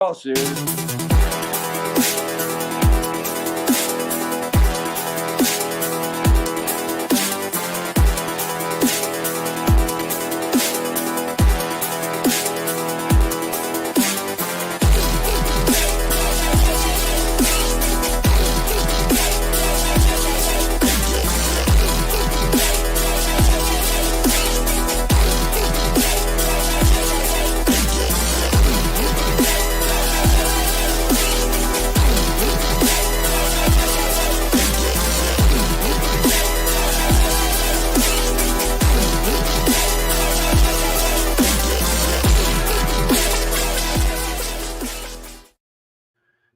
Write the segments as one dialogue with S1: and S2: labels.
S1: all serious.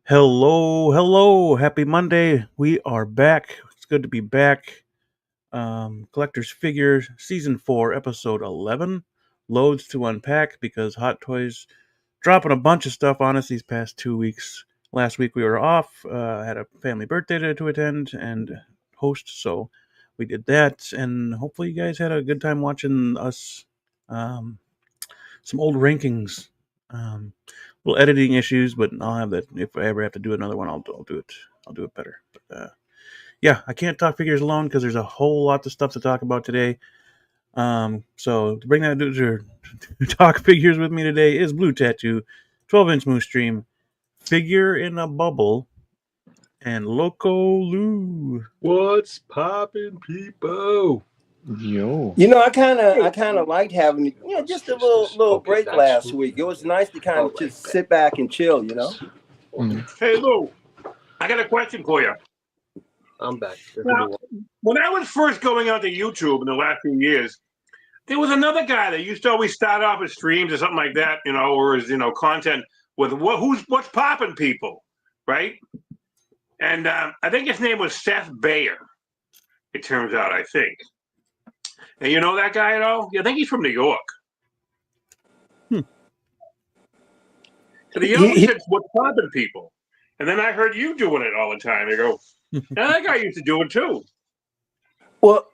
S2: Hello, happy Monday. We are back. It's good to be back. Collector's Figures, Season 4, Episode 11. Loads to unpack because Hot Toys dropping a bunch of stuff on us these past 2 weeks. Last week we were off, had a family birthday to attend and host, so we did that. And hopefully you guys had a good time watching us, some old rankings. Little editing issues, but I'll have that. If I ever have to do another one, I'll do it. I'll do it better. But yeah, I can't talk figures alone because there's a whole lot of stuff to talk about today. So to bring that to talk figures with me today is Blue Tattoo, 12-inch Moose Stream, Figure in a Bubble, and Loco Lou.
S3: What's poppin', people?
S4: Yo.
S1: You know, I kind of liked having, just a little break last week. It was nice to kind of just sit back and chill, you know.
S5: Hey, Lou, I got a question for you.
S3: I'm back.
S5: Now, when I was first going onto YouTube in the last few years, there was another guy that used to always start off his streams or something like that, or his, content with what's poppin' people, right? And I think his name was Seth Bayer. It turns out, I think. And you know that guy at all? I think he's from New York. So the other said, what's poppin' people? And then I heard you doing it all the time. You go, yeah, that guy used to do it too.
S1: Well,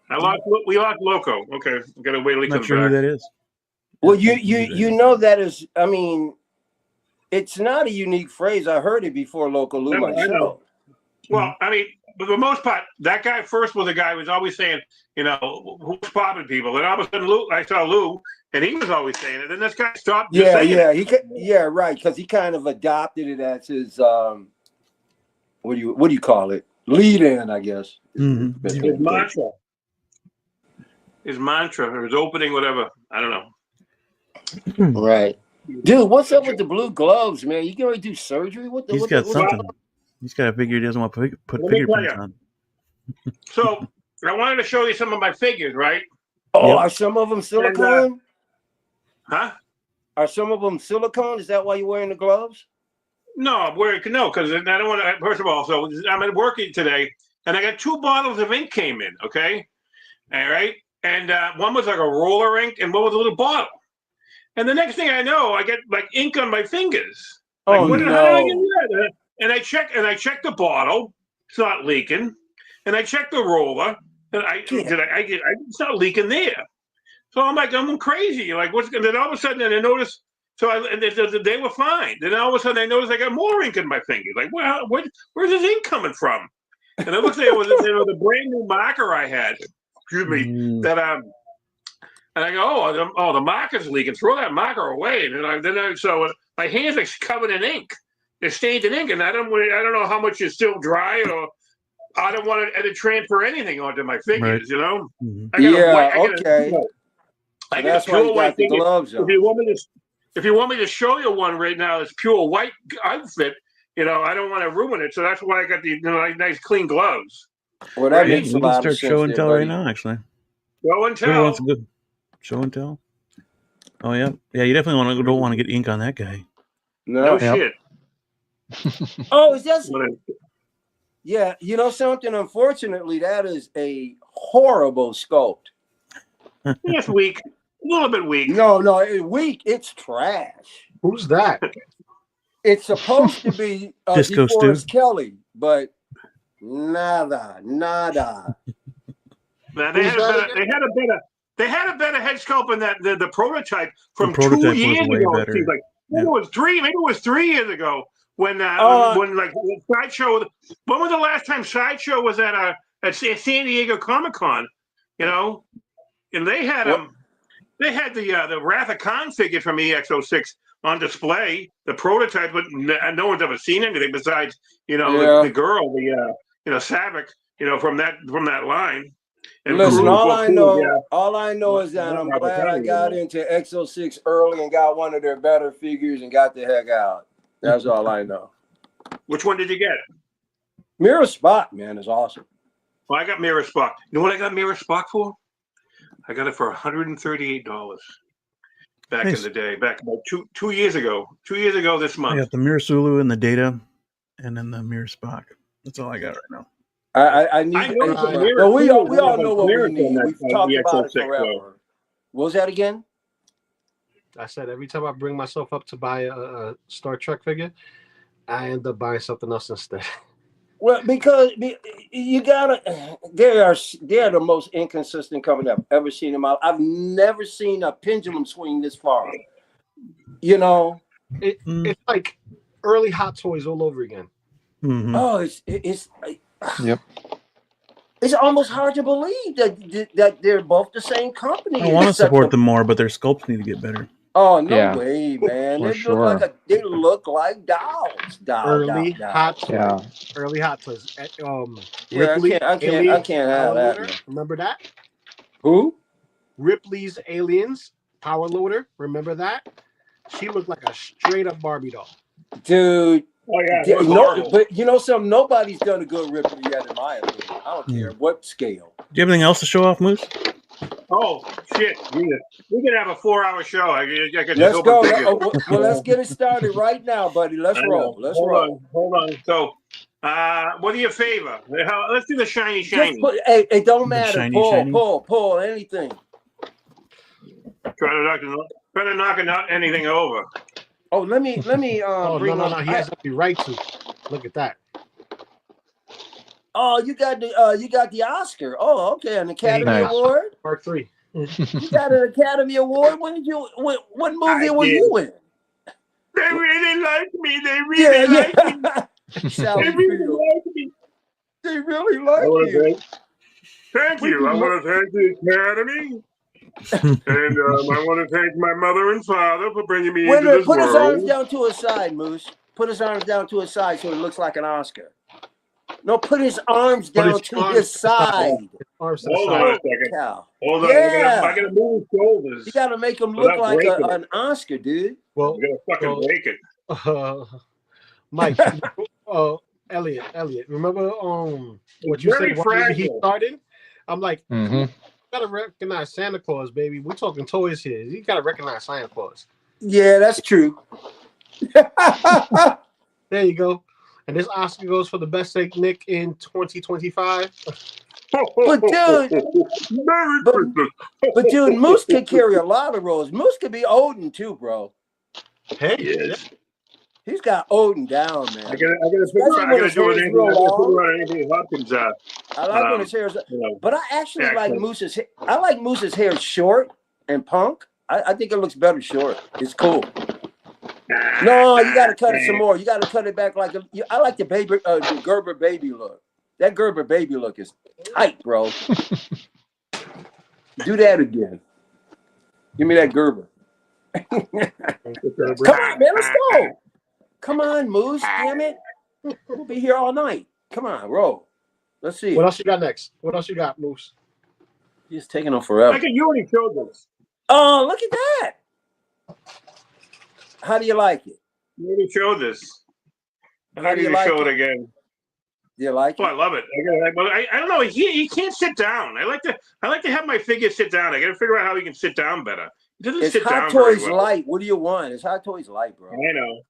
S5: we lost Loco. Okay, we gotta wait till he comes
S2: Not sure
S5: back.
S2: who that is.
S1: well, you know that is. I mean, it's not a unique phrase. I heard it before, Loco Lou.
S5: No, I know. Well, I mean, for the most part, that guy first was a guy who was always saying, who's popping people. And all of a sudden, I saw Lou, and he was always saying it. And this guy stopped.
S1: Right, because he kind of adopted it as his what do you call it? Lead in, I guess.
S2: Mm-hmm.
S5: His mantra. His mantra, or his opening, whatever. I don't know.
S1: Right, dude. What's up with the blue gloves, man? You gonna do surgery?
S2: He's got something. He's got a figure he doesn't want to put fingerprints on.
S5: So I wanted to show you some of my figures, right?
S1: Oh, yep. Are some of them silicone?
S5: Huh?
S1: Are some of them silicone? Is that why you're wearing the gloves?
S5: No, because I don't want to. First of all, so I'm at work today, and I got 2 bottles of ink came in. Okay, all right, and one was like a roller ink, and one was a little bottle. And the next thing I know, I get like ink on my fingers. Like,
S1: no!
S5: How did I get that? And I check the bottle. It's not leaking. And I check the roller. And it's not leaking there. So I'm like, I'm crazy. Like, what's going? Then all of a sudden, I noticed. They were fine. Then all of a sudden, I noticed I got more ink in my fingers. Like, well, where's this ink coming from? And it looks like it was the brand new marker I had. Excuse me. That and I go, oh, the marker's leaking. Throw that marker away. And so my hands are covered in ink. They're stained in ink, and I don't know how much is still dry, or I don't want to transfer anything onto my fingers. Right.
S1: Mm-hmm.
S5: I got a pure white figure. Gloves, if you want me to show you one right now, it's pure white outfit. I don't want to ruin it, so that's why I got these nice clean gloves.
S1: Well, that makes a lot of sense.
S2: Show and tell right now, actually.
S5: Show and tell.
S2: Wants a good show and tell. Oh yeah, yeah. You definitely don't want to get ink on that guy.
S5: No shit.
S1: Oh, is that? Yeah, you know something? Unfortunately, that is a horrible sculpt.
S5: It's weak. A little bit weak.
S1: No, it's weak. It's trash.
S3: Who's that?
S1: It's supposed to be
S2: Disco
S1: DeForest Kelly, but nada.
S5: Man, they had a better head sculpt than the prototype from 2 years ago. It seems like Maybe it was 3 years ago when like Sideshow. When was the last time Sideshow was at San Diego Comic-Con? You know, and they had They had the Wrath of Khan figure from EX06 on display, the prototype, but no one's ever seen anything besides the girl, Savick, from that line. And
S1: listen, all I know is that I'm glad I got into X06 early and got one of their better figures and got the heck out. That's all I know.
S5: Which one did you get?
S1: Mirror Spock, man, is awesome.
S5: Well, I got Mirror Spock. You know what I got Mirror Spock for? I got it for $138 back in the day, back about two years ago. 2 years ago this month.
S2: I got the Mirror Sulu and the Data, and then the Mirror Spock. That's all I got right now.
S1: I need. But we all know what we need. We've talked about it forever. What was that again?
S3: I said every time I bring myself up to buy a Star Trek figure, I end up buying something else instead.
S1: Well, because you gotta, they're the most inconsistent company I've ever seen in my life. I've never seen a pendulum swing this far. You know,
S3: it's like early Hot Toys all over again.
S2: Mm-hmm.
S1: Oh,
S4: Yep.
S1: It's almost hard to believe that they're both the same company.
S2: I want to support them more, but their sculpts need to get better.
S1: Oh no way, man!
S4: For
S1: They look like dolls.
S3: Early Hot Toys.
S4: Yeah.
S3: Early Hot Toys.
S1: Ripley, I can't have that. Man.
S3: Remember that?
S1: Who?
S3: Ripley's Aliens Power Loader. Remember that? She looked like a straight up Barbie doll.
S1: Dude.
S5: Oh yeah.
S1: But you know something? Nobody's done a good Ripley yet, in my opinion. I don't care what scale.
S2: Do you have anything else to show off, Moose?
S5: Oh shit! We could have a 4-hour show.
S1: Let's go. Well, let's get it started right now, buddy. Let's roll.
S5: Hold on. So, what do you favor? Let's do the shiny.
S1: It don't matter. Pull anything.
S5: Try to knock anything over.
S1: Oh, let me.
S3: No. He has to be right to. Look at that.
S1: Oh, you got the Oscar. Oh, okay, an Academy Award.
S3: Part 3.
S1: You got an Academy Award. What movie were you in?
S5: They really like me. They really like me.
S1: They really like me. They really like you.
S5: Thank you. I want to thank the Academy. And I want to thank my mother and father for bringing me into this world.
S1: Put his arms down to his side, Moose. Put his arms down to his side so it looks like an Oscar. No, put his arms down to his side.
S5: Hold on a second. Hold on.
S1: Yeah.
S5: I gotta move his shoulders.
S1: You gotta make him look like an Oscar, dude.
S3: Well,
S5: I'm gonna fucking break it.
S3: Mike, Elliot, remember what you said when he started? I'm like, you gotta recognize Santa Claus, baby. We're talking toys here. You gotta recognize Santa Claus.
S1: Yeah, that's true.
S3: There you go. And this Oscar goes for the best Saint Nick in 2025.
S1: But dude, Moose can carry a lot of roles. Moose could be Odin too, bro.
S3: Hey,
S1: he's got Odin down, man.
S5: I gotta do anything Hopkins.
S1: I like when his hair's, but I actually like Moose's. I like Moose's hair short and punk. I think it looks better short. It's cool. No, you got to cut it some more. You got to cut it back I like the Gerber baby look. That Gerber baby look is tight, bro. Do that again. Give me that Gerber. Come on, man, let's go. Come on, Moose. Damn it. We'll be here all night. Come on, roll. Let's see.
S3: What else you got next? What else you got, Moose?
S1: He's taking them forever.
S5: You already showed this.
S1: Oh, look at that. How do you like it?
S5: You already showed this.
S1: How do you like
S5: show
S1: it
S5: again?
S1: Do you like it?
S5: I love it. I don't know. He can't sit down. I like to have my figure sit down. I got to figure out how he can sit down better. He doesn't
S1: it's
S5: sit
S1: Hot
S5: down
S1: Toys
S5: very well.
S1: Light. What do you want? It's Hot Toys Light, bro.
S5: I know.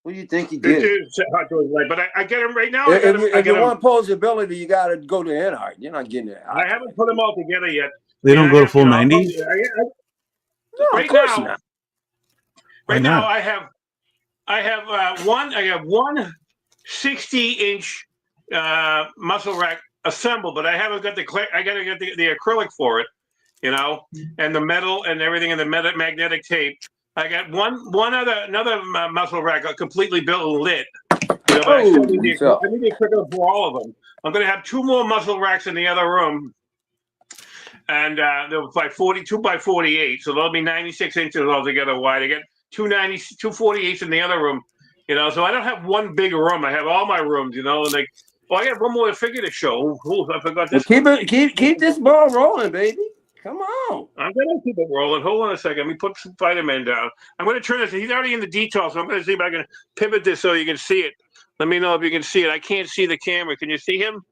S1: What do you think he did?
S5: It is Hot Toys Light, but I get him right now.
S1: If you want posability, you got to go to Enhart. You're not getting it.
S5: I haven't put them all together yet.
S2: They don't go to full 90?
S1: No,
S5: right
S1: of course
S5: now,
S1: not.
S5: Right now, I have one 60-inch muscle rack assembled, but I haven't got I got to get the acrylic for it, and the metal and everything, and the magnetic tape. I got another muscle rack completely built and lit. You know, but I still need to equip for all of them. I'm going to have 2 more muscle racks in the other room, and they're by 42 by 48, so they'll be 96 inches altogether wide. I get 248s in the other room, you know. So I don't have one big room. I have all my rooms, you know. And like, I got one more figure to show. Ooh, I forgot this.
S1: Well, keep this ball rolling, baby. Come on.
S5: I'm going to keep it rolling. Hold on a second. Let me put some Spider-Man down. I'm going to turn this. He's already in the details, so I'm going to see if I can pivot this so you can see it. Let me know if you can see it. I can't see the camera. Can you see him?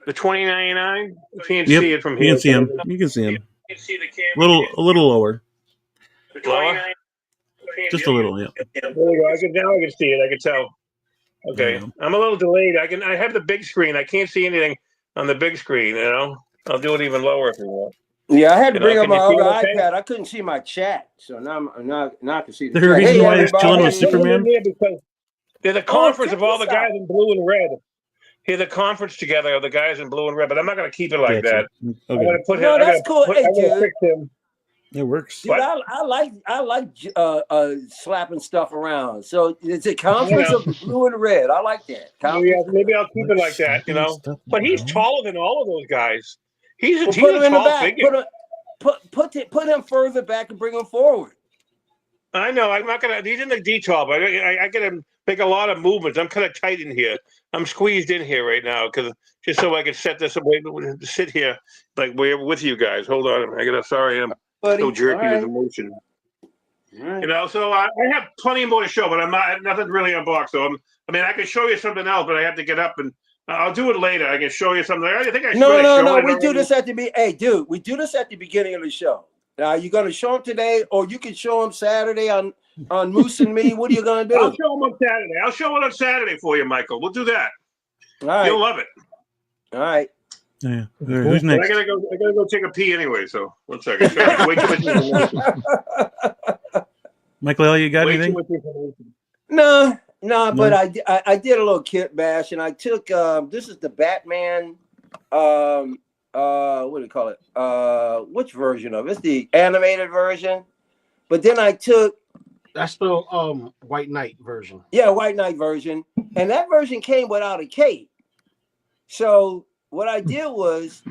S5: The 2099? You can't see it from here.
S2: You can see him. You can see him.
S5: You can see the camera.
S2: A little lower.
S5: Lower?
S2: Just a little, yeah.
S5: There we go. Now I can see it. I can tell. Okay. Yeah. I'm a little delayed. I have the big screen. I can't see anything on the big screen, you know. I'll do it even lower if you want.
S1: Yeah, I had to bring up my other iPad. I couldn't see my chat, so now I can see the chat.
S2: reason why he's chilling with Superman?
S5: Because there's a conference of all the guys in blue and red. Here, the conference together of the guys in blue and red, but I'm not going to keep it like that. Okay. I'm going to put him.
S1: No, that's cool. Hey,
S5: fix him.
S2: It works.
S1: Dude, I like slapping stuff around. So it's a conference of blue and red. I like that.
S5: Maybe I'll keep it like that, you know. But he's taller than all of those guys. He's a tall figure.
S1: Put him further back and bring him forward.
S5: I know. I'm not gonna. He's in the detail, but I gotta make a lot of movements. I'm kind of tight in here. I'm squeezed in here right now because just so I can set this away, sit here like we're with you guys. Hold on. I'm so jerky with emotion. Right. You know, so I have plenty more to show, but I'm not nothing really unboxed. So I can show you something else, but I have to get up and. I'll do it later. I can show you something. I think I should.
S1: No. We do this at the we do this at the beginning of the show. Now you're going to show them today, or you can show them Saturday on Moose and Me. What are you going to do?
S5: I'll show them on Saturday. I'll show it on Saturday for you, Michael. We'll do that.
S1: All right.
S5: You'll love it.
S1: All right.
S2: Yeah. Who's next?
S5: I gotta go take a pee anyway. So 1 second. Wait too much information.
S2: Michael, you got anything?
S1: No, but I did a little kit bash, and I took this is the Batman what do you call it? Which version of it? It's the animated version. But then I took
S3: that's the White Knight version.
S1: Yeah, White Knight version. And that version came without a cape. So what I did was,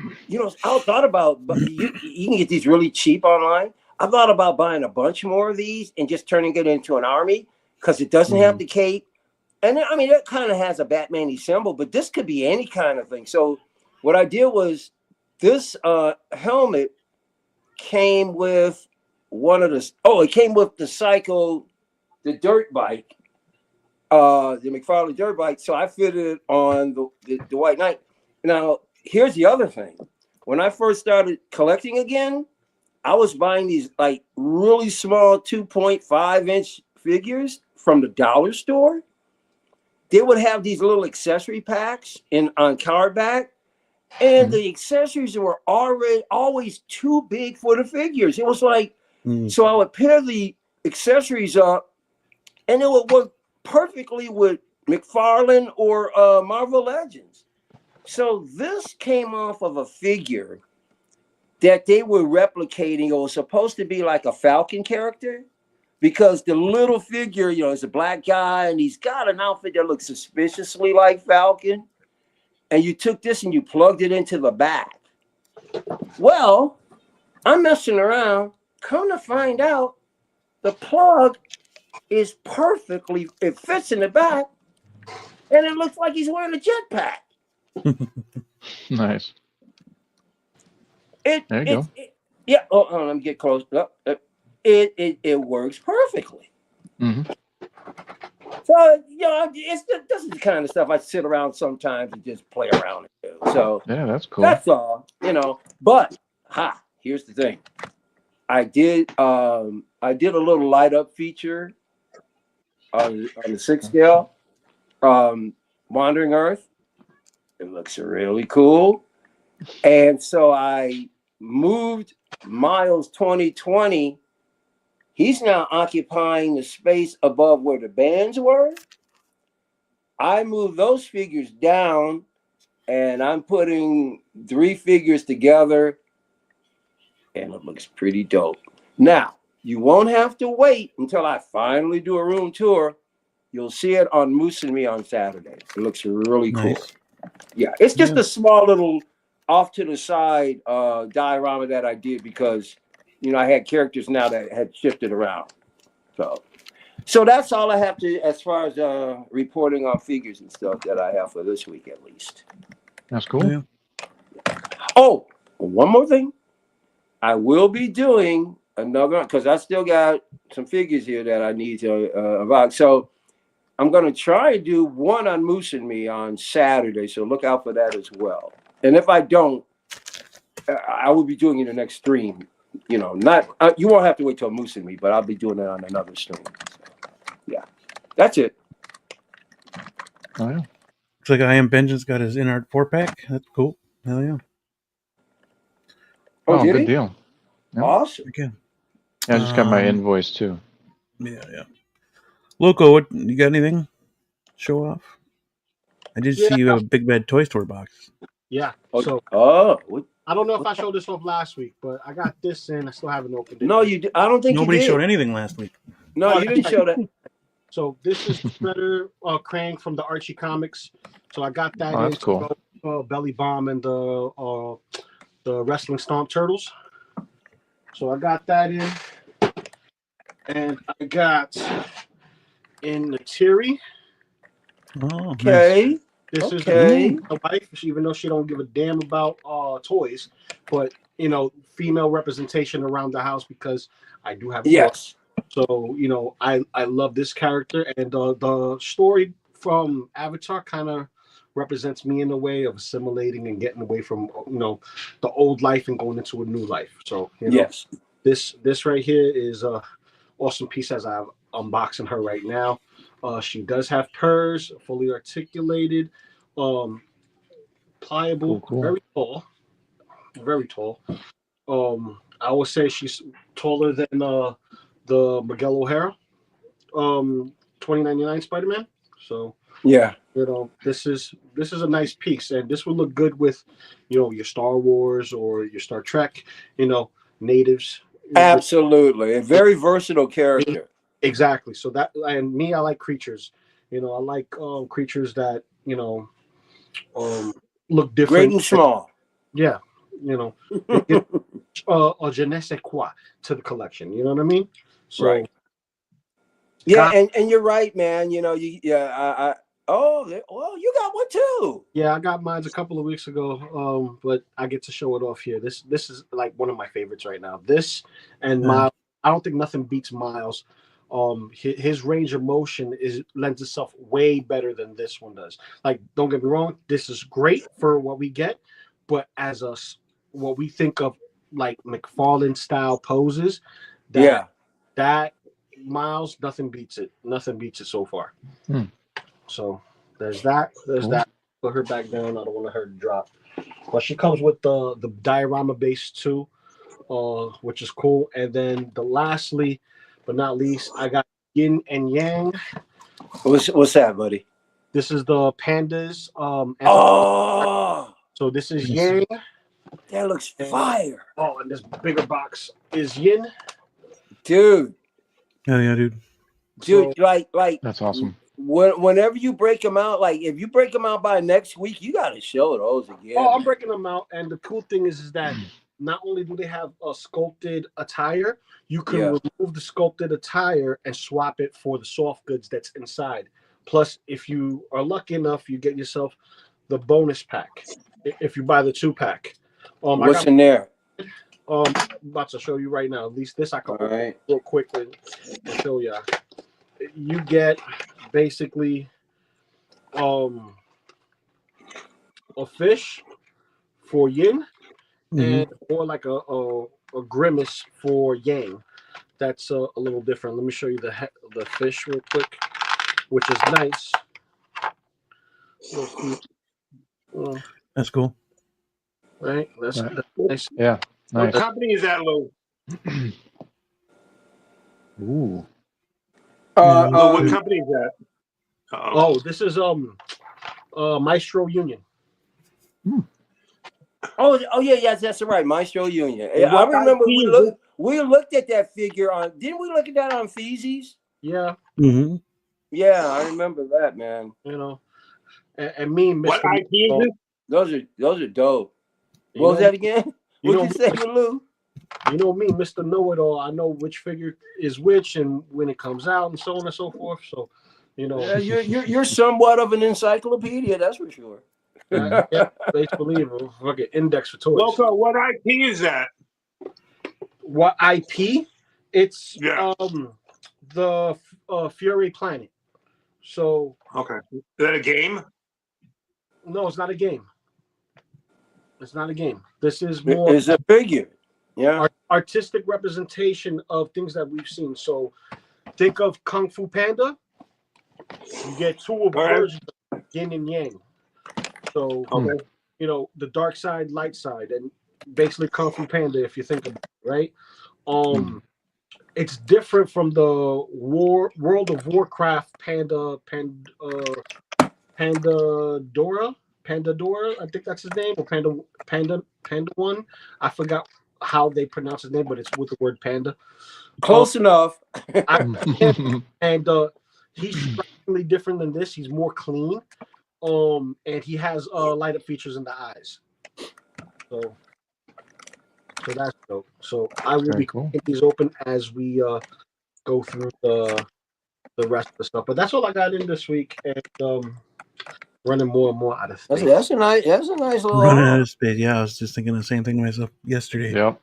S1: I thought about you can get these really cheap online. I thought about buying a bunch more of these and just turning it into an army. Because it doesn't have the cape. And it kind of has a Batman-y symbol, but this could be any kind of thing. So what I did was this helmet came with it came with the Psycho, the dirt bike, the McFarlane dirt bike. So I fitted it on the White Knight. Now, here's the other thing. When I first started collecting again, I was buying these like really small 2.5-inch figures from the dollar store. They would have these little accessory packs on cardback, and the accessories were always too big for the figures. It was like, so I would pair the accessories up, and it would work perfectly with McFarlane or Marvel Legends. So this came off of a figure that they were replicating. It was supposed to be like a Falcon character. Because the little figure, is a black guy, and he's got an outfit that looks suspiciously like Falcon. And you took this and you plugged it into the back. Well, I'm messing around. Come to find out, the plug is it fits in the back, and it looks like he's wearing a jetpack.
S4: Nice.
S1: There you go. Let me get close. It works perfectly.
S4: Mm-hmm.
S1: So this is the kind of stuff I sit around sometimes and just play around and do. So
S4: yeah, that's cool.
S1: That's all, But here's the thing. I did a little light up feature on the 6 scale, Wandering Earth. It looks really cool, and so I moved Miles 2020. He's now occupying the space above where the bands were. I moved those figures down, and I'm putting 3 figures together, and it looks pretty dope. Now, You won't have to wait until I finally do a room tour. You'll see it on Moose and Me on Saturday. It looks really cool.
S2: Nice.
S1: Yeah, it's just a small little off to the side diorama that I did because, you know, I had characters now that had shifted around. So that's all I have to, as far as reporting on figures and stuff that I have for this week at least.
S4: That's cool.
S2: Yeah.
S1: Oh, one more thing. I will be doing another, because I still got some figures here that I need to unbox. So I'm going to try and do one on Moose and Me on Saturday. So look out for that as well. And if I don't, I will be doing it in the next stream. You know, not you won't have to wait till Moose and Me, but I'll be doing it on another stream. So, yeah, that's it.
S4: Oh yeah.
S2: Looks like I Am Vengeance got his In-Art 4-pack. That's cool. Hell yeah.
S1: Oh, did
S4: good
S1: he?
S4: deal. Yeah.
S1: Awesome.
S2: Again.
S4: I just got my invoice too.
S2: Yeah. Loco, what you got anything? Show off? I did see you have a Big Bad Toy Store box.
S3: Yeah.
S1: So,
S3: I don't know if I showed this off last week, but I got this and I still haven't opened it.
S1: No, I don't think
S2: nobody
S1: you did.
S2: showed anything last week.
S1: No, you didn't show that.
S3: So this is Shredder Krang from the Archie comics. So I got that.
S4: Oh, that's cool.
S3: Belly Bomb and the Wrestling Stomp Turtles. So I got that in, and I got in the Terry.
S2: Oh,
S1: Okay.
S2: Nice.
S3: This is my wife, even though she don't give a damn about toys, but you know, female representation around the house because I do have.
S1: Yes.
S3: So you know, I love this character, and the story from Avatar kind of represents me in a way of assimilating and getting away from, you know, the old life and going into a new life. So you know,
S1: yes,
S3: this right here is a awesome piece as I'm unboxing her right now. She does have purrs, fully articulated, pliable,
S4: cool.
S3: very tall. I would say she's taller than the Miguel O'Hara 2099 Spider-Man. So
S1: yeah,
S3: you know, this is a nice piece, and this would look good with, you know, your Star Wars or your Star Trek, you know, natives.
S1: Absolutely, a very versatile character.
S3: Exactly. So that, and me, I like creatures. You know, I like creatures that, you know, look different.
S1: Great and small.
S3: Yeah, you know, a je ne sais quoi to the collection. You know what I mean? So,
S1: right. Yeah, and you're right, man. You know, you you got one too.
S3: Yeah, I got mine a couple of weeks ago. But I get to show it off here. This is like one of my favorites right now. This and Miles. I don't think nothing beats Miles. His range of motion lends itself way better than this one does. Like, don't get me wrong, this is great for what we get, but as what we think of like McFarlane style poses, that Miles, nothing beats it so far. So there's that. That. Put her back down. I don't want her to drop. But she comes with the diorama base too, which is cool. And then lastly, but not least, I got Yin and Yang.
S1: What's that, buddy?
S3: This is the pandas. So this is Yang.
S1: That looks fire.
S3: Oh, and this bigger box is Yin.
S1: Dude.
S2: Hell yeah, dude.
S1: Dude, so, like
S4: that's awesome.
S1: Whenever you break them out, like if you break them out by next week, you got to show those again.
S3: Oh, I'm breaking them out, and the cool thing is that not only do they have a sculpted attire, you can remove the sculpted attire and swap it for the soft goods that's inside. Plus, if you are lucky enough, you get yourself the bonus pack if you buy the 2-pack.
S1: What's in there?
S3: I'm about to show you right now. At least this I can real quickly show you. You get basically a fish for Yin. And or like a grimace for Yang. That's a little different. Let me show you the fish real quick, which is nice.
S2: That's cool.
S3: Right? That's nice.
S4: Yeah. Nice.
S5: What company is that, Lou?
S4: Ooh.
S5: What company is that?
S3: Oh, this is Maestro Union.
S1: Oh yeah, yes, that's right. Maestro Union. I remember we looked at that figure on. Didn't we look at that on Feezys?
S3: Yeah.
S2: Mm-hmm.
S1: Yeah, I remember that, man.
S3: You know, and me, Mr.
S5: What IP is it?
S1: Those are dope. What was that again? What'd you say, Lou?
S3: You know me, Mr. Know-It-All. I know which figure is which and when it comes out and so on and so forth. So, you know,
S1: yeah, you're somewhat of an encyclopedia, that's for sure.
S3: yeah, base believer, fucking index for toys.
S5: Loco, what IP is that?
S3: What IP? It's
S5: Yeah.
S3: the Fury Planet. So
S5: Okay. Is that a game?
S3: no, it's not a game. It's not a game. This is more.
S1: It's a figure. Yeah.
S3: Artistic representation of things that we've seen. So think of Kung Fu Panda. You get two versions of yin and yang. So you know, the dark side, light side, and basically Kung Fu Panda, if you think about it, right? It's different from the World of Warcraft Pandora, I think that's his name, or Panda one. I forgot how they pronounce his name, but it's with the word panda.
S1: Close enough.
S3: And he's strikingly different than this. He's more clean. And he has light up features in the eyes. So that's dope. So I will be keeping these open as we go through the rest of the stuff. But that's all I got in this week, and running more and more out of space.
S1: That's a nice little
S2: Running out of space. Yeah, I was just thinking the same thing myself yesterday.
S4: Yep.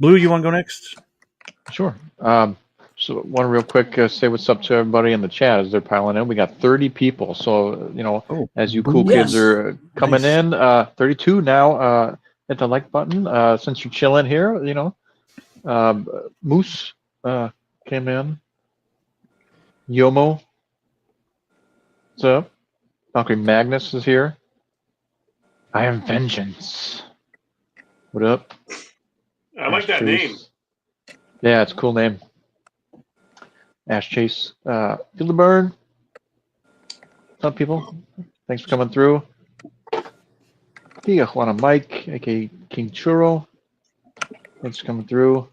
S2: Blue, you want to go next?
S4: Sure. So want to real quick say what's up to everybody in the chat as they're piling in. We got 30 people. So, you know, as you cool kids are coming in, 32 now, hit the like button. Since you're chilling here, you know, Moose came in. Yomo. What's up? Valkyrie Magnus is here. I am Vengeance. What up?
S5: I like that name.
S4: Yeah, it's a cool name. Ash Chase, Gildeburn. What's up, people? Thanks for coming through. Tijuana Mike, aka King Churro. Thanks for coming through.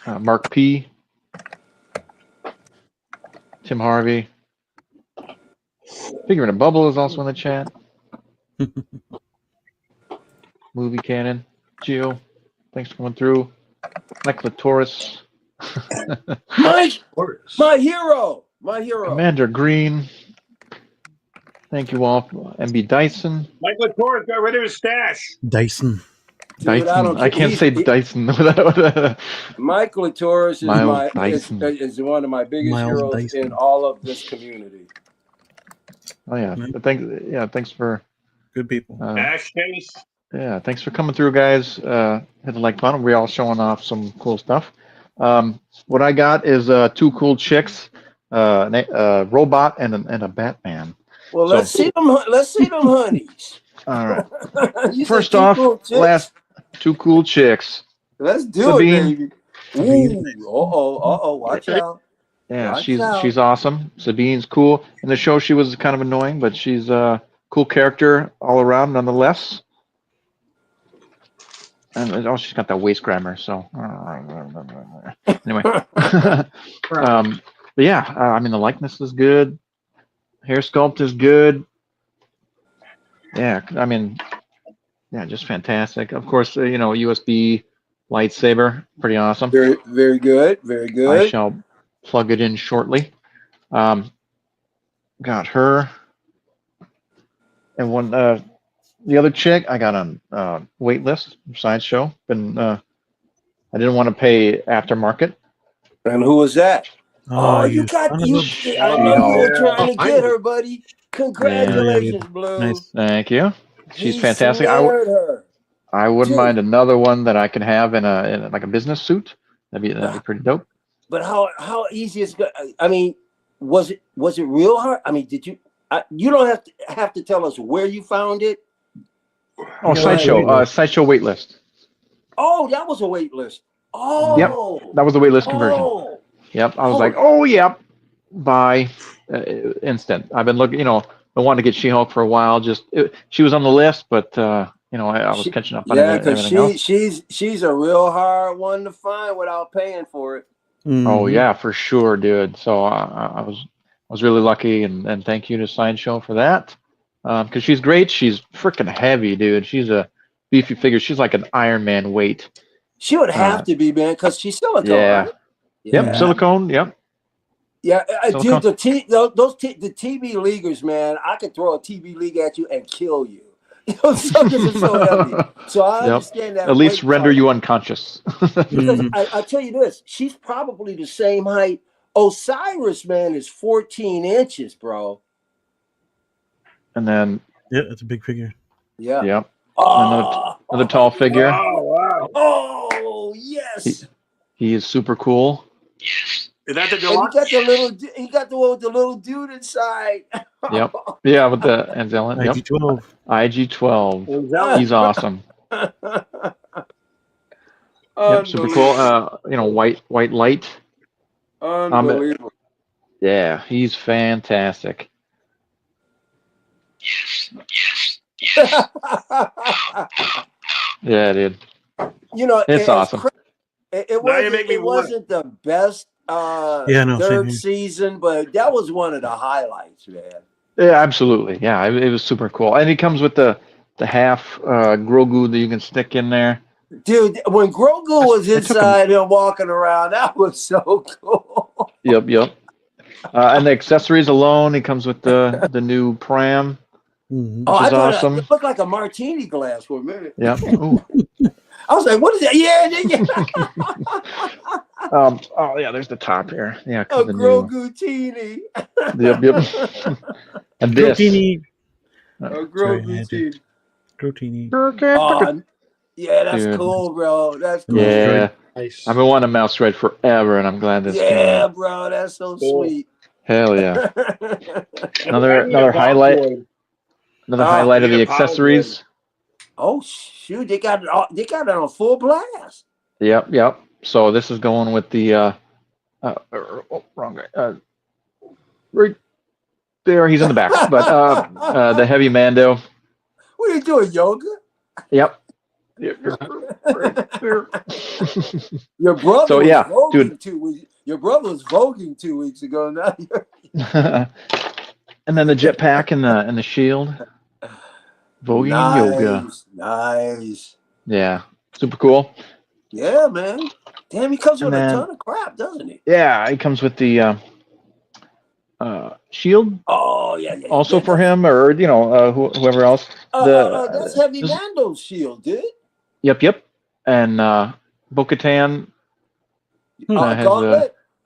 S4: Mark P. Tim Harvey. Figure in a Bubble is also in the chat. Movie Cannon. Gio. Thanks for coming through. Michael Taurus.
S1: my hero.
S4: Commander Green. Thank you all. MB Dyson.
S5: Michael Torres got rid of his stash.
S2: Dyson.
S1: Dude,
S4: Dyson. I can't say Dyson.
S1: Michael Torres is is one of my biggest heroes
S2: Dyson.
S1: in all of this community.
S4: Oh yeah. Thanks for
S2: good people.
S5: Ash Chase.
S4: Yeah, thanks for coming through, guys. Hit the like button. We're all showing off some cool stuff. What I got is two cool chicks, a robot and a Batman.
S1: Well, let's see them. Let's see them, honeys.
S4: All right. First off, last two cool chicks.
S1: Let's do it, baby. Ooh, watch out.
S4: Yeah, she's awesome. Sabine's cool. In the show, she was kind of annoying, but she's a cool character all around, nonetheless. And she's got that waist grabber. So anyway, but yeah, I mean the likeness is good. Hair sculpt is good. Yeah, I mean, yeah, just fantastic. Of course, you know, USB lightsaber, pretty awesome.
S1: Very, very good. Very good.
S4: I shall plug it in shortly. Got her. And one, the other chick, I got on wait list, Sideshow. I didn't want to pay aftermarket.
S1: And who was that? Oh, you got you. I know you were trying to get her, buddy. Congratulations, Blue.
S4: Nice. Thank you. She's fantastic. I wouldn't mind another one that I can have in like a business suit. That'd be pretty dope.
S1: But how easy is it? I mean, was it real hard? I mean, did you? You don't have to tell us where you found it.
S4: Oh, Sideshow. Sideshow wait list.
S1: Oh, that was a wait list. Oh.
S4: Yep. That was a wait list conversion. Yep. I was like, oh, yep. Buy instant. I've been looking, you know, been wanting to get She-Hulk for a while. She was on the list, but I was catching up on everything else.
S1: she's a real hard one to find without paying for it.
S2: Mm-hmm.
S4: Oh yeah, for sure, dude. So I was really lucky, and thank you to Sideshow for that, because she's great. She's freaking heavy, dude. She's a beefy figure. She's like an Iron Man weight.
S1: She would have to be, man, because she's silicone,
S4: yeah.
S1: right?
S4: Yep, silicone. Yep.
S1: Yeah,
S4: Silicone.
S1: dude, the TB leaguers, man. I could throw a TB league at you and kill you. Some are so heavy. So I understand that.
S4: At least render you unconscious.
S1: Because I tell you this, she's probably the same height. Osiris, man, is 14 inches, bro.
S4: And then
S2: that's a big figure.
S1: Yeah.
S4: Yep. Another tall figure.
S5: Oh wow.
S1: Oh yes.
S4: He is super cool.
S5: Yes. Is that the
S1: deluxe? He got the one with the little dude inside.
S4: Yep. Yeah, with the Anzelin.
S2: IG-12.
S4: IG-12. He's awesome. Yep, super cool. White light.
S1: Unbelievable.
S4: Yeah, he's fantastic.
S5: Yes.
S4: Yeah, dude.
S1: It's
S4: awesome.
S1: It wasn't the best third season, but that was one of the highlights, man.
S4: Yeah, absolutely. Yeah, it was super cool. And he comes with the half Grogu that you can stick in there.
S1: Dude, when Grogu was inside and walking around, that was so cool.
S4: Yep. And the accessories alone, he comes with the new pram, which is awesome.
S1: It looked like a martini glass for a minute.
S4: Yep.
S1: I was like, what is that? Yeah.
S4: Oh yeah, there's the top here. Yeah.
S1: A Grogu-tini.
S4: Yep. And this.
S1: Grogu-tini. Yeah, that's cool, bro. That's cool.
S4: Yeah. Nice. I've been wanting a mouse droid forever, and I'm glad this came out.
S1: Bro, that's so sweet.
S4: Hell yeah. Another highlight. Another highlight of the accessories.
S1: Oh shoot, they got it on full blast.
S4: Yep. So this is going with the wrong guy. Right there, he's in the back. But the heavy Mando.
S1: What are you doing, yoga?
S4: Yep.
S1: Your brother
S4: so yeah, dude.
S1: Your brother was voguing 2 weeks ago. Now
S4: and then the jetpack and the shield. Voguing yoga.
S1: Nice.
S4: Yeah. Super cool.
S1: Yeah, man. Damn, he comes with a ton of crap, doesn't he?
S4: Yeah, he comes with the shield.
S1: Oh yeah.
S4: Also for him, or whoever else.
S1: That's Heavy Mando's shield, dude.
S4: Yep. And Bo-Katan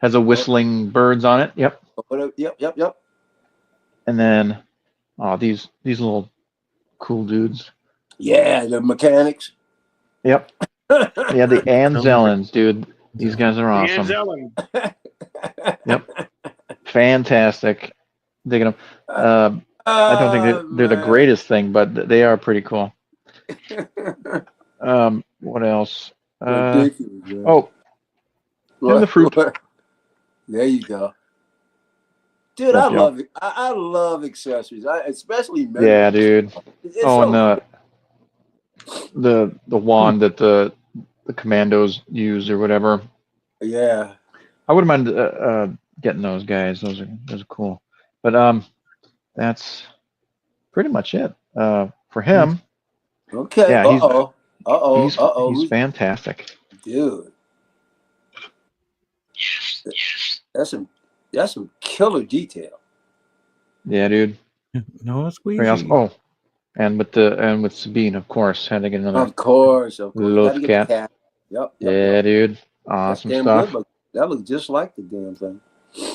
S4: has a whistling birds on it. Yep.
S1: Yep.
S4: And then these little cool dudes.
S1: Yeah, the mechanics.
S4: Yep. Yeah, the Anzelins, dude. These guys are awesome. Yep. Fantastic. Digging them. I don't think they're the greatest thing, but they are pretty cool. What else? And the fruit.
S1: There you go. Dude, I love it. I love accessories. Especially metal.
S4: Yeah, dude. And the wand that the commandos use or whatever.
S1: Yeah.
S4: I wouldn't mind getting those guys. Those are cool. But that's pretty much it for him.
S1: Okay.
S4: Yeah, he's fantastic.
S1: Dude. That's some killer detail.
S4: Yeah, dude.
S2: No, it's
S4: weird. And with Sabine, of course, had to get another.
S1: Of course.
S4: Love cat.
S1: Yep.
S4: Yeah, dude. Awesome stuff.
S1: That looks just like the damn thing.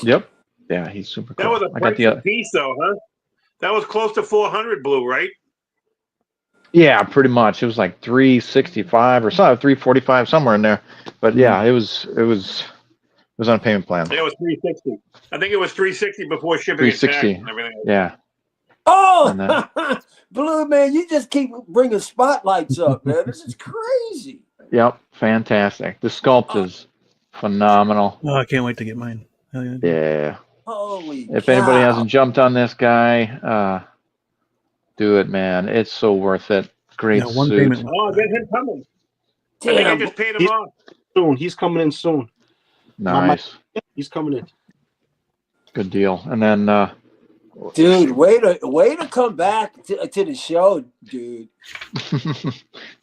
S4: Yep. Yeah, he's super cool.
S5: That was a price piece, though, huh? That was close to 400 blue, right?
S4: Yeah, pretty much. It was like 365 or something, 345, somewhere in there. But yeah, it was on a payment plan.
S5: It was 360. I think it was 360 before shipping.
S4: 360.
S5: And everything.
S4: Yeah.
S1: Oh, Blue, man, you just keep bringing spotlights up, man. This is crazy.
S4: Yep, fantastic. The sculpt is phenomenal.
S2: Oh, I can't wait to get mine. Hell yeah.
S4: Yeah.
S1: Holy
S4: If
S1: cow.
S4: anybody hasn't jumped on this guy, do it, man. It's so worth it. Great
S2: Yeah, one
S4: suit.
S2: payment.
S5: Oh, I got him coming.
S1: Damn.
S5: I think I just paid him off.
S3: Soon. He's coming in soon.
S4: Nice.
S3: He's coming in.
S4: Good deal. And then,
S1: dude, way to come back to the show, dude.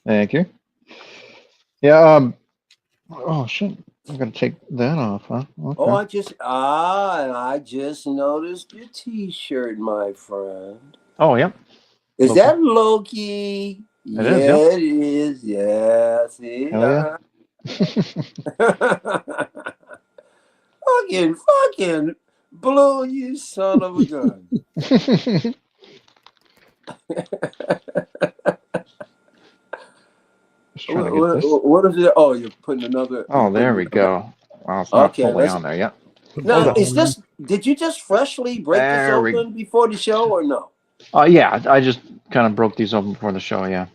S4: thank you. Yeah. Oh shit. I'm gonna take that off, huh? Okay.
S1: Oh, I just noticed your T-shirt, my friend.
S4: Oh, yeah.
S1: Is
S4: Loki.
S1: that Loki?
S4: It is, yeah.
S1: It is. Yeah. See.
S4: Hell yeah.
S1: fucking Blue, you son of a gun. What is it? Oh, you're putting another.
S4: Oh, there we go. Wow, it's not fully on there yet.
S1: Now, did you just freshly break this open before the show or no?
S4: Yeah, I just kind of broke these open before the show. Yeah,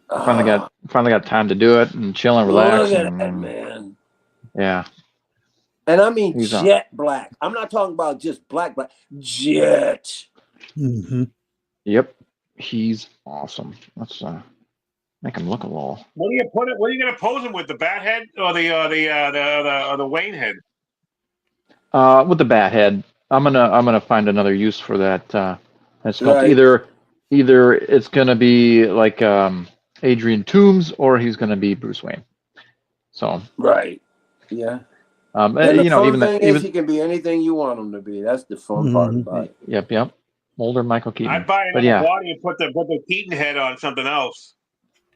S4: finally got time to do it and chill and relax.
S1: Look at that, man.
S4: Yeah,
S1: and I mean jet black. I'm not talking about just black. Jet.
S2: Mm-hmm.
S4: Yep, he's awesome. Let's make him look a little.
S5: What are you gonna pose him with? The bat head or the Wayne head?
S4: With the bat head. I'm gonna find another use for that. That's
S1: Right.
S4: Either it's gonna be like Adrian Toombs or he's gonna be Bruce Wayne. So
S1: right, yeah.
S4: And
S1: the fun thing is he can be anything you want him to be. That's the fun part about it.
S4: Yep. Older Michael Keaton.
S5: I'd buy another body and put the Keaton head on something else.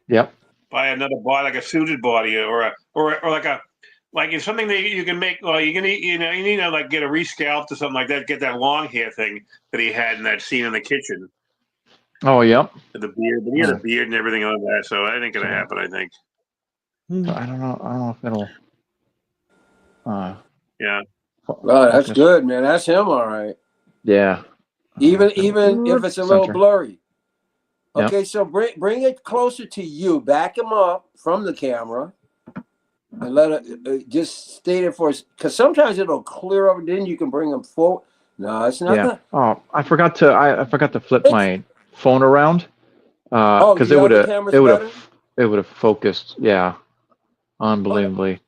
S4: Yep.
S5: Buy another body, like a suited body, or like it's something that you can make. Well, you need to like get a rescalped or something like that. Get that long hair thing that he had in that scene in the kitchen.
S4: Oh, yep.
S5: The beard, but he had a beard and everything on that, so that ain't gonna happen. I think.
S4: I don't know if it'll.
S5: Yeah.
S1: Well, that's good, man. That's him, all right.
S4: Yeah.
S1: Even if it's a little blurry. Okay,
S4: yep.
S1: So bring it closer to you. Back him up from the camera, and let it just stay there for us. Because sometimes it'll clear up, and then you can bring him forward. No, it's not.
S4: Yeah. Oh, I forgot to flip my phone around. Because it would have focused. Yeah. Unbelievably.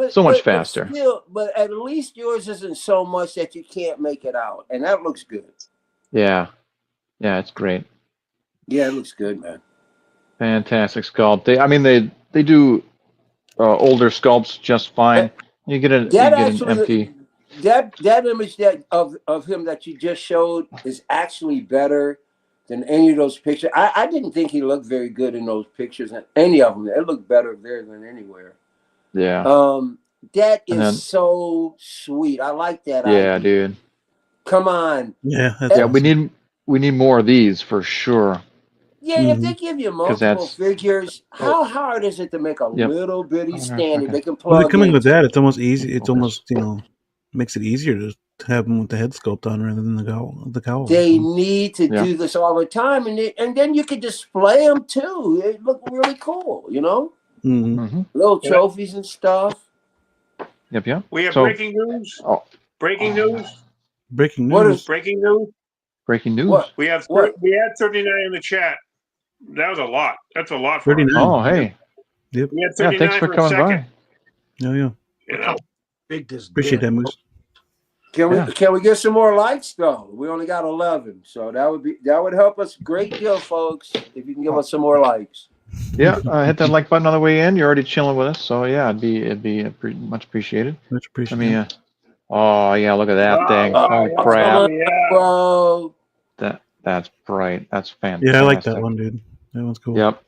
S4: So much faster.
S1: But at least yours isn't so much that you can't make it out, and that looks good.
S4: Yeah. Yeah, it's great.
S1: Yeah, it looks good, man.
S4: Fantastic sculpt. They do older sculpts just fine. You get an empty.
S1: That image of him that you just showed is actually better than any of those pictures. I didn't think he looked very good in those pictures, any of them. It looked better there than anywhere.
S4: Yeah.
S1: That is so sweet. I like that.
S4: Yeah,
S1: idea.
S4: Dude.
S1: Come on.
S2: Yeah.
S4: Awesome. We need more of these for sure.
S1: Yeah, if they give you multiple figures, how hard is it to make a little bitty stand that they can plug?
S2: Well, coming with that, it's almost easy. It's almost makes it easier to have them with the head sculpt on rather than the cowl.
S1: They need to do this all the time, and then you can display them too. It look really cool, little trophies and stuff.
S4: Yep.
S5: We have breaking news. Breaking news.
S2: Breaking news.
S1: What is
S5: breaking news?
S4: Breaking news.
S1: What?
S5: We had 39 in the chat. That was a lot. That's a lot for
S2: 39.
S5: us.
S4: Oh, hey.
S2: Yep.
S5: We had 39
S4: thanks for coming by.
S2: Yeah.
S3: Big this.
S2: Appreciate that, Moose.
S1: Can we get some more likes though? We only got 11, so that would help us a great deal, folks. If you can give us some more likes.
S4: Yeah, hit that like button on the way in. You're already chilling with us, so yeah, it'd be much appreciated.
S2: Much appreciated.
S4: Oh yeah, look at that thing! Holy crap!
S1: Bro.
S4: That's bright. That's fantastic.
S2: Yeah, I like that one, dude. That one's cool.
S4: Yep.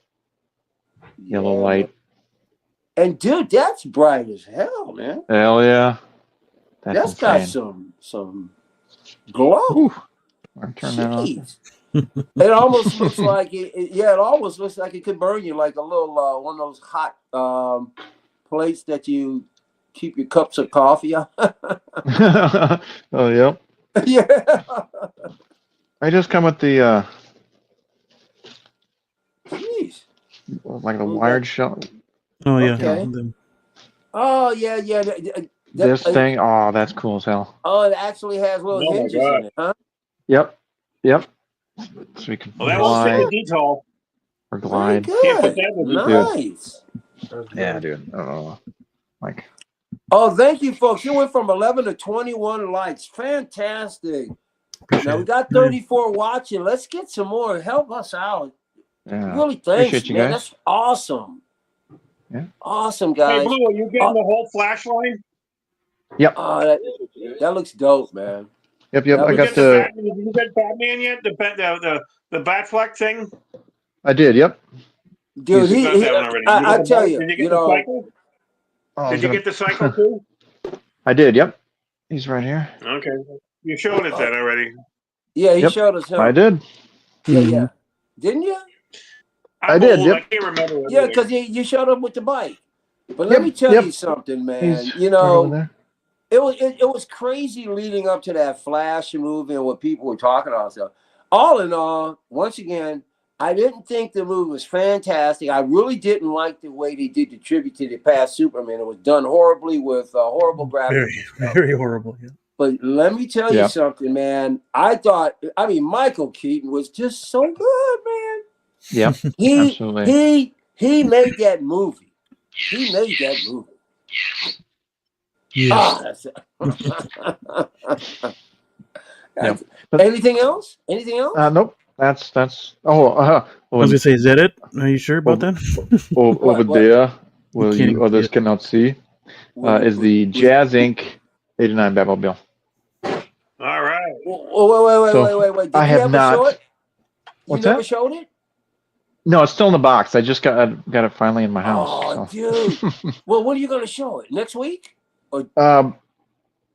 S4: Yellow light.
S1: And dude, that's bright as hell, man.
S4: Hell yeah.
S1: That's got some glow.
S4: Turn that on.
S1: It almost looks like it almost looks like it could burn you, like a little one of those hot plates that you keep your cups of coffee on.
S4: Oh, yep.
S1: Yeah.
S4: I just come with the
S1: Jeez.
S4: like the wired shot.
S2: Oh yeah.
S1: Okay. Oh yeah.
S4: This thing, oh, that's cool as hell.
S1: Oh, it actually has little hinges in it, huh?
S4: Yep. So we can
S5: fly. Detail.
S4: Or glide.
S1: Very good. Nice.
S4: Yeah, dude. Oh, like.
S1: Oh, thank you, folks. You went from 11 to 21 likes. Fantastic. Now we got 34 watching. Let's get some more. Help us out.
S4: Yeah.
S1: Really, thanks,
S4: Appreciate you
S1: man.
S4: guys.
S1: That's awesome.
S4: Yeah.
S1: Awesome, guys.
S5: Hey, Blue, are you getting the whole flash line?
S4: Yep.
S1: That looks dope, man.
S4: Yep. I got
S5: the. Did you get Batman yet? The Batfleck thing.
S4: I did. Yep.
S1: Dude, I tell you,
S5: did you get the cycle? Did you get the cycle too?
S4: I did. Yep. He's right here.
S5: Okay, you showed us that already.
S1: Yeah, he showed us him.
S4: I did.
S1: Yeah. Didn't you?
S4: I did. Yep.
S5: I can't remember.
S1: Yeah, because you showed up with the bike. But let me tell you something, man.
S4: He's
S1: you know, it was crazy leading up to that Flash movie and what people were talking about. So, all in all, once again, I didn't think the movie was fantastic. I really didn't like the way they did the tribute to the past Superman. It was done horribly with horrible graphics.
S2: Very horrible. Yeah.
S1: But let me tell you something, man. I mean, Michael Keaton was just so good, man.
S4: Yeah,
S1: absolutely. He made that movie. He made that movie.
S2: Yes.
S1: Anything else? Anything else?
S4: Nope. That's. I
S2: was gonna say, is that it? Are you sure about that?
S4: Over there, where you others cannot see, is the Jazz Inc. '89 Batmobile.
S5: All right.
S1: Wait. Did you ever show it? You never showed it?
S4: No, it's still in the box. I just got it finally in my house.
S1: Oh, dude. Well, when are you going to show it? Next week? Or...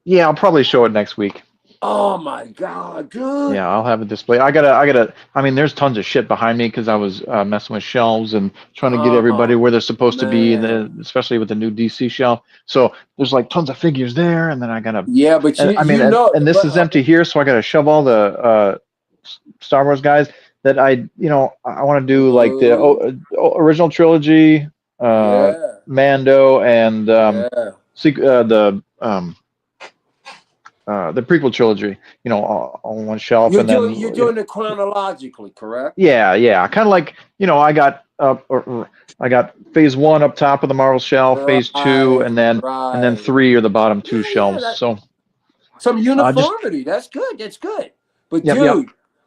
S4: Yeah, I'll probably show it next week.
S1: Oh my God, dude.
S4: Yeah, I'll have a display. I gotta. I mean, there's tons of shit behind me because I was messing with shelves and trying to get everybody where they're supposed to be, especially with the new DC shelf. So there's like tons of figures there, and then I gotta.
S1: Yeah, but
S4: and this is empty here, so I gotta shove all the Star Wars guys that I want to do like the original trilogy, Mando, and the prequel trilogy, on one shelf.
S1: You're doing it chronologically, correct?
S4: Yeah. Kind of like, I got I got phase 1 up top of the Marvel shelf, phase 2, and then 3 are the bottom 2 shelves. So
S1: some uniformity. That's good. But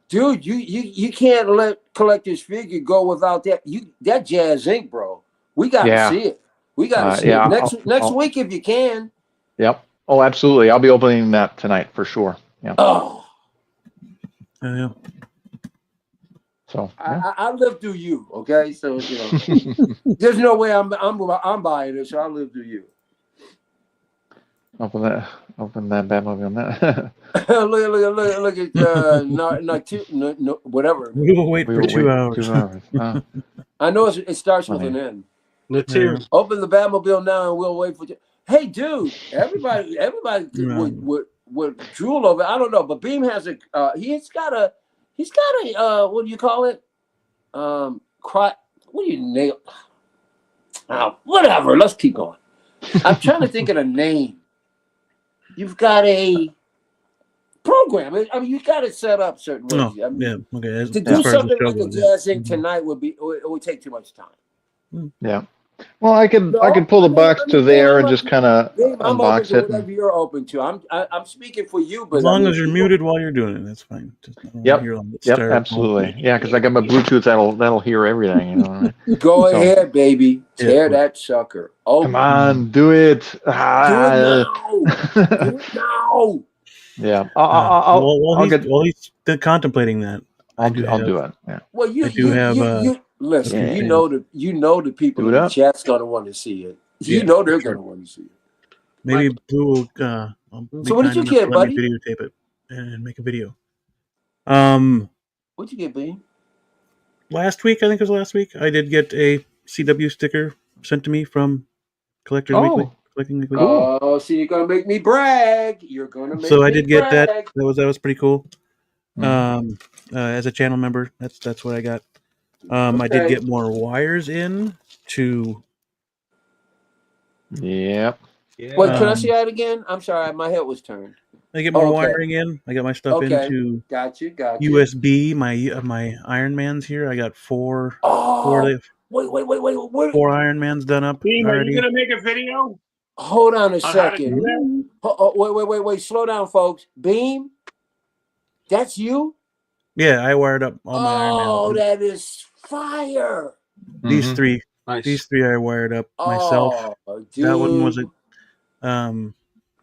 S1: dude, you can't let Collector's Figure go without that. That Jazz Inc., bro. We gotta see it. We gotta see it next week if you can.
S4: Yep. Oh, absolutely. I'll be opening that tonight for sure. Yeah.
S1: Oh.
S2: Yeah.
S4: So
S1: I live through you, okay? So there's no way I'm buying it, so I live through you.
S4: Open that Batmobile.
S1: look at whatever.
S2: We will wait for 2 hours.
S4: 2 hours.
S1: I know it starts with an N. Open the Batmobile now, and we'll wait for. Hey, dude! Everybody would drool over. I don't know, but Beam has he's got a what do you call it? What do you nail? Whatever. Let's keep going. I'm trying to think of the name. You've got a program. I mean, you got it set up certain ways.
S2: Okay.
S1: To do something like a Jazz Inc. tonight it would take too much time.
S4: Yeah. Well, I could pull the box to there and just kind of unbox it.
S1: Whatever you're open to. I'm speaking for you, but
S2: as long as you're muted while you're doing it, that's fine.
S4: Yep, absolutely. Yeah, because I got my Bluetooth that'll hear everything.
S1: Go ahead, baby. Tear that sucker.
S4: Come on, do it.
S1: Do it now.
S4: Yeah.
S2: While he's contemplating that,
S4: I'll do it. Yeah.
S1: Well, listen,
S4: yeah.
S1: you know the people in the chat's gonna want to see it. You know they're gonna want to see it.
S2: Maybe Blue will.
S1: So what did you get, buddy?
S2: Videotape it and make a video.
S1: What'd you get, B?
S2: Last week, I think it was last week. I did get a CW sticker sent to me from Collectors Weekly. Collecting Weekly.
S1: Oh, so you're gonna make me brag. You're gonna make me
S2: So I did get
S1: brag.
S2: that. That was pretty cool. As a channel member, that's what I got. I did get more wires in to.
S4: Yep.
S3: Yeah.
S1: Wait, can I see that again? I'm sorry, my head was turned.
S2: I get more wiring in. I got my stuff into
S1: Got you.
S2: USB. My Iron Mans here. I got four.
S1: Oh, wait.
S2: Four Iron Mans done up
S5: Beam, are
S2: already.
S5: you gonna make a video
S1: Hold on a
S5: on how to do
S1: second.
S5: that?
S1: Wait. Slow down, folks. Beam, that's you?
S2: Yeah, I wired up all my Iron Mans.
S1: Oh, that is fire.
S2: These three.
S3: Nice.
S2: These three I wired up myself.
S1: Dude.
S2: That one was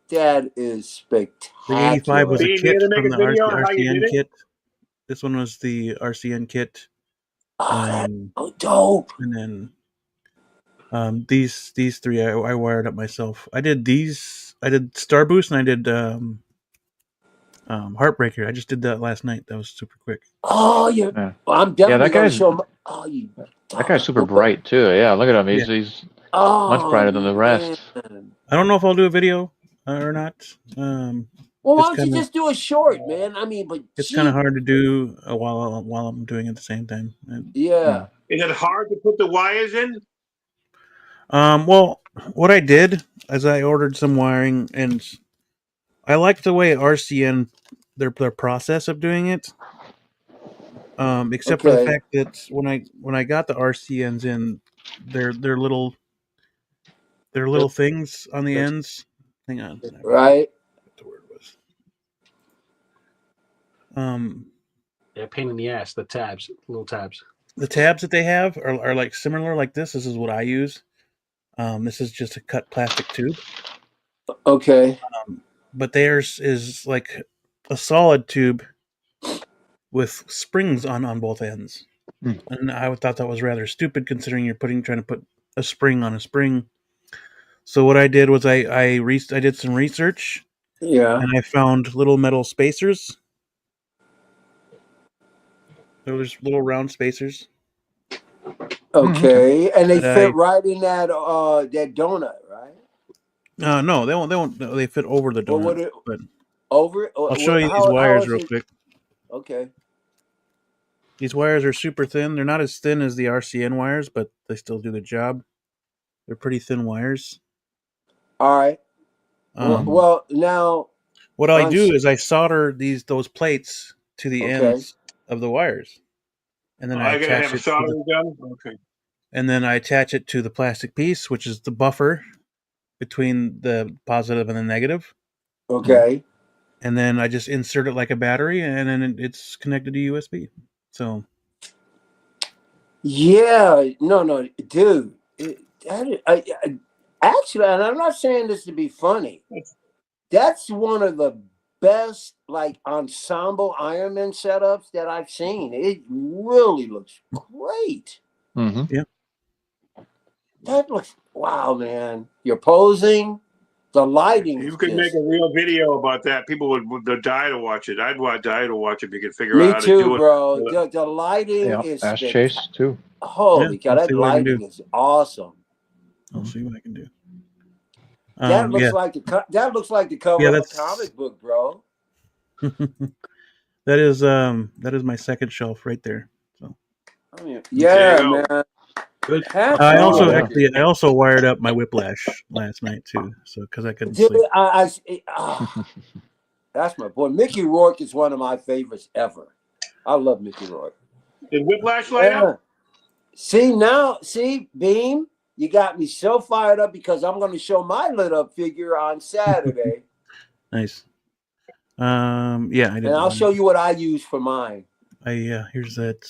S1: that is spectacular.
S2: the 85 was a
S5: Beam,
S2: kit
S5: you gonna make
S2: from
S5: a
S2: the
S5: video on how you
S2: RCN
S5: did it?
S2: kit. This one was the RCN kit.
S1: That's so dope.
S2: And then these three I wired up myself. I did these. I did Star Boost and I did Heartbreaker. I just did that last night. That was super quick.
S1: Oh, yeah. Well, I'm definitely going to show him.
S4: That guy's super bright too. Yeah, look at him. He's much brighter than the rest.
S2: I don't know if I'll do a video or not.
S1: Well, why don't you just do a short, man? I mean, but
S2: it's kind of hard to do while I'm doing it at the same time.
S1: Yeah.
S5: Is it hard to put the wires in?
S2: Well, what I did is I ordered some wiring, and I like the way RCN their process of doing it. Except for the fact that when I got the RCNs in, they're little things on the ends. Hang on.
S1: Right.
S2: What the word was.
S3: They're a pain in the ass. The tabs, little tabs.
S2: The tabs that they have are like similar like this. This is what I use. This is just a cut plastic tube.
S1: Okay.
S2: But theirs is like a solid tube with springs on both ends. And I thought that was rather stupid considering you're trying to put a spring on a spring. So what I did was I did some research.
S1: Yeah.
S2: And I found little metal spacers. There's little round spacers.
S1: Okay. And they fit right in that that donut, right?
S2: No, they won't. No, they fit over the donut. But
S1: over it?
S2: I'll show you these wires real quick.
S1: Okay.
S2: These wires are super thin. They're not as thin as the RCN wires, but they still do the job. They're pretty thin wires.
S1: All right. Well, now
S2: what I do is I solder those plates to the ends of the wires, and then I attach it. And then I attach it to the plastic piece, which is the buffer between the positive and the negative.
S1: Okay.
S2: And then I just insert it like a battery, and then it's connected to USB. So.
S1: Yeah. No, dude. Actually, and I'm not saying this to be funny. That's one of the best like ensemble Ironman setups that I've seen. It really looks great.
S2: Yeah.
S1: That looks wow, man. You're posing. The lighting.
S5: You could make a real video about that. People would die to watch it. I'd die to watch it if you could figure out how to do it.
S1: Me too, bro. The lighting is
S4: Ash Chase too.
S1: Holy cow, that lighting is awesome.
S2: I'll see what I can do.
S1: That looks like the cover of a comic book, bro.
S2: that is my second shelf right there. So.
S1: I mean, yeah, man.
S3: Good.
S2: I also wired up my Whiplash last night too, so because I couldn't sleep.
S1: That's my boy. Mickey Rourke is one of my favorites ever. I love Mickey Rourke.
S5: Did Whiplash light up?
S1: See, Beam, you got me so fired up because I'm going to show my lit up figure on Saturday.
S2: Nice. Yeah, I did.
S1: And I'll show you what I use for mine.
S2: Here's that.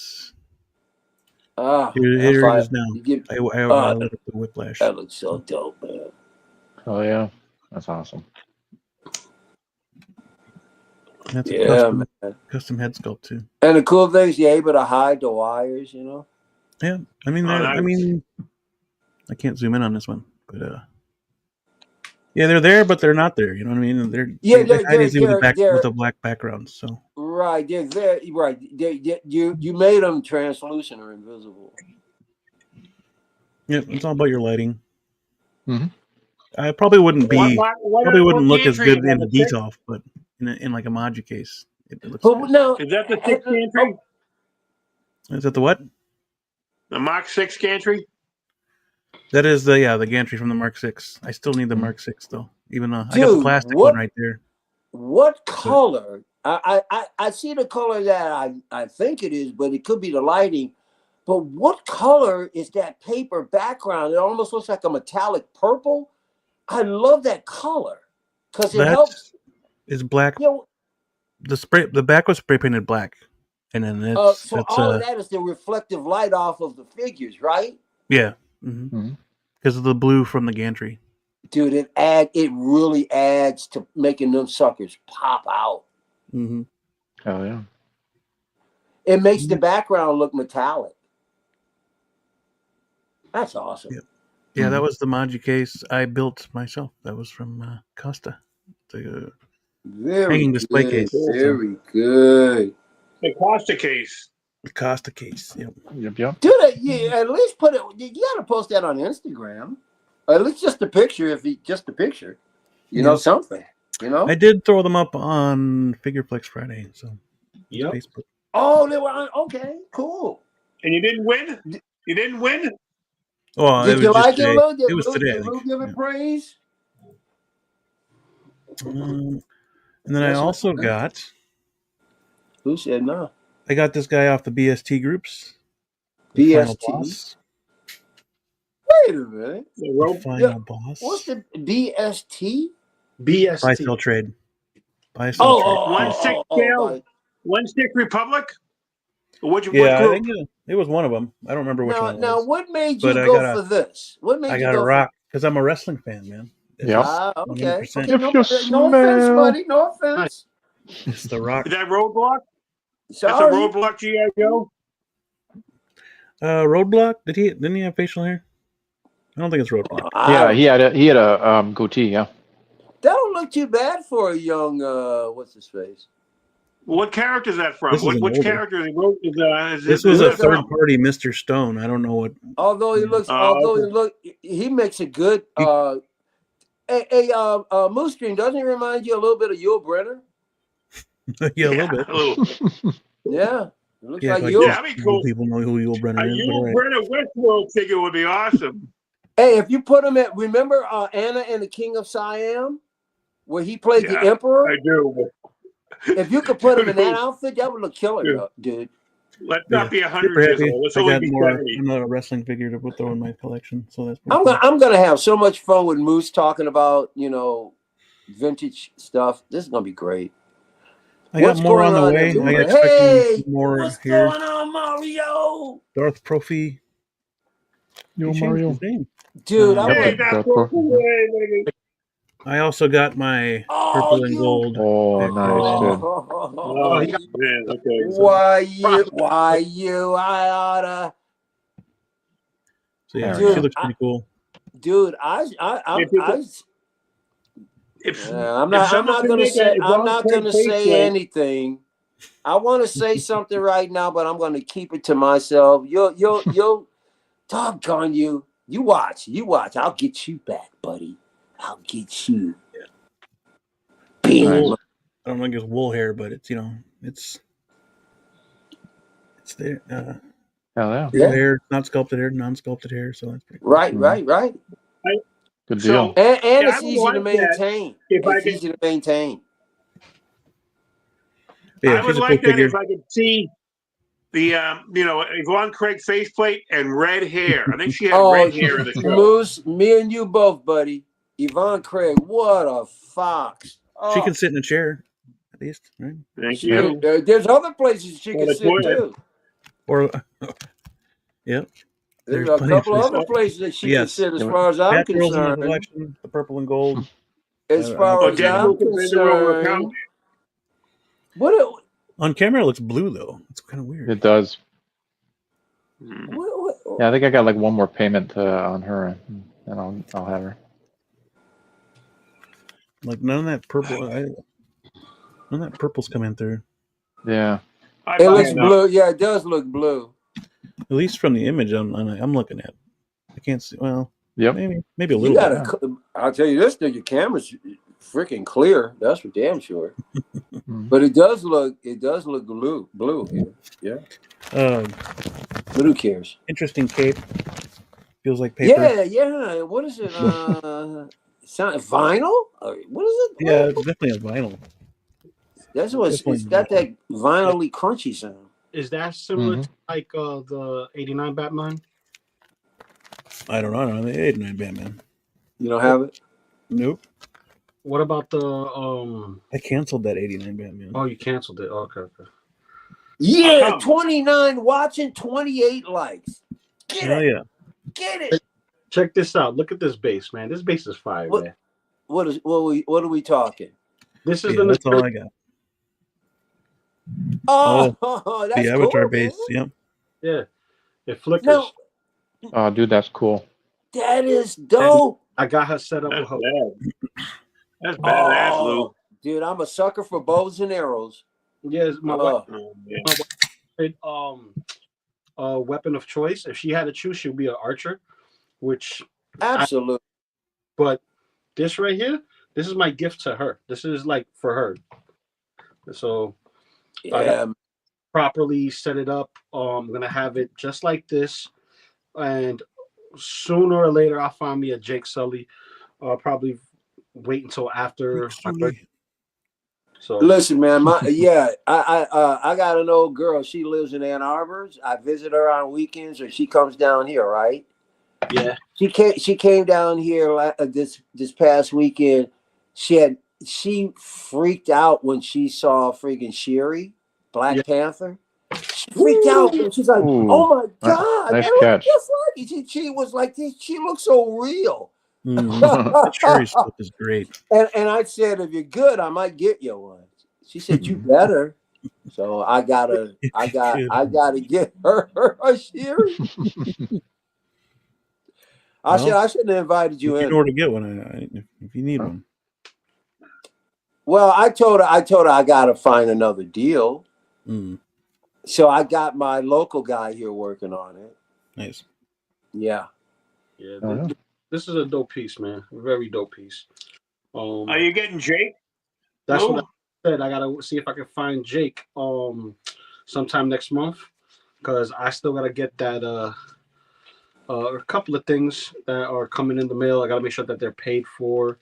S1: Here
S2: it is now. I lit up the Whiplash.
S1: That looks so dope, man.
S4: Oh yeah, that's awesome.
S2: That's a custom head sculpt too.
S1: And the cool thing is you're able to hide the wires, you know.
S2: Yeah, I mean, I can't zoom in on this one, but yeah, they're there, but they're not there. You know what I mean? They're with the black backgrounds. So
S1: right, they're there. Right, you made them translucent or invisible.
S2: Yeah, it's all about your lighting. Mm-hmm. I probably wouldn't look as good in the detail, but in like a Maji case, it looks good.
S1: No,
S5: is that the 6 gantry?
S2: Is that the what?
S5: The Mach 6 gantry?
S2: That is the gantry from the Mark 6. I still need the Mark 6 though, even though I got the plastic one right there.
S1: What color? I see the color that I think it is, but it could be the lighting. But what color is that paper background? It almost looks like a metallic purple. I love that color because it helps.
S2: It's black.
S1: You know,
S2: the back was spray painted black, and then it's
S1: so all of that is the reflective light off of the figures, right?
S2: Yeah, because of the blue from the gantry.
S1: Dude, it really adds to making them suckers pop out.
S4: Oh yeah.
S1: It makes the background look metallic. That's awesome.
S2: Yeah, that was the Maji case I built myself. That was from Costa. The hanging display case.
S1: Very good.
S5: The Costa case.
S2: The Costa case. Yep.
S1: Dude, at least put it. You got to post that on Instagram. At least just a picture. Just a picture. You know something. You know.
S2: I did throw them up on Figureplex Friday. So.
S3: Yep.
S2: Facebook.
S1: Oh, they were on. Okay, cool.
S5: And you didn't win. You didn't win.
S2: Oh,
S1: did you like it, Lou?
S2: It was today.
S1: Did Lou give it praise?
S2: And then I also got.
S1: Who said no?
S2: I got this guy off the BST groups.
S1: BST. Wait a minute.
S2: The final boss.
S1: What's the BST?
S3: BST.
S2: Buy sell trade. Buy sell trade.
S5: 1/6 1/6 Republic. What
S2: I think it was one of them. I don't remember which one it was.
S1: Now, what made you go for this? What made you go?
S2: I got a rock because I'm a wrestling fan, man.
S4: Yeah.
S1: Okay. No offense, buddy. No offense.
S2: It's the rock.
S5: Is that Roadblock?
S1: Sorry.
S5: That's a Roadblock G.I. Joe?
S2: Roadblock? Didn't he have facial hair? I don't think it's Roadblock.
S4: Yeah, he had a goatee. Yeah.
S1: That don't look too bad for a young. What's his face?
S5: What character is that from? Which character is
S2: this was a third party Mr. Stone. I don't know what.
S1: Although he looks, he makes a good. Moose Green, doesn't he remind you a little bit of Yul Brynner?
S2: Yeah, a little bit.
S1: Yeah, it looks like
S5: Yul. Yeah, that'd be cool.
S2: People know who Yul Brynner is.
S5: A Yul Brynner Westworld figure would be awesome.
S1: Hey, if you put him at, remember Anna and the King of Siam, where he played the Emperor?
S5: I do.
S1: If you could put him in that outfit, that would look killer, dude.
S5: Let's not be 100 years old. Let's only be 70.
S2: I'm a wrestling figure to throw in my collection, so that's.
S1: I'm gonna have so much fun with Moose talking about vintage stuff. This is gonna be great.
S2: I got more on the way. I expect more
S1: what's
S2: here.
S1: Going on, Mario?
S2: Darth Profi.
S4: Yo, Mario.
S1: Dude,
S2: I also got my purple and gold.
S4: Oh, nice, dude.
S5: Man, okay.
S1: Why you? I oughta.
S2: So yeah, she looks pretty cool.
S1: Dude, I'm not gonna say anything. I want to say something right now, but I'm gonna keep it to myself. You'll doggone you. You watch. I'll get you back, buddy. I'll get you.
S2: I don't think it's wool hair, but it's it's there.
S4: Hell
S2: yeah. Hair, not sculpted hair, non-sculpted hair. So that's pretty cool.
S1: Right.
S4: Good deal.
S1: And it's easy to maintain. Easy to maintain.
S2: Yeah,
S5: I would like that if I could see the Yvonne Craig faceplate and red hair. I think she had red hair in the show.
S1: Moose, me and you both, buddy. Yvonne Craig, what a fox.
S2: She can sit in a chair, at least, right?
S5: Thank you.
S1: There's other places she can sit too.
S2: Or, yep.
S1: There's a couple other places that she can sit, as far as I'm concerned.
S2: The purple and gold.
S1: As far as I'm concerned.
S2: On camera, it looks blue though. It's kind of weird.
S4: It does. Yeah, I think I got like one more payment on her, and I'll have her.
S2: Like none of that purple. None of that purple's coming through.
S4: Yeah.
S1: It looks blue. Yeah, it does look blue.
S2: At least from the image I'm looking at. I can't see. Well,
S4: yep.
S2: Maybe a little bit.
S1: I'll tell you this, though, your camera's freaking clear. That's for damn sure. But it does look blue here. Yeah. But who cares?
S2: Interesting cape. Feels like paper.
S1: Yeah. What is it? Sound vinyl? Or what is it?
S2: Yeah, it's definitely a vinyl.
S1: That's what it's got, that vinyl-y crunchy sound.
S3: Is that similar to like the '89 Batman?
S2: I don't know. I don't know the 89 Batman.
S1: You don't have it?
S2: Nope.
S3: What about the
S2: I canceled that 89 Batman.
S3: Oh, you canceled it. Okay.
S1: Yeah, 29 watching, 28 likes. Get it.
S2: Yeah.
S1: Get it.
S3: Check this out. Look at this base, man. This base is fire, man.
S1: What are we talking?
S3: This is
S2: that's all I got.
S1: Oh, that's
S2: the avatar
S1: cool,
S2: base.
S1: Man.
S2: Yep.
S3: Yeah. It flickers.
S1: No,
S4: Oh, dude, that's cool.
S1: that is dope.
S3: I got her set up with her.
S5: That's badass, Lou.
S1: Dude, I'm a sucker for bows and arrows.
S3: Yeah, my
S5: Yeah.
S3: weapon of choice. If she had to choose, she'll be an archer, which
S1: absolutely.
S3: But this right here, this is my gift to her. This is like for her. So I properly set it up. I'm gonna have it just like this, and sooner or later I'll find me a Jake Sully. I'll probably wait until after my birthday. So
S1: listen, man, I got an old girl. She lives in Ann Arbor. I visit her on weekends, or she comes down here, right?
S3: Yeah.
S1: She came down here this past weekend. She freaked out when she saw freaking Shiri, Black Panther. She freaked out. And she's like, "Oh my god,
S4: nice
S1: that
S4: catch."
S1: looks just like." She was like, "She looks so real."
S2: That cherry stuff is great.
S1: And I said, if you're good, I might get you one. She said, you better. So I gotta get her a Shiri. I shouldn't have invited you in.
S2: You know where to get one if you need one.
S1: Well, I told her I gotta find another deal. So I got my local guy here working on it.
S2: Nice.
S1: Yeah.
S3: Yeah. This is a dope piece, man. A very dope piece.
S5: Are you getting Jake?
S3: That's what I said. I gotta see if I can find Jake sometime next month, because I still gotta get that a couple of things that are coming in the mail. I gotta make sure that they're paid for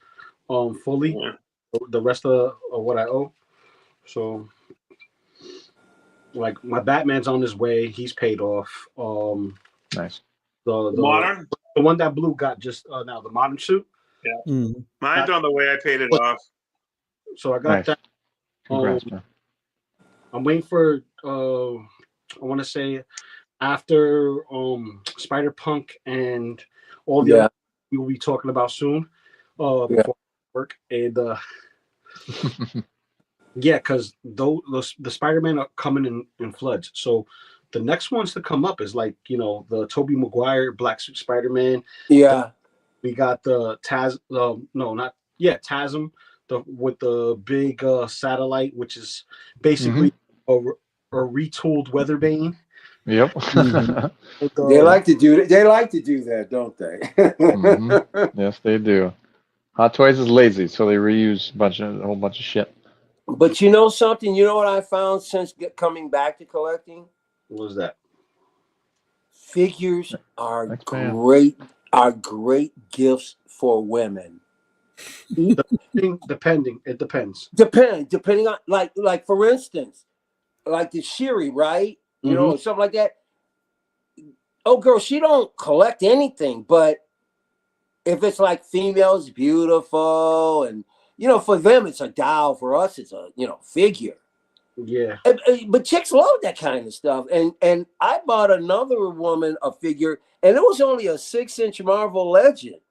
S3: fully. The rest of what I owe. So like my Batman's on his way. He's paid off.
S4: Nice.
S5: The modern?
S3: The one that Blue got just now, the modern suit.
S5: Yeah. Mine's on the way. I paid it off.
S3: So I got that.
S4: Congrats, man.
S3: I'm waiting for I want to say after Spider-Punk and all the other we will be talking about soon before work. And because the Spider-Man are coming in floods. So the next ones to come up is like, the Tobey Maguire Black Suit Spider-Man.
S1: Yeah.
S3: We got the TASM, with the big satellite, which is basically a retooled Weatherbane.
S4: Yep.
S1: They like to do that, don't they?
S4: Yes, they do. Hot Toys is lazy, so they reuse a whole bunch of shit.
S1: But you know something? You know what I found since coming back to collecting?
S3: What was that?
S1: Figures are great gifts for women.
S3: Depending
S1: on like for instance, like the Shiri, right? You know, something like that. Oh, girl, she don't collect anything, but if it's like females, beautiful, and for them it's a doll. For us, it's a figure.
S3: Yeah.
S1: But chicks love that kind of stuff. And I bought another woman a figure, and it was only a 6-inch Marvel Legend.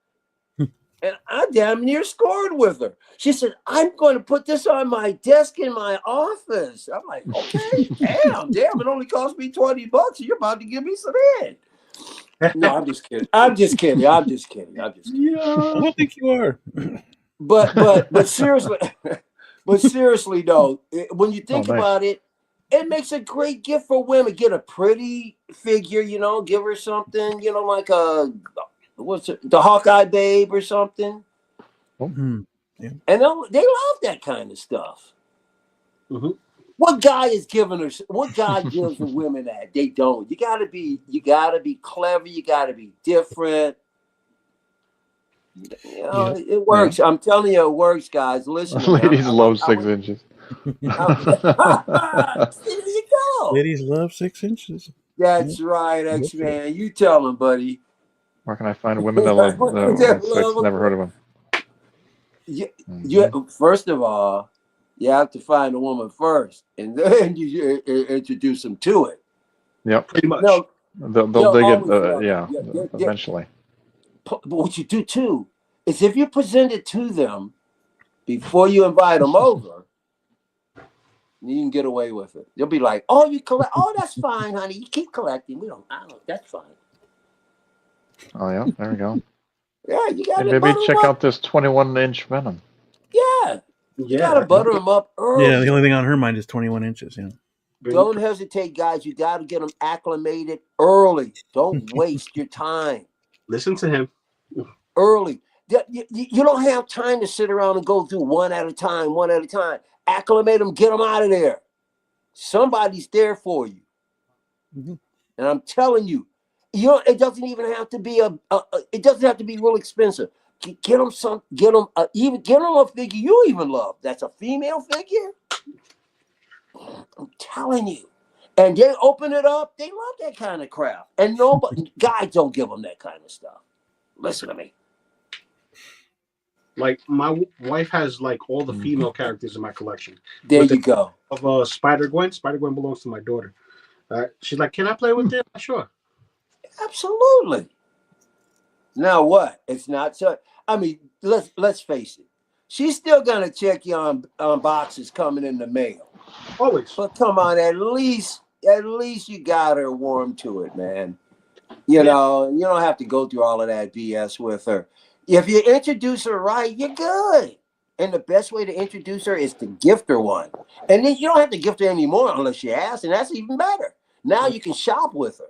S1: And I damn near scored with her. She said, I'm going to put this on my desk in my office. I'm like, okay, damn, it only cost me $20 and you're about to give me some head. No, I'm just kidding. Yeah,
S2: I don't think you are.
S1: But seriously, though, when you think about it, it makes a great gift for women. Get a pretty figure, give her something, like the Hawkeye babe or something.
S2: Yeah.
S1: And they love that kind of stuff. What guy is giving her? What guy gives the women that? They don't. You gotta be clever. You gotta be different. You know, it works. Yeah. I'm telling you, it works, guys. Listen,
S4: ladies love 6 inches.
S1: There you go.
S2: Ladies love 6 inches.
S1: That's right, X-Man. You tell them, buddy.
S4: Where can I find women that love 6? Never heard of them.
S1: First of all, you have to find a woman first, and then you introduce them to it.
S4: Yep.
S3: Pretty much.
S4: No, they'll dig it, eventually.
S1: But what you do, too, is if you present it to them before you invite them over, you can get away with it. They'll be like, oh, you collect. Oh, that's fine, honey. You keep collecting. That's fine.
S4: Oh, yeah. There we go.
S1: Yeah, you got to
S4: maybe check out this 21-inch Venom.
S1: Yeah. You got to butter them up early.
S2: Yeah, the only thing on her mind is 21 inches. Yeah.
S1: Don't hesitate, guys. You got to get them acclimated early. Don't waste your time.
S3: Listen to him.
S1: Early. You don't have time to sit around and go through one at a time. Acclimate them, get them out of there. Somebody's there for you. Mm-hmm. And I'm telling you, it doesn't even have to be it doesn't have to be real expensive. Get them a figure you even love. That's a female figure. I'm telling you. And they open it up. They love that kind of crap. And guys don't give them that kind of stuff. Listen to me.
S3: Like my wife has like all the female characters in my collection.
S1: There you go.
S3: Of Spider-Gwen. Spider-Gwen belongs to my daughter. She's like, can I play with them? Sure.
S1: Absolutely. Now what? It's not so. I mean, let's face it. She's still gonna check you on boxes coming in the mail.
S3: Always.
S1: But come on, at least you got her warm to it, man. You know, you don't have to go through all of that BS with her. If you introduce her right, you're good. And the best way to introduce her is to gift her one. And then you don't have to gift her anymore unless she asks, and that's even better. Now you can shop with her.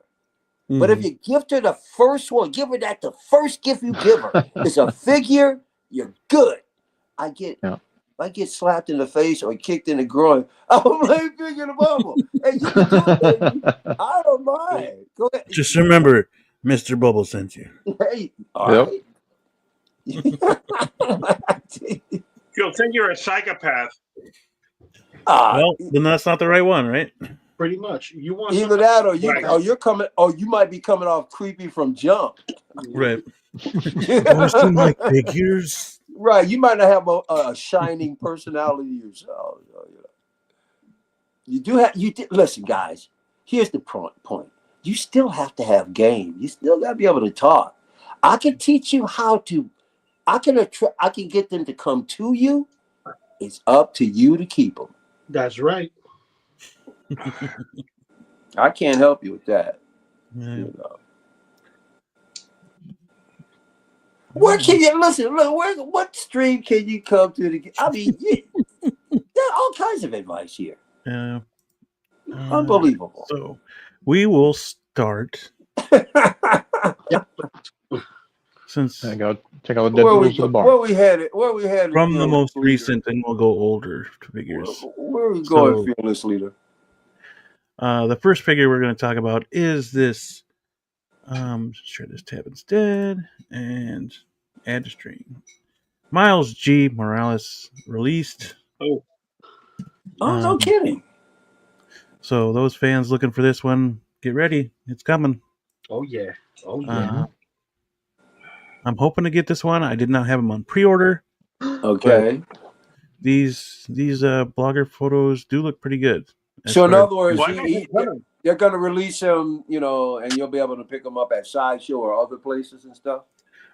S1: Mm-hmm. But if you gift her the first one, give her the first gift you give her. It's a figure, you're good. I get slapped in the face or kicked in the groin. I'm playing figure the bubble. Hey, you can do it, baby. I don't mind. Go ahead.
S2: Just remember, Mr. Bubble sent you.
S1: Hey, all right.
S5: You'll think you're a psychopath.
S2: Well, then that's not the right one, right?
S3: Pretty much. You want
S1: either that or you're coming, or you might be coming off creepy from jump.
S2: Right. Always seem like figures.
S1: Right. You might not have a shining personality yourself. You do have. Listen, guys. Here's the point. You still have to have game. You still got to be able to talk. I can teach you how to. I can get them to come to you. It's up to you to keep them.
S3: That's right.
S1: I can't help you with that.
S2: Yeah.
S1: You know. Where can you listen? Look, what stream can you come to? I mean, there are all kinds of advice here. Unbelievable.
S2: So we will start. Since
S4: there you go. Check out the dead to the bar.
S1: Where we headed
S2: from the most recent, and we'll go older figures.
S1: Where are we going, fearless leader?
S2: The first figure we're going to talk about is this. Share this tab instead and add to stream. Miles G. Morales released.
S1: Oh, no kidding.
S2: So those fans looking for this one, get ready. It's coming.
S3: Oh yeah.
S2: I'm hoping to get this one. I did not have them on pre-order.
S1: Okay.
S2: These blogger photos do look pretty good.
S1: So in other words, they're going to release them, and you'll be able to pick them up at Sideshow or other places and stuff.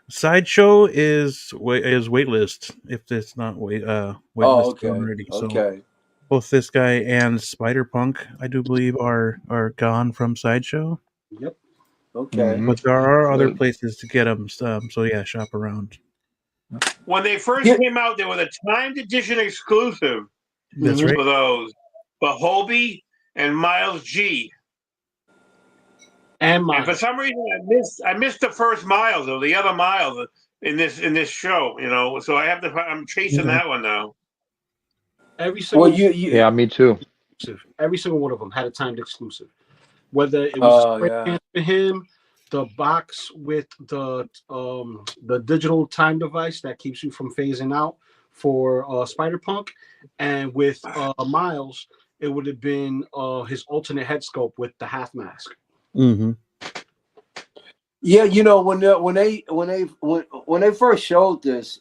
S2: Sideshow is waitlist if it's not waitlist already.
S1: Okay.
S2: So both this guy and Spider-Punk, I do believe, are gone from Sideshow.
S3: Yep.
S1: Okay.
S2: But there are other places to get them. So yeah, shop around.
S5: When they first came out, they were the timed edition exclusive.
S2: That's right.
S5: For those, but Hobie and Miles G.
S3: And
S5: for some reason, I missed the first Miles or the other Miles in this show. So I have to. I'm chasing that one now.
S3: Every single.
S4: Yeah, me too.
S3: exclusive. Every single one of them had a timed exclusive. Whether it was for him, the box with the digital time device that keeps you from phasing out for Spider-Punk, and with Miles, it would have been his alternate head sculpt with the half mask.
S2: Mm-hmm.
S1: Yeah, you know, when they first showed this,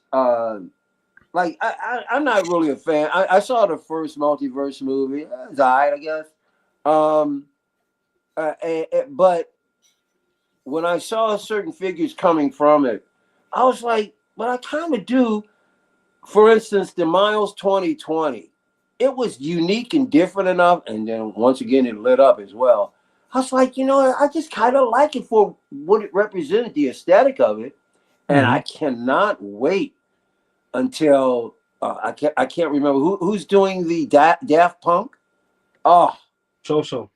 S1: like I'm not really a fan. I saw the first multiverse movie. It's alright, I guess. But when I saw certain figures coming from it, I was like, but I kind of do. For instance, the Miles 2020, it was unique and different enough, and then once again it lit up as well. I was like, you know, I just kind of like it for what it represented, the aesthetic of it, and I cannot wait until I can't remember who's doing the Daft Punk. Oh,
S3: so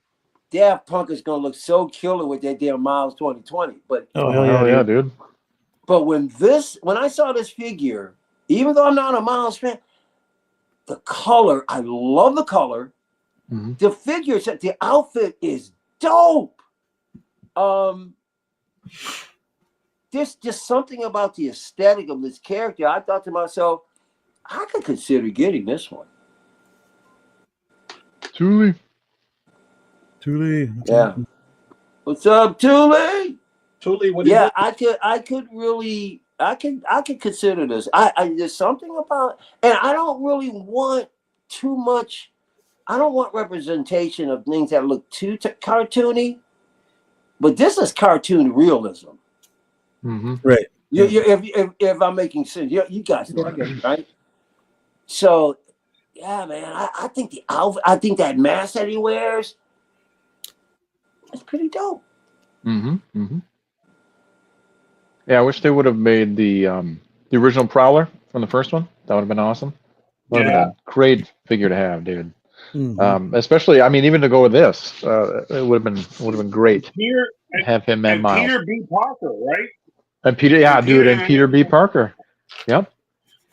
S1: Daft Punk is gonna look so killer with that damn Miles 2020. But
S4: hell yeah, dude.
S1: But when I saw this figure, even though I'm not a Miles fan, the color, I love the color.
S4: Mm-hmm.
S1: The figure, the outfit is dope. There's just something about the aesthetic of this character. I thought to myself, I could consider getting this one.
S4: Thule.
S1: Yeah. What's up, Thule?
S3: Thule, what?
S1: Yeah, I could consider this. I there's something about, and I don't really want too much. I don't want representation of things that look too cartoony, but this is cartoon realism.
S4: Mm-hmm.
S2: Right.
S1: If I'm making sense, you guys know it, right? So, yeah, man, I think the outfit, I think that mask that he wears, it's pretty dope.
S4: Mm-hmm. Mm-hmm. Yeah, I wish they would have made the original Prowler from the first one. That would have been awesome. Would have been a great figure to have, dude.
S2: Mm-hmm.
S4: Especially, I mean, even to go with this, it would have been great. Have him and Miles.
S5: Peter B. Parker, right?
S4: And Peter, and Peter B. Parker. Yep,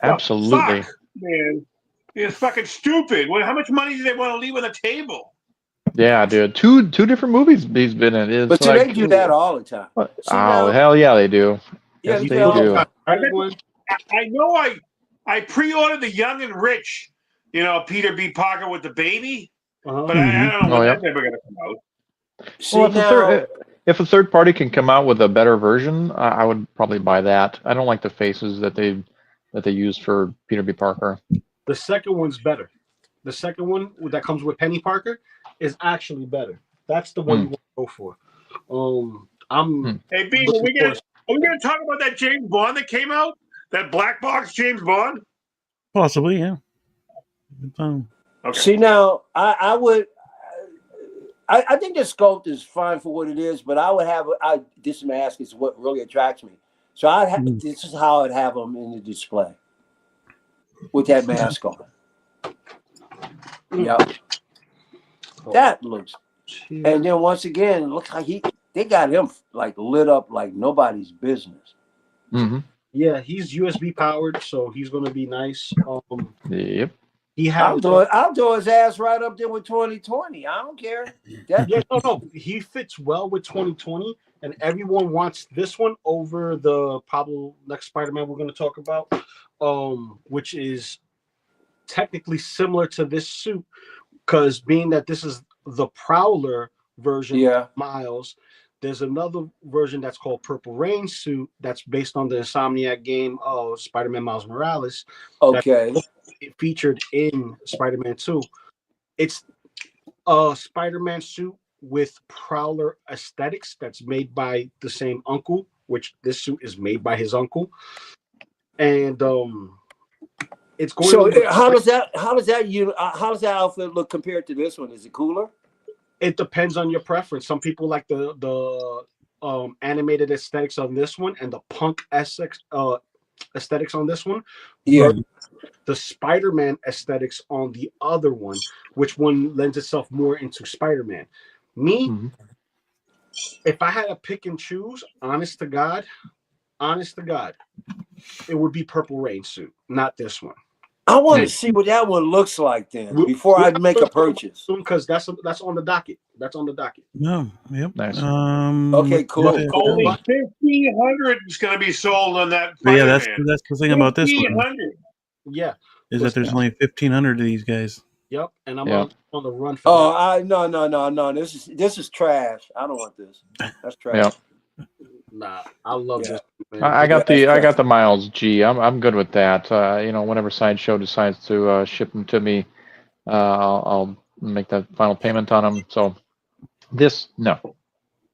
S4: absolutely.
S5: Fuck, man, it's fucking stupid. How much money do they want to leave on the table?
S4: Yeah, dude. Two different movies he's been in. It's
S1: but they do that all the time.
S4: Hell yeah, they do.
S1: Yeah,
S4: yes, they do.
S5: I know. I pre-ordered the Young and Rich. You know, Peter B. Parker with the baby. But I don't know when that's ever going to come out.
S4: Well, if a third party can come out with a better version, I would probably buy that. I don't like the faces that they use for Peter B. Parker.
S3: The second one's better. The second one that comes with Penny Parker is actually better. That's the one you want to go for.
S5: Hey, B, are we gonna talk about that James Bond that came out? That black box James Bond?
S2: Possibly, yeah.
S5: Okay.
S1: See, now I would. I think the sculpt is fine for what it is, but I would have. This mask is what really attracts me. So this is how I'd have them in the display with that mask on. Yep. That looks, and then once again, it looks like they got him like lit up like nobody's business.
S4: Mm-hmm.
S3: Yeah, he's USB powered, so he's gonna be nice.
S4: Yep.
S1: I'll do his ass right up there with 2020. I don't care.
S3: No, he fits well with 2020, and everyone wants this one over the probably next Spider-Man we're gonna talk about, which is technically similar to this suit. Because being that this is the Prowler version of Miles, there's another version that's called Purple Rain suit that's based on the Insomniac game of Spider-Man Miles Morales.
S1: Okay.
S3: It featured in Spider-Man 2. It's a Spider-Man suit with Prowler aesthetics that's made by the same uncle, which this suit is made by his uncle. And it's going.
S1: So how does that outfit look compared to this one? Is it cooler?
S3: It depends on your preference. Some people like the animated aesthetics on this one and the punk aesthetics on this one.
S1: Yeah.
S3: The Spider-Man aesthetics on the other one, which one lends itself more into Spider-Man. Me, if I had to pick and choose, honest to God, it would be Purple Rain suit, not this one.
S1: I want to see what that one looks like then before I make a purchase.
S3: Because that's on the docket. That's on the docket.
S2: No, yep.
S4: Nice.
S1: Okay, cool.
S5: Only 1,500 is going to be sold on that.
S2: Yeah, that's the thing about this one.
S5: 1,500.
S3: Yeah,
S2: is that there's only 1,500 of these guys.
S3: Yep, and I'm on the run for that.
S1: No. This is trash. I don't want this. That's trash.
S4: Yeah.
S3: Nah, I love this. Man.
S4: I got the Miles G. I'm good with that. Whenever Sideshow decides to ship them to me, I'll make that final payment on them. So this, no.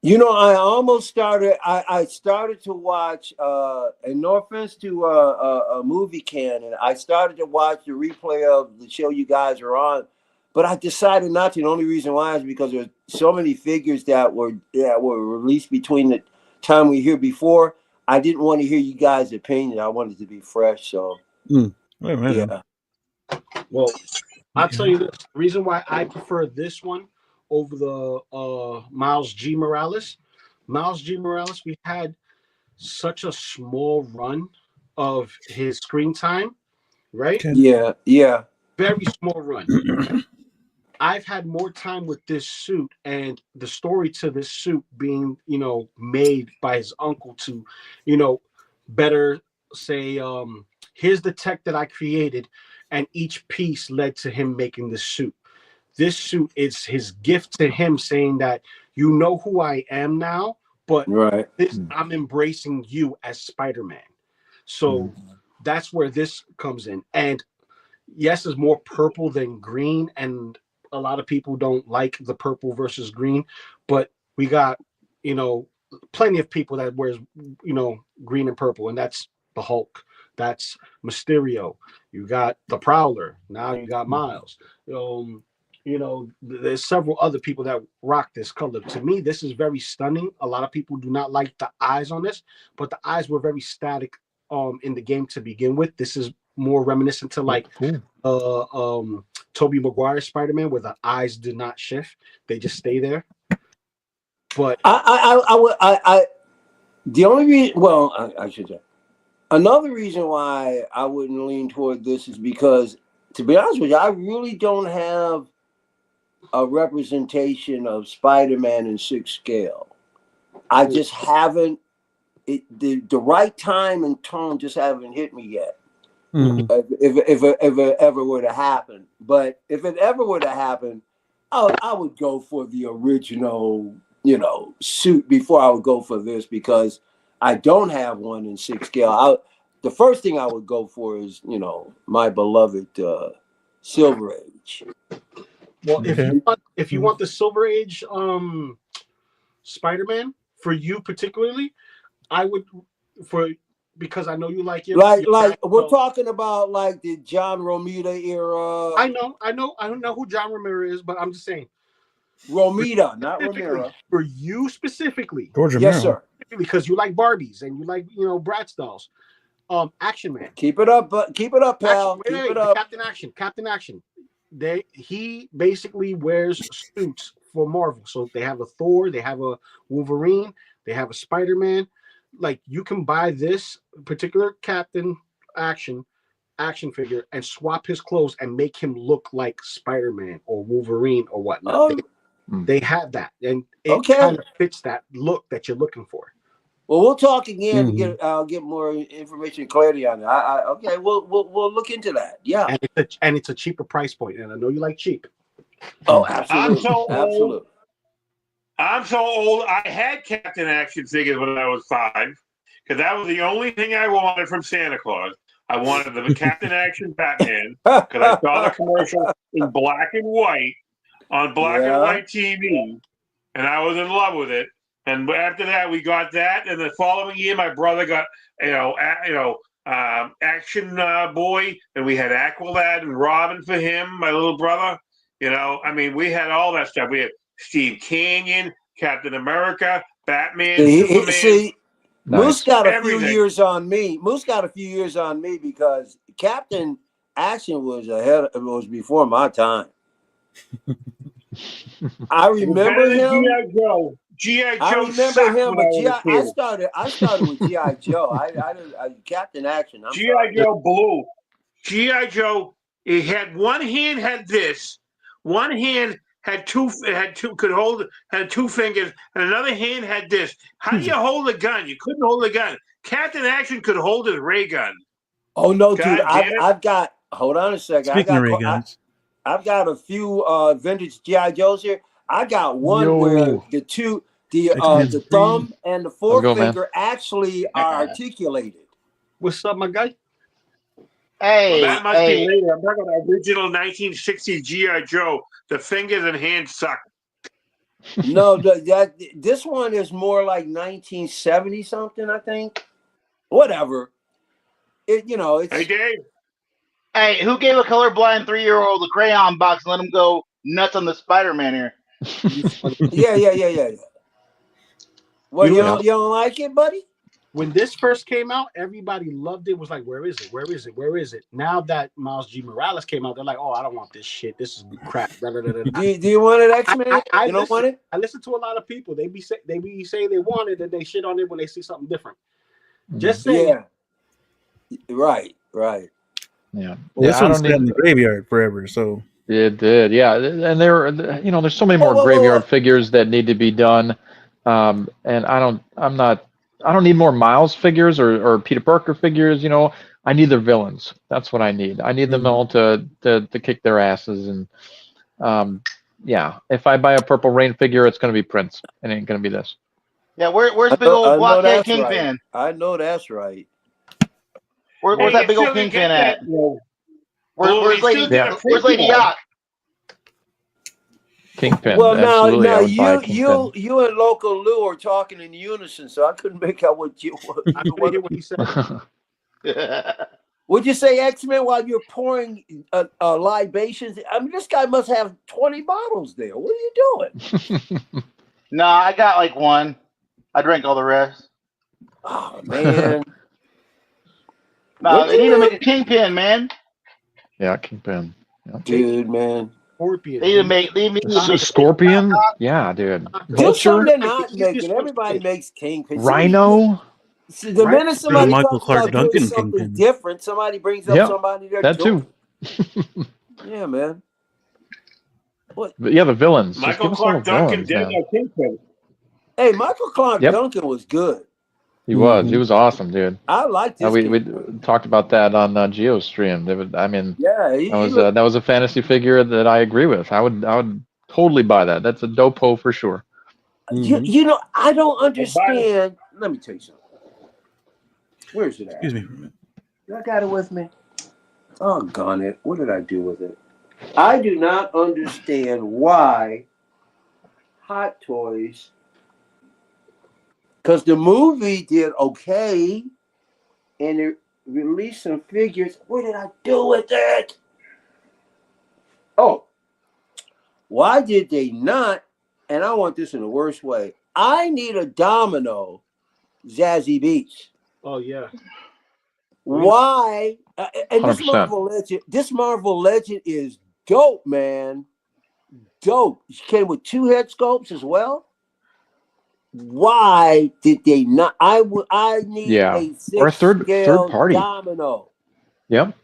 S1: I almost started. I started to watch. And no offense to a movie canon, I started to watch the replay of the show you guys are on, but I decided not to. The only reason why is because there's so many figures that were released between the time we hear before. I didn't want to hear you guys' opinion. I wanted to be fresh. So yeah.
S3: Well, I'll tell you this. The reason why I prefer this one over the Miles G. Morales. Miles G. Morales, we had such a small run of his screen time, right?
S1: Yeah.
S3: Very small run. I've had more time with this suit and the story to this suit being, made by his uncle to, better say, here's the tech that I created, and each piece led to him making this suit. This suit is his gift to him, saying that you know who I am now, but I'm embracing you as Spider-Man. So that's where this comes in. And yes, it's more purple than green, and a lot of people don't like the purple versus green, but we got, plenty of people that wears, green and purple, and that's the Hulk. That's Mysterio. You got the Prowler. Now you got Miles. There's several other people that rock this color. To me, this is very stunning. A lot of people do not like the eyes on this, but the eyes were very static in the game to begin with. This is more reminiscent to like Tobey Maguire Spider-Man, where the eyes did not shift; they just stay there. But
S1: the only reason, I should say, another reason why I wouldn't lean toward this is because, to be honest with you, I really don't have a representation of Spider-Man in 6 scale. I just haven't. The right time and tone just haven't hit me yet. If it ever were to happen, but if it ever were to happen, I would go for the original, suit before I would go for this, because I don't have one in 6 scale. The first thing I would go for is, my beloved Silver Age.
S3: Well, if you want the Silver Age Spider-Man, for you particularly, I would because I know you like your
S1: we're talking about like the John Romita era.
S3: I don't know who John Romita is, but I'm just saying.
S1: Romita, not Romero.
S3: For you specifically.
S1: Yes, sir.
S3: Because you like Barbies and you like, Bratz dolls. Action Man.
S1: Keep it up, pal. Keep it up.
S3: Captain Action. He basically wears suits for Marvel. So they have a Thor, they have a Wolverine, they have a Spider-Man. Like, you can buy this particular Captain Action figure and swap his clothes and make him look like Spider-Man or Wolverine or whatnot. They have that, and it kind of fits that look that you're looking for.
S1: Well, we'll talk again. Get more information and clarity on it. We'll look into that. Yeah,
S3: and it's a cheaper price point, and I know you like cheap.
S1: Oh, absolutely. Absolutely.
S5: I'm so old. I had Captain Action figures when I was 5, because that was the only thing I wanted from Santa Claus. I wanted the Captain Action Batman, because I saw the commercial in black and white on black and white TV, and I was in love with it. And after that, we got that, and the following year, my brother got Action Boy, and we had Aqualad and Robin for him, my little brother. We had all that stuff. We had Steve Canyon, Captain America, Batman, Superman.
S1: Moose got a few years on me. Moose got a few years on me because Captain Action was before my time. I remember him.
S5: G.I. Joe.
S1: I remember him, but I started with G.I. Joe. Captain Action.
S5: G.I. Joe Blue. G.I. Joe, he had one hand had this, one hand had two had two fingers, and another hand had this. How do you hold a gun? You couldn't hold a gun. Captain Action could hold his ray gun.
S1: Oh no,
S5: God
S1: dude! I've got. Hold on a second.
S2: Speaking of ray guns,
S1: I've got a few vintage GI Joes here. I got one where the thumb and the forefinger actually are articulated.
S3: What's up, my guy?
S6: Hey,
S5: well, that must be later. I'm talking about original 1960s GI Joe. The fingers and hands suck.
S1: No, this one is more like 1970 something, I think. Whatever. It's.
S5: Hey, Dave.
S6: Hey, who gave a colorblind 3-year-old a crayon box and let him go nuts on the Spider-Man here?
S1: Yeah. Well, you don't like it, buddy?
S3: When this first came out, everybody loved it. Was like, where is it? Where is it? Where is it? Now that Miles G. Morales came out, they're like, oh, I don't want this shit. This is crap.
S1: Do you want it, X-Men? You don't want it?
S3: I listen to a lot of people. They be saying they want it, and they shit on it when they see something different. Just saying.
S1: Yeah. Right.
S2: Yeah. This one stayed in the graveyard forever, so.
S4: It did, yeah. And there's so many more graveyard figures that need to be done. And I don't need more Miles figures or Peter Parker figures. I need their villains. That's what I need. I need them all to kick their asses. And if I buy a Purple Rain figure, it's going to be Prince. It ain't going to be this.
S6: Yeah, where's big old blockhead Kingpin?
S1: I know that's right.
S6: Where's that big old Kingpin at? Where's Lady Yacht?
S4: Kingpin.
S1: Well, now you and Loco Lou are talking in unison, so I couldn't make out what you.
S3: I don't hear what he said.
S1: Would you say, X-Men, while you're pouring libations? I mean, this guy must have 20 bottles there. What are you doing?
S6: No, I got like one. I drank all the rest.
S1: Oh man.
S6: No, they need to make a Kingpin, man.
S4: Yeah, Kingpin. Yeah.
S1: Dude, man.
S3: Scorpion.
S6: They need to
S4: Scorpion? Yeah, dude.
S1: Just something they're not making. Everybody makes Kingpin.
S4: Rhino?
S1: See, the minute somebody
S2: Michael
S1: talks
S2: Clark
S1: about doing
S2: Duncan
S1: something
S2: Kingpin.
S1: different, somebody brings up somebody there.
S4: That too.
S1: Yeah, man. What?
S4: But yeah, the villains.
S5: Michael Clark Duncan did no Kingpin.
S1: Hey, Michael Clark Duncan was good.
S4: He was. He was awesome, dude.
S1: I liked this.
S4: We talked about that on GeoStream. That was a fantasy figure that I agree with. I would totally buy that. That's a dopo for sure.
S1: I don't understand. Let me tell you something. Where's it at?
S2: Excuse me for a minute.
S1: I got it with me. Oh, gone it. What did I do with it? I do not understand why Hot Toys. Because the movie did okay, and it released some figures. What did I do with it? Oh, why did they not? And I want this in the worst way. I need a Domino Zazie Beetz.
S3: Oh yeah.
S1: Why? And
S4: 100%.
S1: this Marvel Legend is dope, man. Dope. She came with 2 head sculpts as well. Why did they not? I need a 6
S4: third party
S1: Domino.
S4: Yep,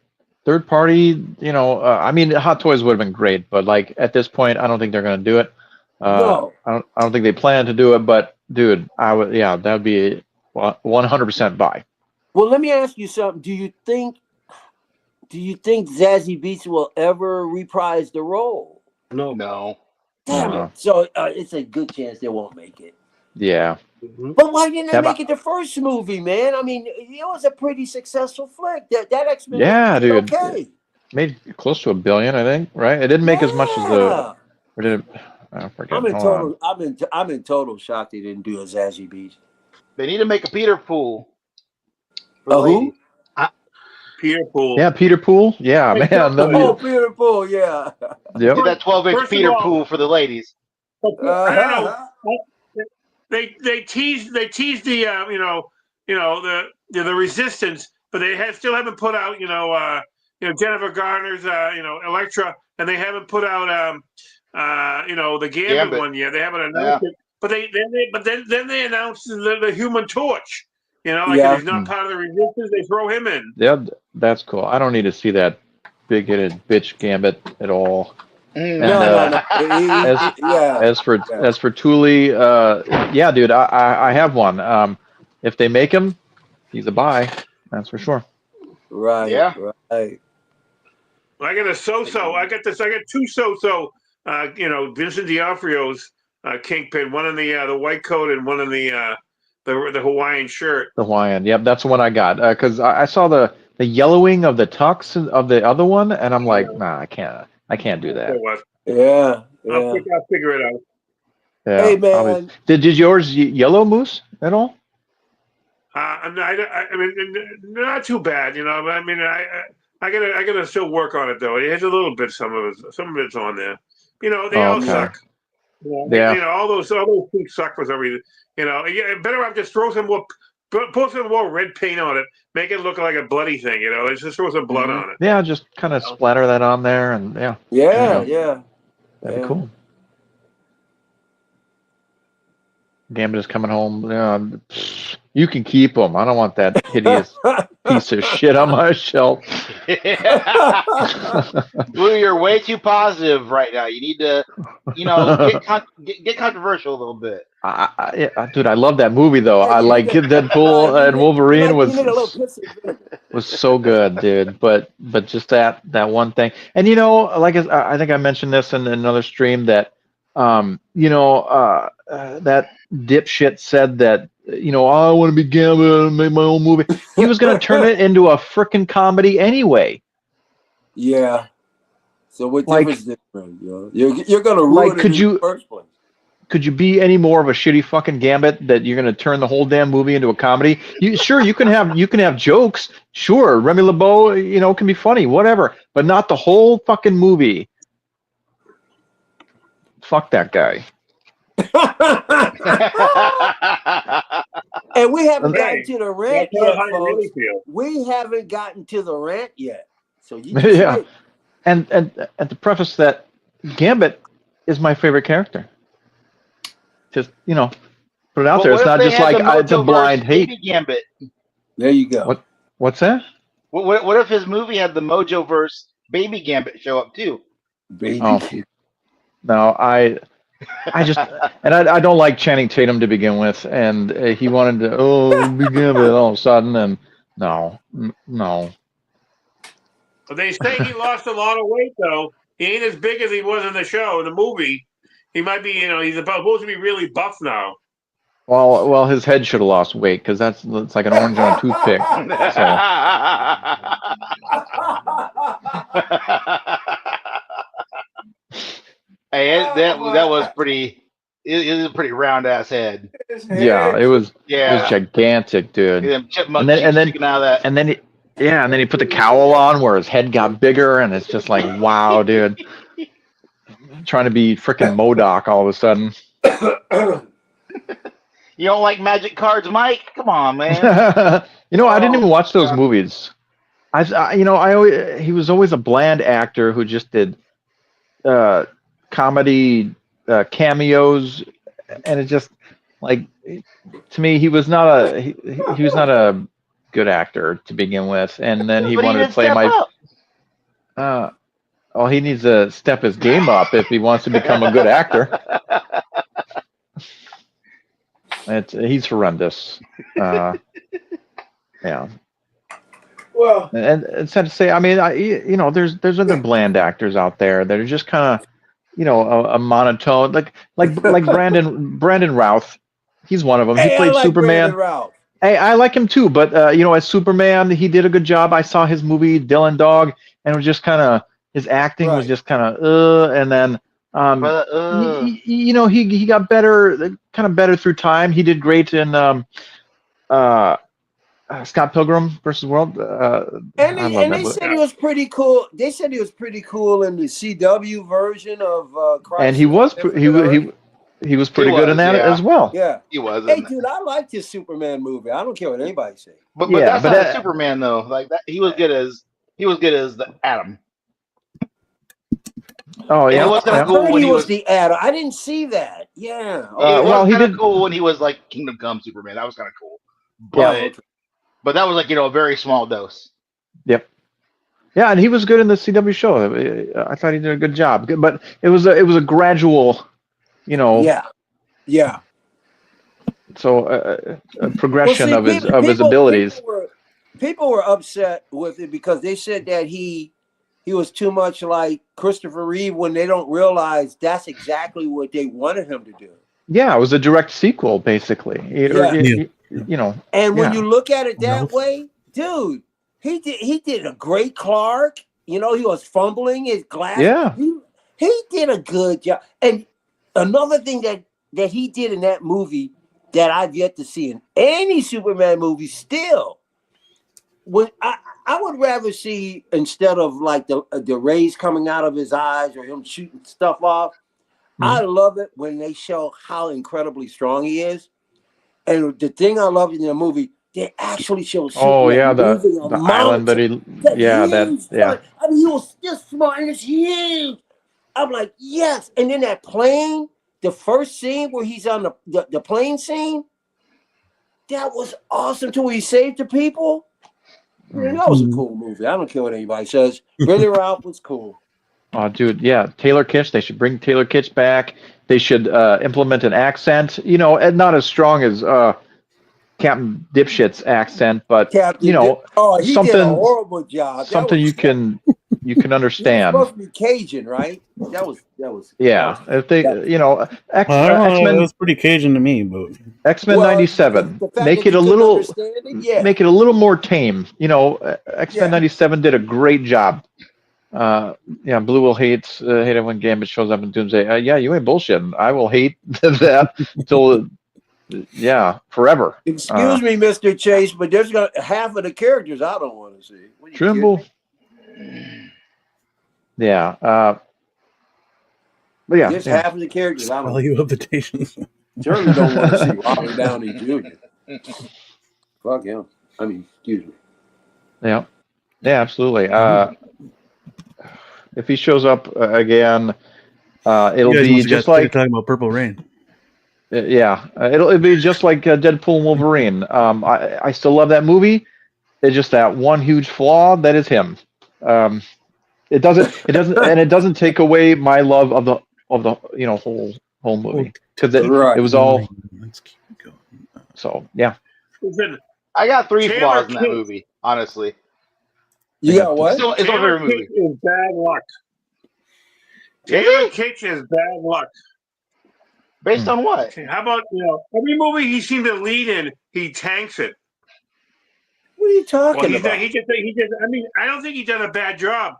S4: third party. Hot Toys would have been great, but like at this point, I don't think they're going to do it.
S1: No,
S4: I don't think they plan to do it. But dude, that would be 100% buy.
S1: Well, let me ask you something. Do you think Zazie Beetz will ever reprise the role?
S6: No.
S1: Damn it! So it's a good chance they won't make it.
S4: Yeah.
S1: But why didn't they make it the first movie, man? I mean, it was a pretty successful flick. That X-Men.
S4: Yeah, dude.
S1: Okay.
S4: Made close to $1 billion, I think. Right? It didn't make as much as the. Or did it? I forget.
S1: I'm in total shock they didn't do a Zazie Beetz.
S6: They need to make a Peter Pool.
S1: Who?
S5: Peter Pool.
S4: Yeah, Peter Pool. Yeah, man.
S1: Peter Pool. Yeah.
S4: Yep.
S6: That 12-inch Peter Pool for the ladies.
S5: I don't know. They teased the the Resistance, but they still haven't put out Jennifer Garner's Elektra, and they haven't put out the Gambit one yet. They haven't announced it, but then they announced the Human Torch. You know, like if he's not part of the resistance, they throw him in.
S4: Yeah, that's cool. I don't need to see that big-headed bitch Gambit at all. And,
S1: No.
S4: As for Thule, yeah, dude, I have one. If they make him, he's a buy. That's for sure.
S1: Right.
S6: Yeah.
S1: Right.
S5: I got a so-so. I got two so-so. Vincent D'Onofrio's Kingpin. One in the white coat and one in the Hawaiian shirt.
S4: The Hawaiian. Yep, that's the one I got. Because I saw the yellowing of the tux of the other one, and I'm like, nah, I can't do that.
S1: Yeah.
S5: I'll figure it out.
S4: Yeah,
S1: hey man,
S4: did yours yellow, Moose, at all?
S5: I mean, not too bad, you know. But I mean, I gotta still work on it though. It has a little bit. Some of it's on there. You know, they all suck.
S4: Yeah.
S5: You know, all those suits suck for some reason. You know, better off just throw some more. Put some more red paint on it. Make it look like a bloody thing. You know, just throw some blood on it.
S4: Yeah, just kind of splatter that on there, and yeah.
S1: Yeah.
S4: That'd be cool. Gambit is coming home. You can keep him. I don't want that hideous piece of shit on my shelf.
S6: Blue, you're way too positive right now. You need to, get controversial a little bit.
S4: Dude, I love that movie though. I like Deadpool and Wolverine was so good, dude. But just that one thing, and like I think I mentioned this in another stream that that dipshit said that I want to be Gambit and make my own movie. He was going to turn it into a frickin' comedy anyway.
S1: Yeah. So what difference is different? You're going to ruin it in the first place.
S4: Could you be any more of a shitty fucking Gambit that you're going to turn the whole damn movie into a comedy? You can have jokes. Sure, Remy LeBeau, can be funny, whatever, but not the whole fucking movie. Fuck that guy.
S1: And we haven't gotten to the rant yet, folks.
S5: Really
S1: we haven't gotten to the rant yet. So
S4: and to preface that, Gambit is my favorite character. Just put it out there. It's not just like it's a blind hate.
S6: Gambit.
S1: There you go.
S4: What's that?
S6: What if his movie had the Mojoverse Baby Gambit show up too?
S1: Baby.
S4: Oh. No, I just I don't like Channing Tatum to begin with, and he wanted to be Gambit all of a sudden, and no.
S5: But they say he lost a lot of weight though. He ain't as big as he was in the show, in the movie. He might be, he's supposed to be really buff now.
S4: Well, his head should have lost weight because it's like an orange on a toothpick. So.
S6: Hey, that was pretty. It was a pretty round ass head.
S4: Yeah, it was. Yeah. It was gigantic, dude. And then he put the cowl on where his head got bigger, and it's just like, wow, dude. Trying to be freaking MODOK all of a sudden.
S6: You don't like magic cards, Mike? Come on, man.
S4: I didn't even watch those movies. He was always a bland actor who just did comedy cameos, and it just like to me he was not a good actor to begin with, and then he wanted to play he needs to step his game up if he wants to become a good actor. He's horrendous. Yeah. Well, and it's sad to say. I mean, there's other bland actors out there that are just kind of, a monotone, like Brandon Routh. He's one of them. He played Superman. Hey, I like him too, but as Superman, he did a good job. I saw his movie Dylan Dog, and it was just kind of his acting was just kind of and then he got better, kind of better through time. He did great in Scott Pilgrim versus World.
S1: And they said he was pretty cool. They said he was pretty cool in the CW version of Christ.
S4: And he was he was pretty good in that as well.
S1: Yeah,
S6: he was.
S1: Hey, dude, I liked his Superman movie. I don't care what anybody says.
S6: But that's not Superman though. Like that, he was good as the Atom.
S4: Oh yeah,
S1: it was kind of cool when he was the Atom. I didn't see that. Yeah.
S6: He did cool when he was like Kingdom Come Superman. That was kind of cool. but that was like a very small dose.
S4: Yep. Yeah, and he was good in the CW show. I thought he did a good job, but it was a gradual,
S1: Yeah.
S4: So a progression of his abilities.
S1: People were upset with it because they said that he was too much like Christopher Reeve when they don't realize that's exactly what they wanted him to do.
S4: Yeah, it was a direct sequel, basically. And
S1: when you look at it that way, dude, he did a great Clark. He was fumbling his glass.
S4: Yeah.
S1: He did a good job. And another thing that he did in that movie that I've yet to see in any Superman movie still, when I would rather see, instead of like the rays coming out of his eyes or him shooting stuff off, I love it when they show how incredibly strong he is. And the thing I loved in the movie, they actually showed Superman moving a
S4: the
S1: mountain.
S4: island that
S1: I mean, he was just smart and it's huge. I'm like, yes. And then that plane, the first scene where he's on the plane scene, that was awesome too. Where he saved the people. Man, that was a cool movie. I don't care what anybody says. Billy Ralph was cool.
S4: Oh, dude, yeah. Taylor Kitsch. They should bring Taylor Kitsch back. They should implement an accent, and not as strong as Captain Dipshit's accent, but
S1: he
S4: something.
S1: Did a horrible job.
S4: Something you can understand.
S1: He was supposed to be Cajun, right? That was.
S4: Yeah, if they,
S2: X-Men. It was pretty Cajun to me, but
S4: X-Men 97. Make it a little more tame. X-Men 97 did a great job. Blue will hate it when Gambit shows up in Doomsday. You ain't bullshitting. I will hate that till forever.
S1: Excuse me, Mr. Chase, but there's half of the characters I don't want to see.
S4: Trimble. Yeah. But yeah,
S1: just half of the characters I don't.
S2: Value of the Tations.
S1: Certainly don't want to see Robert Downey Jr. Fuck him. I mean, excuse me.
S4: Yeah. Yeah, absolutely. If he shows up again, it'll be just like
S2: talking about Purple Rain.
S4: It'll be just like Deadpool and Wolverine. I still love that movie. It's just that one huge flaw that is him. It doesn't take away my love of the whole movie, because it was all. Let's keep going. So yeah,
S6: I got 3 flaws in that movie. Honestly,
S1: you got what?
S6: It's my favorite movie.
S5: Is bad luck. Taylor Kitsch is bad luck.
S6: Based on what?
S5: How about every movie he seemed to lead in, he tanks it.
S1: What are you talking about?
S5: He just. I mean, I don't think he done a bad job,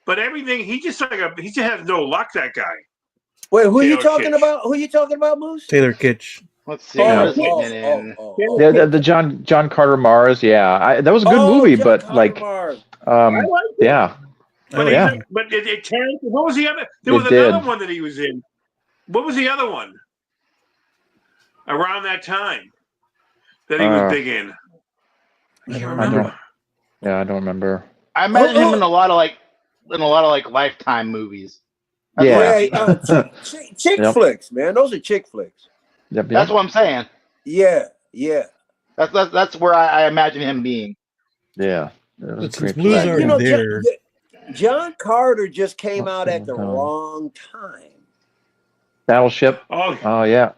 S5: but everything he just has no luck. That guy.
S1: Wait, who are you talking about? Who are you talking about, Moose?
S2: Taylor Kitsch.
S6: Let's see.
S4: The John Carter Mars. Yeah, that was a good movie, but Mars. Yeah.
S5: But it tanked. What was the other? There was another one that he was in. What was the other one? Around that time that he was big in. I can't remember.
S4: I don't remember.
S6: I imagine him in a lot of Lifetime movies.
S1: Chick flicks, man. Those are chick flicks.
S4: Yep.
S6: That's what I'm saying.
S1: Yeah.
S6: That's where I imagine him being.
S4: Yeah.
S1: John Carter just came out at the wrong time.
S4: Battleship.
S5: Oh
S4: yeah.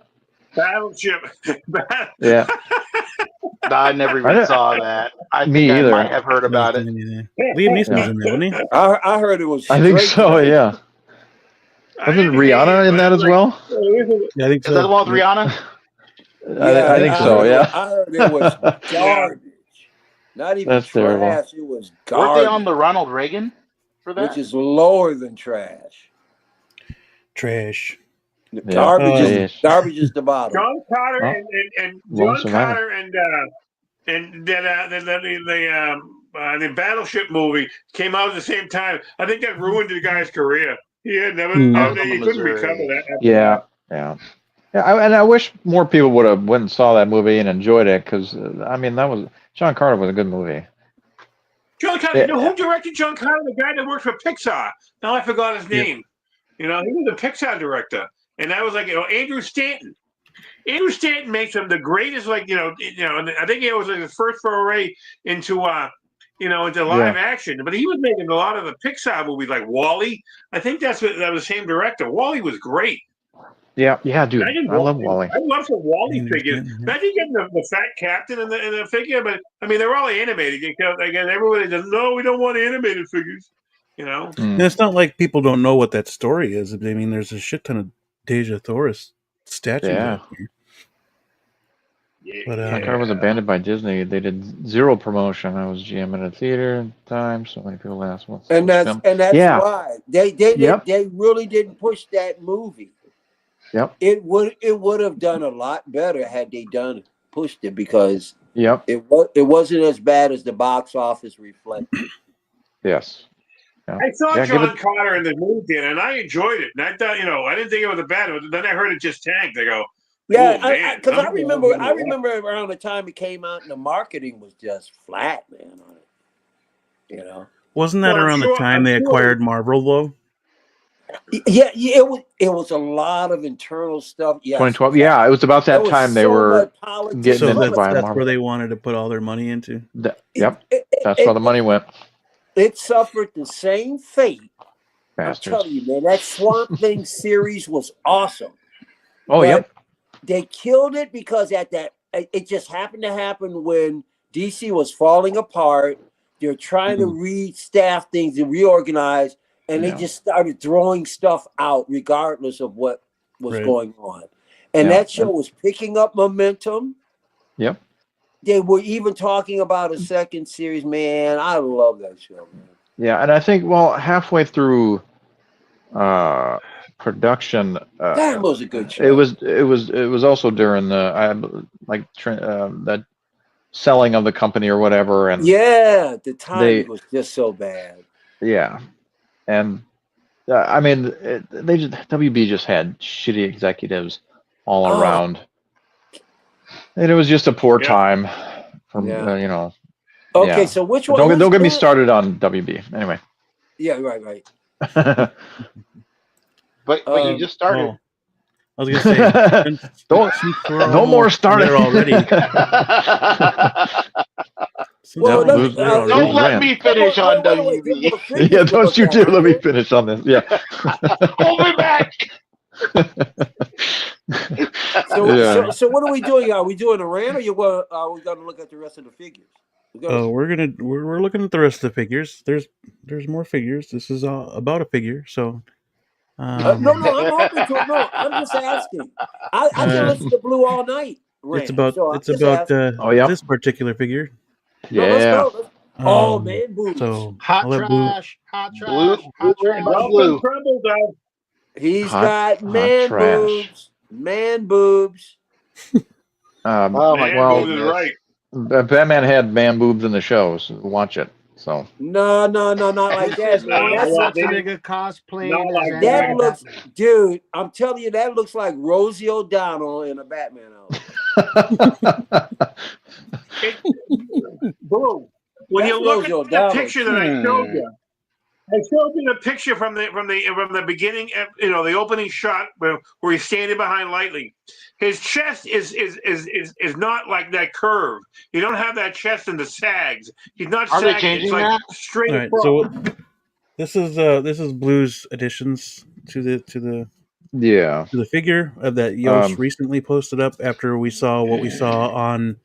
S5: Battleship.
S4: Yeah.
S6: I never even saw that. I might have heard about it.
S2: Liam Neeson was in there, wasn't he?
S1: I heard it was.
S4: I think so. Yeah. Wasn't Rihanna in that as well?
S2: Yeah, I think so.
S6: Is that the one with Rihanna?
S4: I think so. Yeah.
S1: I heard it was garbage. Not even trash. Terrible. It was garbage.
S6: Weren't they on the Ronald Reagan for that?
S1: Which is lower than trash.
S2: Trash.
S1: Garbage is the bottom.
S5: John Carter and John Carter and the Battleship movie came out at the same time. I think that ruined the guy's career. He had never he couldn't recover that.
S4: Yeah. And I wish more people would have went and saw that movie and enjoyed it, because John Carter was a good movie.
S5: John Carter, who directed John Carter? The guy that worked for Pixar. Now I forgot his name. He was a Pixar director. And that was Andrew Stanton. Andrew Stanton makes him the greatest, like, and I think it was like his first foray into into live action. But he was making a lot of the Pixar movies, like Wall-E. I think that was the same director. Wall-E was great.
S4: Yeah, dude. I love Wall-E.
S5: I love some Wall-E figures. Imagine getting the fat captain in the figure, but I mean they're all animated. Again, everybody says, no, we don't want animated figures.
S2: And it's not like people don't know what that story is. I mean, there's a shit ton of Deja Thoris statues out there. But
S4: my car was abandoned by Disney. They did zero promotion. I was GM at a theater at the time. So many people asked what's
S1: and that's why they really didn't push that movie.
S4: Yep.
S1: It would have done a lot better had they pushed it, because it wasn't as bad as the box office reflected.
S4: Yes.
S5: I saw John Carter in the movie, and I enjoyed it. And I thought, I didn't think it was a bad one. Then I heard it just tanked. I go,
S1: because I remember around the time it came out, and the marketing was just flat, man. On it,
S2: Wasn't that around the time they acquired Marvel, though?
S1: Yeah, it was a lot of internal stuff. Yes,
S4: 2012. Yeah, it was about that time they were getting into buying
S2: that's
S4: Marvel.
S2: where they wanted to put all their money into.
S4: That's where the money went.
S1: It suffered the same fate.
S4: Bastards.
S1: I'm telling you, man, that Swamp Thing series was awesome.
S4: Oh,
S1: but they killed it because it just happened to happen when DC was falling apart. They're trying to restaff things and reorganize, and they just started throwing stuff out regardless of what was going on. And that show was picking up momentum.
S4: Yep.
S1: They were even talking about a second series. Man, I love that show, man.
S4: Yeah, and I think halfway through production,
S1: that was a good show.
S4: It was also during that selling of the company or whatever, and
S1: the timing was just so bad.
S4: Yeah, and I mean, WB just had shitty executives all around. And it was just a poor time from
S1: Okay, so which one?
S4: Don't get me started on WB. Anyway.
S1: Yeah, right.
S6: But you just started.
S2: I was gonna say
S4: no more starting
S2: already.
S6: Don't let me finish on WB.
S4: Yeah, don't you dare let me finish on this. Yeah.
S6: Hold me back.
S1: So what are we doing? Are we doing a rant, or are we going to look at the rest of the figures?
S2: We're looking at the rest of the figures. There's more figures. This is about a figure. So
S1: no, I'm open to it. No, I'm just asking. I can listen to Blue all night.
S2: It's about this particular figure.
S4: Yeah.
S1: No, let's go. Oh man, boobs.
S2: So
S3: hot trash.
S6: Blue.
S1: He's got man boobs. Man boobs.
S5: Boobs is right.
S4: Batman had man boobs in the show, so watch it. So
S1: no, not like that, man.
S3: That's what the nigga cosplaying.
S1: Like that looks, dude. I'm telling you, that looks like Rosie O'Donnell in a Batman outfit.
S5: Boom. When you look at the picture that I showed you, the picture from the beginning, the opening shot where he's standing behind Lightning. His chest is not like that curve. You don't have that chest in the sags. He's not
S6: sagging.
S5: Are they
S6: changing that?
S5: Straight
S2: right, so this is Blue's additions to the figure that Yosh recently posted up after we saw what we saw on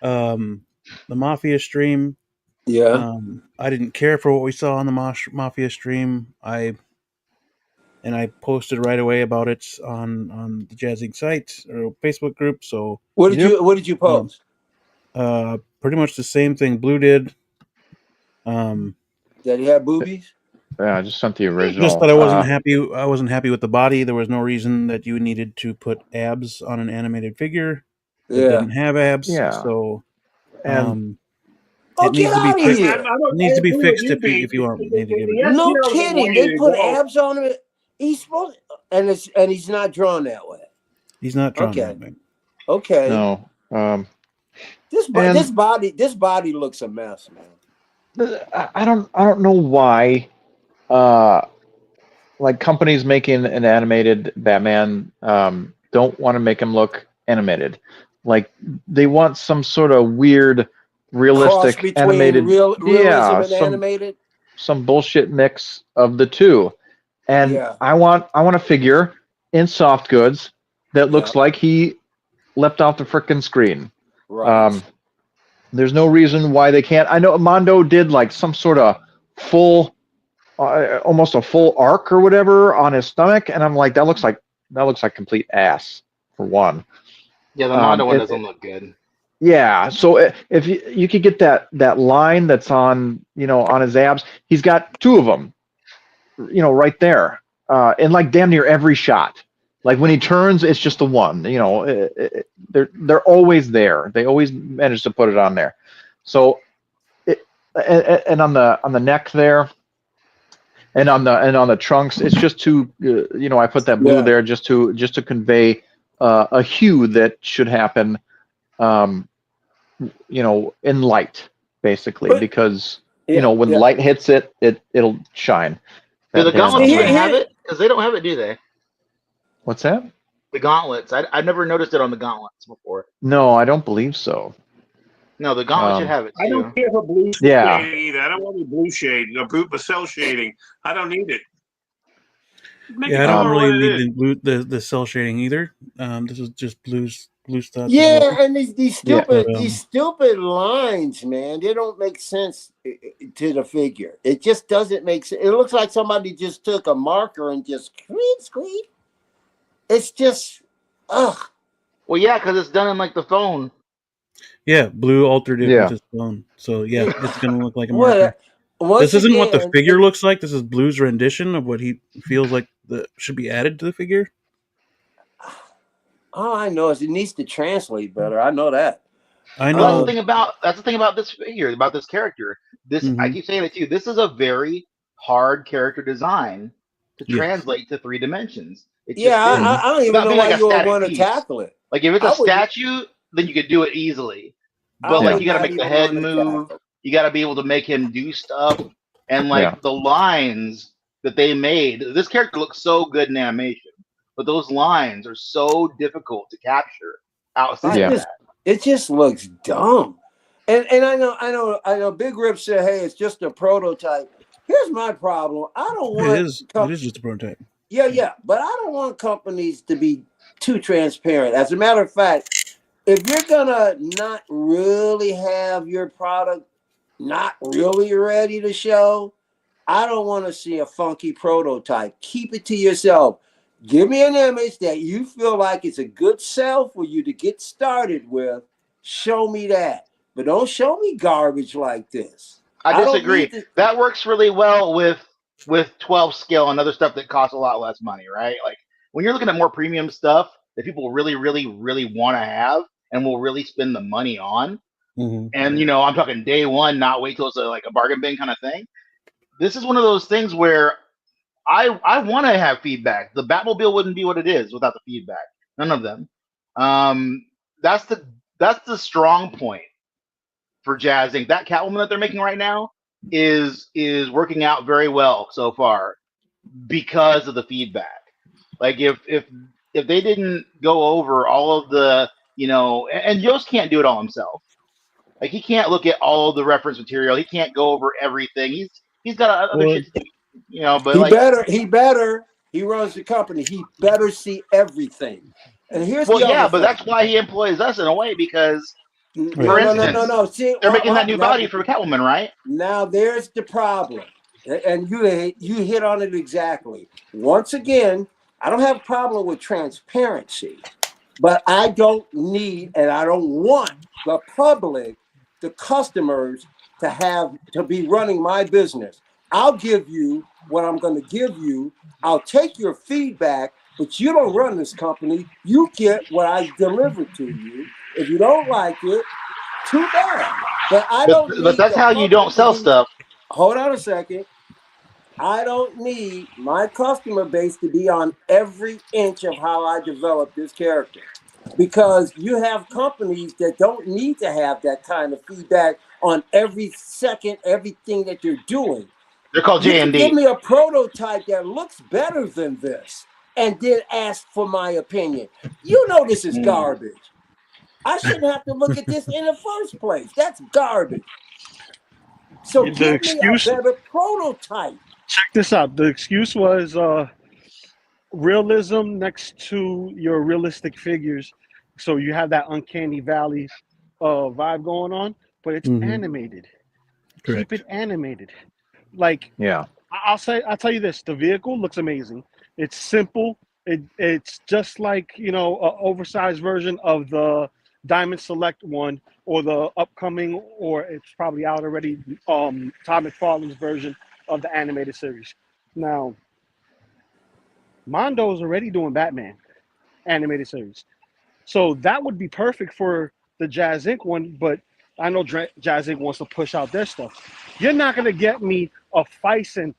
S2: the Mafia stream.
S1: Yeah.
S2: I didn't care for what we saw on the Mafia stream. I posted right away about it on the Jazzing site or Facebook group. So
S1: what did you post?
S2: Pretty much the same thing Blue did.
S1: Did he have boobies?
S4: Yeah, I just sent the original.
S2: Just that I wasn't happy. I wasn't happy with the body. There was no reason that you needed to put abs on an animated figure that didn't have abs.
S4: Yeah.
S2: So,
S1: it needs to be fixed.
S2: It needs to be fixed if you want me to give it.
S1: No kidding. They put abs on him. He's supposed, and he's not drawn that way.
S2: He's not drawn that way.
S1: Okay.
S4: No.
S1: This body looks a mess, man.
S4: I don't know why. Like companies making an animated Batman don't want to make him look animated. Like they want some sort of weird, realistic
S1: Cross between
S4: animated,
S1: realism and animated.
S4: some bullshit mix of the two. And I want a figure in soft goods that looks like he leapt off the frickin' screen.
S1: Right.
S4: There's no reason why they can't. I know Mondo did like some sort of full, almost a full arc or whatever on his stomach, and I'm like, that looks like complete ass for one.
S6: Yeah, the Mondo one doesn't look good.
S4: Yeah, so if you could get that line that's on on his abs, he's got two of them, right there, in like damn near every shot. Like when he turns, it's just the one. They're always there. They always manage to put it on there. So, and on the neck there, and on the trunks, it's just to I put that blue there just to convey a hue that should happen, in light, basically, because when light hits it, it'll shine.
S6: Do the gauntlets have it? Because they don't have it, do they?
S4: What's that?
S6: The gauntlets. I've never noticed it on the gauntlets before.
S4: No, I don't believe so.
S6: No, the gauntlet should have it too.
S5: I don't care for blue shading either. I don't want any blue shading or blue cell shading. I don't need it.
S2: I don't really need the cell shading either. This is just blue stuff.
S1: Yeah, and these stupid lines, man, they don't make sense to the figure. It just doesn't make sense. It looks like somebody just took a marker and just squeak. It's just, ugh.
S6: Well, yeah, because it's done in like the phone.
S2: Yeah, Blue altered it with his phone. So yeah, it's gonna look like a marker. This isn't what the figure looks like. This is Blue's rendition of what he feels like should be added to the figure.
S1: All I know is it needs to translate better. I know that.
S2: I know.
S6: Well, that's the thing about this figure, about this character. I keep saying it too. This is a very hard character design to translate to 3 dimensions.
S1: I don't even know why you would want to tackle it.
S6: Like if it's a statue, then you could do it easily. But like you got to make the head move. You got to be able to make him do stuff, and like the lines that they made. This character looks so good in animation, but those lines are so difficult to capture outside of that.
S1: It just looks dumb. And I know. Big Rip said, "Hey, it's just a prototype." Here's my problem. I don't want.
S2: It is just a prototype.
S1: Yeah, but I don't want companies to be too transparent. As a matter of fact, if you're gonna not really have your product not really ready to show, I don't want to see a funky prototype. Keep it to yourself. Give me an image that you feel like it's a good sell for you to get started with. Show me that, but don't show me garbage like this.
S6: I disagree. That works really well with 12 scale and other stuff that costs a lot less money, right? Like when you're looking at more premium stuff that people really, really, really want to have and will really spend the money on. And I'm talking day one, not wait till it's like a bargain bin kind of thing. This is one of those things where I want to have feedback. The Batmobile wouldn't be what it is without the feedback. None of them. That's the strong point for Jazz Inc. That Catwoman that they're making right now is working out very well so far because of the feedback. Like if they didn't go over all of the and Yost can't do it all himself. Like he can't look at all of the reference material. He can't go over everything. He's got other shit to do, but he better. He runs the company. He better see everything. And here's but that's why he employs us in a way because for instance,
S1: no. See,
S6: they're making that new body for Catwoman, right?
S1: Now there's the problem, and you hit on it exactly. Once again, I don't have a problem with transparency, but I don't need and I don't want the public, the customers, to be running my business. I'll give you what I'm going to give you. I'll take your feedback, but you don't run this company. You get what I deliver to you. If you don't like it, too bad. But
S6: that's how you don't sell stuff.
S1: Hold on a second. I don't need my customer base to be on every inch of how I develop this character. Because you have companies that don't need to have that kind of feedback on every second, everything that you're doing.
S6: They're called J&D.
S1: Give me a prototype that looks better than this. and then ask for my opinion. You know this is garbage. I shouldn't have to look at this in the first place. That's garbage. So give me a better prototype.
S3: Check this out. The excuse was realism next to your realistic figures. So you have that uncanny valley vibe going on, but it's animated.
S2: Correct.
S3: Keep it animated. Like,
S4: Yeah.
S3: I'll tell you this: the vehicle looks amazing. It's simple. It's just like, you know, an oversized version of the Diamond Select one, or the upcoming, or it's probably out already, Todd McFarlane's version of the animated series. Now, Mondo's already doing Batman animated series, so that would be perfect for the Jazz Inc. one. But I know Jazz Inc. wants to push out their stuff. You're not gonna get me a Fison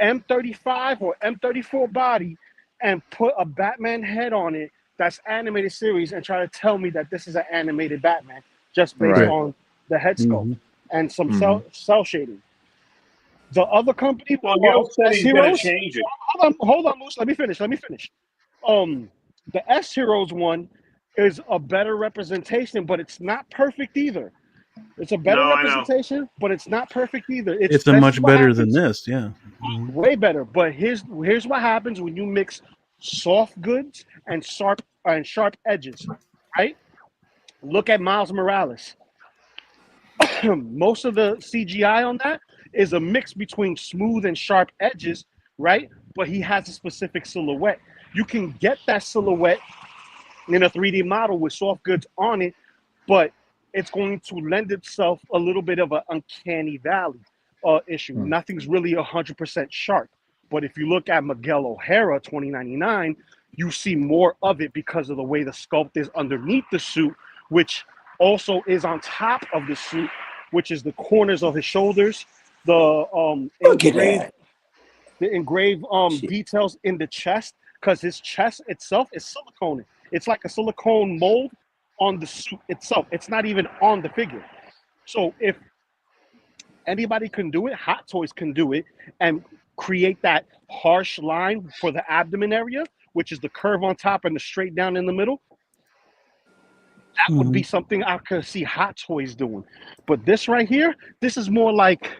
S3: M35 or M34 body and put a Batman head on it that's animated series and try to tell me that this is an animated Batman just based on the head sculpt and some cell shading. The other company,
S5: he's going to change it.
S3: Hold on, Moose. Let me finish. The S Heroes one is a better representation, but it's not perfect either. It's a better representation, but it's not perfect either.
S2: It's a much better than this, yeah.
S3: Way better. But here's what happens when you mix soft goods and sharp edges, right? Look at Miles Morales. Most of the CGI on that is a mix between smooth and sharp edges, right? But he has a specific silhouette. You can get that silhouette in a 3D model with soft goods on it, but it's going to lend itself a little bit of an uncanny valley issue. Nothing's really 100% sharp. But if you look at Miguel O'Hara 2099, you see more of it because of the way the sculpt is underneath the suit, which also is on top of the suit, which is the corners of his shoulders, the engraved details in the chest, because his chest itself is silicone. It's like a silicone mold on the suit itself. It's not even on the figure. So if anybody can do it, Hot Toys can do it and create that harsh line for the abdomen area, which is the curve on top and the straight down in the middle. That would be something I could see Hot Toys doing. But this right here, this is more like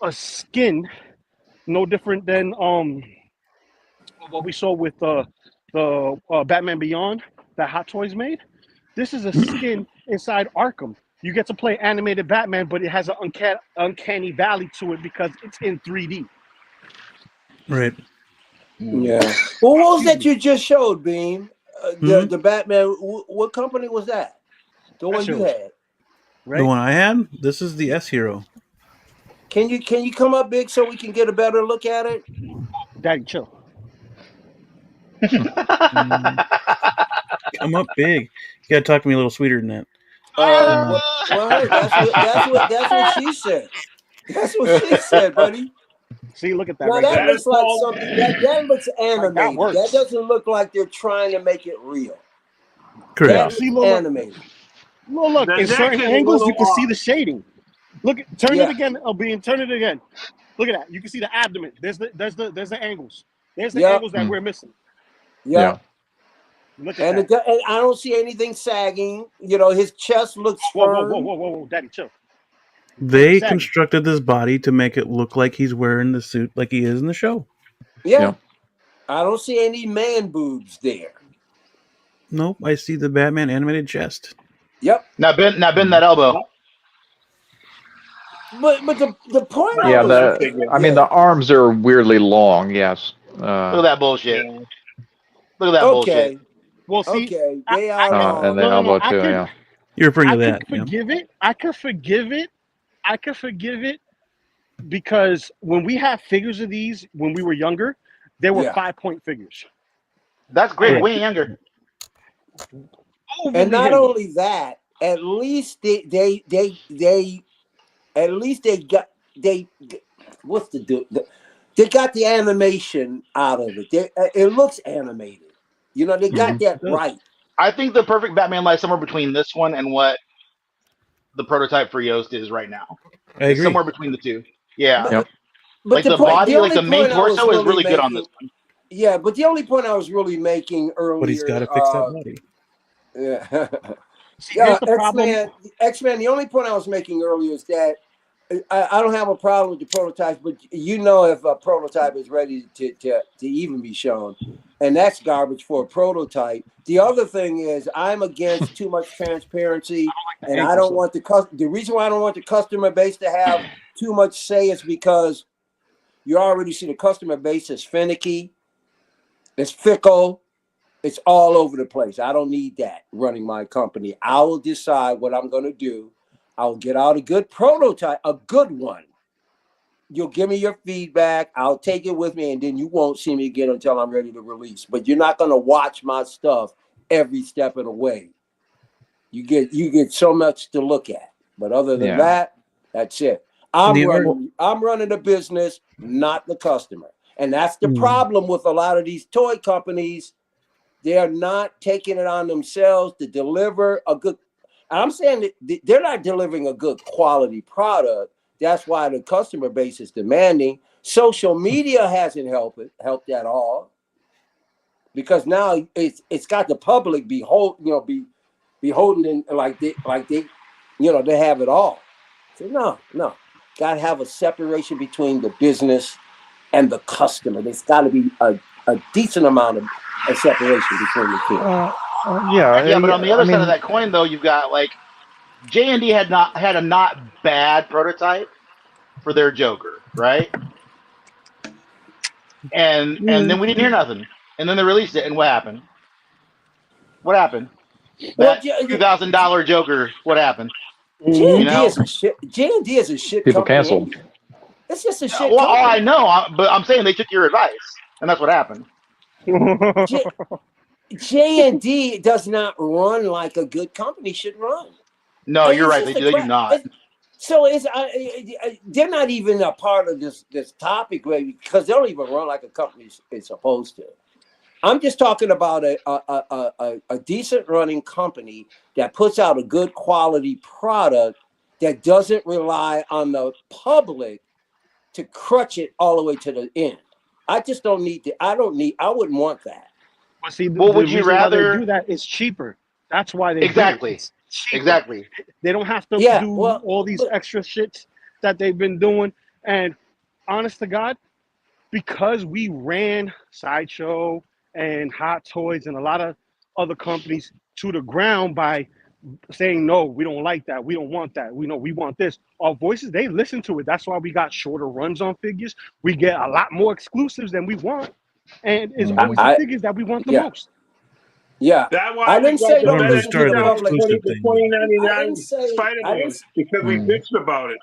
S3: a skin, no different than what we saw with the Batman Beyond that Hot Toys made. This is a skin inside Arkham. You get to play animated Batman, but it has an uncanny valley to it because it's in 3D.
S2: Right.
S1: Yeah. Well, what was that you just showed, Beam? The Batman. What company was that? The one you had.
S2: Right. The one I had. This is the S Hero.
S1: Can you come up big so we can get a better look at it?
S3: Daddy, chill.
S2: Come up big. You gotta talk to me a little sweeter than that.
S1: Well, that's what she said. That's what she said, buddy.
S3: See, look at that.
S1: Now that looks like something that looks animated.
S3: Like
S1: that doesn't look like they're trying to make it real.
S2: Correct.
S1: That's animated.
S3: Well, look, in certain angles you can see the shading. Look, turn it again, Albin. Turn it again. Look at that. You can see the abdomen. There's the angles. There's the angles that we're missing.
S1: Yeah.
S3: Look at
S1: and I don't see anything sagging. You know, his chest looks firm.
S3: Whoa, Daddy, chill.
S2: They constructed this body to make it look like he's wearing the suit like he is in the show.
S1: Yeah. I don't see any man boobs there.
S2: Nope, I see the Batman animated chest.
S1: Yep.
S6: Now bend that elbow.
S1: But the point.
S4: Yeah, the arms are weirdly long. Yes.
S6: Look at that bullshit. Look at that bullshit.
S3: Well, see,
S1: okay, they are long.
S4: And the elbow too. Yeah.
S2: You're referring to that.
S3: I could forgive it because when we have figures of these when we were younger, they were 5-point figures.
S6: That's great. Way younger.
S1: And not only that, at least they got the animation out of it. It looks animated. You know, they got that right.
S6: I think the perfect Batman lies somewhere between this one and what the prototype for Yoast is right now.
S2: I agree.
S6: Somewhere between the two. Yeah.
S1: But
S6: Like the body, like the main torso is really good on this one.
S1: Yeah, but the only point I was really making earlier.
S2: But he's got to fix that body.
S1: Yeah.
S3: See, here's the problem.
S1: X-Men, the only point I was making earlier is that I don't have a problem with the prototypes, but you know if a prototype is ready to even be shown, and that's garbage for a prototype. The other thing is I'm against too much transparency, and I don't want the reason why I don't want the customer base to have too much say is because you already see the customer base is finicky, it's fickle. It's all over the place. I don't need that running my company. I will decide what I'm going to do. I'll get out a good prototype, a good one. You'll give me your feedback. I'll take it with me, and then you won't see me again until I'm ready to release. But you're not going to watch my stuff every step of the way. You get so much to look at. But other than that, that's it. I'm running the business, not the customer. And that's the problem with a lot of these toy companies. They're not taking it on themselves to deliver a good. I'm saying that they're not delivering a good quality product. That's why the customer base is demanding. Social media hasn't helped at all, because now it's got the public beholden in like they they have it all. So no, got to have a separation between the business and the customer. There's got to be a decent amount of a separation between the two.
S6: Yeah, but on the other side of that coin, though, you've got like J&D had a not bad prototype for their Joker, right? And then we didn't hear nothing, and then they released it, and what happened? What happened? That $2,000 Joker. What happened?
S1: J&D is a shit. J&D is a shit.
S4: People
S1: company.
S4: canceled.
S1: It's just a shit.
S6: Well, I know, but I'm saying they took your advice, and that's what happened.
S1: J&D does not run like a good company should run.
S6: No, you're right. They do not.
S1: So they're not even a part of this topic, because they don't even run like a company is supposed to. I'm just talking about a decent running company that puts out a good quality product that doesn't rely on the public to crutch it all the way to the end. I just don't need I wouldn't want that.
S3: But see,
S6: would you rather
S3: they do that? It's cheaper. That's why they
S6: exactly.
S3: Do it. It's cheaper.
S6: Exactly.
S3: They don't have to do all these extra shits that they've been doing. And honest to God, because we ran Sideshow and Hot Toys and a lot of other companies to the ground by saying, no, we don't like that. We don't want that. We want this. Our voices, they listen to it. That's why we got shorter runs on figures. We get a lot more exclusives than we want. And it's always the figures that we want the most.
S1: Yeah.
S5: I didn't say
S1: don't listen to the public.
S5: 2099 Spider-Man because we bitched about it.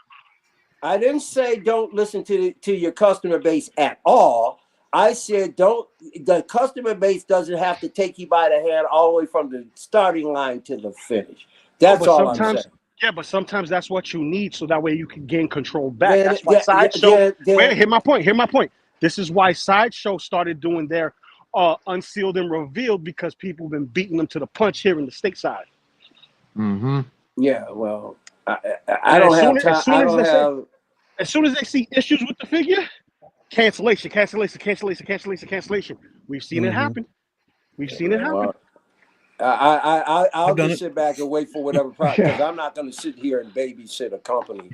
S1: I didn't say don't listen to your customer base at all. I said the customer base doesn't have to take you by the hand all the way from the starting line to the finish. That's all I'm saying.
S3: Yeah, but sometimes that's what you need, so that way you can gain control back. That's why Sideshow. Hear my point. This is why Sideshow started doing their unsealed and revealed, because people have been beating them to the punch here in the stateside.
S4: Mm-hmm.
S1: Yeah, well, I don't have time.
S3: As soon as they see issues with the figure, cancellation. We've seen it happen.
S1: Well, I'll just sit back and wait for whatever problem, because I'm not going to sit here and babysit a company.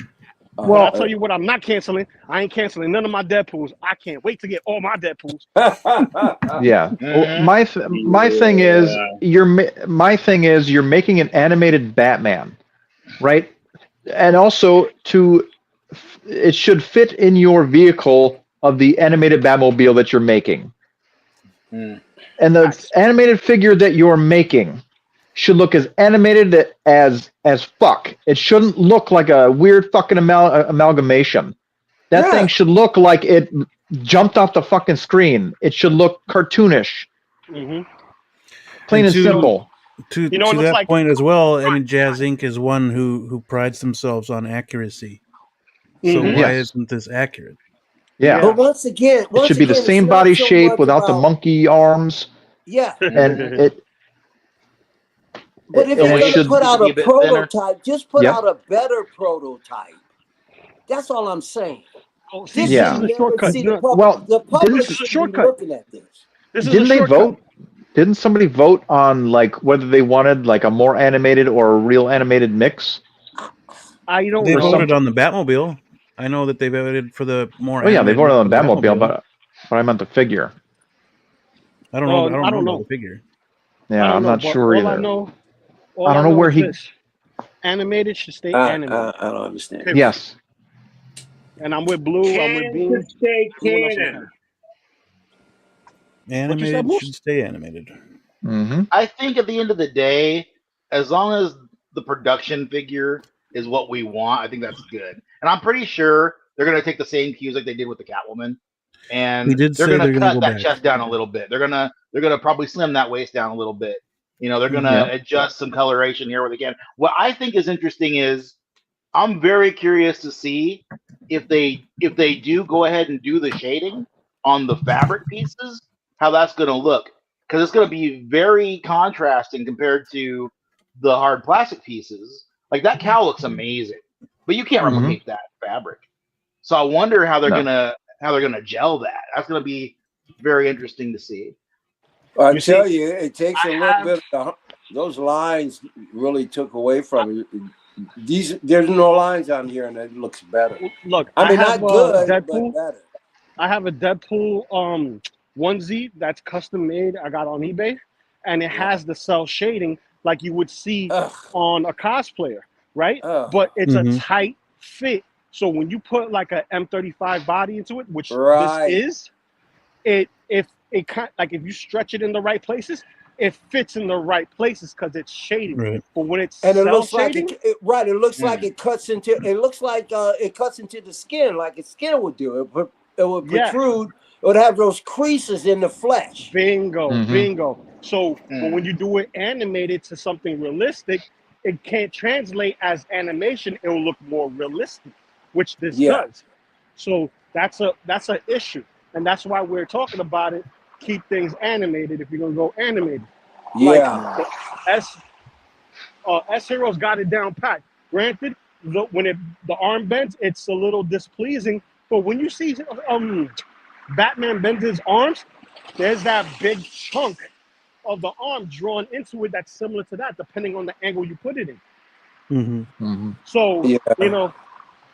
S3: Well, I'll tell you what, I'm not canceling. I ain't canceling none of my Deadpools. I can't wait to get all my Deadpools.
S4: Yeah. Well, my thing is you're making an animated Batman, right? And also it should fit in your vehicle of the animated Batmobile that you're making. And the animated figure that you're making should look as animated as fuck. It shouldn't look like a weird fucking amalgamation. That thing should look like it jumped off the fucking screen. It should look cartoonish. Plain and simple.
S2: To that point as well, I mean, Jazz Inc. is one who prides themselves on accuracy. So why isn't this accurate?
S4: Yeah.
S1: But once again,
S4: it should be the same body shape without the monkey arms.
S1: Yeah.
S4: And it.
S1: But if you're going to put out a prototype, just put out a better prototype. That's all I'm saying.
S3: Oh, see,
S1: This
S3: this
S4: Yeah.
S3: is
S1: should
S3: a
S1: never
S3: shortcut.
S1: see
S3: No,
S1: the public
S3: this is a
S1: should be
S3: shortcut.
S1: looking at this.
S3: This is a
S4: Didn't they
S3: shortcut.
S4: vote? Didn't somebody vote on like whether they wanted like a more animated or a real animated mix?
S3: I don't
S2: They
S3: know.
S2: voted on the Batmobile. I know that they voted for the more.
S4: Oh yeah, they
S2: animated
S4: voted on the
S2: for
S4: Batmobile, but I meant the figure.
S2: I don't know. I
S3: I
S2: don't
S3: don't
S2: know
S3: know.
S2: about the figure.
S4: Yeah,
S3: I don't
S4: I'm
S3: know,
S4: not
S3: but
S4: sure
S3: all
S4: either.
S3: I know
S4: I don't know where
S3: is
S4: he.
S3: this. Animated should stay
S1: I
S3: animated.
S1: don't understand.
S3: Period.
S4: Yes.
S3: And I'm with Blue. I'm with
S5: Canon
S3: Bean.
S5: should stay
S3: Everyone else is
S5: canon.
S3: fine.
S2: Animated
S3: Moose?
S2: should stay animated.
S4: Mm-hmm.
S6: I think at the end of the day, as long as the production figure is what we want, I think that's good. And I'm pretty sure they're going to take the same cues like they did with the Catwoman, and
S2: He did
S6: they're
S2: say
S6: going
S2: they're
S6: to
S2: going to
S6: cut
S2: go
S6: that
S2: back.
S6: chest down a little bit. They're gonna probably slim that waist down a little bit. You know, they're going to
S4: Yep.
S6: adjust some coloration here where they can. What I think is interesting is I'm very curious to see if they do go ahead and do the shading on the fabric pieces, how that's going to look, because it's going to be very contrasting compared to the hard plastic pieces. Like that cow looks amazing, but you can't
S4: Mhm.
S6: replicate that fabric. So I wonder how they're
S4: No.
S6: gonna gel that. That's gonna be very interesting to see.
S1: I
S3: You
S1: tell
S3: see,
S1: you, it takes a
S3: I
S1: little
S3: have-
S1: bit. Those lines really took away from it. There's no lines on here, and it looks better.
S3: Look,
S1: I mean,
S3: have
S1: not good,
S3: Deadpool.
S1: but better.
S3: I have a Deadpool onesie that's custom made. I got on eBay, and it has the cell shading like you would see
S1: Ugh.
S3: on a cosplayer, right?
S1: Ugh.
S3: But it's
S2: Mhm.
S3: a tight fit. So when you put like a M35 body into it, which
S1: Right.
S3: this is, if you stretch it in the right places, it fits in the right places because it's shading.
S2: Right.
S3: But when it's
S1: And it
S3: cell
S1: looks like
S3: shading,
S1: it looks like it cuts into. It looks like it cuts into the skin, like its skin would do. It would
S3: Yeah.
S1: protrude. It would have those creases in the flesh.
S3: bingo,
S4: Mhm.
S3: bingo. So
S6: Mm.
S3: but when you do it animated to something realistic, it can't translate as animation. It will look more realistic, which this
S1: Yeah.
S3: does. So that's an issue, and that's why we're talking about it. Keep things animated if you're gonna go animated.
S1: Yeah.
S3: Like S Heroes got it down pat. Granted, when the arm bends, it's a little displeasing. But when you see Batman bends his arms, there's that big chunk of the arm drawn into it that's similar to that, depending on the angle you put it in.
S2: Mm-hmm.
S4: Mm-hmm.
S3: So,
S1: Yeah.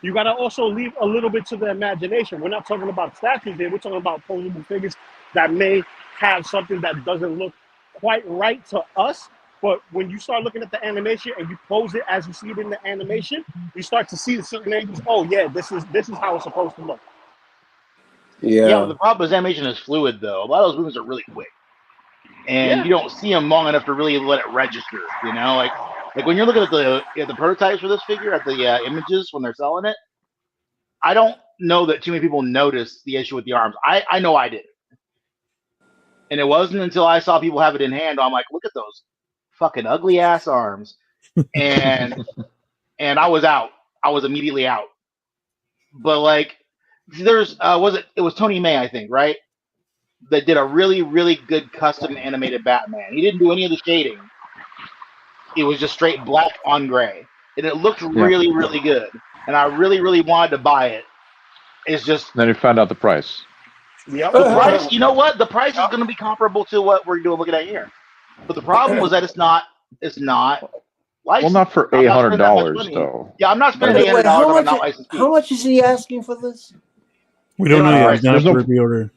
S3: you got to also leave a little bit to the imagination. We're not talking about statues here. We're talking about posable figures that may have something that doesn't look quite right to us. But when you start looking at the animation and you pose it as you see it in the animation, you start to see the certain angles. Oh yeah, this is how it's supposed to look.
S6: Yeah, but the problem is animation is fluid though. A lot of those movements are really quick, and you don't see them long enough to really let it register. You know, like when you're looking at the prototypes for this figure, at the images when they're selling it, I don't know that too many people noticed the issue with the arms. I know I didn't, and it wasn't until I saw people have it in hand, I'm like, look at those fucking ugly ass arms, and I was out. I was immediately out. But like, there's it was Tony May, I think, right? That did a really, really good custom animated Batman. He didn't do any of the shading. It was just straight black on gray. And it looked really, really good. And I really, really wanted to buy it. It's just
S4: Then you found out the price.
S3: Yep.
S6: the price, you know what? The price is gonna be comparable to what we're looking at here. But the problem was that it's not licensed.
S4: Well, not for
S6: I'm not spending that much
S4: $800
S6: money.
S4: though.
S6: Yeah, I'm not spending
S1: Wait,
S6: $800 on a not licensed piece.
S1: how much is he asking for this?
S2: We don't
S6: Yeah,
S2: know yet.
S6: right.
S2: It's not
S4: There's
S2: for
S4: no-
S2: a pre-order.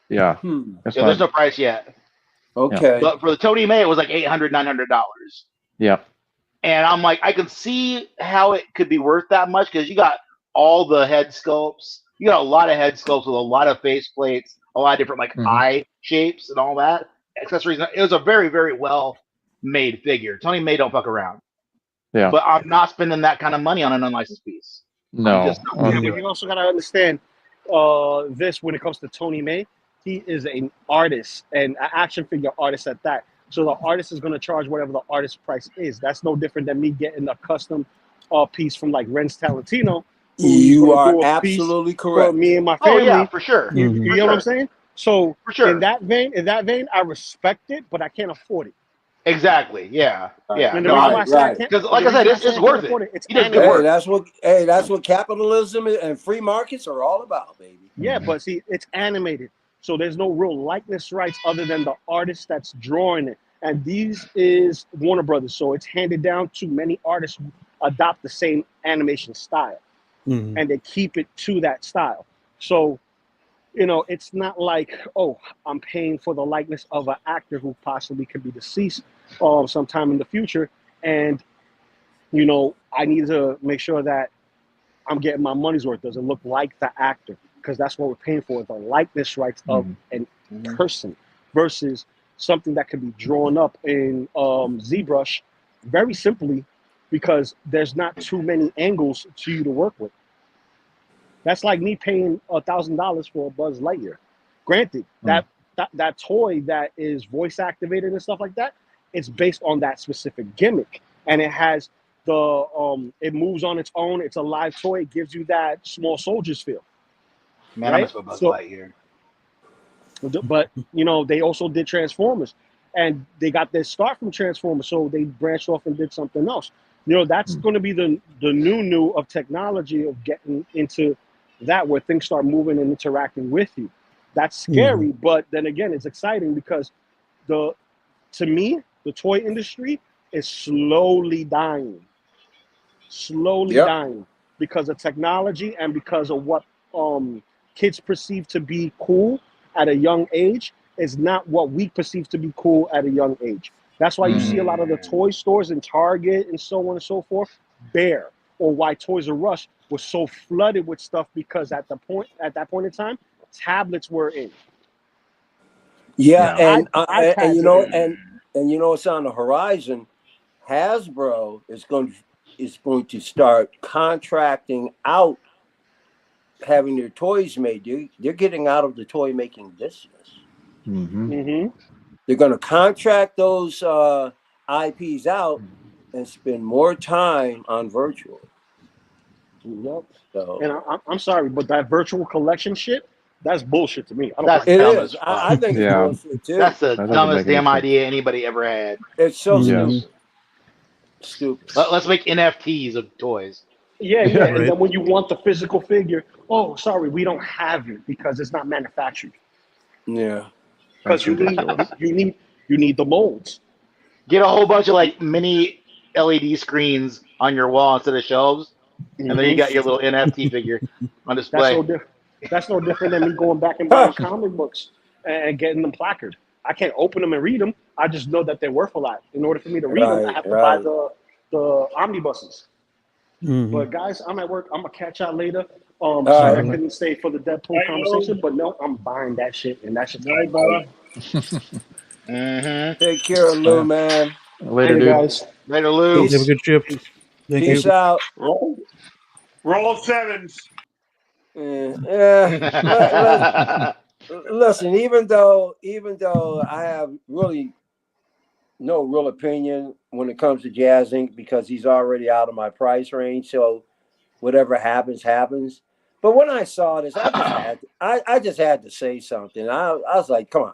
S4: Yeah,
S1: Hmm.
S4: that's
S6: Yeah, there's
S4: fine.
S6: no price yet.
S1: Okay.
S6: But for the Tony May, it was like $800, $900.
S4: Yeah.
S6: And I'm like, I can see how it could be worth that much because you got all the head sculpts. You got a lot of head sculpts with a lot of face plates, a lot of different eye shapes and all that. Accessories. It was a very, very well made figure. Tony May don't fuck around.
S4: Yeah.
S6: But I'm not spending that kind of money on an unlicensed piece.
S4: No.
S6: just not
S3: Yeah,
S6: gonna
S3: but
S6: do it.
S3: you also got to understand this when it comes to Tony May. He is an artist and an action figure artist at that. So the artist is going to charge whatever the artist price is. That's no different than me getting a custom piece from like Renz Talentino. who's
S1: You
S3: gonna
S1: are
S3: do a piece
S1: absolutely
S3: for
S1: correct.
S3: me and my
S6: Oh
S3: family.
S6: yeah, for sure.
S3: You,
S2: Mhm.
S3: you know what I'm saying? So
S6: For sure.
S3: in that vein, I respect it, but I can't afford it.
S6: Exactly. Yeah. Yeah.
S3: And the
S6: No,
S3: reason why I say I can't,
S6: because like I said, it's worth it.
S3: It's
S6: He does good
S3: animated.
S6: work.
S1: That's what capitalism and free markets are all about, baby.
S3: Yeah, but see, it's animated, so there's no real likeness rights other than the artist that's drawing it. And these is Warner Brothers, so it's handed down to many artists who adopt the same animation style, and they keep it to that style. So, you know, it's not like, oh, I'm paying for the likeness of an actor who possibly could be deceased sometime in the future, and you know, I need to make sure that I'm getting my money's worth. Does it look like the actor? Because that's what we're paying for, the likeness rights of a person versus something that can be drawn up in ZBrush very simply because there's not too many angles to you to work with. That's like me paying $1,000 for a Buzz Lightyear. Granted, that toy that is voice activated and stuff like that, it's based on that specific gimmick, and it has the it moves on its own. It's a live toy. It gives you that small soldiers feel.
S6: Man,
S3: right?
S6: I miss my Buzz Lightyear.
S3: But you know, they also did Transformers, and they got their start from Transformers, so they branched off and did something else. You know, that's going to be the new of technology of getting into that where things start moving and interacting with you. That's scary, but then again, it's exciting because to me, the toy industry is slowly dying. Dying because of technology and because of what kids perceive to be cool at a young age is not what we perceive to be cool at a young age. That's why you see a lot of the toy stores in Target and so on and so forth bare, or why Toys R Us was so flooded with stuff because at that point in time, tablets were in.
S1: And you know, and you know, it's on the horizon. Hasbro is going to start contracting out having their toys made. They're getting out of the toy making business. They're going to contract those IPs out and spend more time on virtual.
S3: So, and I'm sorry, but that virtual collection shit, that's bullshit to me.
S6: That's dumb as fuck.
S1: I think it's bullshit too.
S6: That's the dumbest damn idea anybody ever had.
S1: It's so stupid.
S6: Let's make NFTs of toys.
S3: Yeah. And then when you want the physical figure, oh, sorry, we don't have it because it's not manufactured.
S1: Yeah.
S3: Because you need the molds.
S6: Get a whole bunch of like mini LED screens on your wall instead of shelves, and then you got your little NFT figure on display.
S3: That's no different than me going back and buying comic books and getting them placard. I can't open them and read them. I just know that they're worth a lot. In order for me to read them, I have to buy the omnibuses. But guys, I'm at work. I'm gonna catch y'all later. Sorry, I couldn't stay for the Deadpool conversation, but no, I'm buying that shit, and that shit's
S5: right, brother.
S1: Take care of Lou, man.
S4: Later, dude.
S3: Guys.
S6: Later, Lou.
S2: Have a good shift. Thank
S1: Peace
S2: you.
S1: out.
S5: Roll sevens.
S1: Listen, even though I have really no real opinion when it comes to Jazz Inc. because he's already out of my price range, so whatever happens. But when I saw this, I just had to say something. I was like, come on,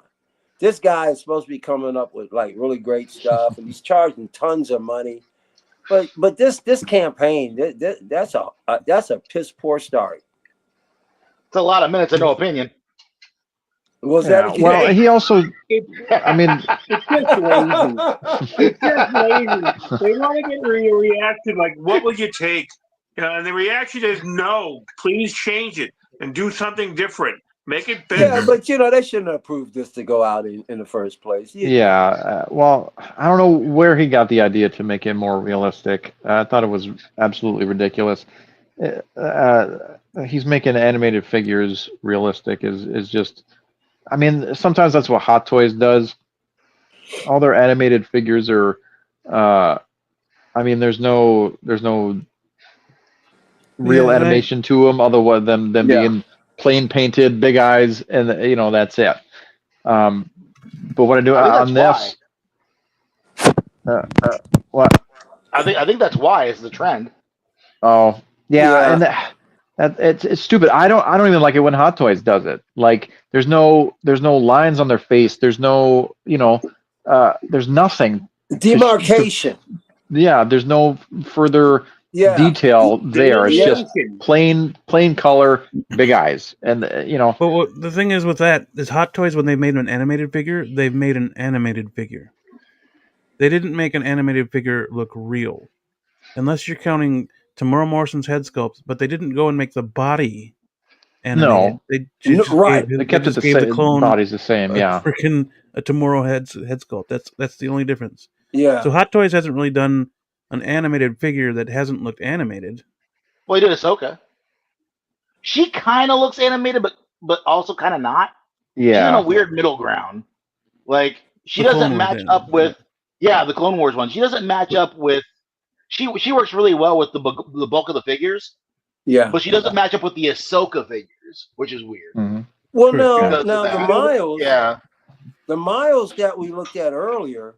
S1: this guy is supposed to be coming up with like really great stuff, and he's charging tons of money. But this campaign, that's a piss poor start.
S6: It's a lot of minutes of no opinion.
S1: Was that?
S4: Well, he also. I mean,
S5: it's just lazy. It's just lazy. They want to get a reaction like, "What will you take?" And the reaction is, "No, please change it and do something different. Make it better."
S1: Yeah, but you know they shouldn't have approved this to go out in the first place.
S4: Well, I don't know where he got the idea to make it more realistic. I thought it was absolutely ridiculous. He's making animated figures realistic is just. I mean, sometimes that's what Hot Toys does. All their animated figures are. I mean, there's no real animation to them, other than them being plain painted, big eyes, and that's it. But what I do on this, what?
S6: I think that's why it's the trend.
S4: Oh yeah. And it's stupid. I don't even like it when Hot Toys does it. Like there's no lines on their face. There's no there's nothing.
S1: demarcation.
S4: There's no further detail there. It's just plain color, big eyes, and
S2: But the thing is with that is Hot Toys, when they made an animated figure, they've made an animated figure. They didn't make an animated figure look real, unless you're counting Tamura Morrison's head sculpt. But they didn't go and make the body animated.
S4: No,
S2: they just
S4: they kept it the same. The clone body's the same.
S2: Freaking a Tamura head sculpt. That's the only difference.
S1: Yeah.
S2: So Hot Toys hasn't really done an animated figure that hasn't looked animated.
S6: Well, he did Ahsoka. She kind of looks animated, but also kind of not.
S4: Yeah.
S6: She's in a weird middle ground. Like, she doesn't match up with... Yeah, the Clone Wars one. She doesn't match up with... She works really well with the bulk of the figures.
S1: Yeah.
S6: But she doesn't match up with the Ahsoka figures, which is weird.
S4: Mm-hmm.
S1: Well, now the Miles...
S6: Yeah.
S1: The Miles that we looked at earlier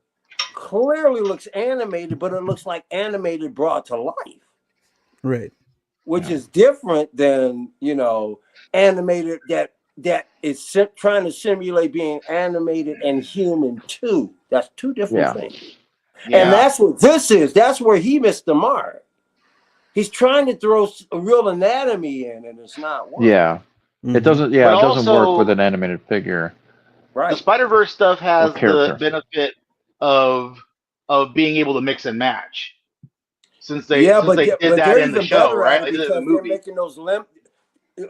S1: clearly looks animated, but it looks like animated brought to life.
S2: Right.
S1: Which is different than, animated that is trying to simulate being animated and human too. That's two different things. Yeah. And that's what this is. That's where he missed the mark. He's trying to throw a real anatomy in, and it's not working.
S4: Yeah. Mm-hmm. It doesn't. Yeah, it doesn't work with an animated figure.
S1: Right.
S6: The Spider-Verse stuff has the benefit of being able to mix and match. Since they did that in the show, right? They did it in the movie. They're making those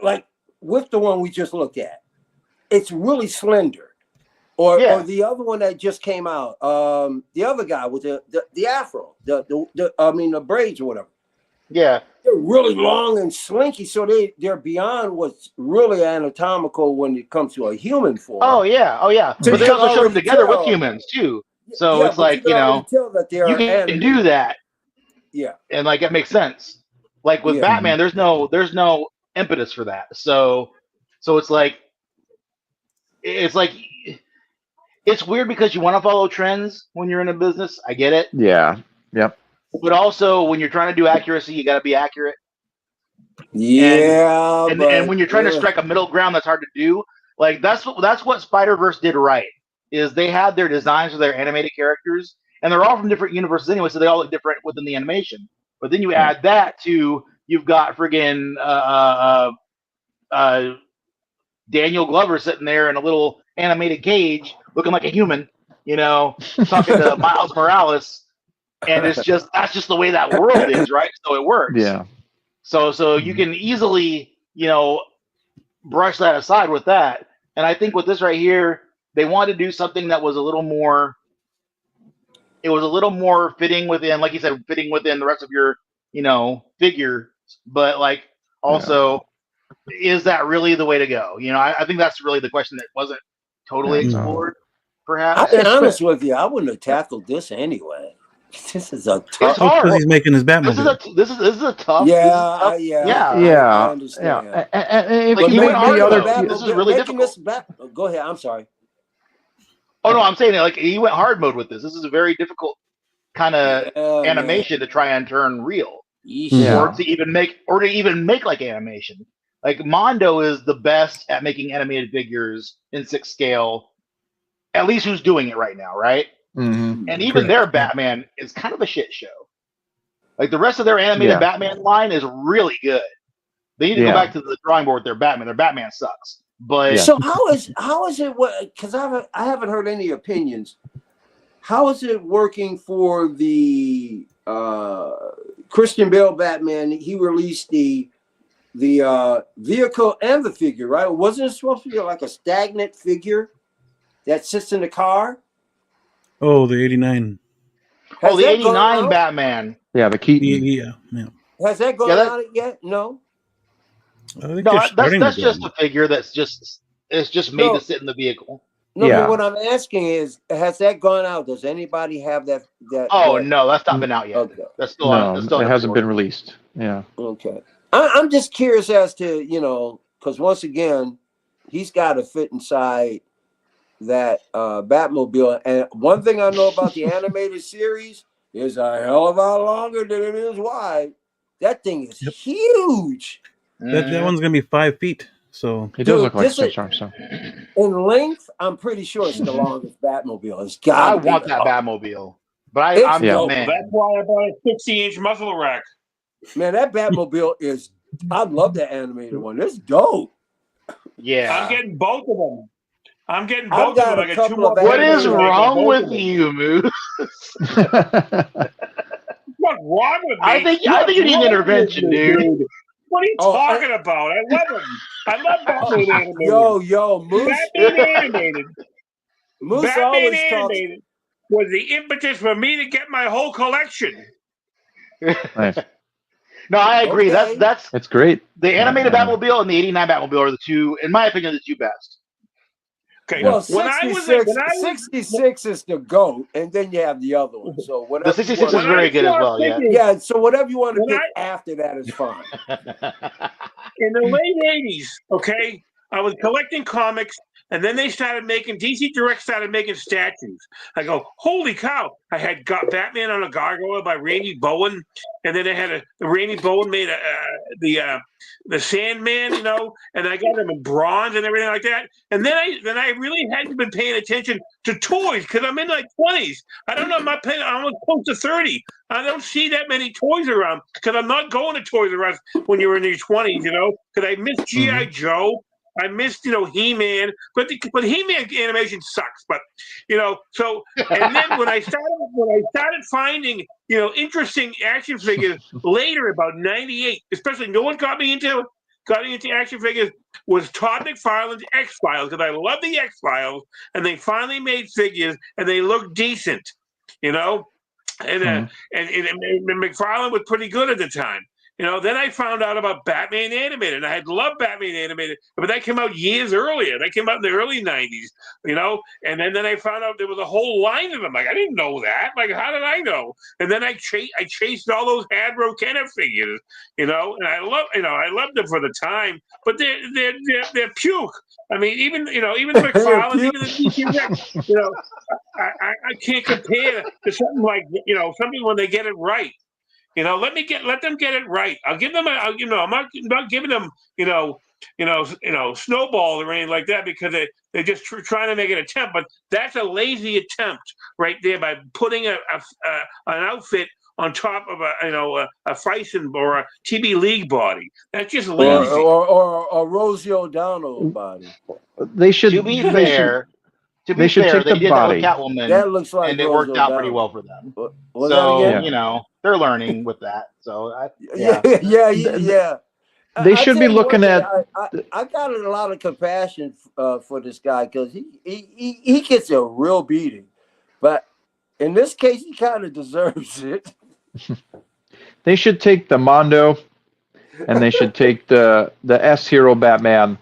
S6: like with the one we just looked at, it's really slender. Or the other one that just came out, the other guy with the afro, the braids or whatever. Yeah,
S1: they're really long and slinky, so they're beyond what's really anatomical when it comes to a human form.
S6: Oh yeah. But they also show them together with humans too. So it's like you can do that.
S1: Yeah,
S6: and like it makes sense. Like with Batman, there's no impetus for that. So it's like it's weird because you want to follow trends when you're in a business. I get it.
S4: Yeah. Yep.
S6: But also when you're trying to do accuracy, you got to be accurate.
S1: Yeah.
S6: And when you're trying to strike a middle ground, that's hard to do. Like that's what Spider-Verse did right. Is they had their designs for their animated characters. And they're all from different universes anyway, so they all look different within the animation. But then you add that to you've got friggin' Daniel Glover sitting there in a little animated cage, looking like a human, talking to Miles Morales, and that's just the way that world is, right? So it works.
S4: Yeah.
S6: So you can easily brush that aside with that, and I think with this right here, they wanted to do something that was a little more. It was a little more fitting within, like you said, fitting within the rest of your, figure. But like, also, is that really the way to go? I think that's really the question that wasn't totally explored. Perhaps.
S1: I'll be honest with you, I wouldn't have tackled this anyway. This is a tough.
S6: It's hard.
S2: Because he's making his Batman.
S6: This is a tough.
S1: Yeah.
S6: I
S1: understand.
S6: And like, this is really difficult.
S1: Go ahead. I'm sorry.
S6: Oh no, I'm saying like he went hard mode with this. This is a very difficult kind of animation to try and turn real, or to even make like animation. Like Mondo is the best at making animated figures in 6 scale, at least who's doing it right now, right?
S4: Mm-hmm.
S6: And even their Batman is kind of a shit show. Like the rest of their animated Batman line is really good. They need to go back to the drawing board with their Batman. Their Batman sucks. But
S1: so how is it? Because I haven't heard any opinions. How is it working for the Christian Bale Batman? He released the vehicle and the figure, right? Wasn't it supposed to be like a stagnant figure that sits in the car?
S2: Oh, the 89.
S6: Oh, the 89 Batman.
S4: Yeah, the Keaton.
S2: Yeah.
S1: Has that gone out yet? No.
S6: No, that's just a figure that's just made to sit in the vehicle.
S1: No, but what I'm asking is, has that gone out? Does anybody have that?
S6: Oh no, that's not been out yet. Okay. That's still
S4: it hasn't been released. Yeah.
S1: Okay. I'm just curious as to because once again, he's got to fit inside that Batmobile. And one thing I know about the animated series is a hell of a lot longer than it is wide. That thing is huge.
S2: That one's gonna be 5 feet. So
S4: it does look like such a so.
S1: In length, I'm pretty sure it's the longest Batmobile. It's got.
S6: I want that Batmobile. But
S1: It's
S6: I'm
S1: dope.
S6: man.
S5: That's why I bought a 60-inch muzzle rack.
S1: Man, that Batmobile is. I love that animated one. It's dope.
S6: Yeah.
S5: I'm getting both of them.
S1: I've
S5: I
S1: got a
S5: got 2
S1: couple
S5: more.
S1: of
S6: What is
S1: animated-
S6: wrong with you, Moose?
S5: What's wrong with me?
S6: I think you need intervention, dude.
S5: What are you talking about? I love them. I love Batman animated.
S1: Yo, Moose.
S5: Batman animated.
S1: Moose
S5: Batman
S1: always talks.
S5: animated was the impetus for me to get my whole collection.
S4: Nice.
S6: No, I agree.
S1: Okay.
S6: That's
S4: It's great.
S6: the animated
S4: Yeah.
S6: Batmobile and the '89 Batmobile are the two, in my opinion, the two best.
S5: Okay.
S1: Well,
S5: when
S1: 66 is the GOAT, and then you have the other one. So whatever.
S6: The 66 is very good as well. Yeah.
S1: Yeah. So whatever you want to
S5: When
S1: pick after that is fine.
S5: In the late 80s, okay, I was collecting comics, and then they started making, DC Direct started making statues. I go, holy cow. I had got Batman on a Gargoyle by Randy Bowen, and then I had Randy Bowen made the Sandman, you know, and I got him in bronze and everything like that. And then I really hadn't been paying attention to toys because I'm in like 20s. I don't know, I'm almost close to 30. I don't see that many toys around because I'm not going to Toys R Us when you're in your 20s, you know, because I missed G.I. Joe. I missed, you know, He-Man, but He-Man animation sucks. But, you know, so, and then when I started finding, you know, interesting action figures later, about 98, especially, no one got me into action figures, was Todd McFarlane's X-Files, because I love the X-Files, and they finally made figures, and they look decent, you know, and McFarlane was pretty good at the time. You know, then I found out about Batman Animated, and I had loved Batman Animated, but that came out years earlier. That came out in the early 90s, you know, and then I found out there was a whole line of them. Like, I didn't know that. Like, how did I know? And then I chased all those Hadro Kenner figures, you know, and I loved them for the time, but they're puke. I mean, even McFarlane, even the DC Rex, you know, I can't compare to something like, you know, something when they get it right. You know, let them get it right. I'll give them I'm not giving them, snowball or anything like that because they're just trying to make an attempt. But that's a lazy attempt right there by putting an outfit on top of a Fison or a TB League body. That's just lazy.
S1: Or Rosie O'Donnell body.
S4: They should.
S6: To be fair,
S4: take
S6: they
S4: the
S6: did
S4: body.
S6: that with Catwoman,
S1: That looks like
S6: and it
S1: Rosie
S6: worked out pretty
S1: O'Donnell.
S6: well for them.
S1: So
S6: you know, they're learning with that. So
S1: yeah.
S4: They should be looking at.
S1: I got a lot of compassion for this guy because he gets a real beating, but in this case, he kind of deserves it.
S4: They should take the Mondo, and they should take the S Hero Batman,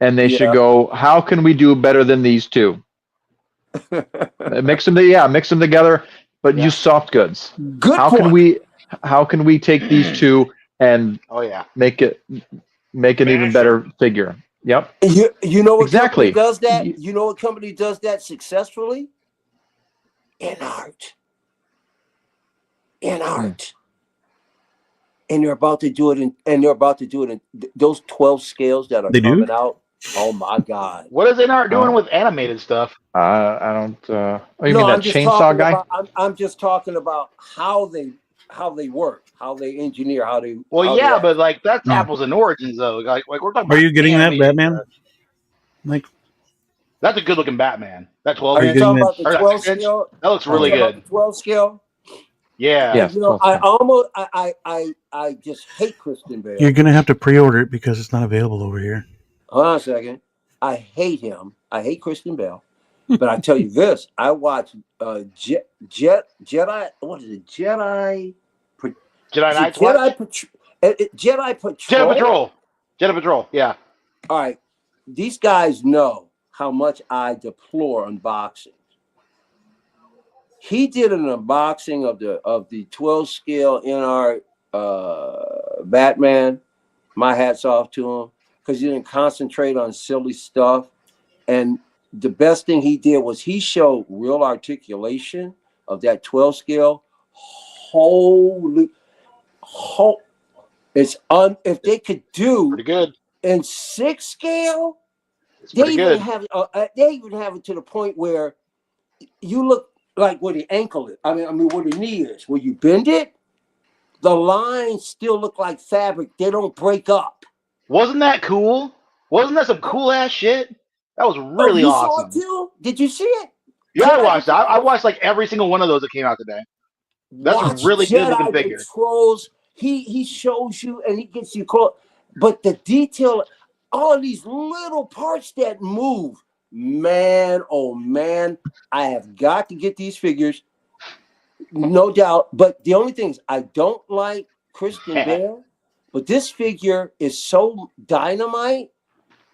S4: and they should go, how can we do better than these two? Mix them together, but use soft goods.
S1: Good
S4: how
S1: point.
S4: can we take these two and make an even better figure? Yep.
S1: You know what
S4: exactly
S1: company does that? You know what company does that successfully? In art. And they're about to do it in those 12 scales that are coming out. Oh my God!
S6: What is In-Art doing with animated stuff?
S4: I don't. Oh, you mean that chainsaw guy?
S1: I'm just talking about how they work, how they engineer, how they.
S6: Well, but like that's apples and oranges though. Like we're talking.
S2: Are you getting that Batman? Like,
S6: that's a good looking Batman. That 12
S1: Are you
S6: inch.
S1: talking about the 12 scale?
S6: That looks really good.
S1: 12 scale.
S6: Yeah.
S1: Yes, you know, I just hate Christian Bale.
S2: You're gonna have to pre-order it because it's not available over here.
S1: Hold on a second. I hate him. I hate Christian Bale. But I tell you this, I watched Jedi. What is it? Jedi
S6: Patrol. Yeah.
S1: All right. These guys know how much I deplore unboxings. He did an unboxing of the 12 scale In-Art Batman. My hat's off to him because he didn't concentrate on silly stuff. And the best thing he did was he showed real articulation of that 12 scale. If they could do
S6: pretty good
S1: in 6 scale, they even have it to the point where you look like where the ankle is. I mean where the knee is. Where you bend it, the lines still look like fabric. They don't break up.
S6: Wasn't that cool? Wasn't that some cool ass shit? That was
S1: Oh,
S6: really
S1: you saw it
S6: awesome.
S1: too? Did you see it?
S6: Yeah, I watched. I watched like every single one of those that came out today. That's a really good looking figure.
S1: Patrols. He shows you and he gets you close, but the detail, all of these little parts that move, man, oh man, I have got to get these figures, no doubt. But the only thing is, I don't like Christian Bale, but this figure is so dynamite.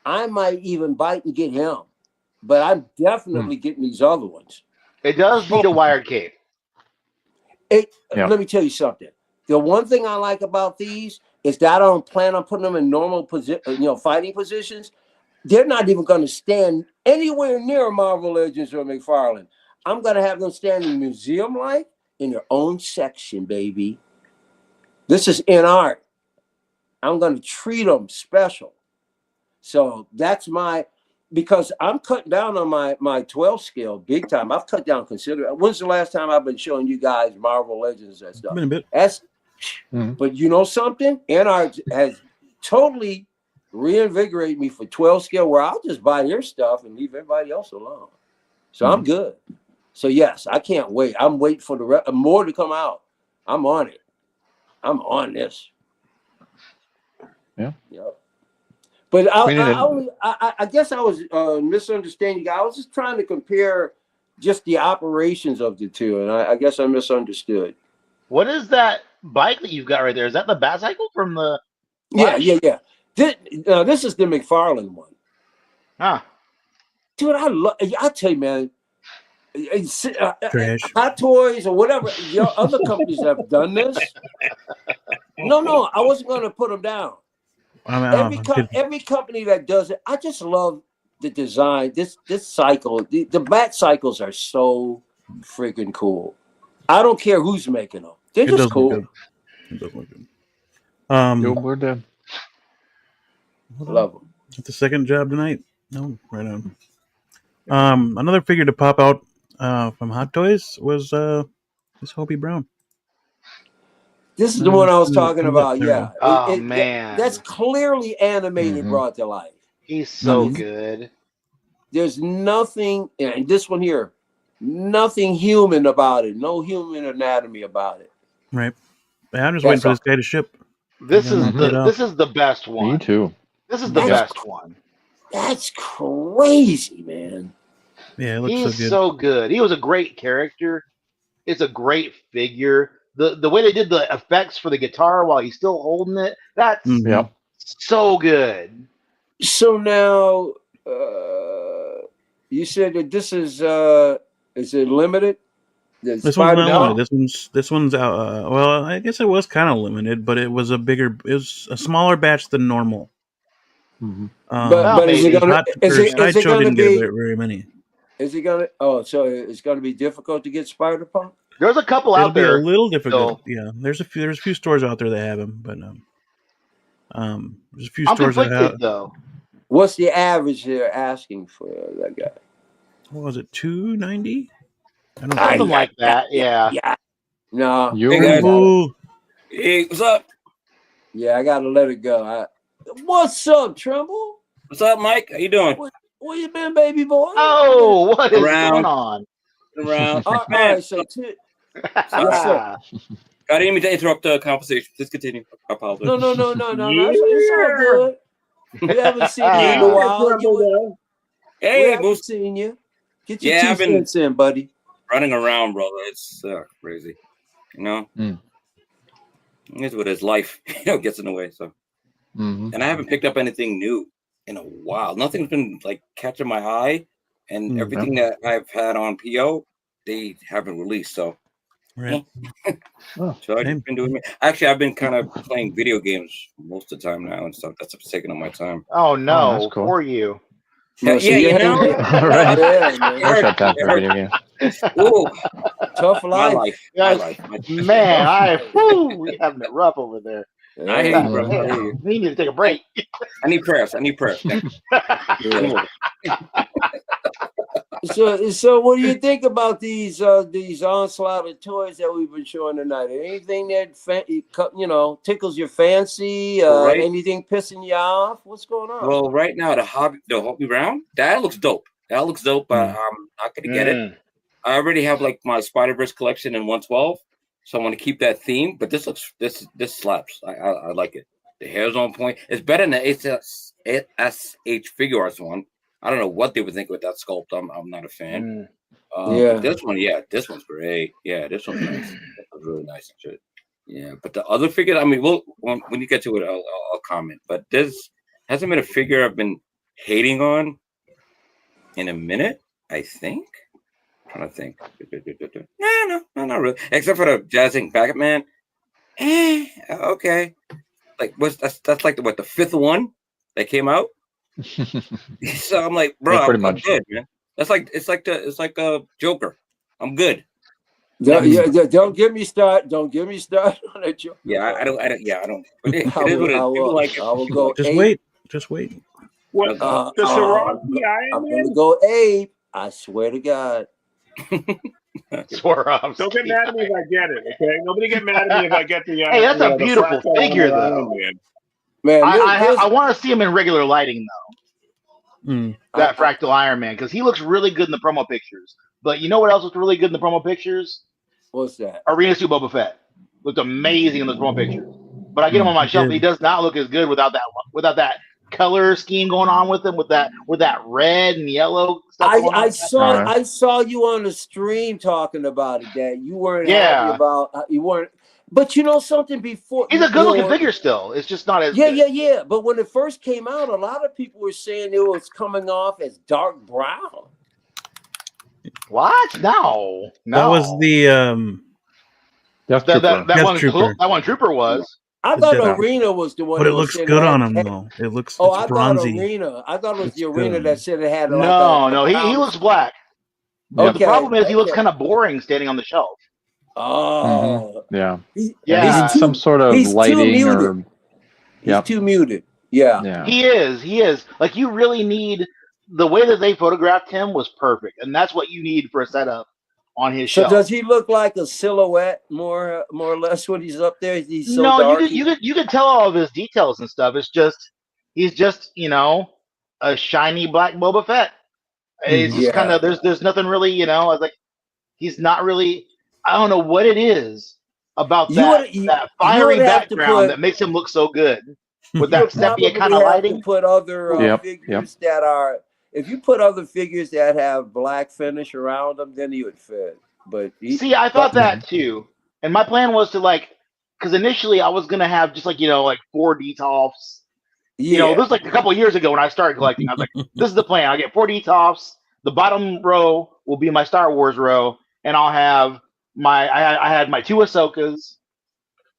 S1: I might even bite and get him, but I'm definitely getting these other ones.
S6: It does need a wired cape.
S1: Let me tell you something. The one thing I like about these is that I don't plan on putting them in normal fighting positions. They're not even going to stand anywhere near Marvel Legends or McFarlane. I'm going to have them standing museum-like in their own section, baby. This is in art. I'm going to treat them special. So that's because I'm cutting down on my 12 scale big time. I've cut down considerably. When's the last time I've been showing you guys Marvel Legends and stuff?
S2: Been a bit.
S1: But you know something? NR has totally reinvigorated me for 12 scale, where I'll just buy your stuff and leave everybody else alone. So I'm good. So yes, I can't wait. I'm waiting for more to come out. I'm on it. I'm on this.
S4: Yeah.
S1: Yep. But I guess I was misunderstanding. I was just trying to compare just the operations of the two, and I guess I misunderstood.
S6: What is that bike that you've got right there? Is that the Batcycle from the Flash?
S1: Yeah. This is the McFarlane one.
S6: Huh.
S1: Dude, I tell you, man,
S2: Trash.
S1: Hot Toys or whatever, other companies have done this. No, I wasn't going to put them down. Every company that does it, I just love the design. This cycle, the Bat cycles are so freaking cool. I don't care who's making them; they're just cool.
S2: It does look good.
S4: We're done.
S1: Love them.
S2: At the second job tonight? No, right on. Another figure to pop out from Hot Toys was this Hobie Brown.
S1: This is the one I was talking about. Yeah.
S6: Oh man,
S1: that's clearly animated, brought to life.
S6: He's so good.
S1: There's nothing, and this one here, nothing human about it. No human anatomy about it.
S2: Right. I'm just waiting for this guy to ship.
S6: This is the best one.
S4: Me too.
S6: This is the best one.
S1: That's crazy, man.
S2: Yeah, it looks so good.
S6: He's so good. He was a great character. It's a great figure. The way they did the effects for the guitar while he's still holding it, that's so good.
S1: So now, you said that this is it limited?
S2: This one's not limited. This one's out. Well, I guess it was kind of limited, but it was a smaller batch than normal.
S1: But is it gonna? Is it gonna be
S2: very many?
S1: Is it gonna? Oh, so it's gonna be difficult to get Spider-Punk?
S6: There's a couple out there.
S2: A little difficult. Yeah, there's a few stores out there that have him, but there's a few stores that have.
S6: Though.
S1: What's the average they're asking for that guy?
S2: What was it, $290?
S6: Something like that. Yeah.
S1: No.
S7: Hey, what's up?
S1: Yeah, I gotta let it go. What's up, Tremble?
S7: What's up, Mike? How you doing?
S1: Where you been, baby boy?
S6: Oh, what is going on?
S7: Around.
S1: All right, so yes, sir.
S7: I didn't mean to interrupt the conversation. Please continue. I apologize.
S1: No. It's all good. We haven't seen you in a while.
S7: Hey,
S1: we haven't seen you. Get your 2 cents in, buddy.
S7: Running around, brother. It's crazy. You know? It's what his life, gets in the way. So, and I haven't picked up anything new in a while. Nothing's been like catching my eye, and everything that I've had on PO, they haven't released. So,
S2: right.
S7: So I've been doing. Actually, I've been kind of playing video games most of the time now and stuff. That's taking up my time.
S6: Oh no, that's cool. For you.
S7: Yeah, you know.
S4: Right. I got time for video games.
S1: Ooh, tough life.
S7: My life.
S6: We're having it rough over there.
S7: I hear you, bro.
S6: We need to take a break.
S7: I need prayers.
S1: So what do you think about these onslaught of toys that we've been showing tonight? Anything that tickles your fancy?
S7: Right.
S1: Anything pissing you off? What's going on?
S7: Well, right now the Hobby Round, that looks dope. That looks dope. I'm not gonna get it. I already have like my Spider-Verse collection in 112, so I want to keep that theme. But this slaps. I like it. The hair's on point. It's better than the SH Figure Arts one. I don't know what they would think with that sculpt. I'm not a fan. But this one's great. Yeah, this one's nice. That was really nice and shit. Yeah, but the other figure, I mean, when you get to it, I'll comment. But this hasn't been a figure I've been hating on in a minute, I think. I'm trying to think. No, not really. Except for the Jazzing Packet Man. Okay. Like, that's like the fifth one that came out? So I'm like, bro, I'm good, man. It's like a Joker. I'm good.
S1: Don't get me started. Don't get me started on that Joker.
S7: Yeah, I don't. But it is what it is.
S1: I will go.
S2: Just wait.
S5: What? The Swarovski Iron Man?
S1: I'm gonna go ape. I swear to God.
S6: Swarovski.
S5: Don't get mad at me if I get it. Okay, nobody get mad at me if I get the.
S6: Hey, that's a beautiful figure, though.
S1: Man,
S6: I want to see him in regular lighting though. That Fractal Iron Man, because he looks really good in the promo pictures. But you know what else looks really good in the promo pictures?
S1: What's that?
S6: Arena Suit Boba Fett looked amazing in those promo pictures. But I get him on my shelf. He does not look as good without that color scheme going on with him, with that red and yellow stuff.
S1: I saw you on the stream talking about it. That you weren't happy about. You weren't. But you know something before.
S6: He's a good looking figure still. It's just not as
S1: good. Yeah. But when it first came out, a lot of people were saying it was coming off as dark brown.
S6: What? No.
S2: That was the
S6: that one Trooper was.
S1: I thought Arena was the one.
S2: But it looks good on him though. It looks bronzy.
S1: I thought it was the Arena that said it had
S6: no. He looks black. Okay. The problem is he looks kind of boring standing on the shelf.
S1: Oh,
S4: yeah.
S6: He's
S4: some sort of lighting or
S1: he's too muted. Yeah,
S6: he is. Like, you really need the way that they photographed him was perfect, and that's what you need for a setup on his shelf.
S1: So does he look like a silhouette more or less when he's up there? He's so dark.
S6: You can tell all of his details and stuff. It's just he's just a shiny black Boba Fett. It's just kind of there's nothing really I was like, he's not really. I don't know what it is about that fiery background that makes him look so good with that sepia kind of lighting.
S1: Put other figures that are. If you put other figures that have black finish around them, then he would fit. But
S6: I thought that too, and my plan was to because initially I was gonna have just like 4 Detolfs. This was like a couple of years ago when I started collecting. I was like, this is the plan. I'll get 4 Detolfs. The bottom row will be my Star Wars row, and I'll have I had my 2 Ahsokas,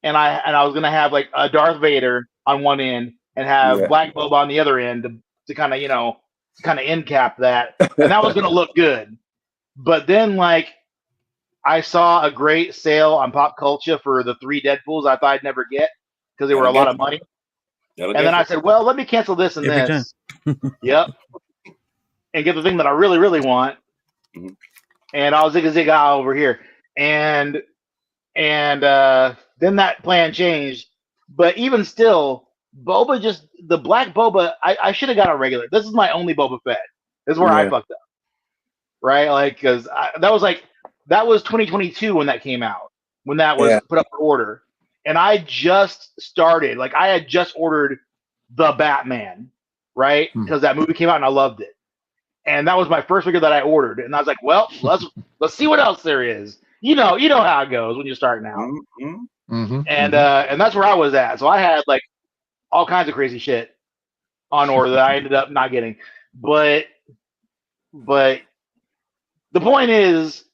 S6: and I was gonna have like a Darth Vader on one end and have Black Boba on the other end to kind of end cap that, and that was gonna look good. But then I saw a great sale on Pop Culture for the 3 Deadpools I thought I'd never get because they were a lot of money. And then I said, well, let me cancel this and this. Yep. And get the thing that I really, really want. And I'll zig out over here. And then that plan changed. But even still, Boba the black Boba, I should have got a regular. This is my only Boba Fett. This is where I fucked up. Right? Because that was 2022 when that came out. When that was put up for order. And I just started, I had just ordered The Batman, right? Because that movie came out and I loved it. And that was my first figure that I ordered. And I was like, well, let's see what else there is. You know how it goes when you start now. And that's where I was at. So I had all kinds of crazy shit on order that I ended up not getting. But the point is,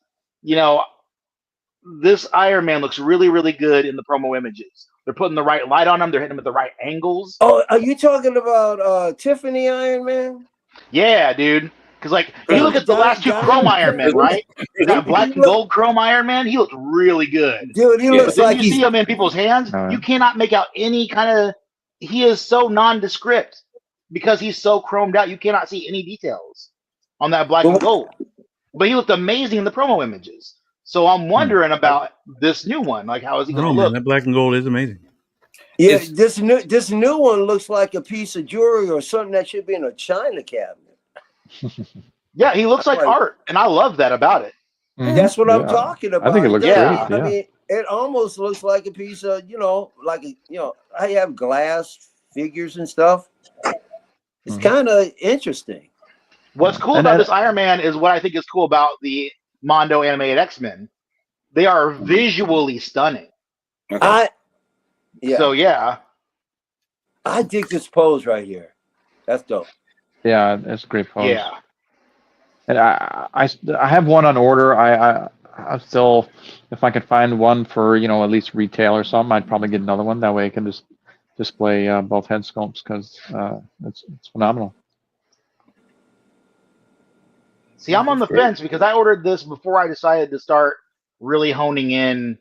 S6: this Iron Man looks really, really good in the promo images. They're putting the right light on him. They're hitting him at the right angles.
S1: Oh, are you talking about Tiffany Iron Man?
S6: Yeah, dude. Because you look at the last 2 Chrome Iron Men, right? That black and gold Chrome Iron Man, he looks really good.
S1: Dude, he looks like
S6: you see him in people's hands, you cannot make out any kind of. He is so nondescript because he's so chromed out. You cannot see any details. on that black and gold. But he looked amazing in the promo images. So I'm wondering about this new one. Like, how is he going to look?
S2: Man, that black and gold is amazing.
S1: Yeah, this new one looks like a piece of jewelry or something that should be in a china cabinet.
S6: Yeah, he looks like art, and I love that about it.
S1: That's what I'm talking about.
S4: I think it looks great. Yeah.
S1: I mean, it almost looks like a piece of, I have glass figures and stuff. It's kind of interesting.
S6: What's cool about this Iron Man is what I think is cool about the Mondo animated X-Men. They are visually stunning.
S1: Okay.
S6: So yeah,
S1: I dig this pose right here. That's dope.
S4: Yeah, that's a great pose.
S6: Yeah.
S4: And I have one on order. I still, if I could find one for at least retail or something, I'd probably get another one. That way I can just display both head sculpts because it's phenomenal.
S6: See, I'm on the fence because I ordered this before I decided to start really honing in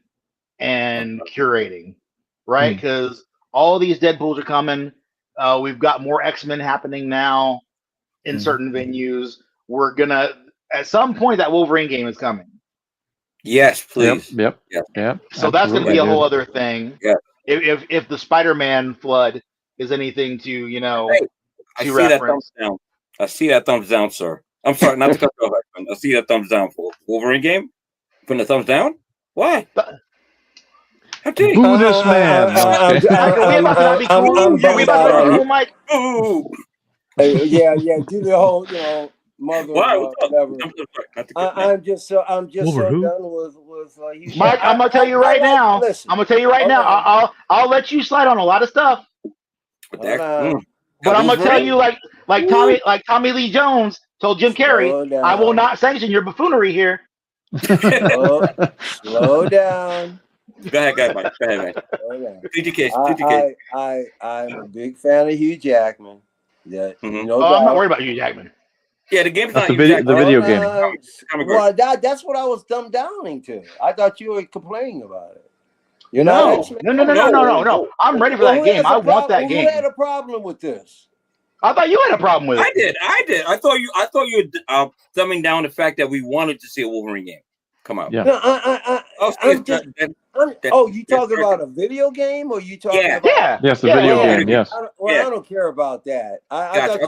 S6: and curating, right? Because all these Deadpools are coming. We've got more X-Men happening now in certain venues. We're gonna at some point that Wolverine game is coming.
S7: Yes, please.
S4: Yep.
S6: So that's gonna be a whole other thing. Yeah. If the Spider-Man flood is anything to
S7: I see that thumbs down. I see that thumbs down, sir. I'm sorry, not to cut you off. I see that thumbs down for Wolverine game. Putting the thumbs down. Why? How dare you?
S4: Boo this man.
S1: Yeah, do the whole, mother. Whatever. I'm just so done with
S6: Mike. I'm gonna tell you right now. I'll let you slide on a lot of stuff. But I'm gonna tell you, like Tommy Lee Jones told Jim Carrey, I will not sanction your buffoonery here.
S1: Slow down.
S7: Go ahead, Mike. TGK.
S1: I'm a big fan of Hugh Jackman. Yeah,
S6: I'm not worried about Hugh Jackman.
S7: Yeah, the game's not
S4: the video game.
S1: Well, that's what I was dumbed downing to. I thought you were complaining about it. You're not.
S6: No. I'm ready for that game. I want that game.
S1: Who had a problem with this?
S6: I thought you had a problem with it.
S7: I did. I thought you were dumbing down the fact that we wanted to see a Wolverine game come out.
S4: Yeah.
S1: No, you talking about a video game, or you talking about?
S6: Yeah.
S4: Yes, the video game. Yes.
S1: I don't care about that. I thought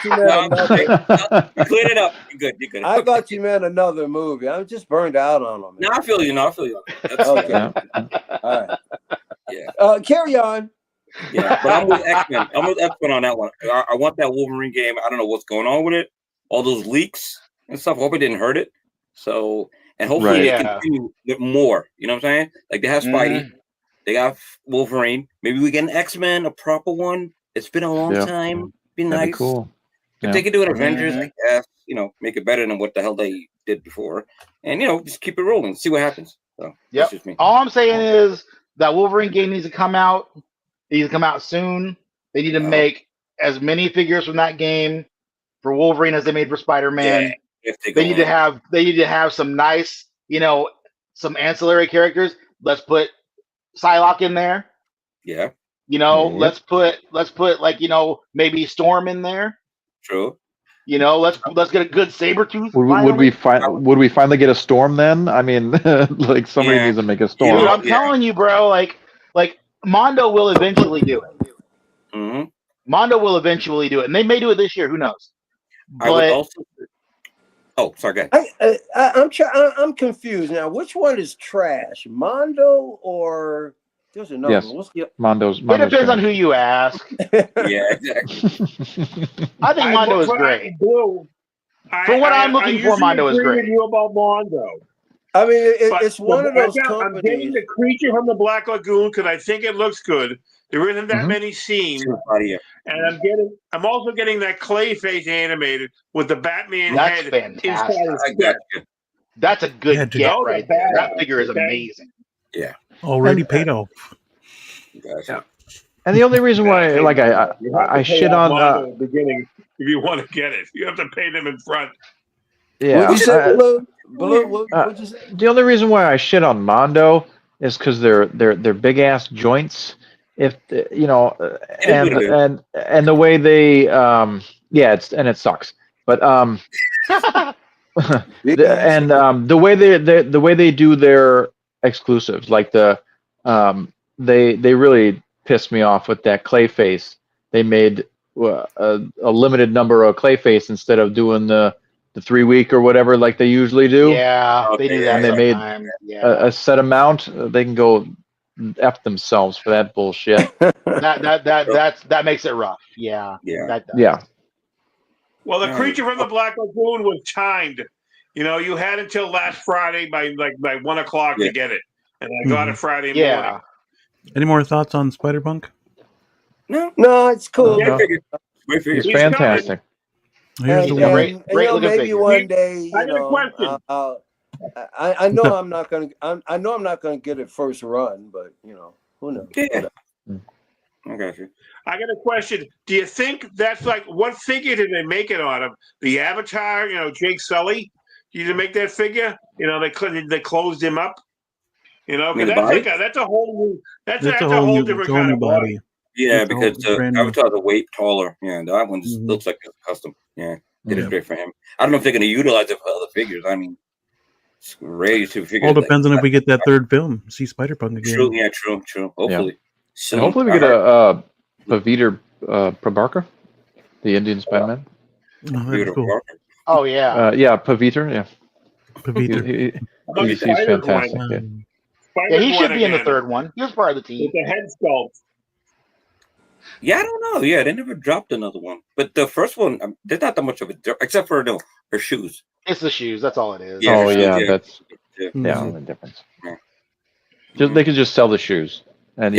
S1: you meant another.
S7: You cleared it up. You're good.
S1: I thought you meant another movie. I'm just burned out on them.
S7: No, I feel you. That's
S1: okay. All right. Yeah. Carry on.
S7: Yeah, but I'm with X-Men. I'm with X-Men on that one. I want that Wolverine game. I don't know what's going on with it. All those leaks and stuff. I hope it didn't hurt it. So, and hopefully they continue with more. You know what I'm saying? Like they have Spidey. They got Wolverine. Maybe we get an X-Men, a proper one. It's been a long time. Be nice.
S4: That'd be cool.
S7: If they could do an Avengers, I guess, make it better than what the hell they did before. And, just keep it rolling. See what happens. So,
S6: that's just me. All I'm saying is that Wolverine game needs to come out. It needs to come out soon. They need to make as many figures from that game for Wolverine as they made for Spider-Man. Yeah, they need to have some nice, some ancillary characters. Let's put Psylocke in there.
S7: Yeah.
S6: Let's put maybe Storm in there.
S7: True.
S6: Let's get a good Sabretooth.
S4: Would we finally get a Storm then? I mean, like somebody needs to make a Storm.
S6: Dude, I'm telling you, bro. Like Mondo will eventually do it.
S7: Mm-hmm.
S6: Mondo will eventually do it, and they may do it this year. Who knows?
S7: I would also. Oh, sorry, go
S1: ahead. I'm confused now. Which one is trash, Mondo or there's another one?
S4: Mondo's
S6: it depends on who you ask.
S7: Yeah, exactly.
S6: I think Mondo is great. For what I'm looking for, Mondo is great.
S5: You about Mondo.
S1: I mean, it's one of those companies.
S5: I'm getting the creature from the Black Lagoon because I think it looks good. There isn't that many scenes, and I'm also getting that Clayface animated with the Batman head inside his head.
S6: That's a good get right there. That figure is amazing.
S7: Yeah,
S2: already paid off.
S7: Yeah.
S4: And the only reason why, I shit on
S5: the beginning, if you want to get it, you have to pay them in front.
S4: Yeah.
S1: What'd you say, what'd you say?
S4: The only reason why I shit on Mondo is because they're big ass joints. If and the way they it sucks. But the way they do their exclusives, like they really pissed me off with that Clayface. They made a limited number of Clayface instead of doing the 3-week or whatever like they usually do.
S6: Yeah, they do that.
S4: And they made
S6: sometimes.
S4: a set amount. They can go F themselves for that bullshit.
S6: that makes it rough. Yeah. That does.
S4: Yeah.
S5: Well, the Creature from the Black Lagoon was timed. You had until last Friday by 1 o'clock to get it, and I got it Friday morning.
S2: Any more thoughts on Spider-Punk?
S1: No, it's cool.
S4: He's fantastic.
S2: Here's the one.
S1: Maybe one day.
S5: I got a question.
S1: I know I'm not gonna get it first run, but who knows?
S7: Yeah. I got you.
S5: I got a question. Do you think that's what figure did they make it out of? The Avatar, Jake Sully? Did you make that figure? They closed him up. Because that's a whole different kind of body.
S7: Yeah, because the Avatar's a weight taller. Yeah, that one just looks like it's custom. Yeah, did it straight for him. I don't know if they're going to utilize it for other figures. I mean, it's crazy to figure.
S2: All depends on if we get that third film. See Spider-Punk again.
S7: True. Yeah, true. Hopefully.
S4: Yeah. Hopefully we get a Paviter Prabarkar, the Indian Spider-Man.
S2: Cool.
S6: Oh yeah.
S4: Paviter. Yeah.
S2: Paviter.
S4: He's fantastic.
S6: He should be in the third one. He was part of the team.
S5: With the head sculpt.
S7: Yeah, I don't know. Yeah, they never dropped another one. But the first one, there's not that much of it, except for her shoes.
S6: It's the shoes. That's all it is.
S7: Yeah,
S4: that's the difference. Yeah. They could just sell the shoes and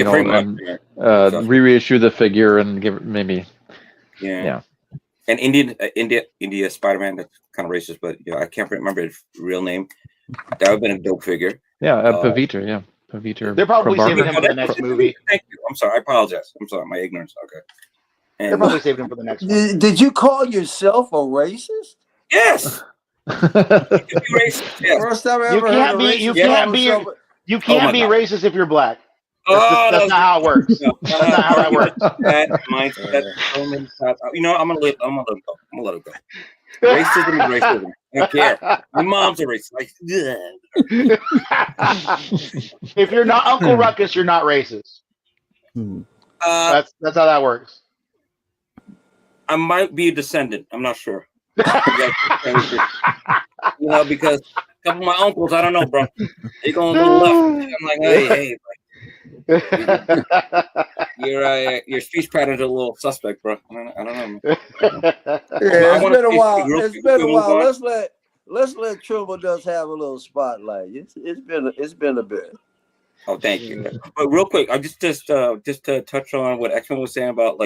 S4: reissue the figure and give it maybe.
S7: Yeah. And India Spider-Man, that's kind of racist, but I can't remember his real name. That would have been a dope figure.
S4: Yeah, Paviter. Yeah. Paviter.
S6: They're probably saving him for the next movie.
S7: Thank you. I'm sorry. I apologize. I'm sorry. My ignorance. Okay.
S6: They're probably saving him for the next one.
S1: Did you call yourself a racist?
S7: Yes. Racist. Yes.
S1: First time I ever heard
S6: you can't be racist if you're black. That's not how it works. That's not how that works.
S7: I'm gonna let it go. Racism is racism. I don't care. My mom's a racist.
S6: If you're not Uncle Ruckus, you're not racist. That's how that works.
S7: I might be a descendant. I'm not sure. Because a couple of my uncles, I don't know, bro. They going to the left. I'm like, hey. Your speech pattern's a little suspect, bro. I don't know.
S1: It's been a while. It's been a while. Let's let Trimble just have a little spotlight. It's been a bit.
S7: Oh, thank you. But real quick, I just to touch on what X-Men was saying about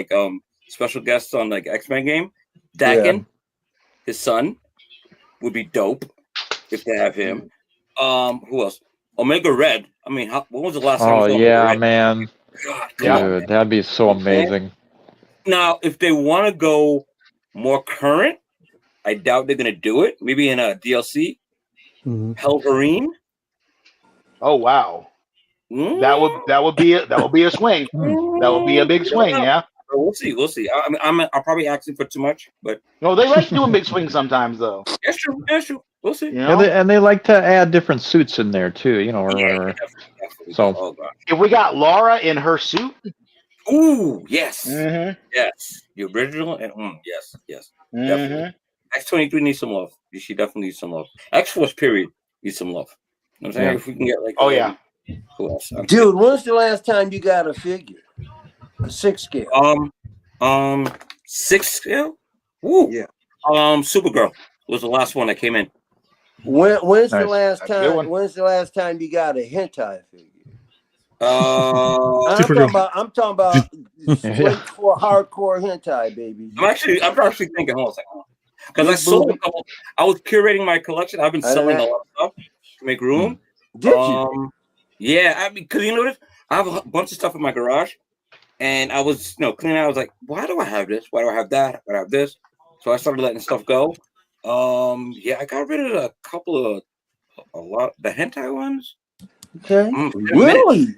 S7: special guests on X-Men game. Dakin, his son, would be dope if they have him. Who else? Omega Red. I mean, when was the last time?
S4: Oh yeah, man. God, dude, that'd be so amazing.
S7: Now, if they want to go more current, I doubt they're gonna do it. Maybe in a DLC. Helverine.
S6: Oh wow. That would be a swing. That would be a big swing. Yeah.
S7: We'll see. I'm probably asking for too much, but
S6: no, they like doing big swings sometimes, though.
S7: That's true. We'll see.
S4: And they like to add different suits in there too. Definitely. So
S6: if we got Laura in her suit,
S7: ooh, yes, yes, the original, and yes, definitely. X-23 needs some love. She definitely needs some love. X-Force period needs some love. You know what I'm saying? If we can get who else?
S1: Dude, when's the last time you got a figure? A 6 scale.
S7: 6 scale? Woo.
S1: Yeah.
S7: Supergirl was the last one that came in.
S1: When's the last time? When's the last time you got a hentai figure? I'm talking about straight for hardcore hentai, baby.
S7: I'm actually thinking. Hold on a second. Because I sold a couple. I was curating my collection. I've been selling a lot of stuff to make room.
S1: Did you?
S7: Yeah, because you notice I have a bunch of stuff in my garage. And I was, cleaning out. I was like, why do I have this? Why do I have that? Why do I have this? So I started letting stuff go. I got rid of a lot, the hentai ones.
S1: Okay. Really?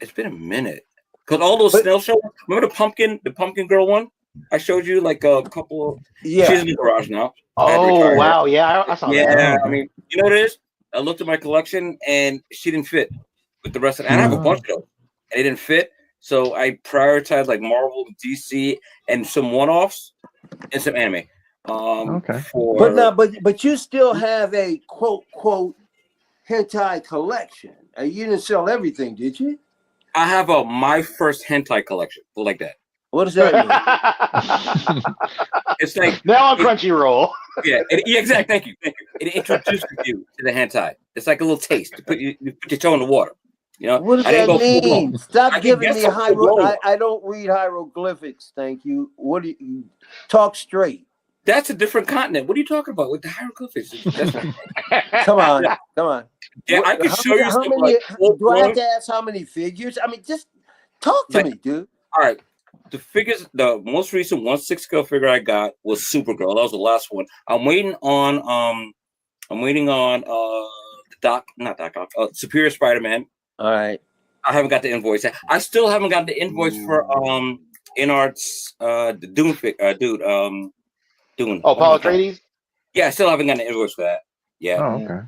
S7: It's been a minute. Because all those snail shows, remember the pumpkin girl one? I showed you like a couple.
S1: Yeah.
S7: She's in the garage now.
S6: Oh wow, yeah, I saw that.
S7: Yeah, I mean, you know what it is? I looked at my collection and she didn't fit with the rest of. And I have a bunch of those, and it didn't fit. So I prioritized like Marvel, DC, and some one-offs and some anime.
S4: Okay.
S1: But you still have a quote hentai collection. You didn't sell everything, did you?
S7: I have my first hentai collection, like that.
S1: What does that mean?
S7: It's like
S6: now on Crunchyroll.
S7: Yeah, exactly. Thank you. It introduces you to the hentai. It's like a little taste. You put your toe in the water. You know
S1: what does that mean? Stop giving me I don't read hieroglyphics. Thank you. What do you talk straight?
S7: That's a different continent. What are you talking about with the hieroglyphics?
S1: Come on.
S7: Yeah, I can show you.
S1: Do I have to ask how many figures? I mean, just talk to me, dude.
S7: All right. The figures, the most recent 1/6 scale figure I got was Supergirl. That was the last one. I'm waiting on Superior Spider-Man.
S1: All right.
S7: I haven't got the invoice. I still haven't got the invoice for InArt's the Dune dude. Dune.
S6: Oh, Paul Atreides?
S7: Yeah, I still haven't got the invoice for that. Yeah.
S4: Oh, okay.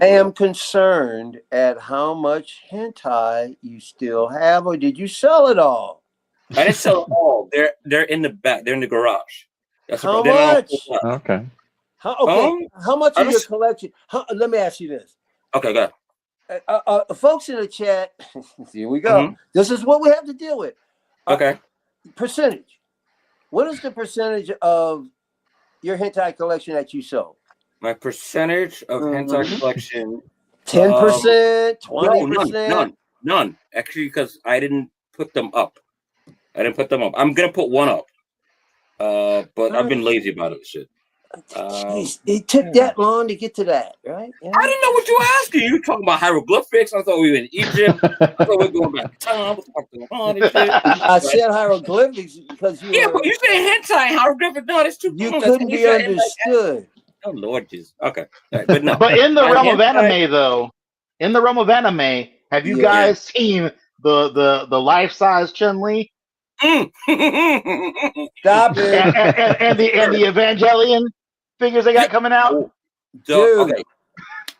S1: I am concerned at how much hentai you still have, or did you sell it all?
S7: I didn't sell it all. They're in the back. They're in the garage. That's
S1: how much?
S4: Okay.
S1: How much of your collection? Let me ask you this.
S7: Okay, go ahead.
S1: Folks in the chat, here we go. This is what we have to deal with.
S7: Okay.
S1: Percentage. What is the percentage of your hentai collection that you sold?
S7: My percentage of hentai collection.
S1: 10%, 20%?
S7: None. Actually, because I didn't put them up. I'm gonna put one up. But I've been lazy about it. Shit.
S1: Jeez, it took that long to get to that, right? Yeah.
S7: I didn't know what you were asking. You were talking about hieroglyphics. I thought we were in Egypt. I thought we were going back to time. What's going on and shit.
S1: I said hieroglyphics because
S7: but you said hentai hieroglyphic. No, that's too.
S1: You couldn't be understood.
S7: Oh Lord, Jesus. Okay, but no.
S6: But in the realm of anime, though, have you guys seen the life-size Chun-Li?
S1: Stop it!
S6: and the Evangelion figures they got coming out.
S1: Dude.
S7: Okay.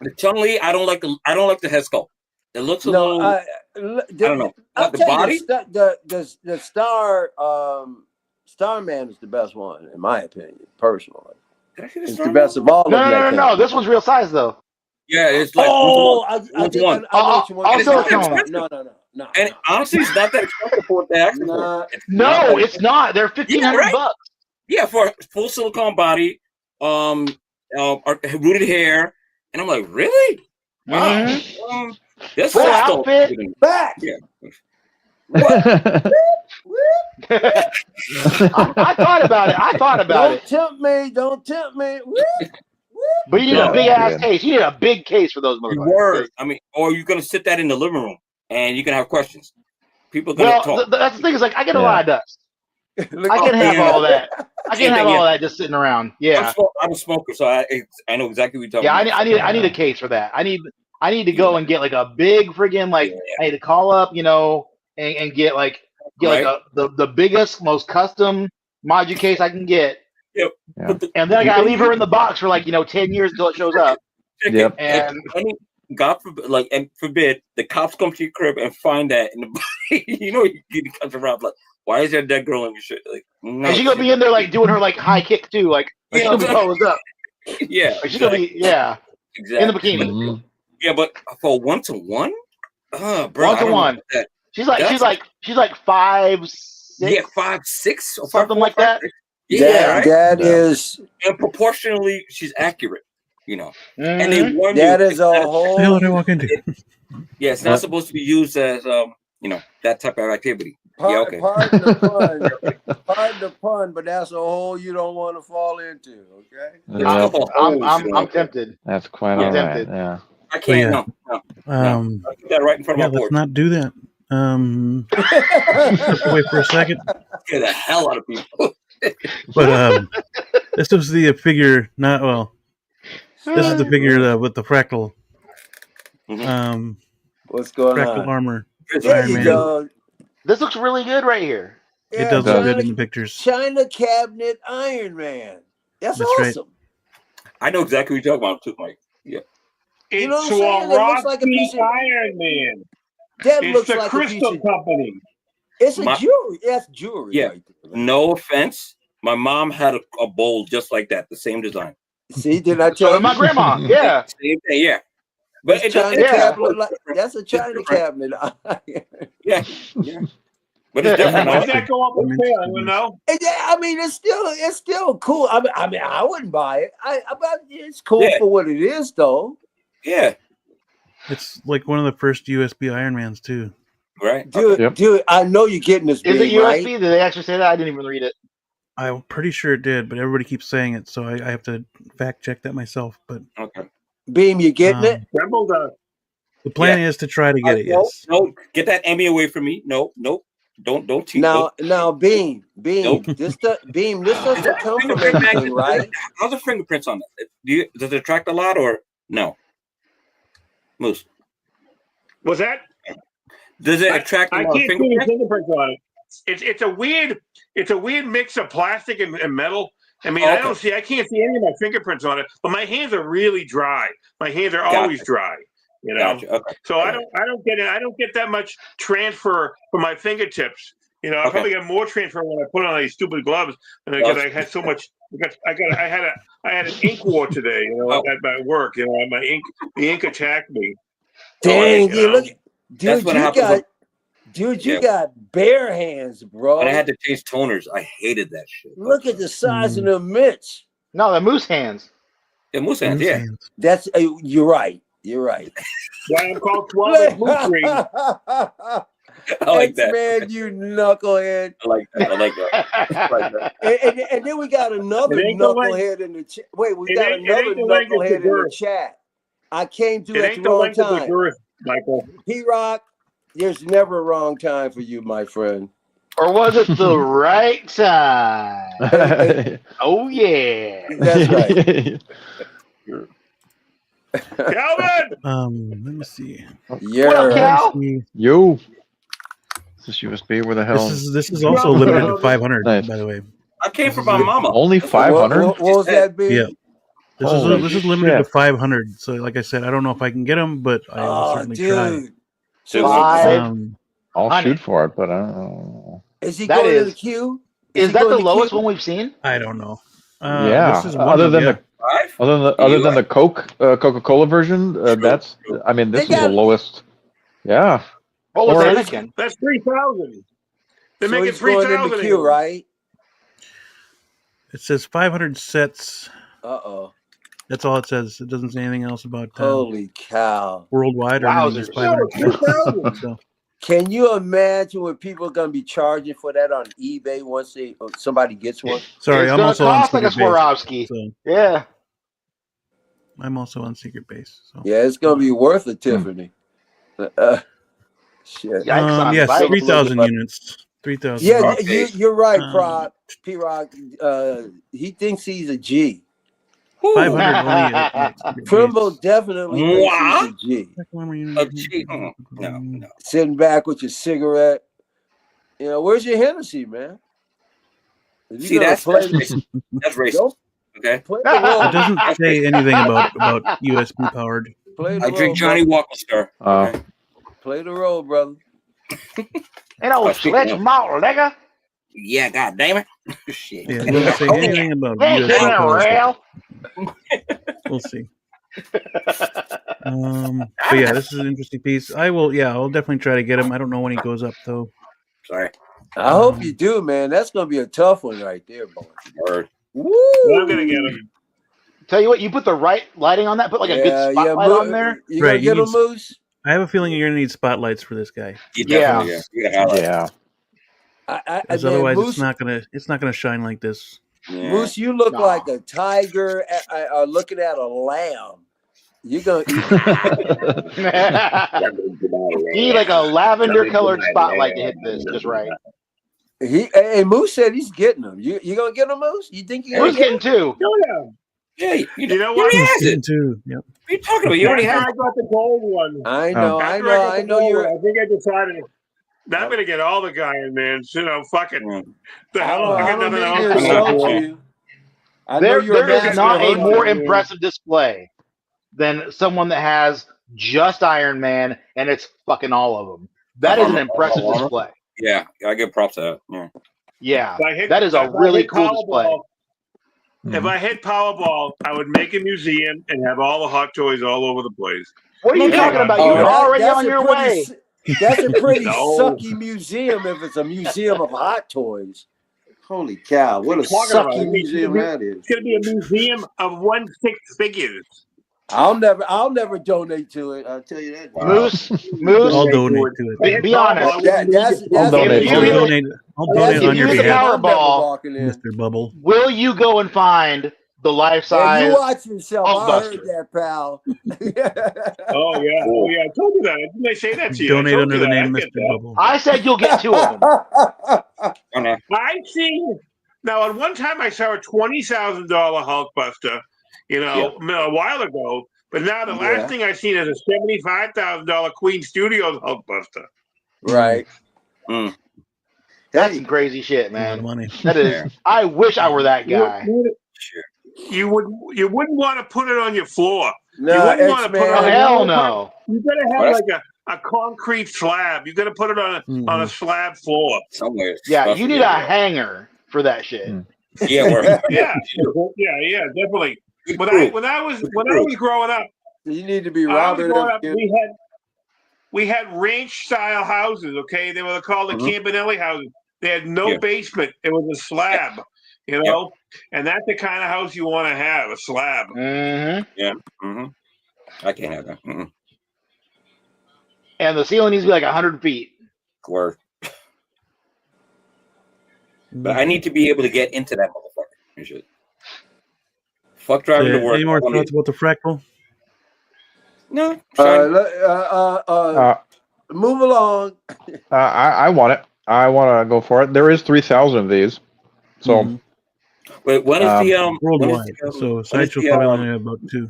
S7: The Chun-Li, I don't like the head sculpt. It looks a little. I don't know. The body.
S1: The Starman is the best one, in my opinion, personally. It's the best of all.
S6: No. This one's real size though.
S7: Yeah, it's like
S1: one. No.
S7: And honestly, it's not that expensive for what they asked for.
S6: No, it's not. They're $1,500.
S7: Yeah, for full silicone body, rooted hair, and I'm like, really? This
S6: full outfit
S1: back.
S7: Yeah.
S6: I thought about it.
S1: Don't tempt me.
S6: But you need a big ass case. You need a big case for those motherfuckers.
S7: I mean, or you're gonna sit that in the living room and you can have questions. People are gonna talk.
S6: That's the thing. Is like I get a lot of dust. I can have all that. I can have all that just sitting around. Yeah,
S7: I'm a smoker, so I know exactly what you're talking about.
S6: I need a case for that. I need to go and get like a big friggin' I need to call up, and get like the biggest, most custom module case I can get.
S7: Yep.
S6: Yeah. And then I gotta leave her in the box for 10 years until it shows up.
S4: Yep.
S6: And
S7: God forbid, and forbid the cops come to your crib and find that in the body. You comes around like, why is there a dead girl in your shit? Like, no,
S6: and she's gonna be in there doing her high kick too, she's gonna be posed up.
S7: Yeah.
S6: She's gonna be
S7: exactly
S6: in the bikini.
S7: Mm-hmm. Yeah, but for 1-to-1, bro,
S6: 1-to-1. She's like 5'6".
S7: Yeah, 5'6" or
S6: something like that.
S7: Yeah,
S1: that is,
S7: and proportionally, she's accurate.
S6: Mm-hmm.
S7: And they warn
S1: that is a whole.
S7: Yeah, it's not supposed to be used as that type of activity.
S1: Pardon the pun, but that's a hole you don't want to fall into. Okay.
S4: Yeah.
S6: I'm tempted.
S4: That's quite all right. Yeah.
S7: I can't. No. I put that right in front of my board.
S2: Let's not do that. Wait for a second.
S7: Scare the hell out of people.
S2: But this was the figure. This is the figure with the fractal.
S1: What's going
S2: fractal
S1: on?
S2: Armor.
S1: There you go.
S6: This looks really good right here.
S2: It does look good in the pictures.
S1: China cabinet Iron Man. That's awesome.
S7: Right. I know exactly what you're talking about too, Mike. Yeah.
S5: It's
S1: you know what I'm saying? It looks like a piece of
S5: Iron Man.
S1: That
S5: it's
S1: looks
S5: the
S1: like
S5: Crystal
S1: a piece of,
S5: Company.
S1: It's a jewelry. That's jewelry.
S7: Yeah.
S1: Right there.
S7: No offense. My mom had a bowl just like that, the same design.
S1: See, did I tell
S6: you? My grandma. Yeah.
S7: Same thing. Yeah. But
S1: it's China cabinet. That's a China cabinet.
S7: Yeah. Yeah. But it's different.
S5: Why does that go up with sale? I don't know.
S1: I mean, it's still cool. I mean, I wouldn't buy it. It's cool for what it is, though.
S7: Yeah.
S2: It's like one of the first USB Iron Mans too.
S7: Right.
S1: Dude, I know you're getting this.
S6: Is it USB?
S1: Right?
S6: Did they actually say that? I didn't even read it.
S2: I'm pretty sure it did, but everybody keeps saying it, so I have to fact check that myself. But
S7: okay.
S1: Beam, you getting it?
S2: The plan is to try to get it. Yes.
S7: No, get that Emmy away from me. No. Don't cheat.
S1: Now, Beam. This doesn't come from anything, right?
S7: How's the fingerprints on it? Does it attract a lot or no? Moose.
S5: Was that?
S7: Does it attract a lot of fingerprints?
S5: Fingerprints on it. It's a weird mix of plastic and metal. I mean, I can't see any of my fingerprints on it, but my hands are really dry. My hands are always dry. You know,
S7: Okay.
S5: So I don't get that much transfer from my fingertips. You know, I probably got more transfer when I put on these stupid gloves, and because I had so much. Because I had an ink war today. You know, at my work. You know, the ink attacked me.
S1: Dang,
S5: you
S1: look, dude, you got bare hands, bro.
S7: And I had to change toners. I hated that shit.
S1: Look at the size of the mitts.
S6: No, the moose hands.
S7: Yeah, moose hands. Yeah,
S1: that's you're right. You're right.
S5: Why I'm called 12 Moose Ring.
S7: I like that.
S1: Man, you knucklehead.
S7: I like that.
S1: And then we got another knucklehead in the chat. Wait, we got another knucklehead in the chat. I came to at the wrong time.
S5: Michael.
S1: P-Rock, there's never a wrong time for you, my friend.
S6: Or was it the right time? Oh, yeah.
S1: That's right.
S5: Calvin!
S2: Let me see.
S1: Yeah.
S6: What up, Cal?
S4: Yo. Is this USB? Where the hell?
S2: This is also limited to 500, by the way.
S7: I came from my mama.
S4: Only 500?
S1: What was that, B?
S2: Yeah. This is limited to 500. So, like I said, I don't know if I can get them, but I will certainly try.
S1: So
S4: I'll shoot for it, but I don't know.
S1: Is he going to the queue?
S6: Is that the lowest one we've seen?
S2: I don't know.
S4: Yeah. Other than the Coca-Cola version, this is the lowest. Yeah.
S6: What was that again?
S5: That's 3,000. They're making
S1: 3,000 in the queue, right?
S2: It says 500 sets.
S1: Uh-oh.
S2: That's all it says. It doesn't say anything else about
S1: holy cow.
S2: Worldwide or anything. Just 500 sets. So.
S1: Can you imagine what people are going to be charging for that on eBay once somebody gets one?
S2: Sorry, I'm also on Secret
S6: Base. So. Yeah.
S2: I'm also on Secret Base. So.
S1: Yeah, it's going to be worth it, Tiffany. Shit.
S2: Yes, 3,000 units. 3,000.
S1: Yeah, you're right, P-Rock. He thinks he's a G.
S2: 500 only.
S1: Trimble definitely thinks he's
S7: a G. No.
S1: Sitting back with your cigarette. You know, where's your Hennessy, man?
S7: See, that's racist. That's racist. Okay.
S2: It doesn't say anything about USB powered.
S7: I drink Johnny Walker Star. Okay.
S1: Play the role, brother.
S6: Ain't no sledge malt, nigga.
S7: Yeah, god damn it. Shit.
S2: Yeah, it doesn't say anything about USB. We'll see. But yeah, this is an interesting piece. I'll definitely try to get him. I don't know when he goes up though.
S7: Sorry.
S1: I hope you do, man. That's gonna be a tough one right there, boy.
S7: Word.
S1: Woo!
S5: I'm gonna get him.
S6: Tell you what, you put the right lighting on that, put like a good spotlight on there.
S1: You gonna get him, Moose?
S2: I have a feeling you're gonna need spotlights for this guy.
S6: Yeah.
S2: Otherwise, Moose, it's not gonna shine like this.
S1: Yeah. Moose, you look like a tiger looking at a lamb. You're gonna
S6: you need like a lavender colored spotlight to hit this just right.
S1: Moose said he's getting them. You gonna get them, Moose? You think you're
S6: getting two?
S7: Yeah,
S5: you know what?
S7: He has it
S2: too. Yep.
S7: What are you talking about? You already have.
S5: I got the gold one.
S1: I know.
S5: I think I decided. Now I'm gonna get all the Iron Mans. You know, fuck it. The
S1: I
S5: hell, I got
S1: don't
S5: nothing
S1: mean
S5: else
S1: to
S5: to
S1: insult
S5: do.
S1: you. I know you're
S6: There is not a more
S5: man.
S6: impressive display than someone that has just Iron Man and it's fucking all of them. That is an impressive display.
S7: Yeah, I give props to that. Yeah.
S6: Yeah,
S5: If
S6: that is a really cool display.
S5: If I hit Powerball, I would make a museum and have all the Hot Toys all over the place.
S6: What are you talking about? You're already on your way.
S1: That's a pretty
S5: No.
S1: sucky museum if it's a museum of Hot Toys. Holy cow, what a sucky museum that is.
S5: It's going to be a museum of 1/6 figures.
S1: I'll never donate to it. I'll tell you that.
S6: Moose,
S2: I'll donate to it.
S6: Be honest.
S2: I'll donate. I'll donate on your behalf,
S6: Powerball,
S2: Mr. Bubble.
S6: will you go and find the life-size?
S1: You watch yourself. I heard
S6: Hulkbuster?
S1: that, pal.
S5: Oh yeah, I told you that. Didn't I say that to you?
S2: Donate
S5: I told
S2: under
S5: you
S2: the
S5: that.
S2: name
S5: I get
S2: Mr.
S5: that.
S2: Bubble.
S6: I said you'll get 2 of them.
S5: I see. Now, at one time, I saw a $20,000 Hulkbuster, a while ago. But now the last thing I've seen is a $75,000 Queen Studios Hulkbuster.
S1: Right.
S6: That's some crazy shit, man.
S2: A lot of money.
S6: That is. I wish I were that guy.
S5: You wouldn't want to put it on your floor.
S1: No,
S5: you wouldn't want to put it on.
S6: Hell no.
S5: You gotta have like a concrete slab. You gotta put it on a slab floor
S7: somewhere.
S6: Yeah, you need a hanger for that shit.
S5: Yeah, yeah, definitely. When I was growing up,
S1: you need to be robbing.
S5: We had ranch style houses. Okay, they were called the Campanelli houses. They had no basement. It was a slab. And that's the kind of house you want to have, a slab.
S7: Yeah. I can't have that.
S6: And the ceiling needs to be like 100 feet.
S7: Word. But I need to be able to get into that motherfucker and shit. Fuck driving to work.
S2: Any more thoughts about the fractal?
S7: No.
S1: Move along.
S4: I want it. I want to go for it. There is 3,000 of these. So.
S7: Wait, when is the
S2: worldwide? So Sideshow's probably only about 2.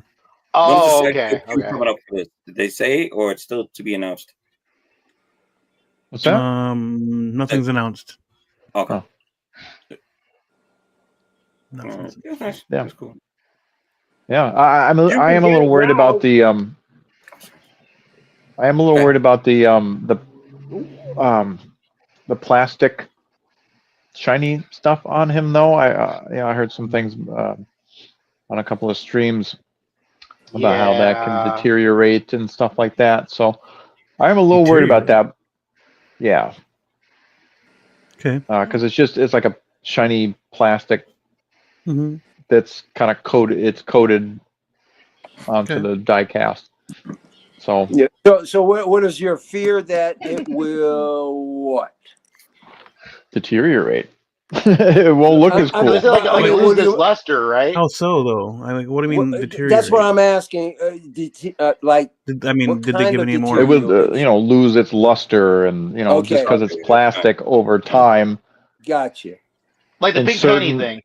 S6: Oh, okay.
S7: Coming up for this? Did they say, or it's still to be announced?
S4: What's that?
S2: Nothing's announced.
S7: Okay.
S2: Nothing's
S4: Yeah.
S7: That's cool.
S4: Yeah, I am a little worried about the I am a little worried about the plastic shiny stuff on him though. I heard some things on a couple of streams about how that can deteriorate and stuff like that. So I'm a little worried about that. Yeah.
S2: Okay.
S4: Because it's like a shiny plastic that's kind of coated. It's coated onto the die cast. So
S1: yeah. So what is your fear that it will what?
S4: Deteriorate. It won't look as cool.
S6: Like it loses its luster, right?
S2: How so, though? What do you mean deteriorate?
S1: That's what I'm asking. Did
S2: they give any more?
S4: It will, lose its luster, and just because it's plastic over time.
S1: Gotcha.
S6: Like the big penny thing.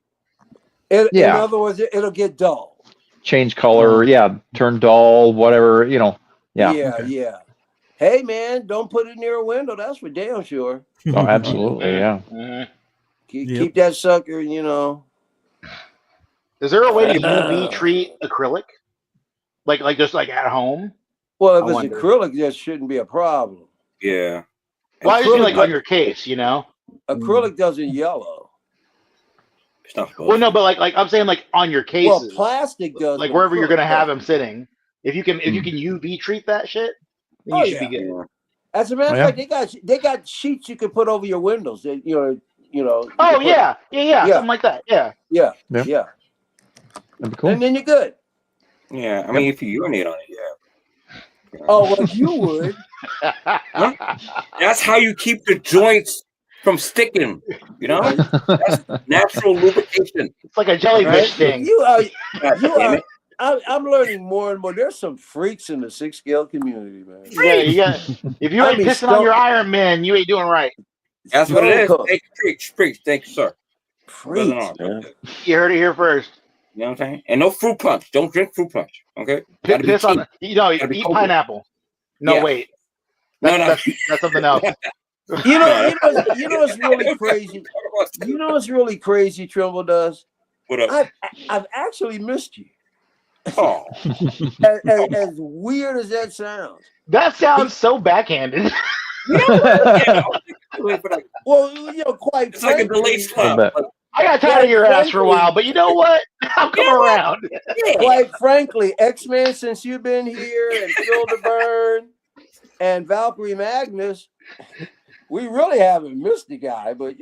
S1: In other words, it'll get dull.
S4: Change color, turn dull, whatever, Yeah.
S1: Yeah. Hey, man, don't put it near a window. That's for damn sure.
S4: Oh, absolutely, yeah.
S1: Keep that sucker,
S6: Is there a way to UV treat acrylic? Like just like at home?
S1: Well, if it's acrylic, that shouldn't be a problem.
S7: Yeah.
S6: Well, I just mean like on your case,
S1: Acrylic doesn't yellow.
S7: It's not
S6: well, no, but like I'm saying like on your cases.
S1: Well, plastic does.
S6: Like wherever you're gonna have them sitting. If you can UV treat that shit, then you should be good.
S1: As a matter of fact, they got sheets you can put over your windows. That
S6: Oh yeah, something like that. Yeah.
S4: That'd be cool.
S1: And then you're good.
S7: Yeah, I mean, if you urinate on it,
S1: Oh, well, you would.
S7: That's how you keep the joints from sticking. That's natural lubrication.
S6: It's like a jellyfish thing.
S1: I'm learning more and more. There's some freaks in the 6-scale community, man.
S6: Yeah, if you ain't pissing on your Iron Man, you ain't doing right.
S7: That's what it is. Freaks. Thank you, sir.
S1: Freaks.
S6: You heard it here first.
S7: You know what I'm saying? And no fruit punch. Don't drink fruit punch. Okay?
S6: Piss on eat pineapple. No, wait. That's something else.
S1: You know what's really crazy. You know what's really crazy, Trimble does?
S7: What up?
S1: I've actually missed you.
S5: Oh,
S1: As weird as that sounds.
S6: That sounds so backhanded.
S1: Well, quite
S7: It's like a
S1: frankly,
S7: delayed slap.
S6: I got tired of your ass for a while, but you know what? I'll come around.
S1: Quite frankly, X-Men, since you've been here, and Phil DeBurn, and Valkyrie Magnus, we really haven't missed the guy, but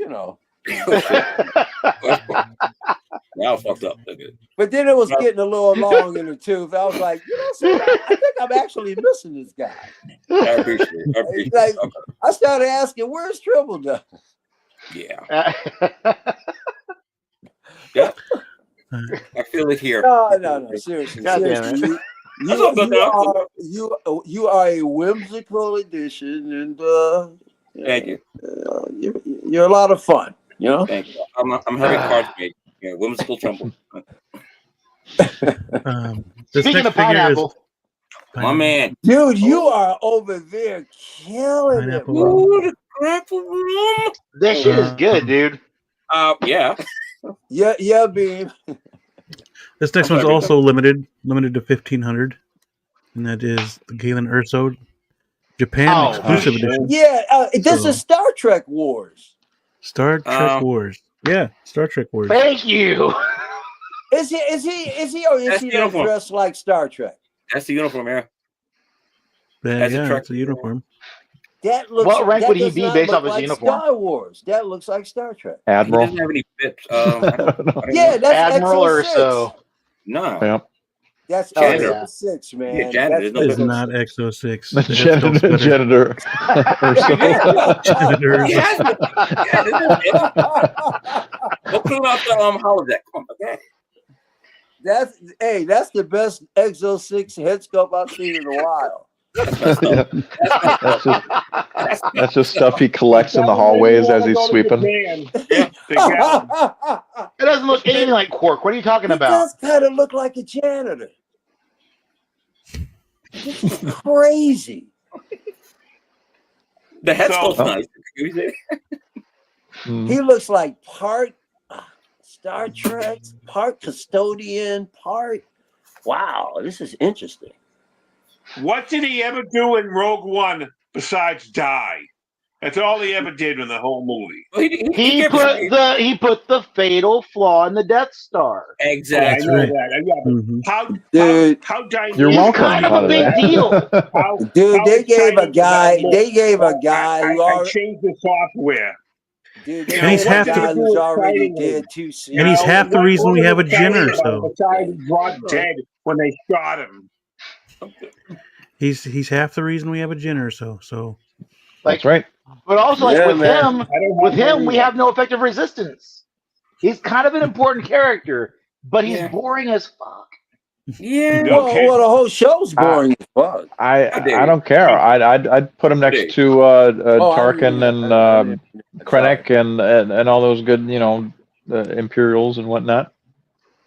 S7: Now fucked up.
S1: But then it was getting a little long in the tooth. I was like, I think I'm actually missing this guy.
S7: I appreciate it.
S1: Like, I started asking, where's Trimble Dust?
S7: Yeah. Yeah. I feel it here.
S1: No, seriously.
S6: God damn it.
S1: You are a whimsical addition, and
S7: Thank you.
S1: You're a lot of fun.
S7: Thank you. I'm having cards made. Yeah, whimsical Trumbull.
S6: Speaking of pineapple,
S7: My man.
S1: Dude, you are over there killing it, bro.
S7: Ooh, the
S6: this shit is good, dude.
S7: Yeah.
S1: Yeah, Beam.
S2: This next one's also limited to 1,500, and that is the Galen Erso Japan exclusive edition.
S1: Yeah, this is Star Trek Wars.
S2: Star Trek Wars. Yeah, Star Trek Wars.
S6: Thank you.
S1: Is he not dressed like Star Trek?
S7: That's the uniform, yeah.
S2: That's a uniform.
S1: That looks.
S6: What rank would he be based off his
S1: like
S6: uniform?
S1: Star Wars. That looks like Star Trek.
S4: Admiral.
S7: He doesn't have any bits.
S1: Yeah, that's
S6: Admiral or
S1: XO6.
S6: so.
S7: No.
S4: Yep.
S1: That's
S7: Janitor.
S1: XO6, man.
S7: Yeah, janitor.
S1: That's
S2: It's not XO6.
S4: The janitor.
S2: Janitor.
S7: We'll put out the holodeck. Come on, okay.
S1: That's the best XO6 head sculpt I've seen in a while.
S4: That's just stuff he collects in the hallways as he's sweeping.
S6: It doesn't look anything like Quark. What are you talking about?
S1: It does kind of look like a janitor. This is crazy.
S7: The head sculpt's nice.
S1: He looks like part Star Trek, part custodian, part. Wow, this is interesting.
S5: What did he ever do in Rogue One besides die? That's all he ever did in the whole movie.
S7: Well,
S6: he put the fatal flaw in the Death Star.
S7: Exactly.
S5: I know that. How dynamic?
S4: You're welcome.
S6: Kind of a big deal.
S1: Dude, they gave a guy who
S5: I changed the software.
S1: Dude,
S2: and he's half
S1: who's already dead too soon.
S2: And he's half the reason we have a Jenner. So
S5: besides he dropped dead when they shot him.
S2: he's half the reason we have a Jenner. So
S4: That's right.
S6: But also, with him, we have no effective resistance. He's kind of an important character, but he's boring as fuck.
S7: Yeah.
S1: Well, the whole show's boring as fuck.
S4: I don't care. I'd put him next to Tarkin and Krennic and all those good, Imperials and whatnot.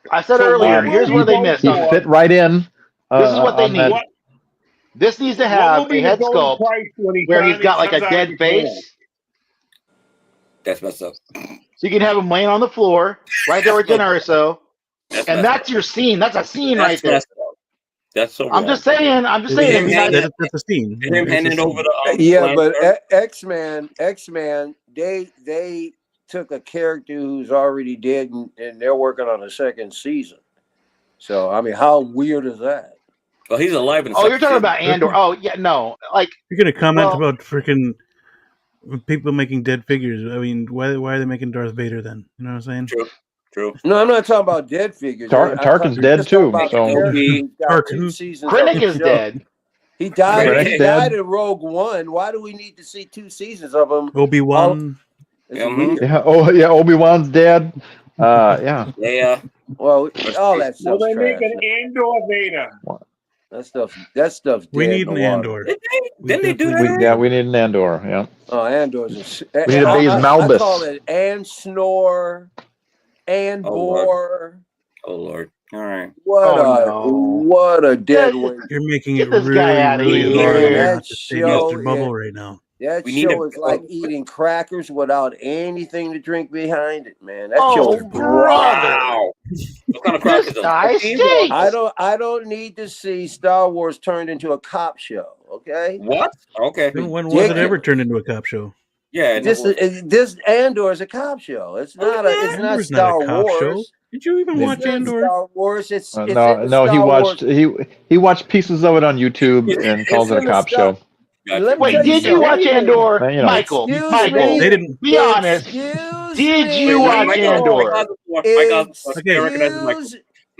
S6: I said earlier, here's where they missed.
S4: He fit right in.
S6: This is what they need. This needs to have a head sculpt where he's got like a dead face.
S7: That's messed up.
S6: So you can have him laying on the floor right there with Jen Erso. And that's your scene. That's a scene right there.
S7: That's so.
S6: I'm just saying.
S2: that's a scene.
S7: And him handing over the.
S1: But X-Men, they took a character who's already dead, and they're working on a second season. So I mean, how weird is that?
S7: Well, he's alive.
S6: Oh, you're talking about Andor. Oh, yeah, no. Like
S2: you're gonna comment about freaking people making dead figures. I mean, why are they making Darth Vader then? You know what I'm saying?
S7: True.
S1: No, I'm not talking about dead figures.
S4: Tarkin's dead too.
S6: Krennic is dead.
S1: He died. He died in Rogue One. Why do we need to see 2 seasons of him?
S2: Obi-Wan.
S4: Obi-Wan's dead. Yeah.
S1: Well, all that stuff.
S5: Well, they make an Andor Vader.
S1: That stuff's.
S2: We need an Andor.
S7: Didn't they do that?
S4: We need an Andor. Yeah.
S1: Oh, Andor's.
S4: We need a Baze Malbus.
S1: I call it and Snore, and Bore.
S7: Oh Lord! All right.
S1: What a dead weight.
S2: You're making it
S6: Get this guy out of
S2: really
S6: here.
S2: hard to say Mr. Bubble right now.
S1: That
S7: We need
S1: show
S7: a-
S1: is like eating crackers without anything to drink behind it, man. That
S6: Oh,
S1: show is
S6: brother.
S7: Wow. What kind of
S6: This
S7: crackers?
S6: guy stinks.
S1: I don't need to see Star Wars turned into a cop show. Okay.
S7: What? Okay.
S2: When was it ever turned into a cop show?
S7: Yeah.
S1: This Andor is a cop show. It's not
S2: Andor's not a
S1: Star
S2: cop
S1: Wars.
S2: show. Did you even watch Andor?
S1: Star Wars. It's
S4: no. He watched pieces of it on YouTube and calls it a cop show.
S7: Gotcha.
S6: Wait, did you watch Andor, Michael?
S1: Excuse
S6: Michael,
S1: me.
S2: They didn't.
S6: be honest. Did you watch Andor?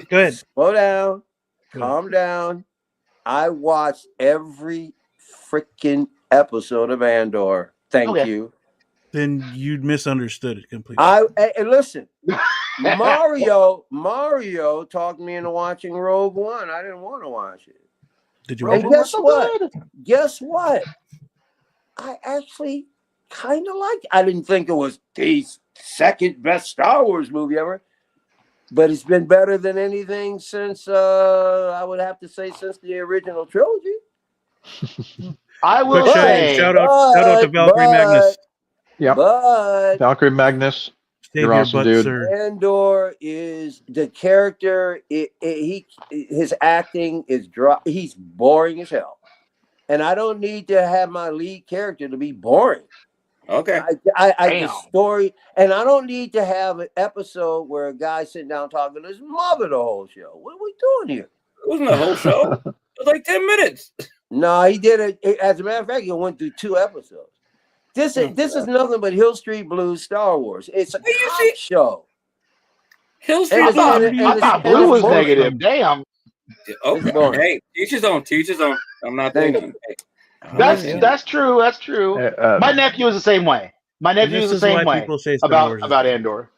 S2: Go ahead.
S1: Slow down. Calm down. I watched every freaking episode of Andor. Thank you.
S2: Then you misunderstood it completely.
S1: Hey, listen. Mario talked me into watching Rogue One. I didn't want to watch it.
S2: Did you
S1: And
S2: watch it?
S1: guess what? Guess what? I actually kind of liked it. I didn't think it was the second best Star Wars movie ever, but it's been better than anything since I would have to say since the original trilogy.
S6: I will
S2: Quick
S6: say,
S2: shout out to Valkyrie Magnus.
S4: Yep.
S1: But
S4: Valkyrie Magnus.
S2: Save
S4: You're
S2: your
S4: awesome,
S2: butt,
S4: dude.
S2: sir.
S1: Andor is the character. His acting is dry. He's boring as hell, and I don't need to have my lead character to be boring.
S7: Okay.
S1: The story, and I don't need to have an episode where a guy sitting down talking to his mother the whole show. What are we doing here?
S7: It wasn't a whole show. It was like 10 minutes.
S1: No, he did it. As a matter of fact, he went through 2 episodes. This is nothing but Hill Street Blues Star Wars. It's a cop show.
S7: Hill Street
S6: I
S7: Blues.
S6: thought Blue was negative. Damn.
S7: Okay. Hey, teach his own. Teach his own. I'm not thinking.
S6: That's true. That's true. My nephew is the same way. My nephew is the same way about Andor.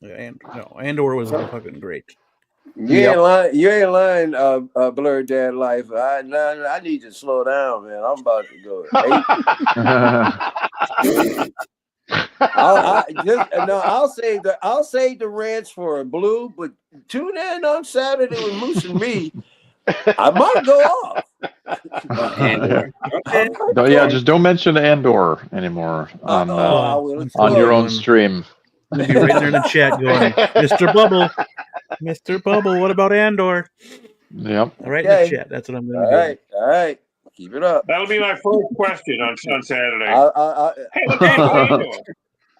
S2: Andor was fucking great.
S1: You ain't lying, Blurred Dad Life. I need to slow down, man. I'm about to go. I'll save the rants for Blue, but tune in on Saturday with Moose and me. I might go off.
S4: Just don't mention Andor anymore on your own stream.
S2: I'll be right there in the chat going, Mr. Bubble, what about Andor?
S4: Yep.
S2: Right in the chat. That's what I'm going to do.
S1: All right. Keep it up.
S5: That'll be my first question on Saturday.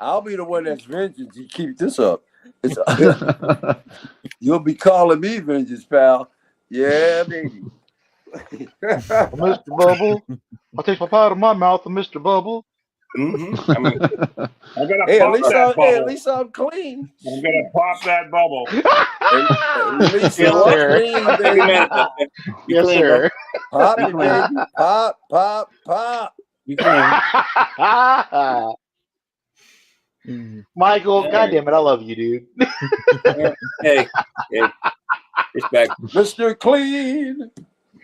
S1: I'll be the one that's vengeance. You keep this up. You'll be calling me vengeance, pal. Yeah, baby.
S6: Mr. Bubble. I'll take my pot out of my mouth, Mr. Bubble.
S5: Mm-hmm.
S1: At least I'm clean.
S5: I'm gonna pop that bubble.
S1: At least I'm clean, baby.
S6: Yes, sir.
S1: Pop it, baby. Pop.
S7: You can.
S6: Michael, goddamn it, I love you, dude.
S7: Hey, respect,
S1: Mr. Clean.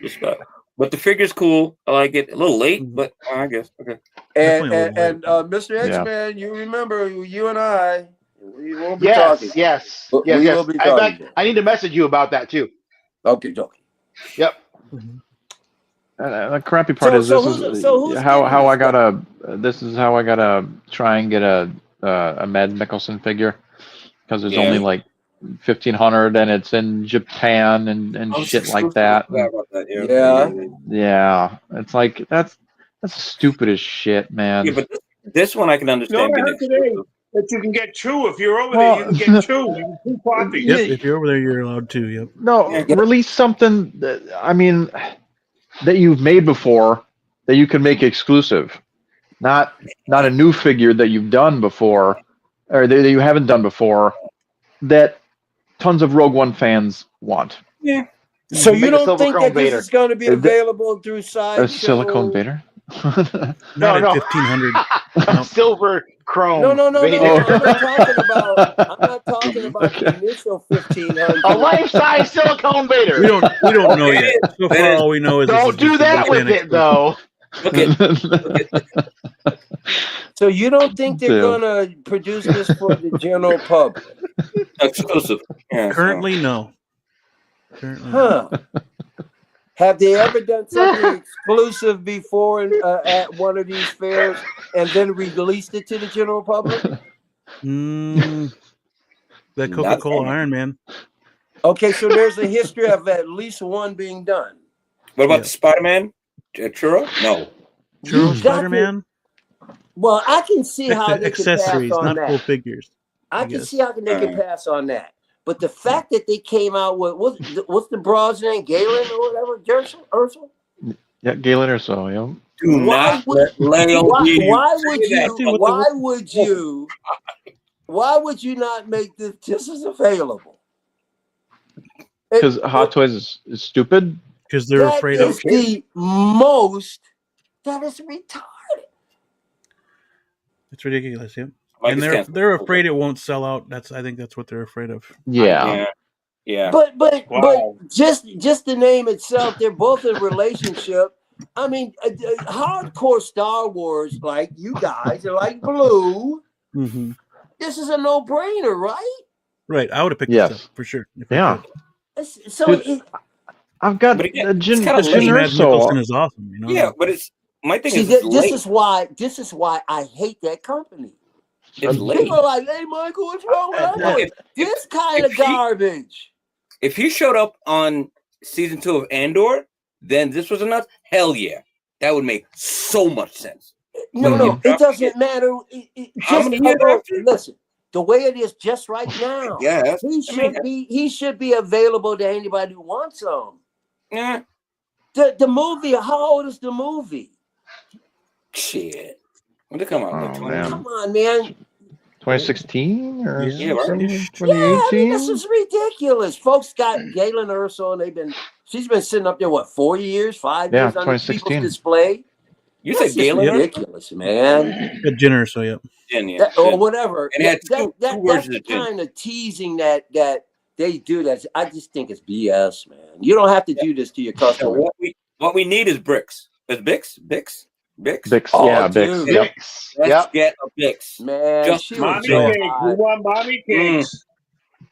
S7: Respect. But the figure's cool. I like it. A little late, but I guess okay.
S1: And Mr. X-Man, you remember you and I, we will be talking.
S6: Yes.
S1: Will be talking.
S6: In fact, I need to message you about that too.
S1: Okay.
S6: Yep.
S4: The crappy part is this is how I gotta try and get a Mads Mikkelsen figure because there's only like 1,500 and it's in Japan and shit like that. Yeah. It's like that's stupid as shit, man.
S7: Yeah, but this one I can understand.
S5: I heard today that you can get 2 if you're over there. You can get 2. You can 2 copies.
S2: Yep, if you're over there, you're allowed to. Yep.
S4: No, release something that you've made before that you can make exclusive, not a new figure that you've done before or that you haven't done before that tons of Rogue One fans want.
S7: Yeah.
S1: So you don't think that this is going to be available through Sideshow?
S4: A silicone Vader?
S2: Not at 1,500.
S6: Silver chrome.
S1: No. I'm not talking about the initial 1,500.
S6: A life-size silicone Vader.
S2: We don't know yet. So far, all we know is
S6: don't do that with it, though.
S1: So you don't think they're gonna produce this for the general public?
S7: Exclusive. Yeah,
S2: Currently, no.
S1: Huh. Have they ever done something exclusive before at one of these fairs and then released it to the general public?
S2: That Coca-Cola Iron Man.
S1: Okay, so there's a history of at least one being done.
S7: What about Spider-Man? Churro? No.
S2: Churro Spider-Man?
S1: Well, I can see how they can pass on
S2: not
S1: that.
S2: full figures.
S1: I can see how they can pass on that. But the fact that they came out with what's the broad's name, Galen or whatever, Ursel?
S4: Yeah, Galen or so. Yeah.
S7: Do not let Leo
S1: why would you not make this just as available?
S4: Because Hot Toys is stupid.
S2: Because they're afraid of
S1: the most. That is retarded.
S2: It's ridiculous, yeah. And they're afraid it won't sell out. I think that's what they're afraid of.
S4: Yeah.
S1: But just the name itself, they're both in a relationship. I mean, hardcore Star Wars, like you guys are like Blue.
S2: Mm-hmm.
S1: This is a no-brainer, right?
S2: Right. I would have picked this up for sure.
S4: Yeah.
S1: So
S4: I've got Jim Nicholson
S2: is awesome. You know?
S7: Yeah, but it's my thing.
S1: This is why I hate that company. People are like, "Hey, Michael, what's wrong with this kind of garbage?"
S7: If he showed up on season 2 of Andor, then this was enough. Hell yeah, that would make so much sense.
S1: No, it doesn't matter. Listen, the way it is just right now, he should be available to anybody who wants him.
S7: Yeah.
S1: The movie. How old is the movie?
S7: Shit. When did it come out?
S1: Come on, man.
S4: 2016 or 2018?
S1: Yeah, I mean, this is ridiculous. Folks got Galen Ursel, and she's been sitting up there, 4 years, 5 years on people's display.
S7: You said Galen?
S1: Ridiculous, man.
S2: Jen Ursel, yep.
S1: Or whatever.
S7: And
S1: that's the kind of teasing that they do. That I just think it's BS, man. You don't have to do this to your customer.
S7: So what we need is bricks. Is Bix? Bix?
S1: Oh,
S4: yeah,
S1: dude.
S4: Bix.
S7: Let's get a Bix.
S1: Man,
S5: she mommy cakes. We want mommy cakes.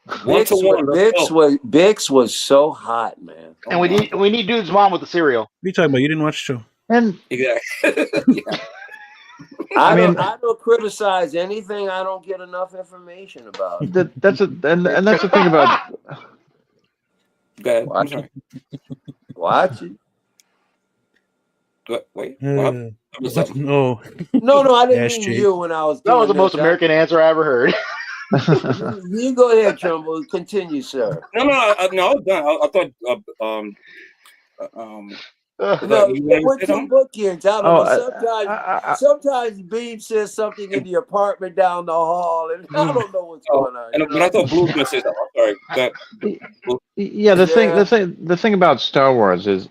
S1: Bix was so hot, man.
S6: And we need dude's mom with the cereal.
S2: What are you talking about? You didn't watch the show.
S4: And
S1: I don't criticize anything I don't get enough information about.
S4: That's the thing about.
S7: Go ahead.
S1: Watch it.
S7: Wait.
S2: No,
S1: I didn't mean you when I was.
S6: That was the most American answer I ever heard.
S1: You go ahead, Trumbull. Continue, sir.
S7: No, I was done. I thought.
S1: We're two bookends. I don't know. Sometimes Beam says something in the apartment down the hall, and I don't know what's going on.
S7: And I thought Blue was going to say something. I'm sorry.
S4: Yeah, the thing about Star Wars is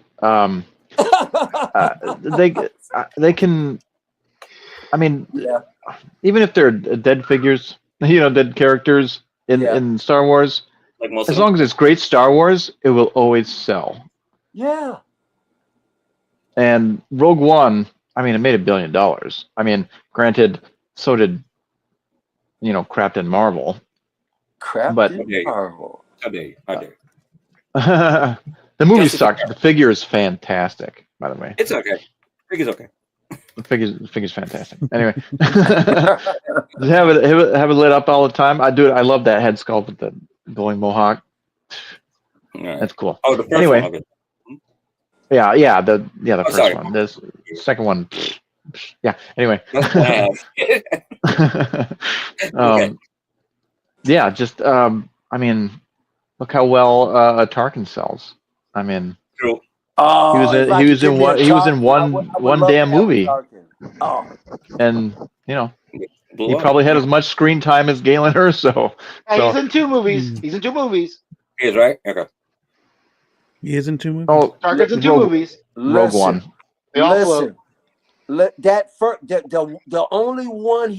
S4: they can. I mean, even if they're dead figures, dead characters in Star Wars, as long as it's great Star Wars, it will always sell.
S1: Yeah.
S4: And Rogue One, I mean, it made $1 billion. I mean, granted, so did, Captain Marvel.
S1: Marvel.
S7: How dare you?
S4: The movie sucked. The figure is fantastic, by the way.
S7: It's okay. The figure's okay.
S4: The figure's fantastic. Anyway, have it lit up all the time. I do it. I love that head sculpt with the glowing mohawk. That's cool.
S7: Oh, the first
S4: anyway.
S7: one of it.
S4: Yeah, the first one. This second one, yeah. Anyway, yeah, just I mean, look how well Tarkin sells. I mean,
S7: true.
S4: He was in one damn movie, and he probably had as much screen time as Galen Erso.
S6: So he's in 2 movies. He
S7: is, right? Okay.
S2: He is in 2 movies.
S6: Oh, Tarkin's in 2 movies.
S4: Rogue One.
S6: They all float.
S1: The only one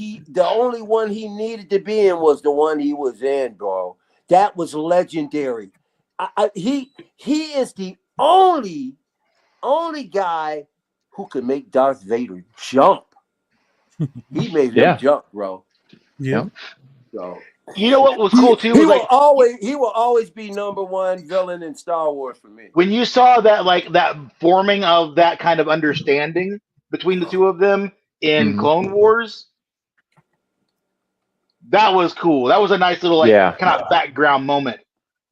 S1: he needed to be in was the one he was in, bro. That was legendary. He is the only guy who could make Darth Vader jump. He made him jump, bro.
S2: Yeah.
S1: So
S6: You know what was cool too?
S1: He
S6: Was
S1: will always be #1 villain in Star Wars for me.
S6: when you saw that, like that forming of that kind of understanding between the two of them in Clone Wars. That was cool. That was a nice little kind of background moment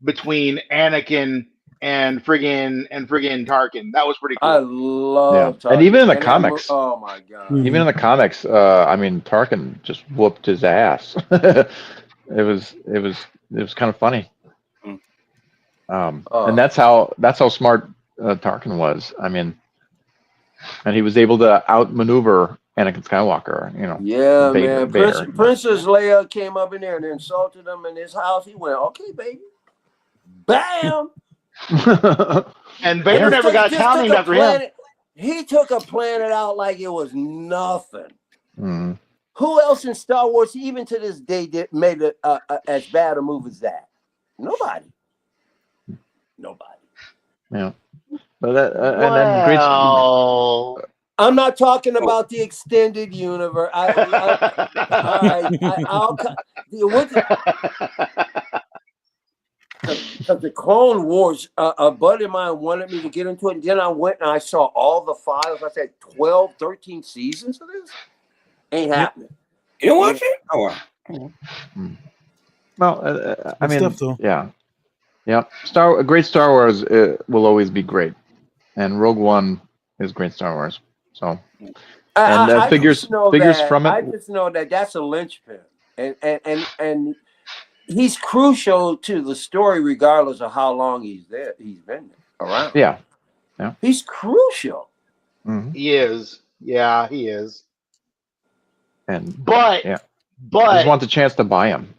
S6: between Anakin and friggin' Tarkin. That was pretty cool.
S1: I love Tarkin.
S4: And even in the comics.
S1: Oh my god.
S4: Even in the comics, I mean, Tarkin just whooped his ass. It was kind of funny. And that's how smart Tarkin was. I mean, and he was able to outmaneuver Anakin Skywalker. You know.
S1: Yeah,
S4: Vader,
S1: man. Princess Leia came up in there and insulted him in his house. He went, "Okay, baby." Bam.
S6: And Vader never got counting after him.
S1: He took a planet out like it was nothing.
S4: Mm.
S1: Who else in Star Wars, even to this day, made it as bad a move as that? Nobody.
S4: Yeah. But and then great.
S1: I'm not talking about the extended universe. Because the Clone Wars, a buddy of mine wanted me to get into it, and then I went and I saw all the files. I said 12, 13 seasons of this? Ain't happening.
S7: You don't watch it? Oh, wow.
S4: Well, I mean,
S2: stuff, though.
S4: Yeah. A great Star Wars will always be great, and Rogue One is great Star Wars. So, and figures from it.
S1: I just know that that's a linchpin, and he's crucial to the story, regardless of how long he's there. He's been around.
S4: Yeah.
S1: He's crucial.
S4: Mm-hmm.
S6: He is. Yeah, he is.
S4: But I just want the chance to buy him.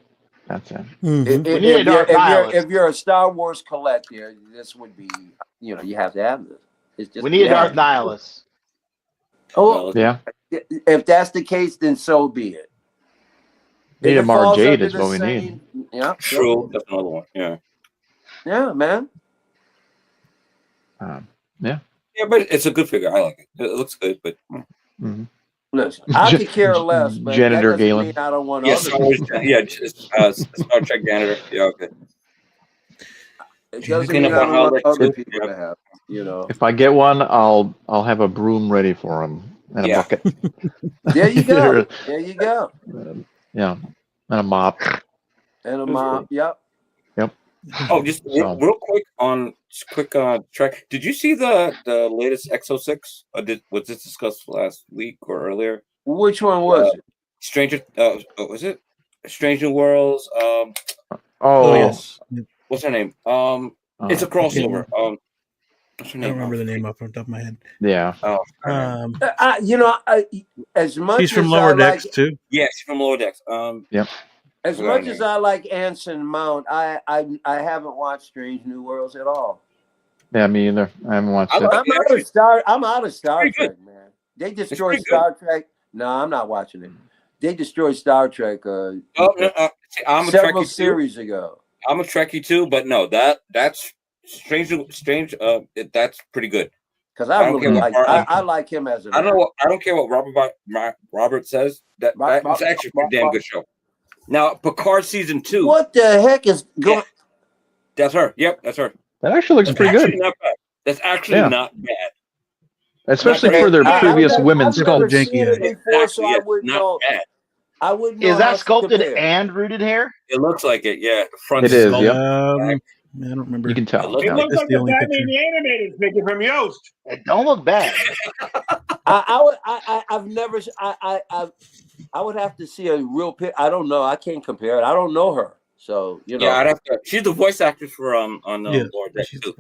S4: That's it.
S1: Mm-hmm. If you're a Star Wars collector, this would be, you have to have this. It's just,
S6: we need a Darth Nihilus.
S1: Oh,
S4: yeah.
S1: If that's the case, then so be it.
S4: Need a Mara Jade is what we need.
S1: Yeah,
S7: true. That's another one. Yeah.
S1: Yeah, man.
S7: Yeah, but it's a good figure. I like it. It looks good, but.
S4: Mm-hmm.
S1: Listen, I could care less, but
S4: Janitor
S1: that doesn't
S4: Galen.
S1: mean I don't want
S7: Yes, Star Trek janitor. Yeah, okay.
S1: It doesn't mean I don't want other people to have.
S4: If I get one, I'll have a broom ready for him and a bucket.
S1: There you go. There you go.
S4: Yeah, and a mop.
S1: Yep.
S7: Oh, just real quick on track. Did you see the latest X06? Was this discussed last week or earlier?
S1: Which one was it?
S7: Was it Strange New Worlds?
S2: Yes.
S7: What's her name? It's a crossover. What's her name?
S2: I don't remember the name off the top of my head.
S4: Yeah.
S1: As much
S2: she's from
S1: as
S2: Lower Decks too.
S7: Yeah, she's from Lower Decks.
S4: Yep.
S1: As much as I like Anson Mount, I haven't watched Strange New Worlds at all.
S4: Yeah, me either. I haven't watched it.
S1: I'm out of Star Trek, man. They destroyed Star Trek. No, I'm not watching it. They destroyed Star Trek several series ago.
S7: I'm a Trekkie too, but no, that's strange. That's pretty good.
S1: Because I like him as an.
S7: I don't care what Robert says. That's actually a damn good show. Now, Picard season 2.
S1: What the heck is going?
S7: Yeah. That's her. Yep, that's her.
S4: That actually looks pretty good.
S7: Not bad. That's actually not bad.
S4: Especially for their previous women's sculpt.
S7: Not bad.
S1: I wouldn't know.
S6: Is that sculpted and rooted hair?
S7: It looks like it. Yeah, front.
S4: It is. Yep.
S2: I don't remember.
S4: You can tell.
S5: It looks like the Batman the Animated figure from Yoast.
S6: It don't look bad.
S1: I would have to see a real pic. I don't know. I can't compare it. I don't know her. So
S7: Yeah, I'd have to. She's the voice actress for on Lord Deck too.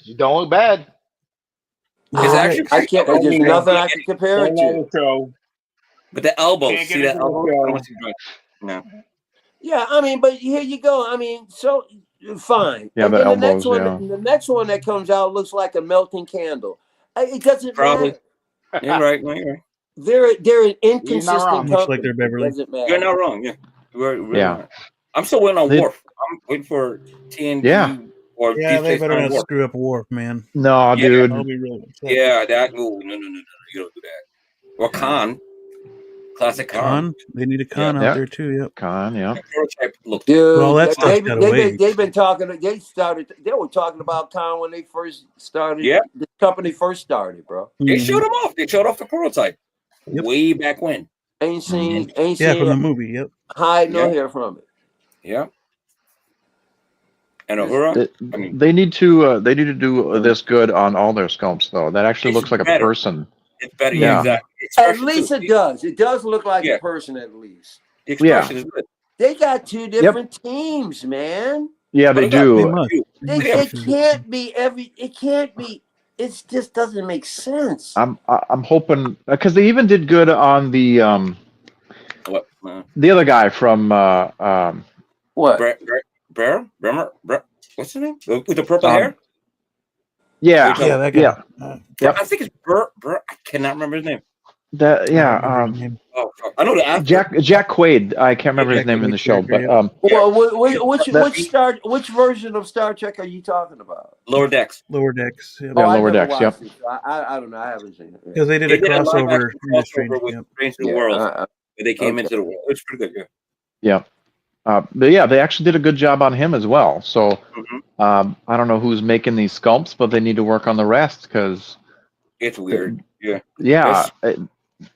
S6: You don't look bad.
S7: It's actually
S1: I can't. There's nothing I can compare it to.
S7: But the elbow, see that elbow? I don't want to see no.
S1: Yeah, I mean, but here you go. I mean, so fine.
S4: Yeah,
S1: and
S4: the
S1: then
S4: elbows.
S1: the next one that comes out looks like a melting candle. It doesn't matter.
S7: You're right. No, you're right.
S1: They're an inconsistent company.
S2: Much like their Beverly.
S1: Doesn't matter.
S7: You're not wrong. Yeah. Right. I'm still waiting on Worf. I'm waiting for TNG.
S4: Yeah.
S7: Or
S2: they better not screw up Worf, man.
S4: No, dude.
S2: I'll be real upset.
S7: Yeah, that. No. You don't do that. Or Khan Classic car.
S2: Con. They need a con out there too. Yep.
S4: Con. Yeah.
S1: Dude,
S2: well, that stuff's got to wait.
S1: They've been talking. They were talking about Con when they first started.
S7: Yeah.
S1: The company first started, bro.
S7: They showed them off. They showed off the prototype way back when.
S1: Ain't seen
S2: from the movie. Yep.
S1: Hide nor hair from it.
S7: Yeah. And Uhura.
S4: They need to do this good on all their sculpts, though. That actually looks like a person.
S7: It's better. Yeah, exactly.
S1: At least it does. It does look like a person, at least.
S7: The expression is good.
S1: They got two different teams, man.
S4: Yeah, they do.
S1: It can't be It can't be. It just doesn't make sense.
S4: I'm hoping because they even did good on the the other guy from
S1: what?
S7: Bear? What's his name? With the purple hair?
S4: Yeah,
S2: that guy.
S7: Yeah. I think it's Burr. I cannot remember his name.
S4: I know the actor. Jack Quaid. I can't remember his name in the show, but
S1: which version of Star Trek are you talking about?
S7: Lower Decks.
S2: Lower Decks. Yep.
S4: Yeah, Lower Decks. Yep.
S1: I don't know. I haven't seen it.
S2: Because they did a crossover
S7: with Strange New World. They came into the world. It's pretty good.
S4: Yeah. But they actually did a good job on him as well. So I don't know who's making these sculpts, but they need to work on the rest because
S7: it's weird.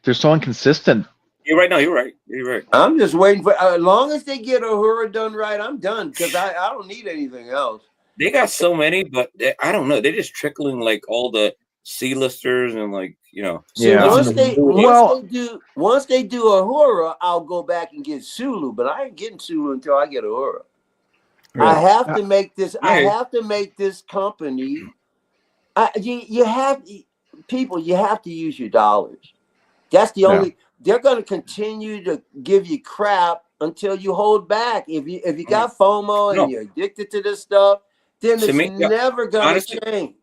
S4: They're so inconsistent.
S7: You're right. No, you're right. You're right.
S1: I'm just waiting for as long as they get Uhura done right, I'm done because I don't need anything else.
S7: They got so many, but I don't know. They're just trickling like all the C-listers and like
S1: once they do Uhura, I'll go back and get Sulu, but I ain't getting Sulu until I get Uhura. Right. I have to make this. I have to make this company. You have to use your dollars. That's the only. They're going to continue to give you crap until you hold back. If you got FOMO and you're addicted to this stuff, then it's never going to change.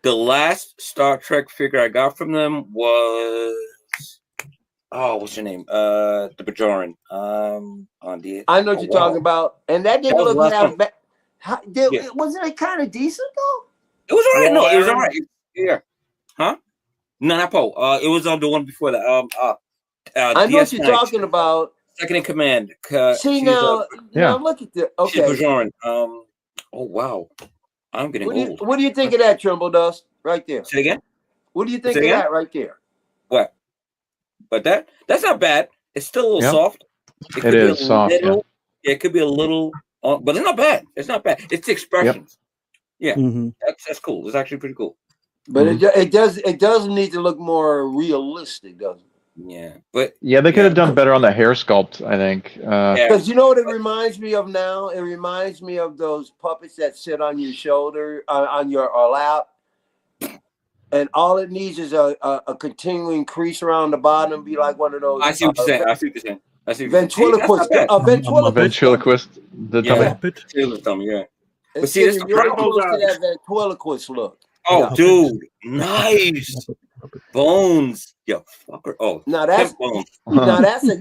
S7: The last Star Trek figure I got from them was what's your name? The Bajoran. On the.
S1: I know what you're talking about, and that didn't look half bad. Wasn't it kind of decent though?
S7: It was alright. No, it was alright. Yeah. Huh? No, not Poe. It was on the one before that.
S1: I know what you're talking about.
S7: Second in command.
S1: See now look at the
S7: She's Bajoran. Oh wow, I'm getting old.
S1: What do you think of that, Trimble Dust? Right there.
S7: Say again.
S1: What do you think of that right there?
S7: What? But that's not bad. It's still a little soft.
S4: It is soft.
S7: It could be a little, but it's not bad. It's not bad. It's the expressions. Yeah, that's cool. It's actually pretty cool.
S1: But it does need to look more realistic, doesn't it?
S7: Yeah, but
S4: they could have done better on the hair sculpt, I think.
S1: Because you know what it reminds me of now? It reminds me of those puppets that sit on your shoulder, on your lap, and all it needs is a continuing crease around the bottom, be like one of those.
S7: I see what you're saying.
S1: Ventriloquist.
S4: A ventriloquist. The
S7: tummy. Yeah.
S1: But see, it's really close to that ventriloquist look.
S7: Oh, dude, nice bones, yo fucker. Oh,
S1: now that's
S7: bones.
S1: Now that's a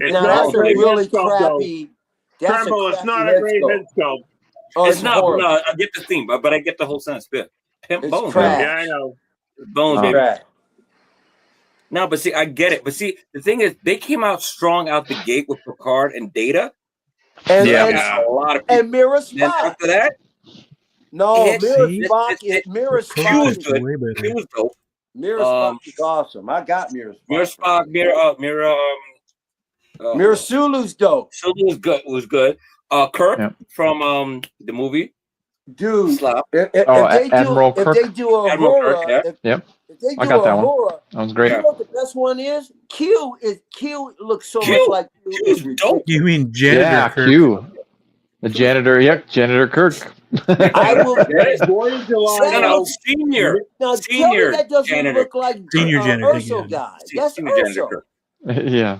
S1: really crappy.
S5: Tremble, it's not a great head sculpt.
S7: It's not. No, I get the theme, but I get the whole sentence. Pimp bones.
S5: Yeah, I know.
S7: Bones, baby. No, but see, I get it. But see, the thing is, they came out strong out the gate with Picard and Data.
S1: And
S7: a lot of people.
S1: And Mirror Spock.
S7: Then after that.
S1: No, Mirror Spock is
S7: good. It was dope.
S1: Mirror Spock is awesome. I got Mirror Spock.
S7: Mirror
S1: Sulu's dope.
S7: Sulu was good. Was good. Kirk from the movie.
S1: Dude,
S7: Slap.
S1: If they do Uhura,
S4: I got that one. That was great.
S1: You know what the best one is? Q looks so much like
S7: Q is dope.
S2: You mean janitor Kirk?
S4: Q. The janitor, Janitor Kirk.
S1: I will.
S7: Senior.
S1: Now, tell me that doesn't
S7: janitor.
S1: Look like
S2: Senior janitor
S1: Urso guy. That's Urso.
S4: Yeah.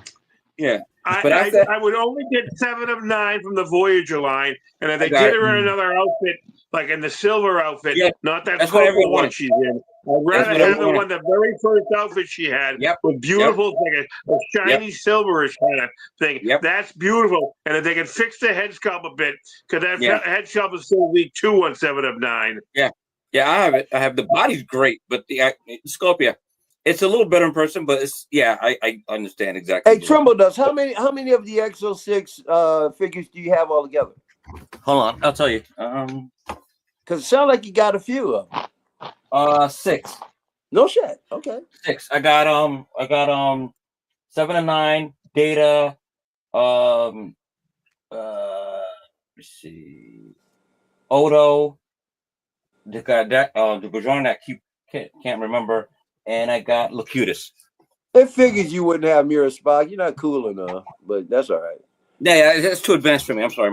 S5: I would only get 7 of 9 from the Voyager line, and if they get her in another outfit, like in the silver outfit, not that purple one she's in. I'd rather have the one, the very first outfit she had with beautiful thing, a shiny silverish kind of thing. That's beautiful. And if they could fix the head sculpt a bit, because that head sculpt is still weak too on 7 of 9.
S7: Yeah, I have it. I have the body's great, but the sculpt, It's a little better in person, but it's I understand exactly.
S1: Hey, Trimble does. How many of the X06 figures do you have all together?
S7: Hold on, I'll tell you.
S1: Because it sounds like you got a few of them.
S7: 6.
S1: No shit. Okay.
S7: 6. I got 7 and 9 Data. Let's see. Odo. The Bajon that can't remember, and I got Locutus.
S1: It figures you wouldn't have Mirror Spock. You're not cool enough, but that's all right.
S7: Yeah, that's too advanced for me. I'm sorry.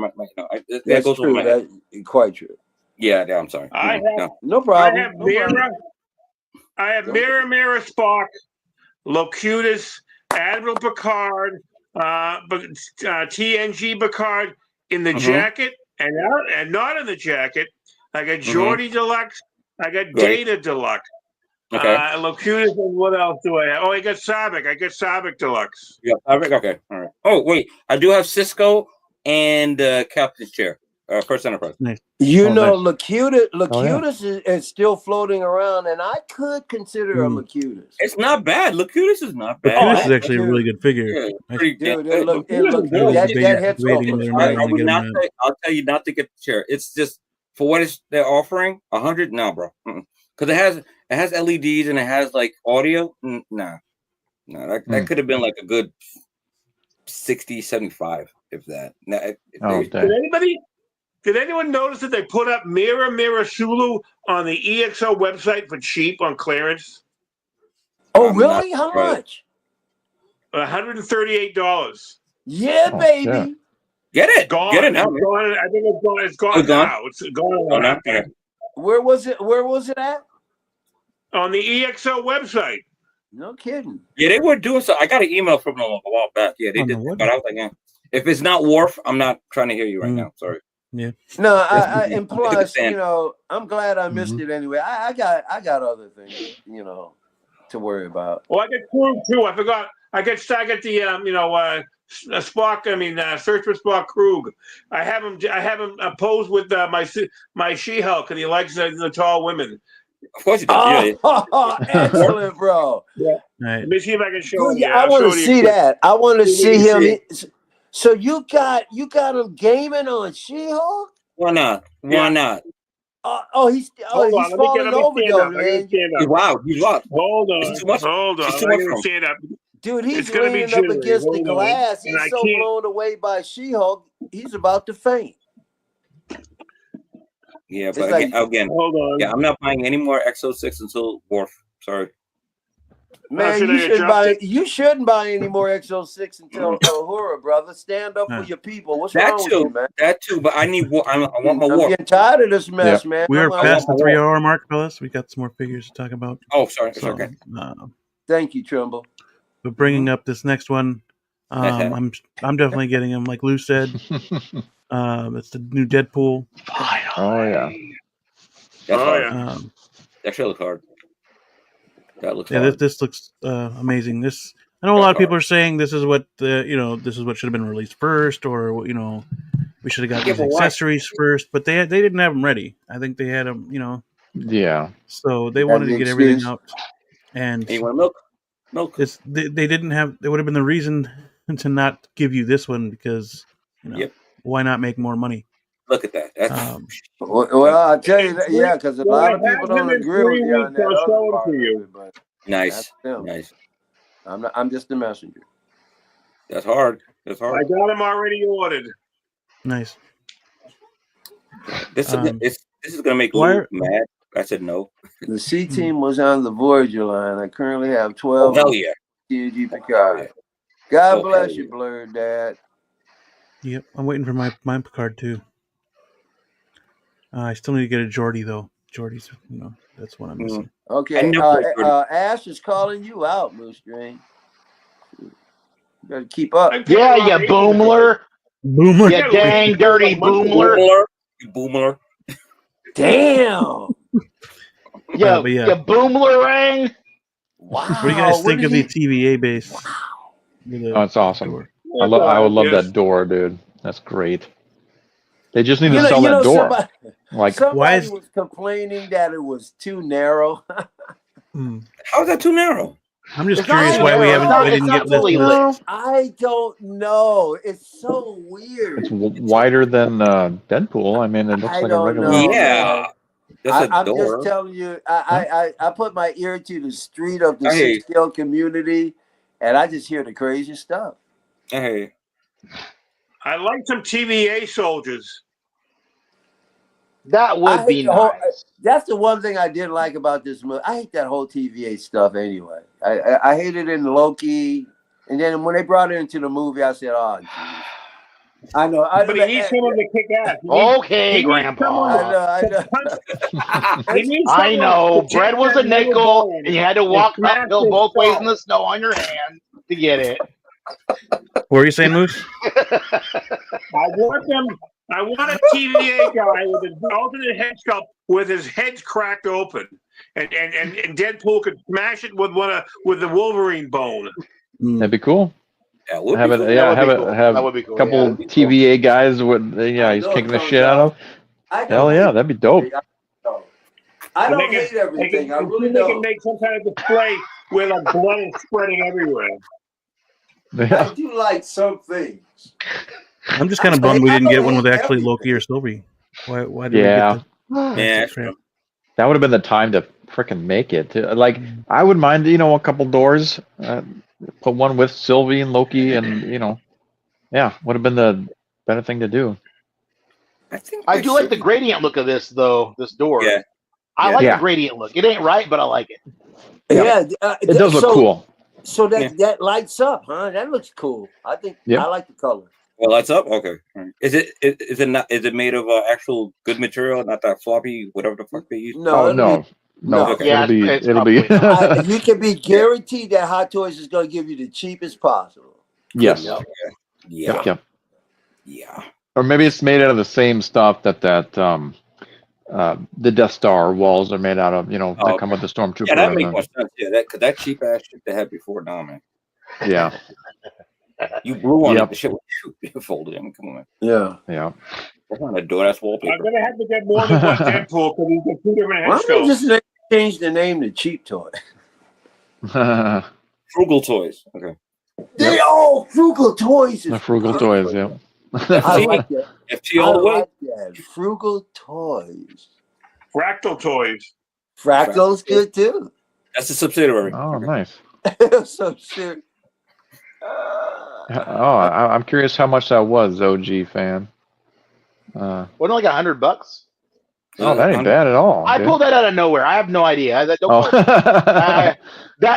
S7: That goes
S1: true. That's quite true.
S7: Yeah, I'm sorry.
S1: No problem.
S5: I have Mirror Spock, Locutus, Admiral Picard, TNG Picard in the jacket, and not in the jacket. I got Geordi Deluxe. I got Data Deluxe.
S7: Okay.
S5: Locutus, and what else do I have? Oh, I got Sabik. I got Sabik Deluxe.
S7: Yeah, Sabik. Okay, all right. Oh, wait, I do have Cisco and Captain's Chair. First Enterprise.
S2: Nice.
S1: Locutus is still floating around, and I could consider a Locutus.
S7: It's not bad. Locutus is not bad.
S2: Locutus is actually a really good figure.
S1: Yeah, that head sculpt.
S7: I'll tell you not to get the chair. It's just for what they're offering. 100, no, bro. Because it has LEDs and it has like audio. Nah, that could have been like a good 60, 75, if that.
S5: Did anyone notice that they put up Mirror Sulu on the EXO website for cheap on clearance?
S1: Oh, really? How much?
S5: $138.
S1: Yeah, baby.
S7: Get it.
S5: Gone.
S7: Get it now.
S5: I think it's gone now. It's gone now.
S1: Where was it at?
S5: On the EXO website.
S1: No kidding.
S7: Yeah, they were doing so. I got an email from them a while back. Yeah, they did. But I was like, if it's not Worf, I'm not trying to hear you right now. Sorry.
S2: Yeah.
S1: No, and plus, I'm glad I missed it anyway. I got other things, to worry about.
S5: Well, I got Krug too. I forgot. I got the Spock. Search for Spock Krug. I have him posed with my She-Hulk, and he likes the tall women.
S7: Of course you do.
S1: Excellent, bro.
S2: Yeah. Right.
S5: Let me see if I can show you.
S1: I want to see that. I want to see him. So you got him gaming on She-Hulk?
S7: Why not? Why not?
S1: He's falling over though, man.
S7: Wow, he's what?
S5: Hold on.
S7: It's too much.
S5: Hold on.
S7: It's too much for him.
S5: Stand up.
S1: Dude, he's leaning up against the glass. He's so blown away by She-Hulk, he's about to faint.
S7: Yeah, but again,
S5: hold on.
S7: Yeah, I'm not buying any more X06 until Worf. Sorry.
S1: Man, you shouldn't buy any more X06 until Uhura, brother. Stand up for your people. What's wrong with you, man?
S7: That too, but I need. I want my Worf.
S1: I'm getting tired of this mess, man.
S2: We are past the 3-hour mark, fellas. We got some more figures to talk about.
S7: Oh, sorry. Okay.
S1: Thank you, Trimble.
S2: But bringing up this next one, I'm definitely getting him, like Lou said. It's the new Deadpool.
S4: Oh yeah.
S7: That's hard. That should look hard. That looks hard.
S2: This looks amazing. I know a lot of people are saying this is what this is what should have been released first, or we should have got these accessories first, but they didn't have them ready. I think they had them,
S4: Yeah.
S2: So they wanted to get everything out, and
S7: you want milk?
S2: They didn't have. It would have been the reason to not give you this one because why not make more money?
S7: Look at that.
S1: Well, I'll tell you that, because a lot of people don't agree with you on that other part of it, but
S7: nice.
S1: I'm just the messenger.
S7: That's hard.
S5: I got them already ordered.
S2: Nice.
S7: This is gonna make Lou mad. I said no.
S1: The C team was on the Voyager line. I currently have 12.
S7: Hell yeah.
S1: TNG Picard. God bless you, Blurred Dad.
S2: Yep, I'm waiting for my Picard too. I still need to get a Geordi though. Geordi's, that's what I'm missing.
S1: Okay, Ash is calling you out, Moose Drain. You gotta keep up.
S6: Yeah, you boomler. You dang dirty boomler.
S7: You boomler.
S1: Damn.
S6: You boomerang.
S1: Wow.
S2: What do you guys think of the TVA base?
S4: Wow. Oh, it's awesome. I would love that door, dude. That's great. They just need to sell that door.
S1: Somebody was complaining that it was too narrow.
S7: How is that too narrow?
S2: I'm just
S6: It's not
S2: curious
S6: too
S2: why we
S6: narrow.
S2: haven't. We
S6: It's
S2: didn't
S6: not
S2: get this.
S6: fully lit.
S1: I don't know. It's so weird.
S4: It's wider than Deadpool. I mean, it looks
S1: I
S4: like a
S1: don't
S4: regular.
S1: know,
S7: Yeah.
S1: man.
S7: That's a
S1: I'm
S7: door.
S1: just telling you, I put my ear to the street of the
S7: Hey.
S1: six-scale community, and I just hear the crazy stuff.
S7: Hey.
S5: I like some TVA soldiers.
S6: That would be nice.
S1: That's the one thing I didn't like about this movie. I hate that whole TVA stuff anyway. I hate it in Loki, and then when they brought it into the movie, I said, "Oh, geez." I know.
S5: But he needs someone to kick ass.
S6: Okay, Grandpa.
S1: I know.
S6: I know. Bread was a nickel, and you had to walk uphill both ways in the snow on your hand to get it.
S2: What were you saying, Moose?
S5: I want a TVA guy with an alternate head sculpt with his head cracked open, and Deadpool could smash it with the Wolverine bone.
S4: That'd be cool.
S7: That would
S4: have
S7: be
S4: it.
S7: cool.
S4: Yeah,
S6: That would be cool.
S4: A couple TVA guys with. Yeah, he's kicking the shit out of. Hell yeah, that'd be dope.
S1: I don't hate everything. I really
S5: They
S1: don't.
S5: can make some kind of display where the blood is spreading everywhere.
S1: I do like some things.
S2: I'm just kind of bummed we didn't get one with actually Loki or Sylvie. Why did we get that?
S7: Yeah,
S4: that would have been the time to frickin' make it. Like, I would mind, a couple doors. Put one with Sylvie and Loki, and would have been the better thing to do.
S6: I do like the gradient look of this, though. This door.
S7: Yeah.
S6: I like the gradient look. It ain't right, but I like it.
S1: Yeah,
S4: it does look cool.
S1: So that lights up, huh? That looks cool. I think I like the color.
S7: Well, lights up. Okay. Is it made of actual good material, not that floppy whatever the fuck they use?
S1: No,
S6: no.
S7: Okay.
S6: Yeah,
S4: it'll be.
S1: You can be guaranteed that Hot Toys is going to give you the cheapest possible.
S4: Yes.
S7: Yeah.
S4: Or maybe it's made out of the same stuff that the Death Star walls are made out of. That come with the Stormtrooper.
S7: Yeah, that makes more sense. Yeah, that cheap ass shit they had before. Now, man.
S4: Yeah.
S7: You blew on it. The shit would fold it in. Come on, man.
S4: Yeah.
S7: That's not a door. That's wallpaper.
S5: I'm gonna have to get more than one Deadpool because he's got 2 different head
S1: Why don't you
S5: sculpts.
S1: just change the name to Cheap Toy?
S7: Frugal Toys. Okay.
S1: Frugal Toys.
S4: The Frugal Toys. Yeah.
S1: I like that.
S7: FT all the way.
S1: Like that. Frugal Toys.
S5: Fractal Toys.
S1: Fractal's good too.
S7: That's a subsidiary.
S4: Oh, nice.
S1: So serious.
S4: I'm curious how much that was, OG fan.
S6: Wasn't it like $100?
S4: Oh, that ain't bad at all.
S6: I pulled that out of nowhere. I have no idea. That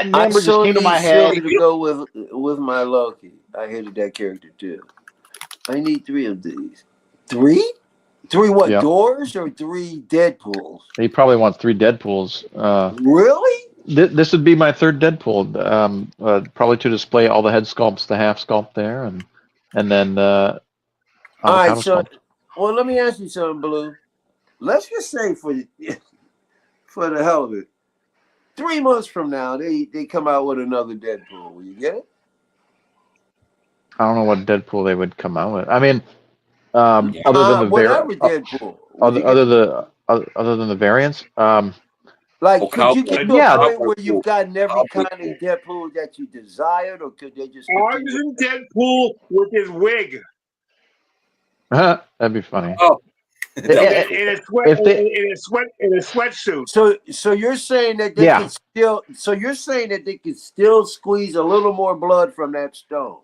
S6: number just came to my head.
S1: To go with my Loki. I hated that character too. I need 3 of these. 3? 3 what?
S4: Yeah.
S1: Doors or 3 Deadpools?
S4: He probably wants 3 Deadpools.
S1: Really?
S4: This would be my 3rd Deadpool. Probably to display all the head sculpts, the half sculpt there, and then. All
S1: right, so well, let me ask you something, Blue. Let's just say for the hell of it, 3 months from now, they come out with another Deadpool. Will you get it?
S4: I don't know what Deadpool they would come out with. I mean, other than the
S1: Deadpool,
S4: other than the variants.
S1: Like, could you get to a point where you've gotten every kind of Deadpool that you desired, or could they just?
S5: Artisan Deadpool with his wig.
S4: That'd be funny.
S7: Oh.
S5: In a sweatsuit.
S1: So you're saying that they can still? So you're saying that they could still squeeze a little more blood from that stone?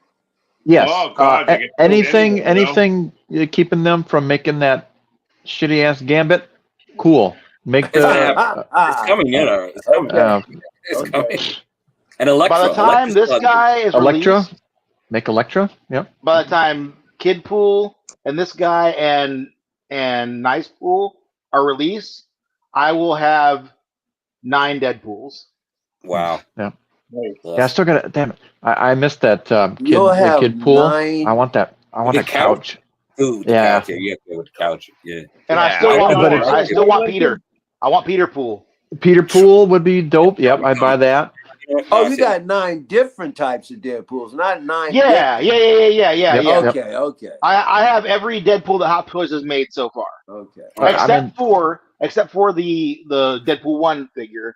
S4: Yes.
S5: Oh, God,
S4: anything keeping them from making that shitty ass Gambit? Cool. Make the.
S7: It's coming in. It's coming. It's coming. And Elektra.
S6: By the time this guy is released,
S4: make Elektra. Yep.
S6: By the time Kidpool and this guy and Nicepool are released, I will have 9 Deadpools.
S7: Wow.
S4: Yeah. Yeah, I still got it. Damn it! I missed that Kidpool.
S1: 9.
S4: I want that. I want that couch.
S7: Ooh,
S4: yeah.
S7: Couch. Yeah, with the couch. Yeah.
S6: And I still want Peter. I want Peter Pool.
S4: Peter Pool would be dope. Yep, I'd buy that.
S1: Oh, you got 9 different types of Deadpools, not 9.
S6: Yeah.
S1: Okay.
S6: I have every Deadpool that Hot Toys has made so far.
S1: Okay.
S6: Except for the Deadpool 1 figure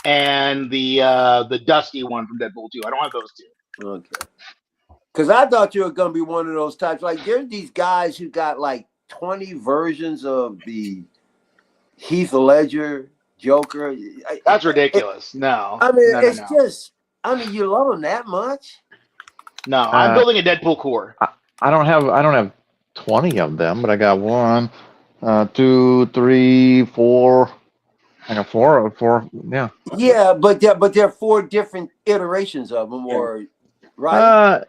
S6: and the dusty one from Deadpool 2. I don't have those two.
S1: Okay. Because I thought you were gonna be one of those types. Like there's these guys who got like 20 versions of the Heath Ledger Joker.
S6: That's ridiculous. No.
S1: I mean,
S6: no,
S1: it's
S6: no.
S1: just. I mean, you love them that much?
S6: No, I'm building a Deadpool core.
S4: I don't have 20 of them, but I got 1, 2, 3, 4. I got four. Yeah.
S1: Yeah, but there are 4 different iterations of them, or right?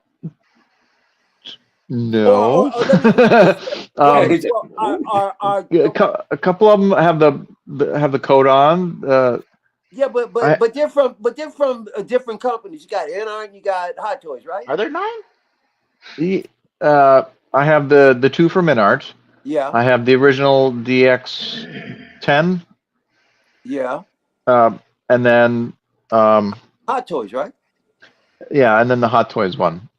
S4: No. A couple of them have the coat on.
S1: Yeah, but they're from different companies. You got NR and you got Hot Toys, right?
S6: Are there 9?
S4: I have the 2 from Menards.
S1: Yeah.
S4: I have the original DX10.
S1: Yeah.
S4: And then
S1: Hot Toys, right?
S4: Yeah, and then the Hot Toys one.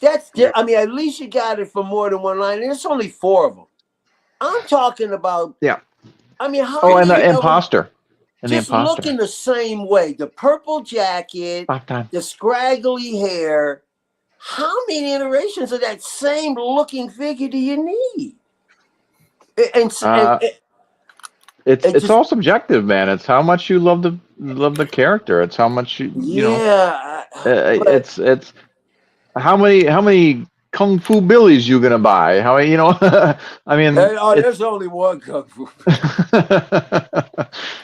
S1: I mean, at least you got it for more than one line. And it's only 4 of them. I'm talking about.
S4: Yeah.
S1: I mean, how?
S4: Oh, and the Imposter.
S1: Just looking the same way. The purple jacket, the scraggly hair. How many iterations of that same looking figure do you need? It's
S4: all subjective, man. It's how much you love the character. It's how much you know. It's how many Kung Fu Billies you gonna buy? How I mean,
S1: there's only one Kung Fu.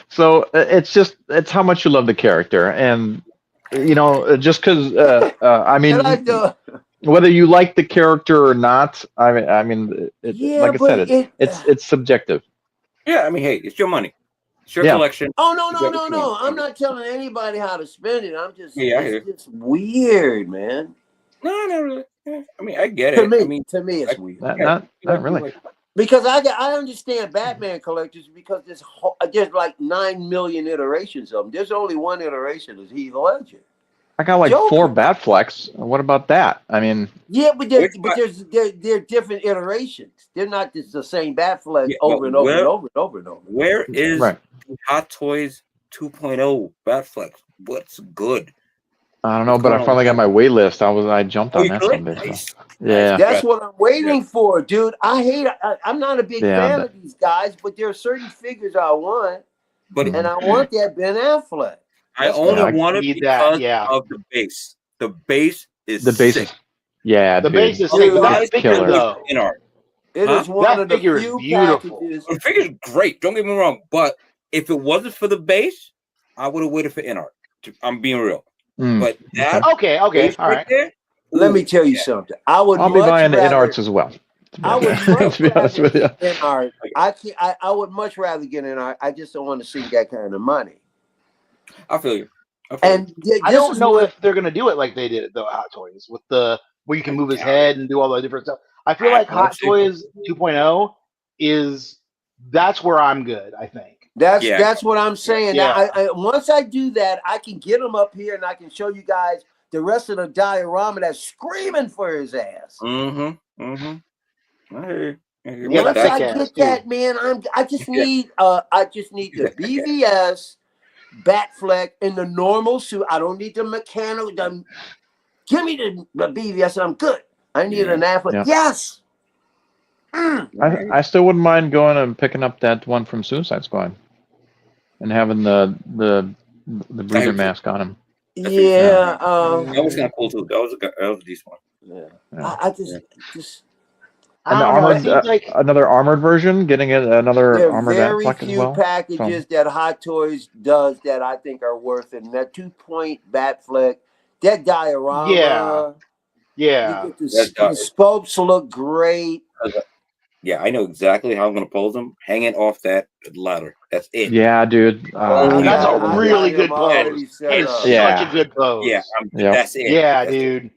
S4: So it's how much you love the character, and just because I mean, whether you like the character or not, I mean, like I said, it's subjective.
S7: Yeah, I mean, hey, it's your money, it's your collection.
S1: Oh no! I'm not telling anybody how to spend it. I'm just it's just weird, man.
S7: No. I mean, I get it.
S1: To me, it's weird.
S4: Not really.
S1: Because I understand Batman collectors because there's like 9 million iterations of them. There's only one iteration is Heath Ledger.
S4: I got like Joker. 4 Batflecks. What about that? I mean,
S1: yeah, but they're different iterations. They're not just the same Batfleck over and over.
S7: Where is Hot Toys 2.0 Batfleck? What's good?
S4: I don't know, but I finally got my wait list. I jumped on that someday. So. Yeah,
S1: that's what I'm waiting for, dude. I'm not a big fan of these guys, but there are certain figures I want, and I want that Ben Affleck.
S7: I only want it because of the base. The base is sick.
S6: The base is sick. That's killer. Though.
S1: It is one of the few packages.
S7: The figure's great. Don't get me wrong, but if it wasn't for the base, I would have waited for Inart. I'm being real. But that
S6: okay, all right.
S7: There,
S1: let me tell you something.
S4: I'll be buying the Inarts as well.
S1: I would much be honest with you. Inart. I would much rather get Inart. I just don't want to see that kind of money.
S7: I feel you.
S1: And
S6: I don't know if they're gonna do it like they did it though. Hot Toys with where you can move his head and do all the different stuff. I feel like Hot Toys 2.0 that's where I'm good. I think.
S1: That's what I'm saying. Yeah. Now, once I do that, I can get him up here and I can show you guys the rest of the diorama that's screaming for his ass.
S7: Once
S1: I get that, man, I just need the BVS Batfleck in the normal suit. I don't need the mechanical. Give me the BVS and I'm good. I need an Affleck. Yeah. Yes.
S4: I still wouldn't mind going and picking up that one from Suicide Squad and having the breather mask on him.
S1: Yeah,
S7: that was kind of cool too. That was a decent one.
S1: Yeah. I just
S4: and the armored, another armored version, getting another armored Batfleck as well.
S1: There are very few packages that Hot Toys does that I think are worth it. And that 2-point Batfleck, that diorama.
S6: Yeah.
S1: The spokes look great.
S7: Yeah, I know exactly how I'm going to pose them. Hanging off that ladder. That's it.
S4: Yeah, dude.
S6: That's a really good pose. It's such a good pose.
S7: Yeah, that's it.
S6: Yeah,
S7: that's
S6: dude.
S7: It.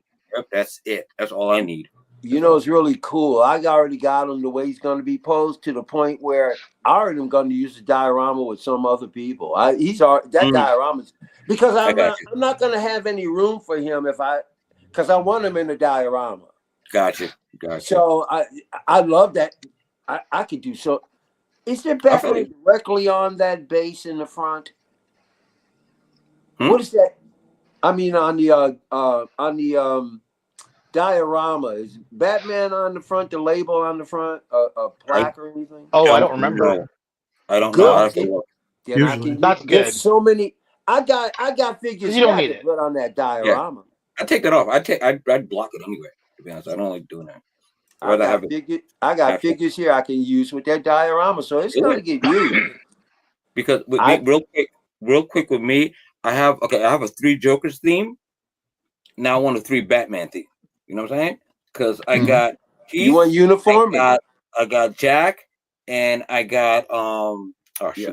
S7: That's it. That's all I need.
S1: You know, it's really cool. I already got him the way he's going to be posed to the point where I already am going to use the diorama with some other people. Diorama's because I'm not going to have any room for him because I want him in the diorama.
S7: Gotcha.
S1: So I love that. I could do so. Is there Batman directly on that base in the front? What is that? I mean, on the diorama, is Batman on the front, the label on the front, a plaque or anything?
S6: Oh, I don't remember.
S7: I don't know. I have to
S1: Good.
S7: look.
S1: Then I
S2: Usually.
S1: can.
S6: That's
S1: There's
S6: good.
S1: so many. I got figures
S6: You don't
S1: I
S6: need
S1: can
S6: it.
S1: put on that diorama.
S7: I take that off. I'd block it anyway. To be honest, I don't like doing that.
S1: I got figures here I can use with that diorama, so it's gonna get used.
S7: Because with me, real quick with me, I have a 3 Jokers theme. Now I want a 3 Batman theme. You know what I'm saying? Because I got Keith,
S1: you want uniform?
S7: I got Jack, and I got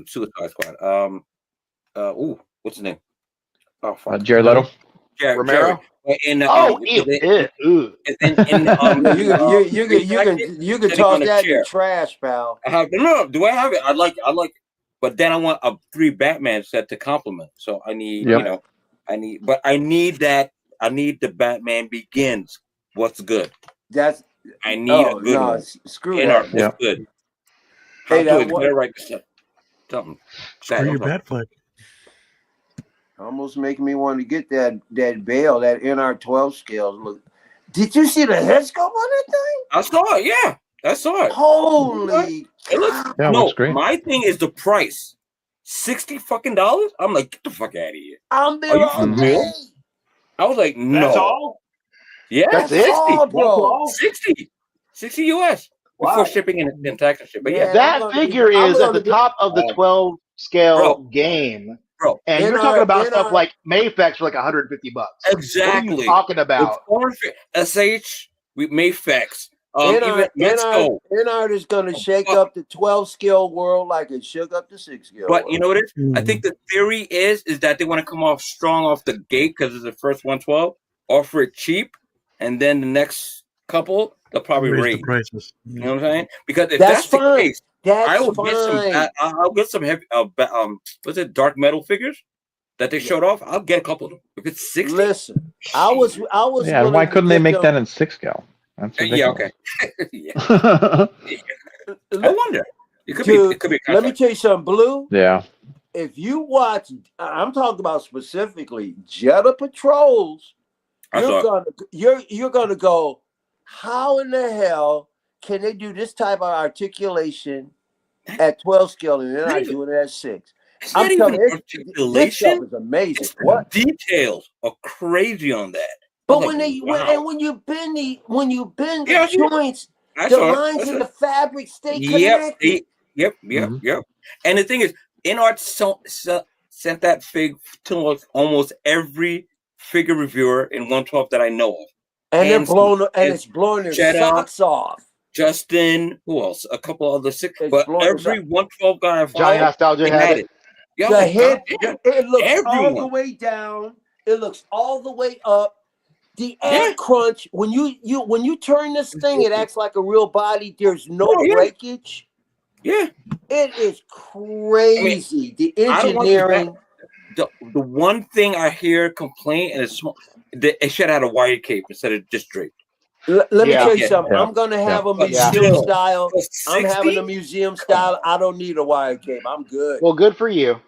S7: Suicide Squad. What's his name? Oh, fuck.
S4: Jared Leto.
S6: Romero.
S7: And,
S6: Ooh.
S1: You can toss that in the trash, pal.
S7: Do I have it? I like it. But then I want a 3 Batman set to complement. So I need, I need that. I need the Batman Begins. What's good? I need a good one.
S1: Screw that.
S7: What's good?
S1: Hey,
S7: something.
S2: Screw your Batfleck.
S1: Almost making me want to get that Bale, that NR12 scale. Look, did you see the head sculpt on that thing?
S7: I saw it. Yeah, I saw it.
S1: Holy!
S7: It looks great. My thing is the price. $60 fucking. I'm like, get the fuck out of here.
S1: I'm there all day.
S7: I was like, no.
S5: That's all?
S7: Yeah,
S1: that's 60, all, bro.
S7: 60 US before shipping and tax and shit. But
S6: that figure is at the top of the 12 scale game.
S7: Bro,
S6: and you're talking about stuff like Mayfex for like $150.
S7: Exactly.
S6: What are you talking about?
S7: SH with Mayfex.
S1: NR is going to shake up the 12 scale world like it shook up the 6 scale.
S7: But you know what it is? I think the theory is that they want to come off strong off the gate because it's the first 112, offer it cheap, and then the next couple they'll probably raise the
S2: prices.
S7: You know what I'm saying? Because if that's the case, I'll get some heavy what's it, dark metal figures that they showed off. I'll get a couple of them. If it's 60,
S1: listen, I was.
S4: Yeah, why couldn't they make that in 6 scale? That's ridiculous.
S7: Yeah, okay. I wonder. It could be.
S1: Let me tell you something, Blue.
S4: Yeah.
S1: If you watch, I'm talking about specifically Jetta Patrols. You're gonna go. How in the hell can they do this type of articulation at 12 scale and they're not doing it at 6? I'm telling you, this stuff is amazing. What
S7: details are crazy on that?
S1: But when you bend the joints, the lines in the fabric stay connected.
S7: Yep. And the thing is, InArt sent that fig to almost every figure reviewer in 112 that I know of.
S1: And it's blowing their socks off.
S7: Justin, who else? A couple other 6, but every 112 guy I've
S6: Johnny Nostalgia had it.
S1: The head, it looks all the way down. It looks all the way up. The air crunch, when you turn this thing, it acts like a real body. There's no breakage.
S7: Yeah,
S1: it is crazy. The engineering.
S7: The one thing I hear complain and it's it should have had a wire cape instead of just draped.
S1: Let me tell you something. I'm gonna have a museum style.
S7: 60?
S1: I'm having a museum style. I don't need a wire cape. I'm good.
S6: Well, good for you.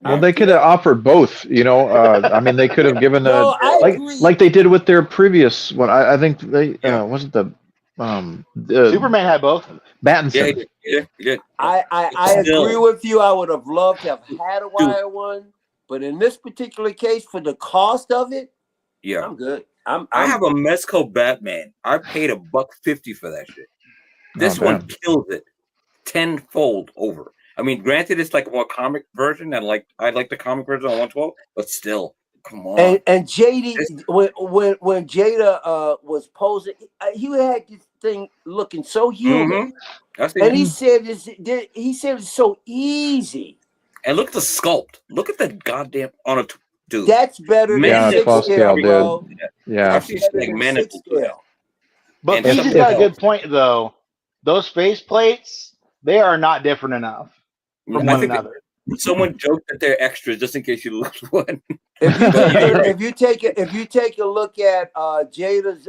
S4: Well, they could have offered both, you know. I mean, they could have given like they did with their previous one. I think they wasn't the
S6: Superman had both.
S4: Battinson.
S7: Yeah.
S1: I agree with you. I would have loved to have had a wire one, but in this particular case, for the cost of it, I'm good.
S7: I have a Mezco Batman. I paid $150 for that shit. This one kills it tenfold over. I mean, granted, it's like a more comic version, and I like the comic version on 112, but still, come on.
S1: And JD, when Jada was posing, he had this thing looking so human, and he said it's so easy.
S7: And look at the sculpt. Look at the goddamn dude.
S1: That's better than 6 scale, bro.
S4: Yeah,
S6: But he's got a good point though. Those face-plates, they are not different enough from one another.
S7: Someone joked that they're extras just in case you lose one.
S1: If you take a look at Jada's,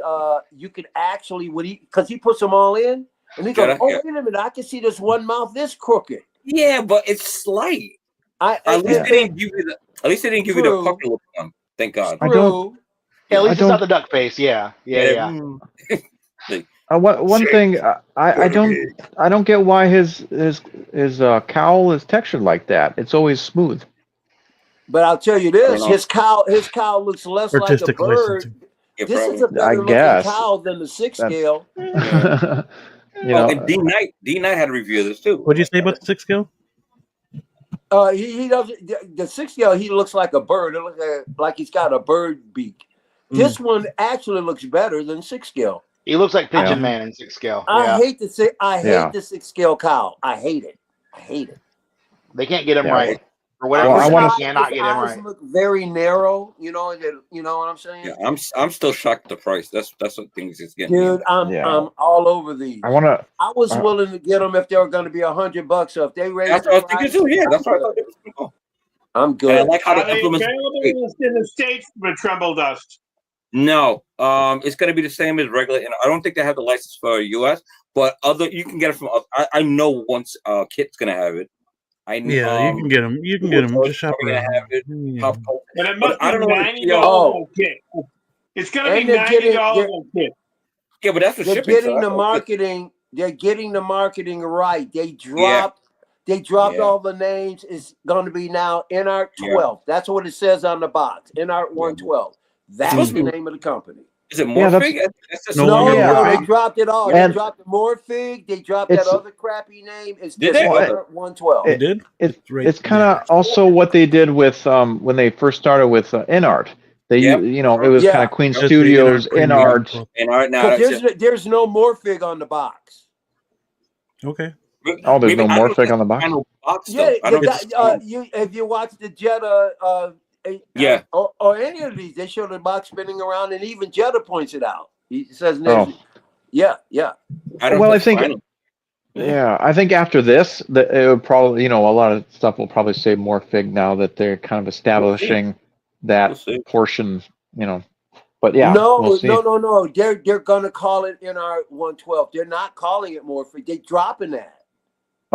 S1: you could actually because he puts them all in, and he goes, wait a minute, I can see this one mouth this crooked.
S7: Yeah, but it's slight. At least they didn't give you the. At least they didn't give you the pucker look one. Thank God.
S4: I don't.
S6: Yeah, at least it's not the duck face. Yeah.
S4: One thing I don't get why his cowl is textured like that. It's always smooth.
S1: But I'll tell you this: his cowl looks less like a bird.
S7: Yeah,
S1: this is a better looking cowl than the 6 scale.
S7: Yeah. And D Knight had a review of this too.
S2: What did you say about the 6 scale?
S1: He doesn't. The 6 scale, he looks like a bird. It looks like he's got a bird beak. This one actually looks better than 6 scale.
S6: He looks like Pigeon Man in 6 scale.
S1: I hate the 6 scale cowl. I hate it.
S6: They can't get him right. For whatever reason, they cannot get him right.
S1: Look very narrow. You know what I'm saying?
S7: Yeah, I'm still shocked at the price. That's what things is getting.
S1: Dude, I'm all over these. I was willing to get them if they were going to be $100. So if they raise,
S7: that's what I was thinking too. Yeah, that's what I thought they was going to go.
S1: I'm good.
S5: And I like how the implements in the States with Tremble Dust.
S7: No, it's going to be the same as regular. And I don't think they have the license for US, but you can get it from. I know once Kit's going to have it.
S2: You can get them. You can get them. Just shop around.
S5: And it must be $90 kit. It's going to be $90 kit.
S7: Yeah, but that's the
S1: they're
S7: shipping.
S1: Getting the marketing. They're getting the marketing right. They dropped. They dropped all the names. It's going to be now NR 12. That's what it says on the box. NR 112. That's the name of the company.
S7: Is it Morphig?
S1: They dropped it all. They dropped the Morphig. They dropped that other crappy name. It's just 112.
S2: It did.
S4: It's kind of also what they did with when they first started with InArt. They it was kind of Queen Studios InArt.
S7: Now
S1: there's no Morphig on the box.
S2: Okay.
S4: Oh, there's no Morphig on the box.
S1: If you watch the Jetta. Or any of these, they show the box spinning around, and even Jetta points it out. He says,
S4: I think after this, that it would probably, a lot of stuff will probably say Morphig now that they're kind of establishing that portion, But
S1: no. They're gonna call it NR 112. They're not calling it Morphig. They're dropping that.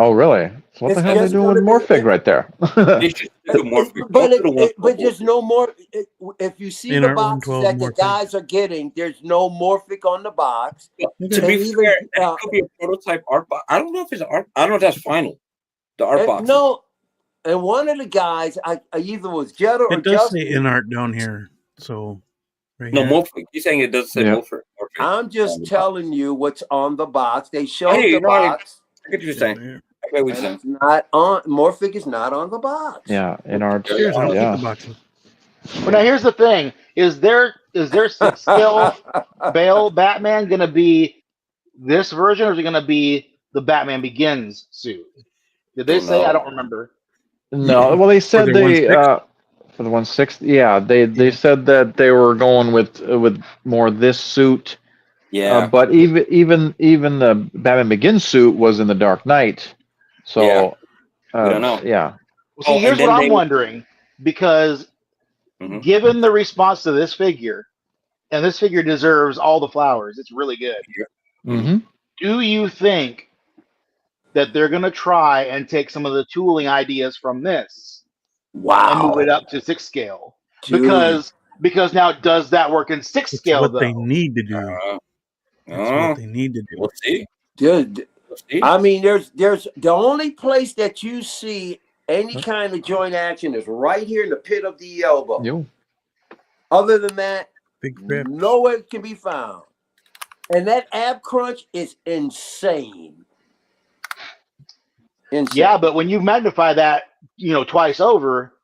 S4: Oh, really? So what the hell are they doing with Morphig right there?
S1: but there's no more. If you see the boxes that the guys are getting, there's no Morphig on the box.
S7: To be fair, it could be a prototype art box. I don't know if it's art. I don't know if that's final. The art box.
S1: No, and one of the guys, I either was Jetta or
S2: it does say InArt down here. So
S7: Morphig. You're saying it does say Morphig.
S1: I'm just telling you what's on the box. They showed the box.
S7: I get what you're saying.
S1: It's not on Morphig is not on the box.
S4: Yeah, InArt.
S6: Well, now here's the thing: is there 6 scale Bale Batman going to be this version, or is it going to be the Batman Begins suit? Did they say? I don't remember.
S4: No, well they said for the 1/6. Yeah, they said that they were going with more this suit.
S7: Yeah,
S4: but even the Batman Begins suit was in the Dark Knight. So
S7: I don't know.
S4: Yeah.
S6: Well, see, here's what I'm wondering, because given the response to this figure, and this figure deserves all the flowers, it's really good. Do you think that they're going to try and take some of the tooling ideas from this, and move it up to 6 scale? Because now, does that work in 6 scale?
S2: What they need to do. That's what they need to do.
S7: We'll see.
S1: Dude, I mean, there's the only place that you see any kind of joint action is right here in the pit of the elbow. Other than that, nowhere it can be found. And that ab crunch is insane.
S6: Yeah, but when you magnify that, twice over,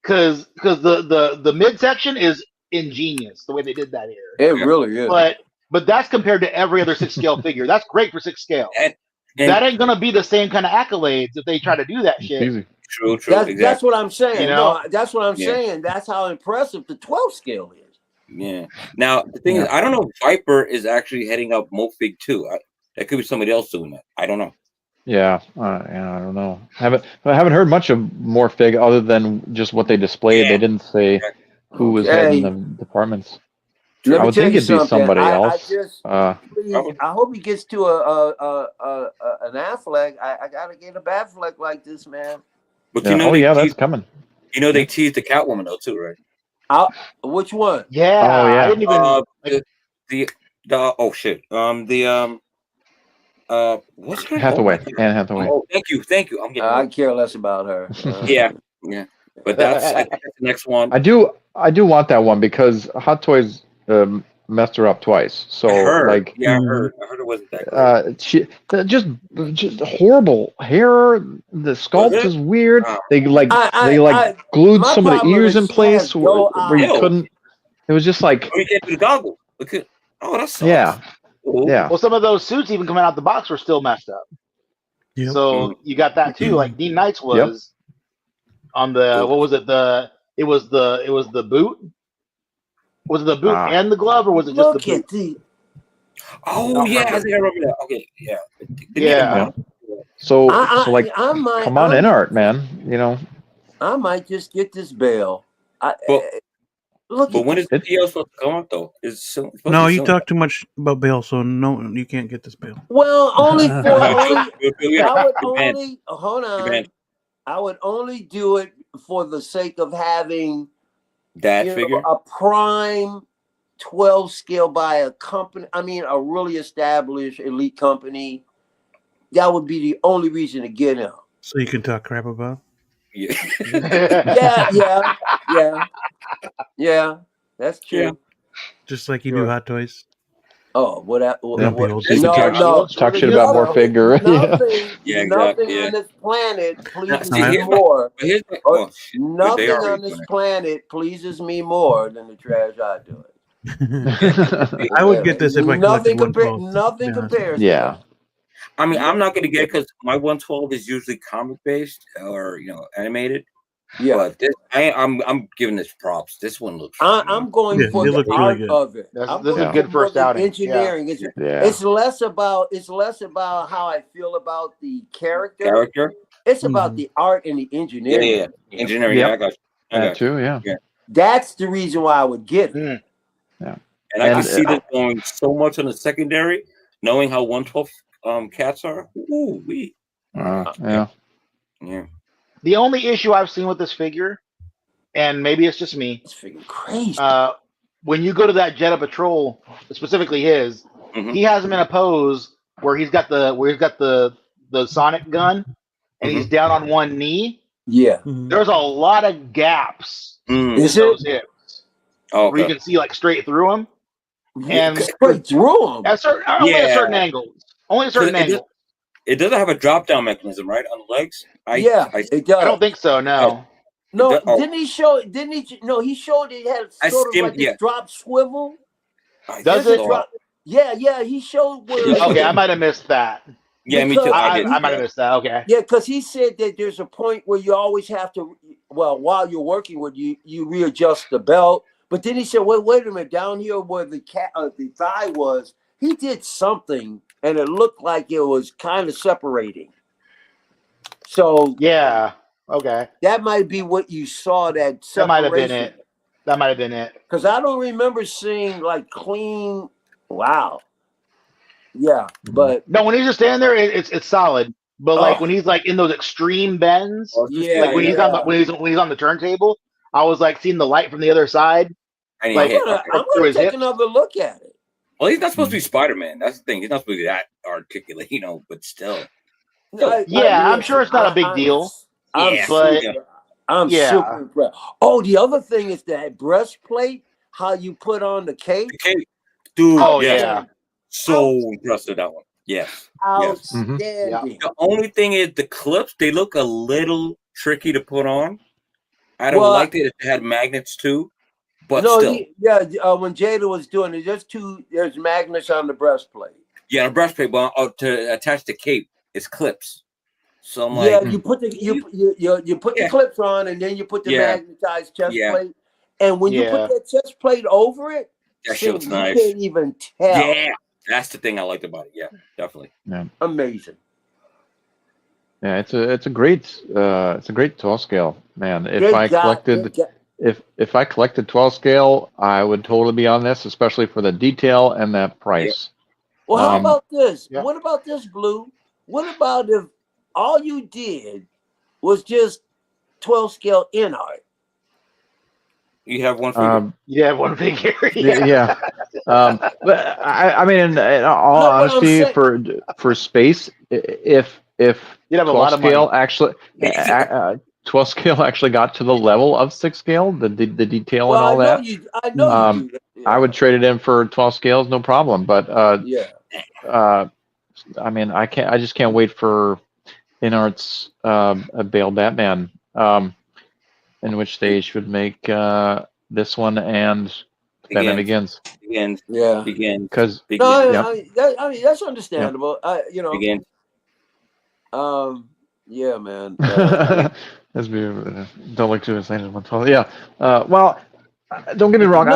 S6: because the midsection is ingenious the way they did that here.
S1: It really is.
S6: But that's compared to every other 6 scale figure. That's great for 6 scale. And that ain't gonna be the same kind of accolades if they try to do that shit.
S4: Easy.
S7: True.
S1: That's what I'm saying. No, that's what I'm saying. That's how impressive the 12 scale is.
S7: Yeah. Now the thing is, I don't know if Viper is actually heading up Morphig too. That could be somebody else doing that. I don't know.
S4: Yeah, I don't know. I haven't heard much of Morphig other than just what they displayed. They didn't say who was heading the departments. I would think it'd be somebody else.
S1: I hope he gets to an Affleck. I gotta get a Batfleck like this, man.
S7: But
S4: Yeah.
S7: you know,
S4: That's coming.
S7: You know, they teased the Catwoman though too, right?
S1: Which one?
S6: Yeah.
S4: Oh, yeah.
S6: I didn't even.
S7: The oh shit. What's her name?
S4: Hathaway. Anne Hathaway.
S7: Oh, thank you. I'm getting.
S1: I care less about her.
S7: Yeah. But I think that's the next one.
S4: I do want that one because Hot Toys messed her up twice. So
S7: I heard.
S4: like,
S7: I heard it wasn't that great.
S4: she just horrible hair. The sculpt is weird. They glued some of the ears in place where you couldn't. It was just like.
S7: You can't do the goggle. That sucks.
S4: Yeah. Yeah.
S6: Well, some of those suits even coming out the box were still messed up.
S2: Yep.
S6: So you got that too. Like Dean Knight's was on the what was it? It was the boot. Was it the boot and the glove, or was it just the boot?
S7: Oh yeah, I think I remember that. Okay, yeah.
S6: Yeah.
S4: So like, come on in, art man. You know.
S1: I might just get this bale.
S7: But when is the PO supposed to come up though?
S2: No, you talk too much about bail, so no, you can't get this bail.
S1: Well, only hold on. I would only do it for the sake of having
S7: that figure,
S1: a prime 12 scale by a company. I mean, a really established elite company. That would be the only reason to get him.
S2: So you can talk crap about.
S7: Yeah.
S1: Yeah. That's true.
S7: Yeah.
S2: Just like you do Hot Toys.
S1: Oh,
S2: Talk
S4: shit about more figure.
S1: Nothing on this planet pleases me more. Nothing on this planet pleases me more than the trash I do it.
S2: I would get this if I
S1: nothing compares.
S2: Yeah.
S7: I mean, I'm not going to get it because my 112 is usually comic based or animated. Yeah, but this, I'm giving this props. This one looks.
S1: I'm going for the art of it.
S6: This is a good first outing.
S1: Engineering. It's less about how I feel about the character. It's about the art and the engineering.
S7: Yeah. Engineering. Yeah, I got you.
S4: That too. Yeah.
S1: That's the reason why I would get it.
S4: Yeah.
S7: And I can see this going so much on the secondary, knowing how 112 cats are. Ooh,
S4: yeah.
S6: The only issue I've seen with this figure, and maybe it's just me,
S1: this figure crazy.
S6: When you go to that Jetta Patrol, specifically his, he has him in a pose where he's got the sonic gun, and he's down on one knee.
S1: Yeah,
S6: there's a lot of gaps in those hips, where you can see like straight through them, and
S1: straight through them
S6: only at certain angles. Only at certain angles.
S7: It doesn't have a drop down mechanism, right, on the legs?
S6: It does. I don't think so. No.
S1: No, didn't he show? Didn't he? No, he showed it had sort of like a drop swivel.
S6: Does it?
S1: Yeah. He showed where.
S6: Okay, I might have missed that.
S7: Yeah, me too.
S6: I might have missed that. Okay.
S1: Yeah, because he said that there's a point where you always have to. Well, while you're working with you readjust the belt. But then he said, "Wait a minute, down here where the thigh was, he did something, and it looked like it was kind of separating." So
S6: yeah, okay,
S1: that might be what you saw. That might have been it.
S6: That might have been it.
S1: Because I don't remember seeing like clean. Wow. Yeah, but
S6: no, when he's just standing there, it's solid. But like when he's like in those extreme bends, like when he's on the turntable, I was like seeing the light from the other side.
S1: I'm gonna take another look at it.
S7: Well, he's not supposed to be Spider-Man. That's the thing. He's not supposed to be that articulate, but still.
S6: I'm sure it's not a big deal.
S1: I'm super impressed. Oh, the other thing is that breastplate, how you put on the cape.
S7: Dude.
S6: Oh, yeah.
S7: So impressed with that one. Yes.
S1: Outstanding.
S7: The only thing is the clips, they look a little tricky to put on. I don't like that it had magnets too. But still.
S1: When Jada was doing it, there's magnets on the breastplate.
S7: Yeah, the breastplate, but to attach the cape, it's clips. So I'm like,
S1: you put the you put the clips on, and then you put the magnetized chest plate. And when you put that chest plate over it,
S7: that shit looks nice.
S1: You can't even tell.
S7: Yeah, that's the thing I liked about it. Yeah, definitely.
S4: Yeah.
S1: Amazing.
S4: Yeah, it's a great 12 scale, man. If I collected 12 scale, I would totally be on this, especially for the detail and that price.
S1: Well, how about this? What about this, Blue? What about if all you did was just 12 scale in art?
S7: You have one figure.
S6: You have one figure.
S4: Yeah. But I mean, in all
S1: No, but I'm
S4: honesty,
S1: saying-
S4: for space, if
S6: You'd have a
S4: 12
S6: lot of
S4: scale
S6: money.
S4: actually 12 scale actually got to the level of 6 scale, the detail and all that,
S1: I know you do that. Yeah.
S4: I would trade it in for 12 scales, no problem. But I mean, I just can't wait for InArt's a Bale Batman, in which they should make this one and Batman Begins.
S7: Begins. Because
S1: I mean that's understandable.
S7: Begins.
S1: Yeah, man.
S4: Don't look too insane at 112. Yeah. Well, don't get me wrong.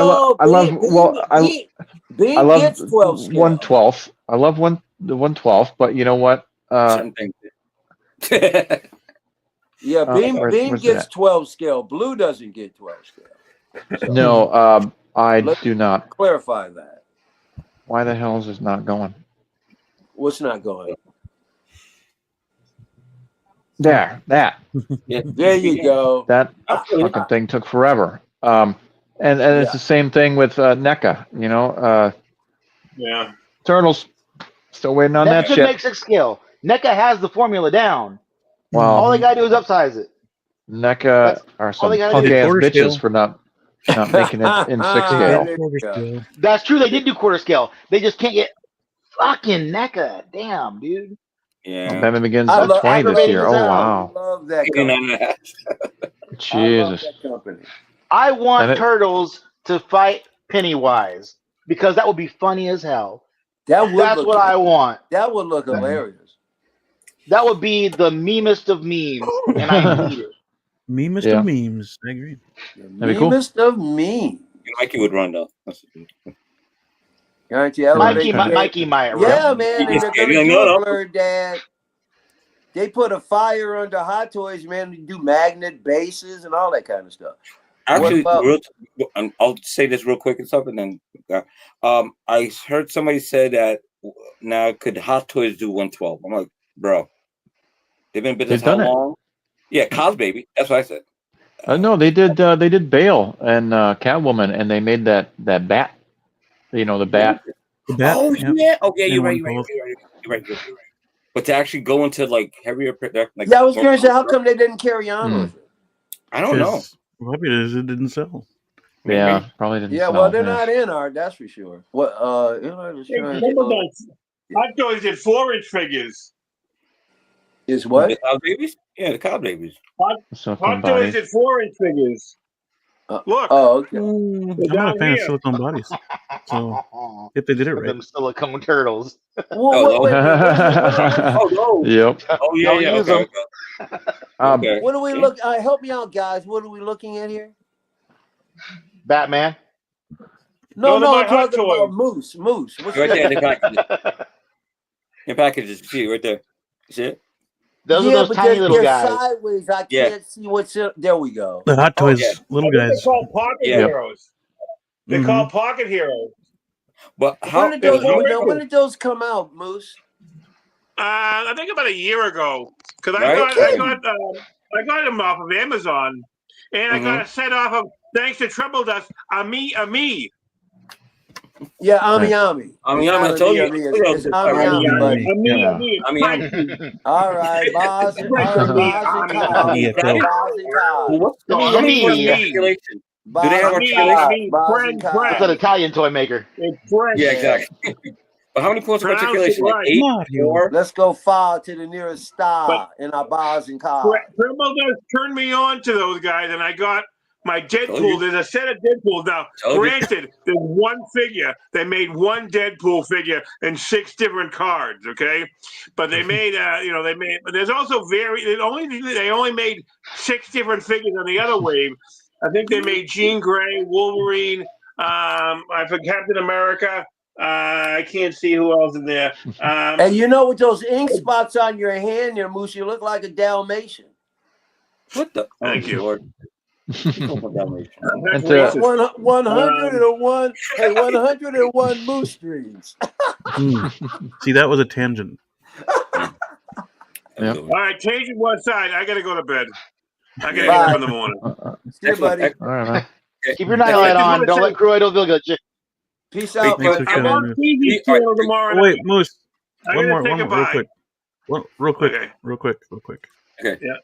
S1: Beam
S4: I love
S1: gets 12 scale.
S4: 112. I love the 112, but you know what?
S1: Yeah, Beam gets 12 scale. Blue doesn't get 12 scale. So,
S4: no, I do not.
S1: Clarify that.
S4: Why the hell is this not going?
S1: What's not going?
S4: There, that.
S1: There you go.
S4: That fucking thing took forever. And it's the same thing with NECA. You know. Turtles. Still waiting on that shit.
S6: NECA makes 6 scale. NECA has the formula down.
S4: Well,
S6: all they gotta do is upsize it.
S4: NECA are some punk ass bitches for not making it in 6 scale.
S6: That's true. They did do quarter scale. They just can't get fucking NECA. Damn, dude.
S7: Yeah.
S4: Batman Begins at 20 this year. Oh wow.
S1: I love that company.
S4: Jesus.
S6: I want Turtles to fight Pennywise because that would be funny as hell. That's what I want.
S1: That would look hilarious.
S6: That would be the memest of memes, and I need it.
S2: Memest of memes. I agree.
S1: Memest of memes.
S7: Mikey would run though.
S6: Mikey might run.
S1: Yeah, man. And they're gonna do Blur Dad. They put a fire under Hot Toys, man. To do magnet bases and all that kind of stuff.
S7: Actually, I'll say this real quick and stuff, and then I heard somebody say that now could Hot Toys do 112? I'm like, bro, they've been in business how long? Yeah, Cos Baby. That's what I said.
S4: No, they did Bale and Catwoman, and they made that bat. You know, the bat.
S7: Oh yeah. Okay, you're right. But to actually go into like heavier, like
S1: I was curious how come they didn't carry on with it.
S7: I don't know.
S2: Probably it didn't sell.
S4: Yeah, probably didn't.
S1: Yeah, well, they're not in art, that's for sure. What?
S5: Hot Toys did 4-inch figures.
S1: Is what?
S7: The Cow Babies? Yeah, the Cow Babies.
S5: Hot Toys did 4-inch figures. Look.
S1: Oh, okay.
S2: I'm not a fan of silicone bodies. So if they did it right.
S6: Them silicone turtles.
S1: Oh,
S4: no. Yep.
S7: Oh yeah. Okay.
S1: What do we look? Help me out, guys. What are we looking at here?
S6: Batman.
S1: No, I'm talking about Moose. What's
S7: right there in the package. Your packages, see right there. See it?
S6: Those are those tiny little guys.
S1: Sideways. I can't see what's in. There we go.
S2: The Hot Toys little guys.
S5: They're called pocket heroes. They're called pocket heroes.
S7: But
S1: when did those come out, Moose?
S5: I think about a year ago. Because I got them off of Amazon, and I got a set off of thanks to Triple Dust. Ami.
S1: Yeah, Ami.
S7: I told you.
S1: It's Ami. All right, Boz and
S7: Do they have articulation?
S6: It's an Italian toy maker.
S7: Yeah, exactly. But how many points of articulation? Like 8?
S1: Let's go far to the nearest star in our bars and cars.
S5: Triple Dust turned me on to those guys, and I got my Deadpool. There's a set of Deadpools now. Granted, there's one figure. They made one Deadpool figure and 6 different cards. Okay, but they made, But there's also they only made 6 different figures on the other wave. I think they made Jean Grey, Wolverine. I forgot Captain America. I can't see who else in there.
S1: And you know, with those ink spots on your hand, there, Moose, you look like a Dalmatian.
S7: What the?
S5: Thank you.
S7: Lord.
S1: 101. Hey, 101 Moose streams.
S2: See, that was a tangent.
S4: Yep.
S5: All right, changing one side. I got to go to bed. I gotta get up in the morning.
S1: See you, buddy.
S4: All right, man.
S6: Keep your nightlight on. Don't let Crew Idol go.
S1: Peace out,
S2: Thanks
S1: buddy.
S2: for
S5: I'm on
S2: coming.
S5: TV channel tomorrow.
S2: Oh, wait, Moose.
S5: I
S2: One
S5: gotta
S2: more,
S5: say
S2: real quick. Real quick.
S5: Okay.
S2: Real quick.
S7: Okay.
S5: Yeah.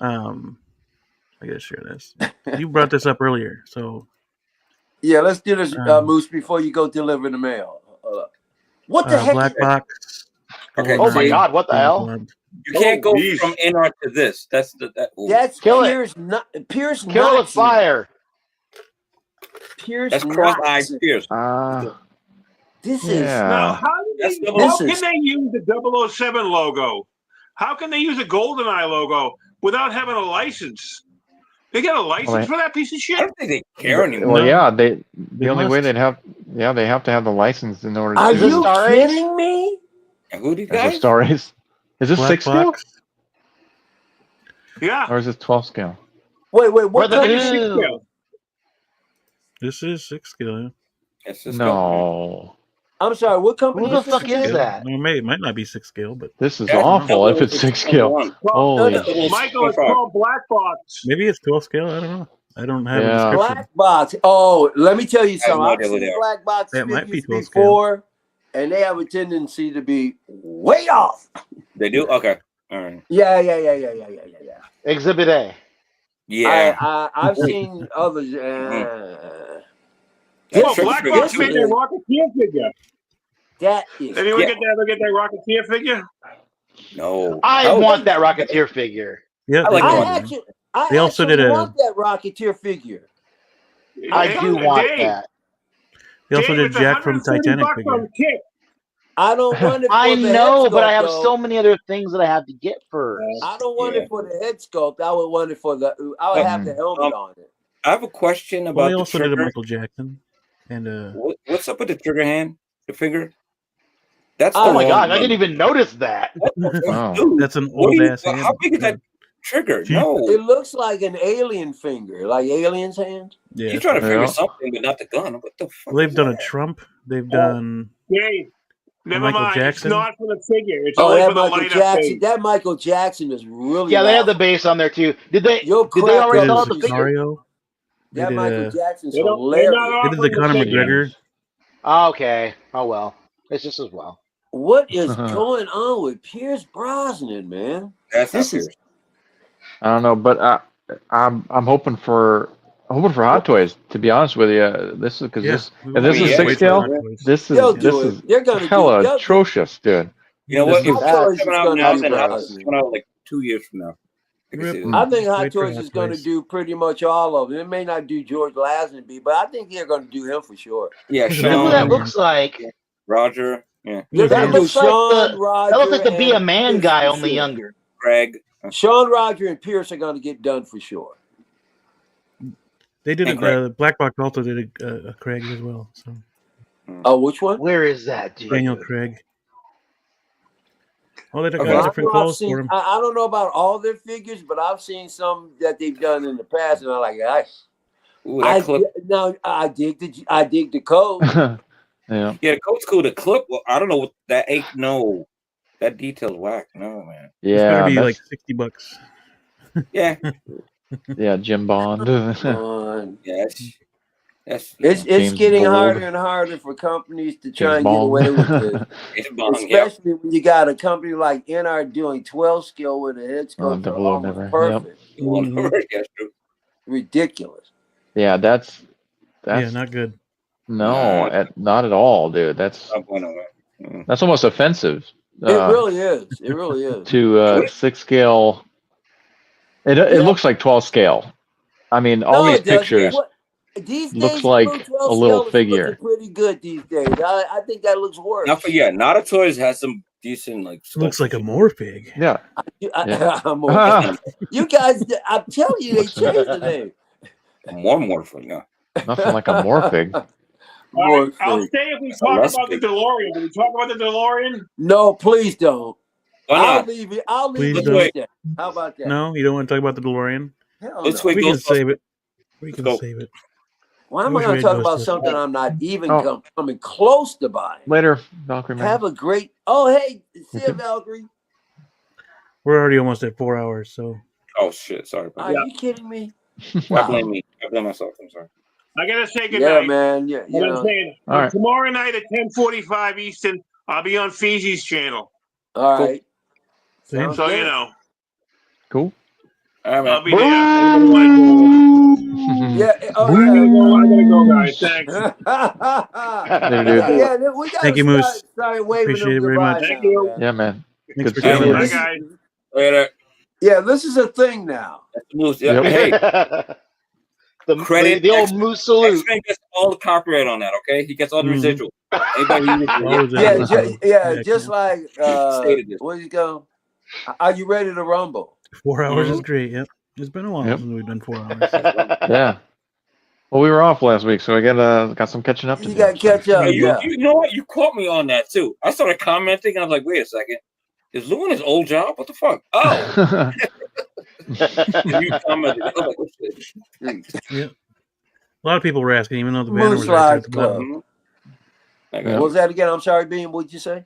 S2: I gotta share this. You brought this up earlier, so
S1: Yeah, let's do this, Moose, before you go deliver the mail. What the heck?
S2: Black Box.
S7: Okay.
S6: Oh my God! What the hell?
S7: You can't go from NR to this. That's
S1: That's
S6: Kill
S1: Pierce. Pierce.
S6: Kill it with fire.
S1: Pierce.
S7: That's cross-eyed Pierce.
S1: This is
S5: Now, how can they use the 007 logo? How can they use a GoldenEye logo without having a license? They got a license for that piece of shit?
S7: I don't think they care anymore.
S4: Well, yeah, the only way they'd have, they have to have the license in order.
S1: Are
S4: to
S1: you kidding me?
S7: And who did
S4: Is
S7: guys?
S4: this stories? Is this
S2: Black
S4: 6 scale?
S2: Box?
S5: Yeah.
S4: Or is this 12 scale?
S1: Wait, what?
S2: This is 6 scale.
S4: No.
S1: I'm sorry. What company?
S6: Who the fuck is that?
S2: No, it might not be 6 scale, but
S4: This is awful if it's 6 scale. Holy
S5: Michael, it's called Black Box.
S2: maybe it's 12 scale. I don't know. I don't have a
S4: Yeah.
S2: description.
S1: Black Box. Oh, let me tell you
S7: I have
S1: something.
S7: no
S1: I've
S7: idea what
S1: seen
S7: they are.
S1: Black Box
S2: That might be
S1: figures
S2: 12 scale.
S1: before, and they have a tendency to be way off.
S7: They do? Okay. All right.
S1: Yeah.
S6: Exhibit A.
S7: Yeah.
S1: I've seen others.
S5: Black Box made their Rocketeer figure.
S1: That is.
S5: Anyone get that Rocketeer figure?
S7: No.
S6: I want that Rocketeer figure.
S2: Yeah,
S7: I like
S1: I
S2: They also
S1: actually
S2: did a-
S1: want that Rocketeer figure.
S6: I do want that.
S2: They also did
S5: it's
S2: Jack from
S5: 130
S2: Titanic
S5: bucks
S2: figure.
S5: on Kick.
S1: I don't want it for
S6: I
S1: the
S6: know,
S1: head
S6: but I
S1: sculpt,
S6: have
S1: though.
S6: so many other things that I have to get first.
S1: I don't want it for the head sculpt. I would want it for the. I would have the helmet on it.
S7: I have a question about
S2: Well, they
S7: the
S2: also did a
S7: trigger.
S2: Michael Jackson. And
S7: What's up with the trigger hand? The finger? That's
S6: Oh
S7: the
S6: my
S7: one
S6: God! I
S7: thing.
S6: didn't even notice that.
S4: Wow.
S7: Dude,
S2: that's an
S7: what
S2: old
S7: do you-
S2: ass hand.
S7: how big is that trigger? No.
S1: It looks like an alien finger, like alien's hand.
S2: Yeah,
S7: He's trying to figure
S4: Yeah.
S7: something, but not the gun. What the fuck?
S2: well, they've
S7: is
S2: done a
S7: that?
S2: Trump. They've done.
S5: Hey, never
S2: Michael
S5: mind.
S2: Jackson?
S5: It's not for the figure. It's
S1: Oh,
S5: only
S1: that
S5: for the
S1: Michael
S5: light up
S1: Jackson.
S5: thing.
S1: That Michael Jackson is really.
S6: Yeah, they have the
S1: loud.
S6: base on there too. Did they?
S1: You'll
S6: Did they
S1: crack
S6: already
S2: They
S1: up.
S6: sell
S2: did
S6: out
S2: the
S6: the figure?
S2: Mario. They
S1: That
S2: did
S1: Michael Jackson's
S5: They're not
S1: hilarious.
S2: They did the Conor McGregor.
S6: Okay. Oh well. It's just as well.
S1: What is going on with Pierce Brosnan, man?
S7: That's
S1: This
S7: not
S1: is.
S7: Pierce.
S4: I don't know, but I'm hoping for Hot Toys. To be honest with you, this is because
S2: Yeah.
S4: if this is
S7: Yeah,
S4: 6
S7: wait
S4: scale,
S7: for
S4: this
S1: They'll
S4: is
S1: do it. They're gonna
S4: hella
S1: do it.
S4: atrocious, dude.
S7: You know what?
S4: This
S7: If
S1: is-
S7: it's coming out
S1: Hot
S7: now,
S1: Toys
S7: then
S1: is
S7: Hot
S1: gonna
S7: Toys is
S1: be
S7: coming out like 2 years from now. I can see
S2: Rip.
S7: that.
S1: I think Hot
S2: Wait for
S1: Toys
S2: Hot
S1: is going to
S2: Toys.
S1: do pretty much all of them. It may not do George Lazenby, but I think they're going to do him for sure.
S7: Yeah,
S2: Look at
S6: Look who
S7: Sean,
S6: that looks like.
S7: Roger, yeah,
S1: They're
S6: That
S1: going to do
S6: looks like
S1: Sean,
S6: the-
S1: Roger.
S6: That looks like the Be a
S1: and
S6: Man
S1: Pierce
S6: guy,
S1: for
S6: only
S1: sure.
S6: younger.
S7: Greg.
S1: Sean, Roger, and Pierce are going to get done for sure.
S2: They did
S7: And Craig.
S2: a Black Box also did a Craig as well. So
S1: Oh, which one?
S6: Where is that dude?
S2: Daniel Craig. Oh, they got
S7: Okay.
S2: different
S1: I've
S2: clothes
S1: seen,
S2: for him.
S1: I don't know about all their figures, but I've seen some that they've done in the past, and I'm like,
S7: Ooh, that clip.
S1: I dig the code.
S4: Yeah.
S7: Yeah, the coat's cool. The clip, well, I don't know what that ain't. No, that detail's whack. No, man.
S2: It's gonna
S4: Yeah.
S2: be
S4: That's,
S2: like $60.
S7: Yeah,
S4: yeah, Jim Bond.
S7: yeah. That's
S1: It's
S4: James
S1: getting
S4: Bond.
S1: harder and harder for companies to try
S4: James
S1: and get away with
S4: Bond.
S1: this.
S7: it's Bond. Yeah.
S1: Especially when you got a company like NR doing 12 scale with a head sculpt
S4: Double
S1: are
S4: or
S1: almost
S4: never.
S1: perfect.
S7: Yeah, true.
S1: Ridiculous.
S4: Yeah, that's
S2: Yeah, not good.
S4: not at all, dude. That's
S7: Not going away.
S4: that's almost offensive.
S1: It really is. It really is.
S4: To 6 scale. It looks like 12 scale. I mean, all
S1: No,
S4: these
S1: it doesn't.
S4: pictures
S1: What- These
S4: looks
S1: days,
S4: like
S1: blue 12
S4: a little
S1: scale is
S4: figure.
S1: looking pretty good these days. I think that looks worse.
S7: Not for Not a Toys has some decent like.
S2: It looks like a Morpig.
S4: Yeah.
S1: I'm okay. You guys, I'm telling you, they changed the name.
S7: More Morphin. Yeah.
S4: Nothing like a Morpig.
S5: All right, I'll
S1: Morphin.
S5: stay if we talk
S7: less
S5: about the
S7: big.
S5: DeLorean. Did we talk about the DeLorean?
S1: No, please don't.
S7: Why
S1: I'll
S7: not?
S1: leave it. I'll
S2: Please
S1: leave it
S2: don't.
S1: instead. How about that?
S2: No, you don't want to talk about the DeLorean.
S1: Hell
S7: Let's
S1: no.
S7: wait.
S2: We can
S7: Ghostbusters.
S2: save it. We can
S7: go.
S2: save it.
S1: Why am I
S2: wish
S1: going
S2: we
S1: to
S2: had
S1: talk about
S2: Ghostbusters.
S1: something I'm not even
S4: Oh.
S1: coming close to buying?
S4: Later, Valkyrie. Man.
S1: Have a great. Oh, hey, see you, Valkyrie.
S2: We're already almost at 4 hours, so
S7: Oh shit! Sorry.
S1: Are you kidding me?
S7: I blame me. I blame myself. I'm sorry.
S5: I gotta say good
S1: Yeah,
S5: night.
S1: man. Yeah, you know.
S4: All right.
S5: Tomorrow night at 10:45 Eastern, I'll be on Feezys channel.
S1: All right.
S2: Same.
S5: So you know.
S4: Cool.
S5: I'll
S7: All right,
S5: be there. Anybody want to join?
S1: Yeah. Oh,
S5: I gotta go, guys. Thanks.
S1: yeah. We got
S2: Thank you, Moose.
S1: Start waving
S2: Appreciate
S1: them
S2: it very
S1: goodbye
S2: much.
S5: Thank
S1: now,
S5: you.
S1: man.
S4: Yeah, man.
S2: Thanks
S4: Good
S2: for
S4: seeing
S2: joining
S4: you.
S5: Bye,
S2: us.
S5: guys.
S7: Later.
S1: Yeah, this is a thing now.
S7: Moose.
S4: Yep.
S7: Hey,
S6: the old moose salute.
S7: X-Men gets all the copyright on that. Okay, he gets all the residual. Anybody
S2: Always
S1: Yeah,
S2: residual.
S1: just like
S7: stated this.
S1: where you go? Are you ready to rumble?
S2: 4 hours is great. Yep. It's been a while
S4: Yep.
S2: since we've done 4 hours.
S4: Yeah. Well, we were off last week, so I got some catching up to do.
S1: You got to catch up.
S7: You know what? You caught me on that too. I started commenting, and I was like, "Wait a second, is Lou in his old job? What the fuck?" Oh, you commented. I was like, "Oh shit."
S2: Yeah. A lot of people were asking, even though the banner was
S1: Moose
S2: right there at
S1: Lives
S2: the
S1: Club.
S2: bottom.
S1: What was that again? I'm sorry, Bean. What'd you say?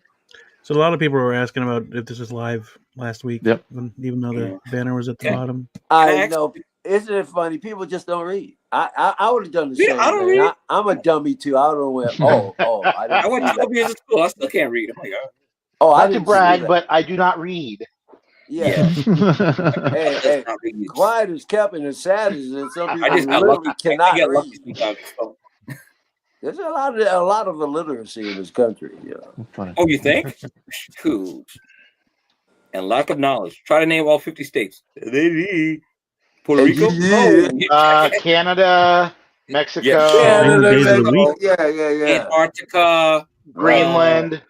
S2: So a lot of people were asking about if this was live last week,
S4: Yep.
S2: even though the banner was at the bottom.
S1: I know. Isn't it funny? People just don't read. I would have done the same
S7: I don't
S1: thing.
S7: read.
S1: I'm a dummy too. I don't know. I
S7: went 12 years of school. I still can't read. Oh my god.
S1: Oh, I
S6: Not to
S1: didn't
S6: brag, but I do not read.
S1: Yeah. hey, quiet as kept and as sad as it. Some people literally cannot read. There's a lot of illiteracy in this country. Yeah.
S7: Oh, you think? Cool. And lack of knowledge. Try to name all 50 states. Puerto Rico?
S6: Canada, Mexico,
S7: Antarctica,
S6: Greenland,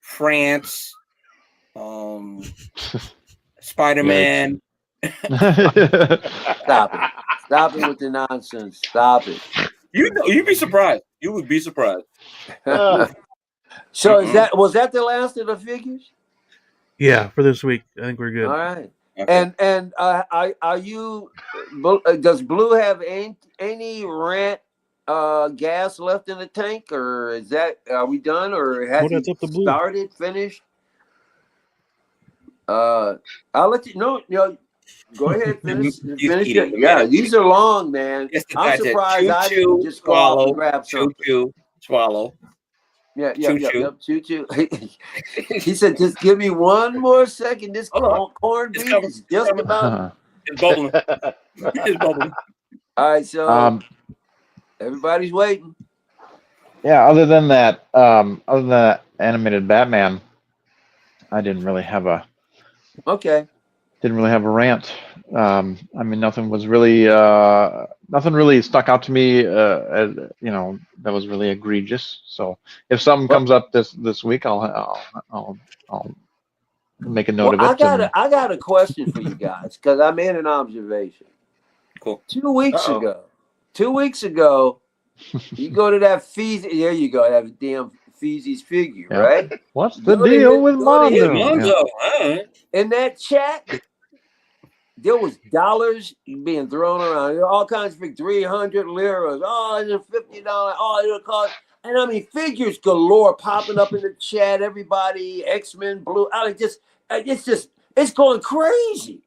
S7: France, Spider-Man.
S1: Stop it with the nonsense. Stop it.
S7: You'd be surprised. You would be surprised.
S1: So was that the last of the figures?
S2: Yeah, for this week, I think we're good.
S1: All right. Okay. And are you? Does Blue have any rant gas left in the tank, or is that are we done, or has it started, finished? I'll let you know. Go ahead, finish it. Yeah, these are long, man. I'm surprised I didn't just go out and grab something.
S7: Swallow.
S1: Yeah. Choo. He said, "Just give me one more second. This corned beef is just about."
S7: It's bubbling. It's bubbling.
S1: All right, so everybody's waiting.
S4: Yeah. Other than that animated Batman, I didn't really have a rant. I mean, nothing really stuck out to me, as, that was really egregious. So if something comes up this week, I'll make a note of it.
S1: I got a question for you guys because I made an observation.
S7: Cool.
S1: 2 weeks ago, you go to that Feezys. There you go. That damn Feezys figure, right?
S4: What's the deal with Monzo?
S1: In that chat, there was dollars being thrown around. All kinds of 300 liras. Oh, it's $50. Oh, it'll cost. And I mean, figures galore popping up in the chat. Everybody, X-Men, Blue. It's going crazy.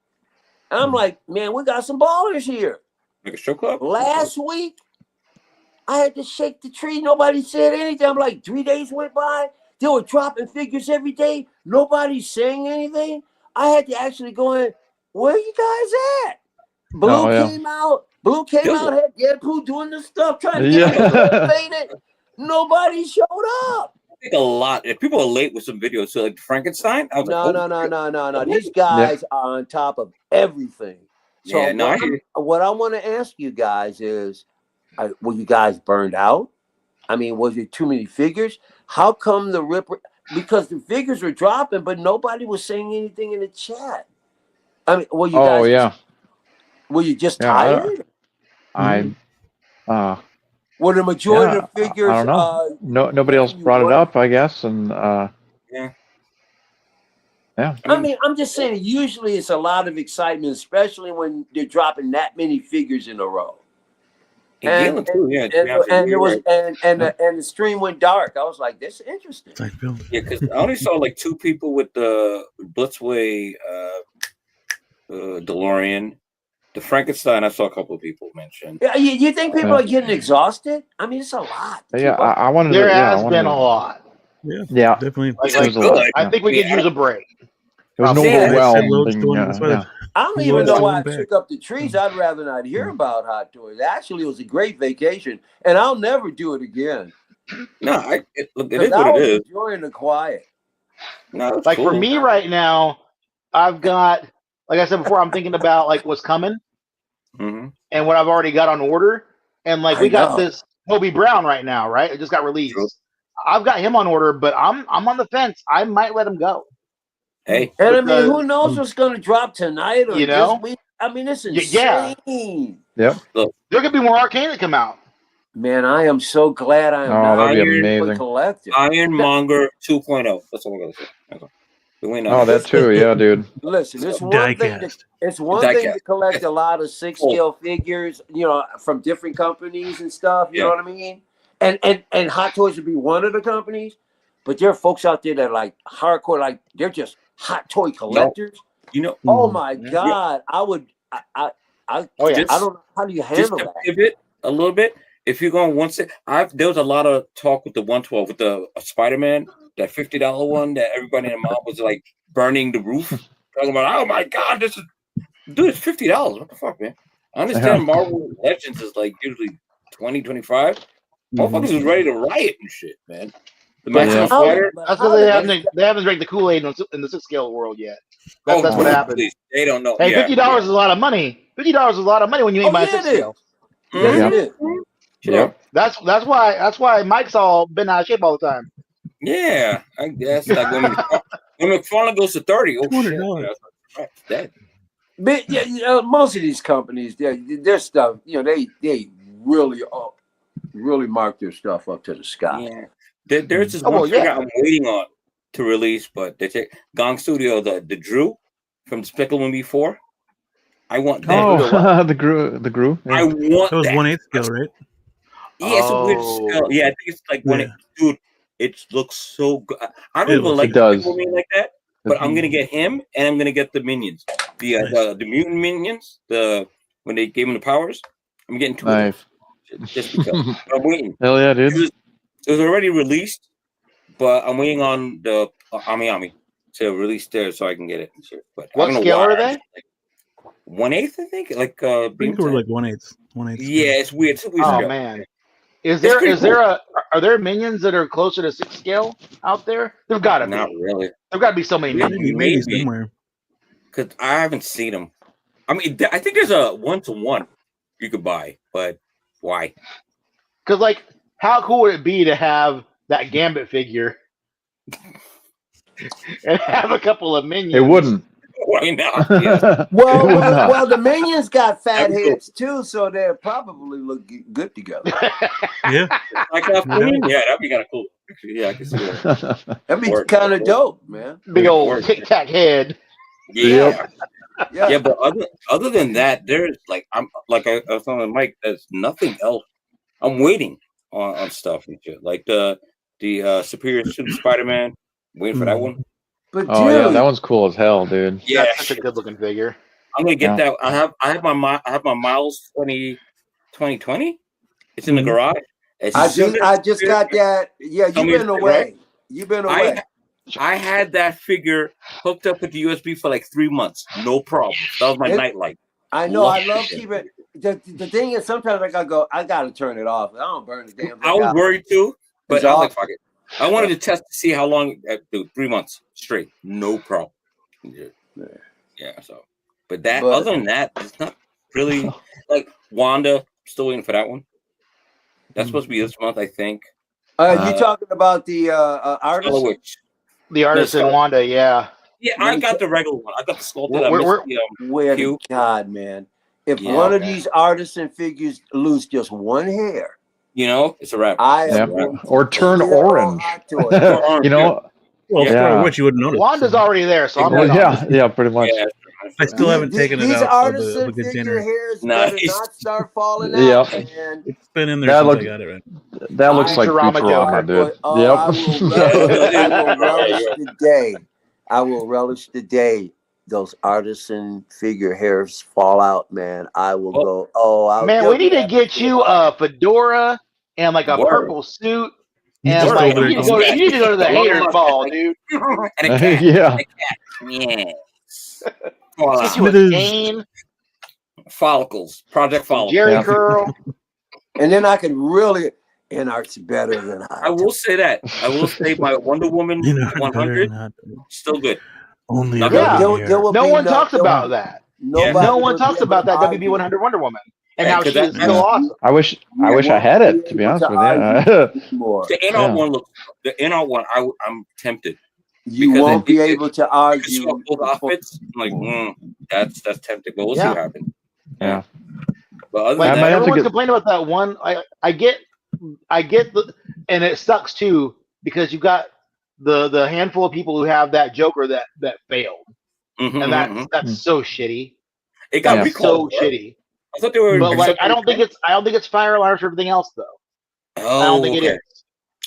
S1: And I'm like, man, we got some ballers here.
S7: Like a show club?
S1: Last week, I had to shake the tree. Nobody said anything. I'm like, 3 days went by. They were dropping figures every day. Nobody's saying anything. I had to actually go in. Where you guys at? Blue came out, had Deadpool doing the stuff, trying to get motivated. Nobody showed up.
S7: I think a lot. If people are late with some videos, so like Frankenstein. I was
S1: no. These guys are on top of everything. So what I want to ask you guys is, were you guys burned out? I mean, was it too many figures? How come the Ripper? Because the figures were dropping, but nobody was saying anything in the chat. I mean, were you guys? Were you just tired? Were the majority of figures?
S4: I don't know. Nobody else brought it up, I guess, and
S1: yeah. I mean, I'm just saying. Usually, it's a lot of excitement, especially when they're dropping that many figures in a row. And the stream went dark. I was like, "This is interesting."
S7: Yeah, because I only saw like 2 people with the Blitzway DeLorean. The Frankenstein, I saw a couple of people mention.
S1: Yeah, you think people are getting exhausted? I mean, it's a lot.
S4: Yeah, I wanted.
S6: There
S4: to, yeah,
S6: has been a lot.
S4: Yeah,
S2: definitely.
S6: Like,
S4: it was a lot.
S6: I think we could use a break.
S4: It was an overwhelming.
S1: I don't even know why I took up the trees. I'd rather not hear about Hot Toys. Actually, it was a great vacation, and I'll never do it again.
S7: No, it is what it is.
S1: Enjoying the quiet.
S7: No,
S6: like
S7: cool.
S6: for me right now, I've got, like I said before, I'm thinking about like what's coming and what I've already got on order. And like we got this Kobe Brown right now, right? It just got released. True. I've got him on order, but I'm on the fence. I might let him go.
S7: Hey,
S1: and I mean, who knows what's going to drop tonight or
S6: this
S1: week? I mean, it's insane.
S4: Yep.
S6: Look, there could be more Arcane that come out.
S1: Man, I am so glad I am not
S4: that'd be amazing.
S1: Collector.
S7: Ironmonger 2.0. That's all I'm going to say.
S4: Oh, that too, yeah, dude.
S1: Listen, it's one thing. To collect a lot of 6-scale figures, from different companies and stuff. You know what I mean? And Hot Toys would be one of the companies, but there are folks out there that are like hardcore, like they're just Hot Toy collectors. Oh my God, I would. I don't know, how do you handle that?
S7: Pivot a little bit. If you're going there was a lot of talk with the 112 with the Spider-Man, that $50 one that everybody in the mob was like burning the roof, talking about, oh my God, it's $50. What the fuck, man? I understand Marvel Legends is like usually 20, 25. Motherfuckers was ready to riot and shit, man.
S6: That's because they haven't drank the Kool-Aid in the 6-scale world yet. That's what happened.
S7: Please. They don't know.
S6: Hey, $50 is a lot of money. $50 is a lot of money when you ain't buying 6-scale.
S1: Yes, it is.
S6: Yeah, that's why Mike's all been out of shape all the time.
S7: Yeah, I guess like when McFarlane goes to 30, shit, dead.
S1: But most of these companies, their stuff, they really mark their stuff up to the sky.
S7: Yeah, there's this one figure I'm waiting on to release, but they take Gong Studio, the Drew from Despicable Me 4. I want that.
S4: Oh, the Gru. Yeah.
S7: I want
S2: that. Was
S7: that.
S2: 1/8 scale, right?
S7: Yeah, it's a weird scale. Yeah, I think it's like dude, it looks so good. I don't even like Despicable Me like that, but I'm gonna get him and I'm gonna get the minions, the mutant minions. When they gave him the powers, I'm getting two of them. Just because. I'm waiting.
S4: Hell yeah, dude!
S7: It was already released, but I'm waiting on the Ami to release theirs so I can get it. But
S6: what scale are they?
S7: 1/8, I think. Like
S2: I think we're like 1/8. 1/8.
S7: Yeah, it's weird. It's a weird scale.
S6: Man. Are there minions that are closer to 6-scale out there? There've got to be.
S7: Not really.
S6: There've got to be so many minions.
S2: Maybe somewhere.
S7: Because I haven't seen them. I mean, I think there's a 1-to-1 you could buy, but why?
S6: Because, like, how cool would it be to have that Gambit figure and have a couple of minions?
S4: It wouldn't.
S7: Why not? Yeah.
S1: Well, the minions got fat heads too, so they'll probably look good together.
S2: Yeah,
S7: like that. Yeah, that'd be kind of cool. Yeah, I can see that.
S1: That'd be kind of dope, man.
S6: Big old Tic Tac head.
S7: Yeah. Yeah, but other than that, there's like I was telling Mike, there's nothing else. I'm waiting on stuff and shit like the Superior Super Spider-Man. Waiting for that one.
S1: But
S4: yeah, that one's cool as hell, dude.
S7: Yeah,
S6: that's such a good looking figure.
S7: I'm gonna get that. I have my Miles 2020. It's in the garage. I
S1: just got that. Yeah, you've been away. You've been away.
S7: I had that figure hooked up with the USB for like 3 months, no problem. That was my nightlight.
S1: I know. I love keeping. The thing is, sometimes I gotta turn it off. I don't burn the damn thing.
S7: I was worried too, but I was like, fuck it. I wanted to test to see how long. 3 months straight, no problem. Yeah. So, but other than that, it's not really like Wanda. Still waiting for that one. That's supposed to be this month, I think.
S1: You talking about the artist?
S6: The artist in Wanda, yeah.
S7: Yeah, I got the regular one. I got the sculpted.
S1: God, man! If one of these artisan figures lose just one hair.
S7: It's a wrap.
S4: Or turn orange.
S2: Which you wouldn't notice.
S6: Wanda's already there, so I'm
S4: yeah, pretty much. Yeah.
S2: I still haven't taken it out.
S1: These artisan figure hairs better not start falling out.
S2: Yeah, it's been in there since I got it right.
S4: That looks like Futurama, dude.
S1: I will relish the day those artisan figure hairs fall out, man, I will go. Oh,
S6: man, we need to get you a fedora and like a purple suit. And like you need to go to the haters ball, dude.
S7: And a cat.
S4: Yeah.
S7: Yes.
S6: Get you a cane.
S7: Follicles. Project Follicles.
S6: Jerry curl.
S1: And then I can really Art's better than
S7: I will say that. I will say my Wonder Woman 100 still good.
S4: Only
S6: no one talks about that. No one talks about that WB 100 Wonder Woman and how she is so awesome.
S4: I wish I had it, to be honest with you.
S7: The in-out one looks. The in-out one, I'm tempted.
S1: You won't be able to argue.
S7: Both outfits, I'm like, that's tempting. But we'll see what happens.
S4: Yeah.
S7: But other
S6: like
S7: than that,
S6: everyone's complaining about that one. I get the, and it sucks too because you got the handful of people who have that Joker that failed, and that's so shitty.
S7: It got recalled.
S6: So shitty.
S7: I thought they were.
S6: But like, I don't think it's fire alarms for everything else though.
S7: Oh,
S6: I don't think it is.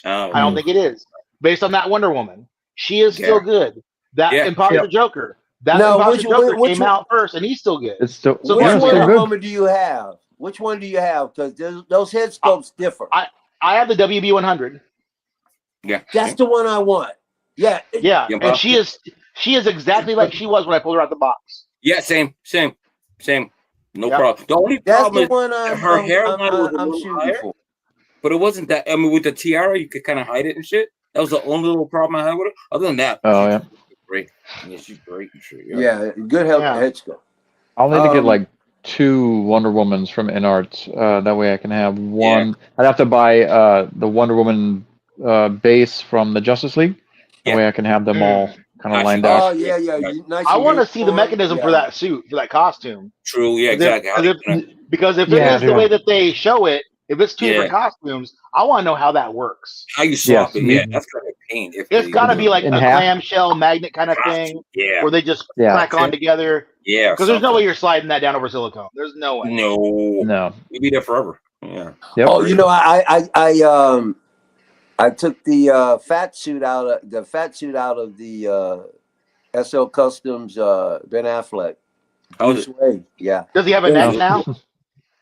S7: Oh,
S6: I don't think it is based on that Wonder Woman. She is still good. That Imposter Joker. That Imposter Joker came out first, and he's still good.
S4: It's still.
S6: So
S1: which Wonder Woman do you have? Which one do you have? Because those head sculpts differ.
S6: I have the WB 100.
S7: Yeah,
S1: that's the one I want. Yeah,
S6: and she is exactly like she was when I pulled her out the box.
S7: Yeah, same. No problem. The only problem is her hairline was a little higher, but it wasn't that. I mean, with the tiara, you could kind of hide it and shit. That was the only little problem I had with her. Other than that, she's great. Yeah, she's great and shit.
S1: Yeah, good head sculpt.
S4: I'll need to get like 2 Wonder Womans from InArt. That way I can have one. Yeah. I'd have to buy the Wonder Woman base from the Justice League. That way I can have them all kind of lined up.
S1: Oh, yeah. Nice.
S6: I want to see the mechanism for that suit, for that costume.
S7: True, yeah, exactly.
S6: Because if it is the way that they show it, if it's 2 different costumes, I want to know how that works.
S7: How you swap it, that's kind of a pain.
S6: It's got to be like a clamshell magnet kind of thing, where they just crack on together.
S7: Yeah,
S6: because there's no way you're sliding that down over silicone. There's no way.
S4: No.
S7: You'll be there forever. Yeah.
S4: Yep.
S1: Oh, you know, I took the fat suit out of the SL Customs Ben Affleck. Yeah.
S6: Does he have a neck now?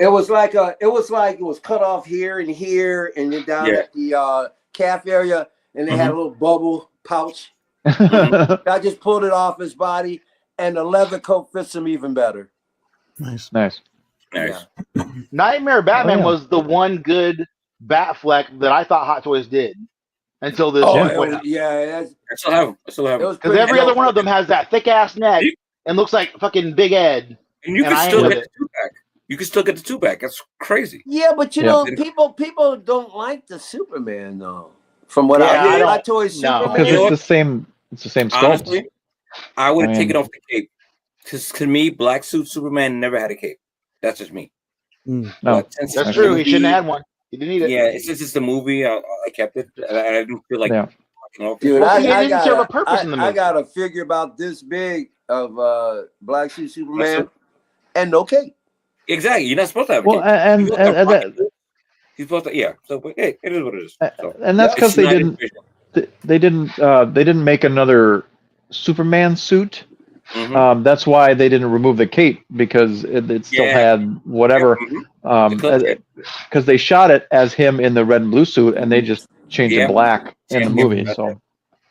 S1: It was like it was cut off here and then down at the calf area, and they had a little bubble pouch. I just pulled it off his body, and the leather coat fits him even better.
S4: Nice.
S1: Yeah.
S6: Nightmare Batman was the one good Batfleck that I thought Hot Toys did until this point.
S1: I
S7: still have them.
S6: Because every other one of them has that thick ass neck and looks like fucking Big Ed.
S7: And you can still get the 2-pack. You can still get the 2-pack. That's crazy.
S1: Yeah, but you know, people don't like the Superman though. From what I hear, Hot Toys Superman.
S4: Because it's the same sculpt.
S7: Honestly, I would have taken off the cape. Because to me, black suit Superman never had a cape. That's just me.
S4: No,
S6: that's true. He shouldn't have had one. He didn't need it.
S7: Yeah, it's just the movie. I kept it. I didn't feel like.
S1: Dude,
S6: I didn't serve a purpose in the movie.
S1: I got a figure about this big of black suit Superman, and no cape.
S7: Exactly. You're not supposed to have.
S4: Well, and
S7: he's supposed to. Yeah. So, but hey, it is what it is. So,
S4: and that's because they didn't make another Superman suit. That's why they didn't remove the cape, because it still had whatever. Because they shot it as him in the red and blue suit, and they just changed it black in the movie. So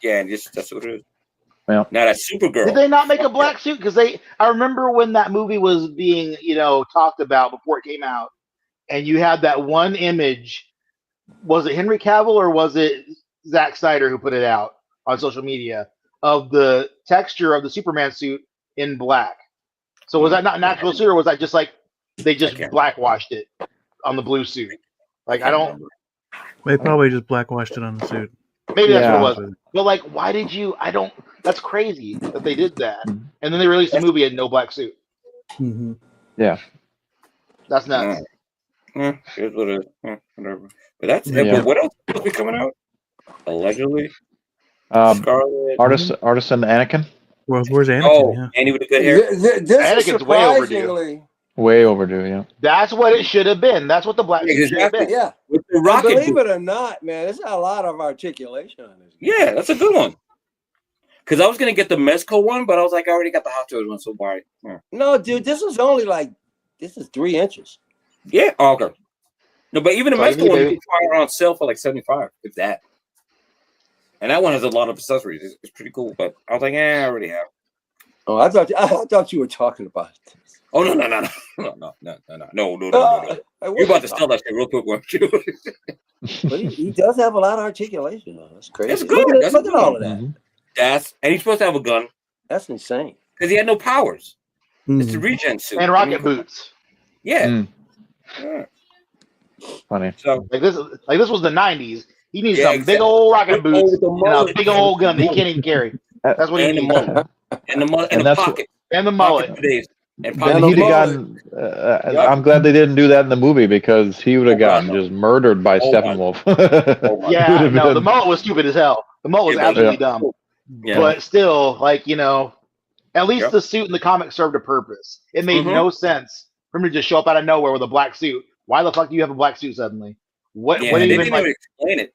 S7: and just that's what it is.
S4: Yeah.
S7: Now that Supergirl.
S6: Did they not make a black suit? Because I remember when that movie was being talked about before it came out, and you had that one image. Was it Henry Cavill or was it Zack Snyder who put it out on social media of the texture of the Superman suit in black? So was that not an actual suit, or was that just like they just blackwashed it on the blue suit? Like I don't.
S2: They probably just blackwashed it on the suit.
S6: Maybe that's what it was. But like, why did you? I don't. That's crazy that they did that, and then they released a movie in no black suit.
S4: Yeah,
S6: that's nuts.
S7: Here's what it is. Whatever. But that's but what else will be coming out? Allegedly, Scarlet,
S4: Artisan Anakin.
S2: Where's Anakin?
S7: Oh, Andy with the good hair.
S6: Anakin's way overdue.
S4: Way overdue, yeah.
S6: That's what it should have been. That's what the black suit should have been.
S1: Yeah.
S7: With the rocket
S1: believe it or not, man, there's a lot of articulation on this.
S7: Yeah, that's a good one. Because I was gonna get the Mezco one, but I was like, I already got the Hot Toys one, so why? Yeah.
S1: No, dude, this is only like 3 inches.
S7: Yeah. Oh, okay. No, but even the
S6: That's all you
S7: Mezco one
S6: need,
S7: you can find on sale for like 75, if that. And that one has a lot of accessories. It's pretty cool. But I was like, I already have.
S1: Oh, I thought you were talking about it.
S7: Oh no. You're about to sell that shit real quick, weren't you?
S1: But he does have a lot of articulation, though. That's crazy.
S7: It's good.
S1: Look at all of that.
S7: And he's supposed to have a gun.
S1: That's insane.
S7: Because he had no powers. It's a regen suit.
S6: And rocket boots.
S7: Yeah.
S4: Funny.
S7: So
S6: Like this was the 90s. He needs some big old rocket boots and a big old gun that he can't even carry. That's what he needs.
S7: And the pocket.
S6: And the mullet.
S4: And he'd have gotten. I'm glad they didn't do that in the movie because he would have gotten just murdered by Steppenwolf.
S6: Yeah, no, the mullet was stupid as hell. The mullet was absolutely dumb.
S7: Yeah.
S6: But still, like, you know, at least the suit in the comic served a purpose. It made no sense for him to just show up out of nowhere with a black suit. Why the fuck do you have a black suit suddenly? What
S7: they
S6: even
S7: didn't even explain it.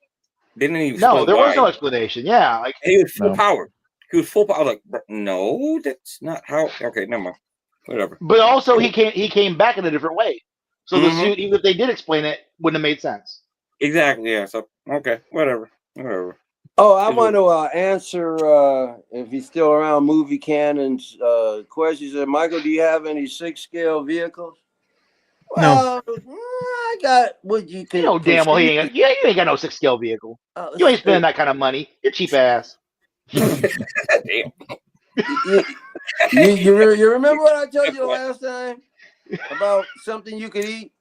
S7: They didn't even
S6: No, there
S7: why.
S6: was no explanation. Yeah, like
S7: he was full power. He was full power. Like, no, that's not how. Okay, never mind. Whatever.
S6: But also, he came back in a different way. So the suit, even if they did explain it, wouldn't have made sense.
S7: Exactly. Yeah. So okay, whatever.
S1: Oh, I want to answer if he's still around. Movie Cannon's questions. Michael, do you have any 6-scale vehicles? Well,
S2: No.
S1: I got what you can.
S6: You know damn well you ain't got no 6-scale vehicle. You ain't spending that kind of money. You're cheap ass.
S7: Damn.
S1: You remember what I told you the last time about something you could eat?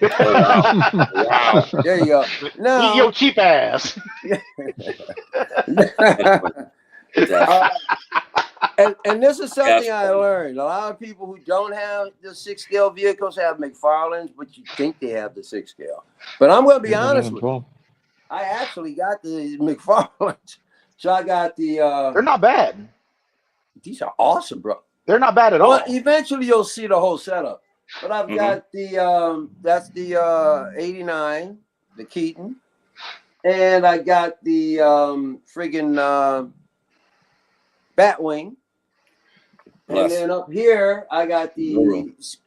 S7: Wow.
S1: There you go. No.
S6: Eat your cheap ass.
S1: And this is something I learned. A lot of people who don't have the 6-scale vehicles have McFarlane's, but you think they have the 6-scale. But I'm going to be honest with you. I actually got the McFarlane's. So I got the...
S6: They're not bad.
S1: These are awesome, bro.
S6: They're not bad at all.
S1: Well, eventually you'll see the whole setup. But I've got the... that's the 89, the Keaton. And I got the friggin' Batwing. And then up here, I got the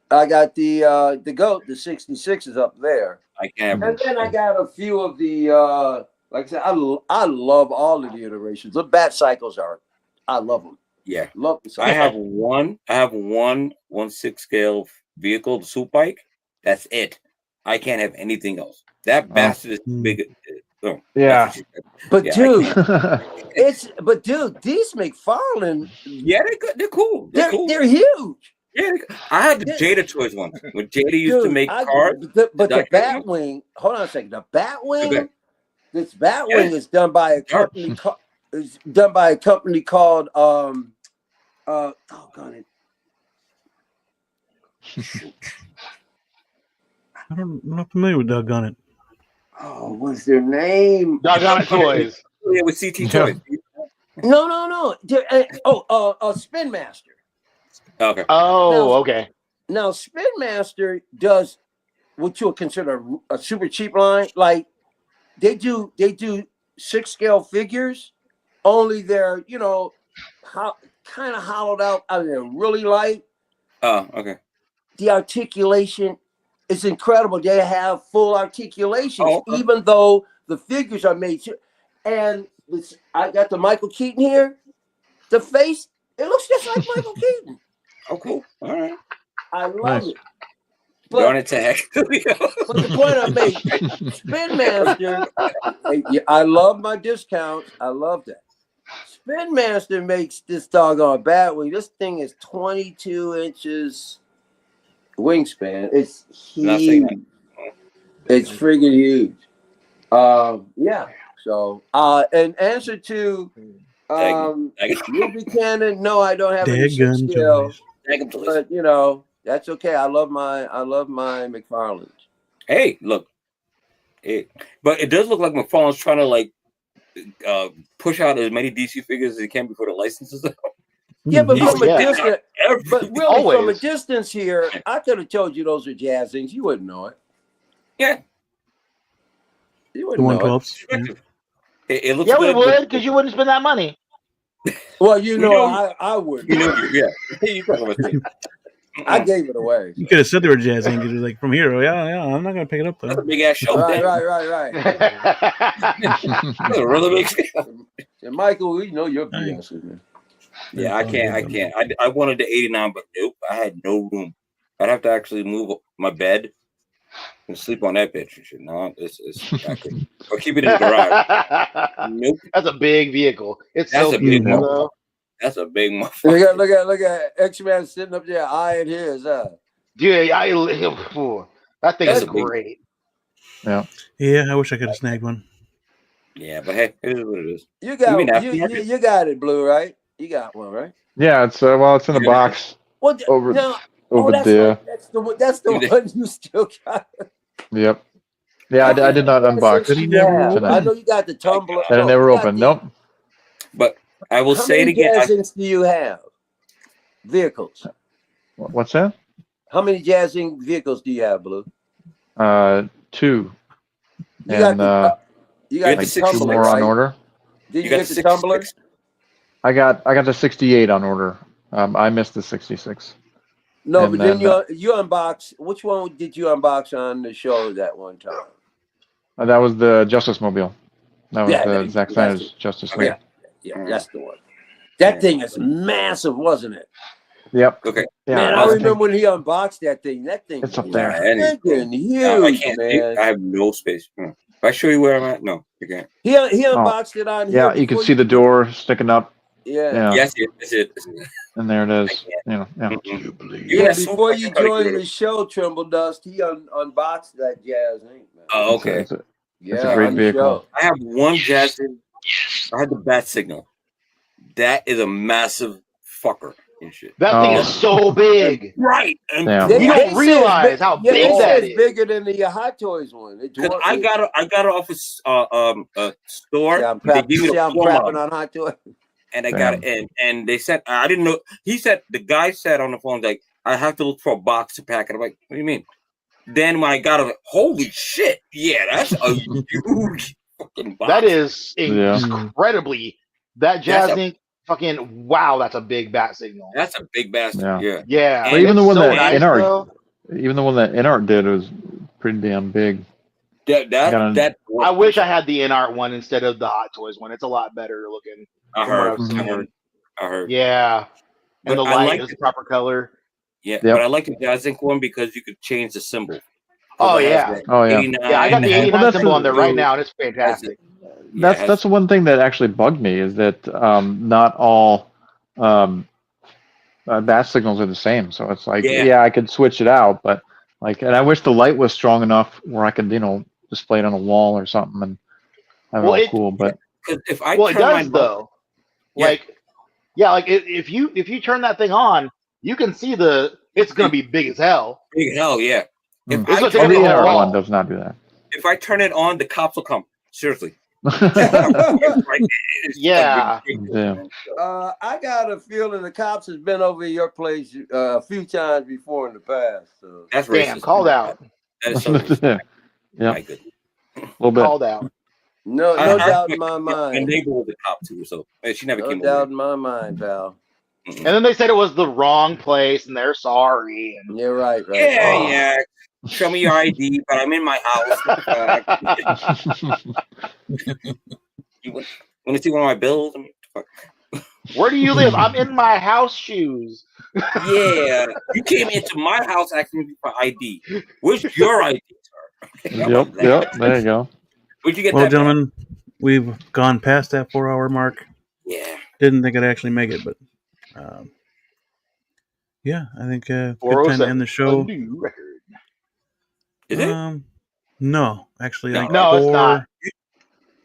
S1: GOAT, the 66 is up there.
S7: I can't.
S1: And then I got a few of the like I said, I love all of the iterations. The Bat Cycles I love them.
S7: Yeah,
S1: love them.
S7: I have one 6-scale vehicle, the suit bike. That's it. I can't have anything else. That bastard is big.
S4: Yeah.
S1: But dude, these McFarlane,
S7: they're cool.
S1: They're huge.
S7: Yeah, I had the Jada Toys one when Jada used to make cars.
S1: But the Batwing, hold on a second. The Batwing, this Batwing is done by a company. It's done by a company called I'm
S2: not familiar with Doggone It.
S1: Oh, what's their name?
S6: Doggone It Toys.
S7: Yeah, with CT Toys.
S1: No. Spin Master.
S7: Okay.
S6: Okay.
S1: Now, Spin Master does what you would consider a super cheap line. Like they do 6-scale figures, only they're kind of hollowed out. I mean, they're really light.
S7: Oh, okay.
S1: The articulation is incredible. They have full articulations, even though the figures are made. And I got the Michael Keaton here. The face, it looks just like Michael Keaton.
S7: Oh, cool. All right.
S1: I love it.
S7: But, darn it, tag.
S1: But the point I made, Spin Master, I love my discounts. I love that. Spin Master makes this doggone Batwing. This thing is 22 inches wingspan. It's huge. It's friggin' huge. Yeah. So, in answer to Movie Cannon, no, I don't have any 6-scale. But that's okay. I love my McFarlane's.
S7: Hey, look. But it does look like McFarlane's trying to push out as many DC figures as he can before the licenses out.
S1: Yeah, but from a distance, from a distance here, I could have told you those are jazz things. You wouldn't know it.
S7: Yeah.
S1: You wouldn't know it.
S7: It looks
S6: we
S7: good,
S6: would, because you wouldn't spend that money.
S1: Well, I would.
S7: You know, yeah. You talking about me.
S1: I gave it away.
S2: You could have said they were jazz hands. You're like, from here, yeah, I'm not gonna pick it up though.
S7: That's a big ass shelf.
S1: Right.
S7: That's a really big shelf.
S1: And Michael, we know your BS, man.
S7: Yeah, I can't. I wanted the 89, but nope, I had no room. I'd have to actually move my bed and sleep on that bitch and shit. No, or keep it in the garage. Nope.
S6: That's a big vehicle. That's
S7: a big
S6: beautiful, though.
S7: That's a big motherfucker.
S1: Look at X-Man sitting up there eyeing his.
S6: Dude, that thing is great.
S2: Yeah, I wish I could have snagged one.
S7: Yeah, but hey, it is what it is.
S1: You got it, Blue, right? You got one, right?
S4: Yeah, it's in the box over there.
S1: That's the one you still got.
S4: Yep. Yeah, I did not unbox it.
S1: I know you got the tumbler.
S4: And it never opened. Nope.
S7: But I will say it again.
S1: How many jazzings do you have? Vehicles.
S4: What's that?
S1: How many jazzing vehicles do you have, Blue?
S4: 2.
S1: You got
S4: like
S1: the tumbler,
S4: 2 more on order.
S1: Did you get the tumbler?
S4: I got the 68 on order. I missed the 66.
S1: No, and but then you unboxed. Which one did you unbox on the show that one time?
S4: That was the Justice Mobile. That was the Zack Snyder's Justice League.
S1: Yeah, that's the one. That thing is massive, wasn't it?
S4: Yep.
S7: Okay.
S4: Yeah,
S1: man, I remember when he unboxed that thing. That thing
S4: it's up there.
S1: Freaking huge, man.
S7: I have no space. If I show you where I'm at, no, you can't.
S1: He unboxed it on here.
S4: Yeah, you can see the door sticking up.
S1: Yeah.
S7: Yes, that's it.
S4: And there it is. Yeah.
S1: Yeah, before you joined the show, Trimble Dust, he unboxed that jazz ink, man.
S7: Oh, okay.
S4: It's a great vehicle.
S7: I have one jazz. I had the bat signal. That is a massive fucker and shit.
S6: That thing is so big.
S7: Right. And
S6: you don't realize how big that is.
S1: It's bigger than the Hot Toys one.
S7: I got it off a store.
S1: I'm crapping on Hot Toys.
S7: And I got it, and they said I didn't know. He said the guy said on the phone like I have to look for a box to pack it. I'm like, what do you mean? Then when I got it, holy shit! Yeah, that's a huge fucking box.
S6: That is incredibly. That jazz ink, fucking wow! That's a big bat signal.
S7: That's a big bastard.
S6: Yeah.
S4: But even the one that Inart did was pretty damn big.
S6: I wish I had the Inart one instead of the Hot Toys one. It's a lot better looking.
S7: I heard.
S6: Yeah. And the light is the proper color.
S7: Yeah, but I like the jazz ink one because you could change the symbol.
S6: Oh yeah. Yeah, I got the 89 symbol on there right now, and it's fantastic.
S4: That's the one thing that actually bugged me is that not all bat signals are the same. So it's like, I could switch it out, but and I wish the light was strong enough where I could, display it on a wall or something and have it cool. But
S7: if I
S6: it does though. If you turn that thing on, you can see it's gonna be big as hell.
S7: Big hell, yeah.
S4: Every one does not do that.
S7: If I turn it on, the cops will come. Seriously.
S6: Yeah.
S1: I got a feeling the cops has been over your place a few times before in the past. So.
S7: That's racist.
S6: Called out.
S7: That is so racist.
S4: Yeah.
S7: A
S4: little bit.
S6: Called out.
S1: No doubt in my mind.
S7: My neighbor was a cop too, so she never came over.
S1: No doubt in my mind, pal.
S6: And then they said it was the wrong place, and they're sorry. And...
S1: You're right.
S7: Yeah. Show me your ID, but I'm in my house. You want to see one of my bills?
S6: Where do you live? I'm in my house shoes.
S7: Yeah, you came into my house asking me for ID. Where's your ID, sir?
S4: Yep. There you go.
S7: Where'd you get
S2: well,
S7: that
S2: gentlemen, we've gone past that 4-hour mark.
S7: Yeah.
S2: Didn't think I'd actually make it, but I think good time to end the show.
S6: Is
S2: it? No, actually,
S6: no, it's not.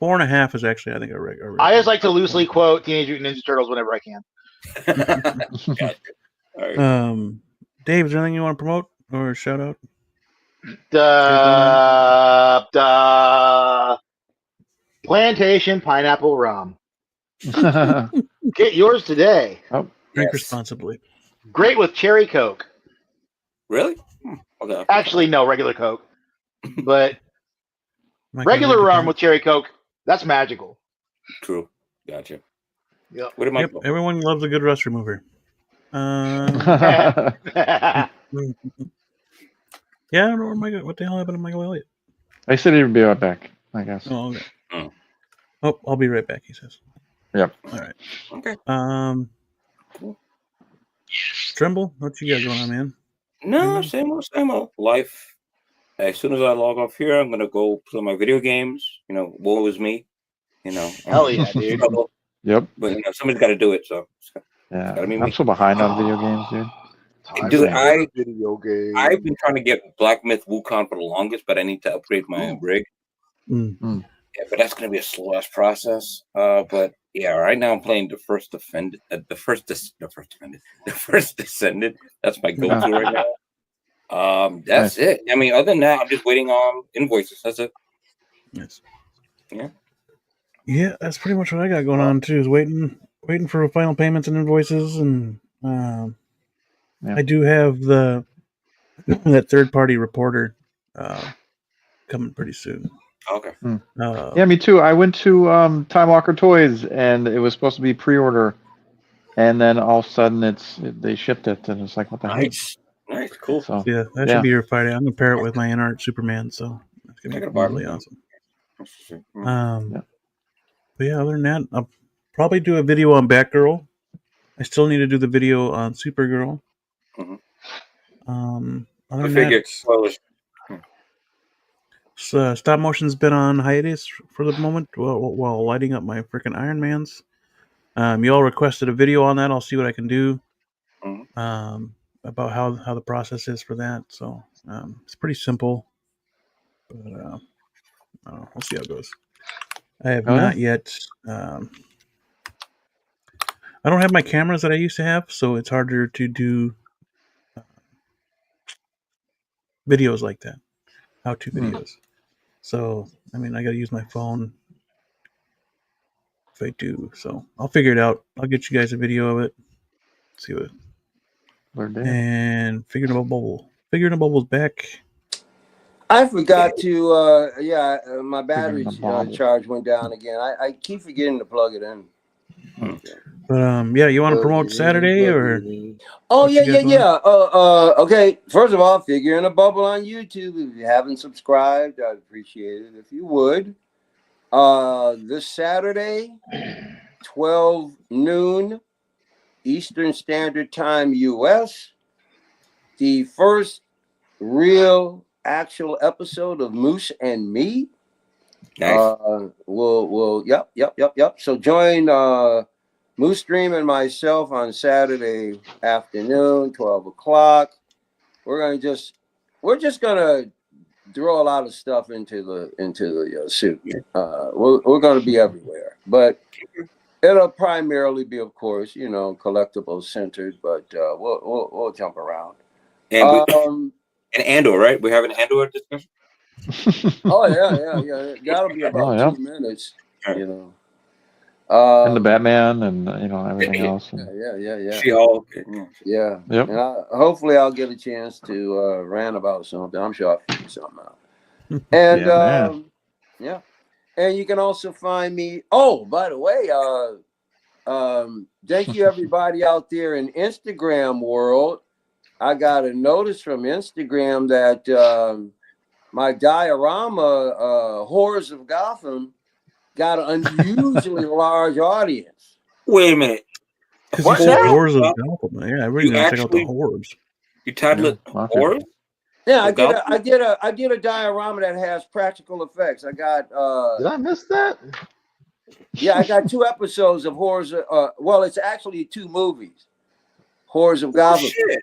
S2: 4.5 is actually, I think, a regular.
S6: I just like to loosely quote Teenage Mutant Ninja Turtles whenever I
S2: can. Dave, is there anything you want to promote or shout out?
S6: Plantation Pineapple Rum. Get yours today.
S2: Drink responsibly.
S6: Great with cherry Coke.
S7: Really? Okay.
S6: Actually, no, regular Coke. But regular rum with cherry Coke, that's magical.
S7: True. Gotcha.
S6: Yep.
S5: What am I?
S2: Yep. Everyone loves a good rust remover. Yeah, I don't know where what the hell happened to Michael Elliott?
S4: I said he'd be right back, I guess.
S2: Oh, okay. Oh, I'll be right back, he says.
S4: Yep.
S2: All right.
S7: Okay.
S2: Tremble, what you got going on, man?
S7: No, same old life. As soon as I log off here, I'm gonna go play my video games. You know, woe is me. You know,
S6: Hell yeah, dude.
S4: Yep.
S7: But you know, somebody's got to do it. So
S4: Yeah.
S7: gotta be
S4: I'm
S7: me.
S4: so behind on video games, dude.
S7: Dude,
S6: video game.
S7: I've been trying to get Black Myth Wukong for the longest, but I need to upgrade my rig. Yeah, but that's gonna be a slow ass process. But yeah, right now I'm playing the first Descendant. That's my go-to right now. That's it. I mean, other than that, I'm just waiting on invoices. That's it.
S2: Yes.
S7: Yeah.
S2: Yeah, that's pretty much what I got going on too. Is waiting for final payments and invoices, and I do have that third-party reporter coming pretty soon.
S7: Okay.
S4: Yeah, me too. I went to Time Walker Toys, and it was supposed to be pre-order, and then all of a sudden they shipped it, and it's like, what the heck?
S7: Nice, cool.
S2: So, yeah, that should be here Friday. I'm gonna pair it with my InArt Superman, so that's gonna be really awesome. But yeah, other than that, I'll probably do a video on Batgirl. I still need to do the video on Supergirl. Other than that, stop motion's been on hiatus for the moment while lighting up my freaking Iron Mans. You all requested a video on that. I'll see what I can do about how the process is for that. So it's pretty simple, but we'll see how it goes. I have not yet. I don't have my cameras that I used to have, so it's harder to do videos like that, how-to videos. So, I mean, I got to use my phone if I do. So, I'll figure it out. I'll get you guys a video of it. See what. And Figuring a Bubble's back.
S1: I forgot to. My battery charge went down again. I keep forgetting to plug it in.
S2: But yeah, you want to promote Saturday or?
S1: Oh yeah. Okay. First of all, Figuring a Bubble on YouTube. If you haven't subscribed, I'd appreciate it if you would. This Saturday, 12 noon Eastern Standard Time, US. The first real actual episode of Moose and Me.
S7: Nice.
S1: Yep. So join Moose Stream and myself on Saturday afternoon, 12 o'clock. We're just gonna throw a lot of stuff into the suit. We're gonna be everywhere, but it'll primarily be, of course, collectibles centered, but we'll jump around.
S7: And Andor, right? We're having an Andor discussion.
S1: Oh yeah. That'll be about 2 minutes.
S4: And the Batman and everything else.
S1: Yeah.
S7: She-Hulk.
S1: Yeah.
S4: Yep.
S1: And hopefully I'll get a chance to rant about something. I'm sure I'll figure something out. And and you can also find me. Oh, by the way, thank you everybody out there in Instagram world. I got a notice from Instagram that my diorama, Horrors of Gotham, got an unusually large audience.
S7: Wait a minute.
S2: Because you said Horrors of Gotham. Yeah, I really want to check out the horrors.
S7: You titled it Horrors?
S1: Yeah, I did a diorama that has practical effects. I got.
S6: Did I miss that?
S1: Yeah, I got 2 episodes of Horrors. Well, it's actually 2 movies. Horrors of Gotham.
S7: Shit.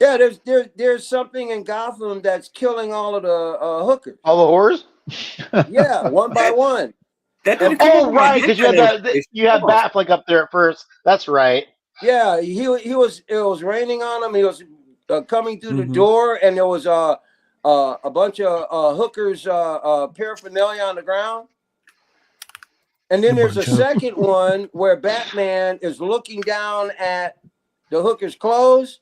S1: Yeah, there's something in Gotham that's killing all of the hookers.
S6: All the whores?
S1: Yeah, one by one.
S6: Right, because you had Batfleck up there at first. That's right.
S1: Yeah, it was raining on him. He was coming through the door, and there was a bunch of hookers paraphernalia on the ground. And then there's a second one where Batman is looking down at the hookers' clothes.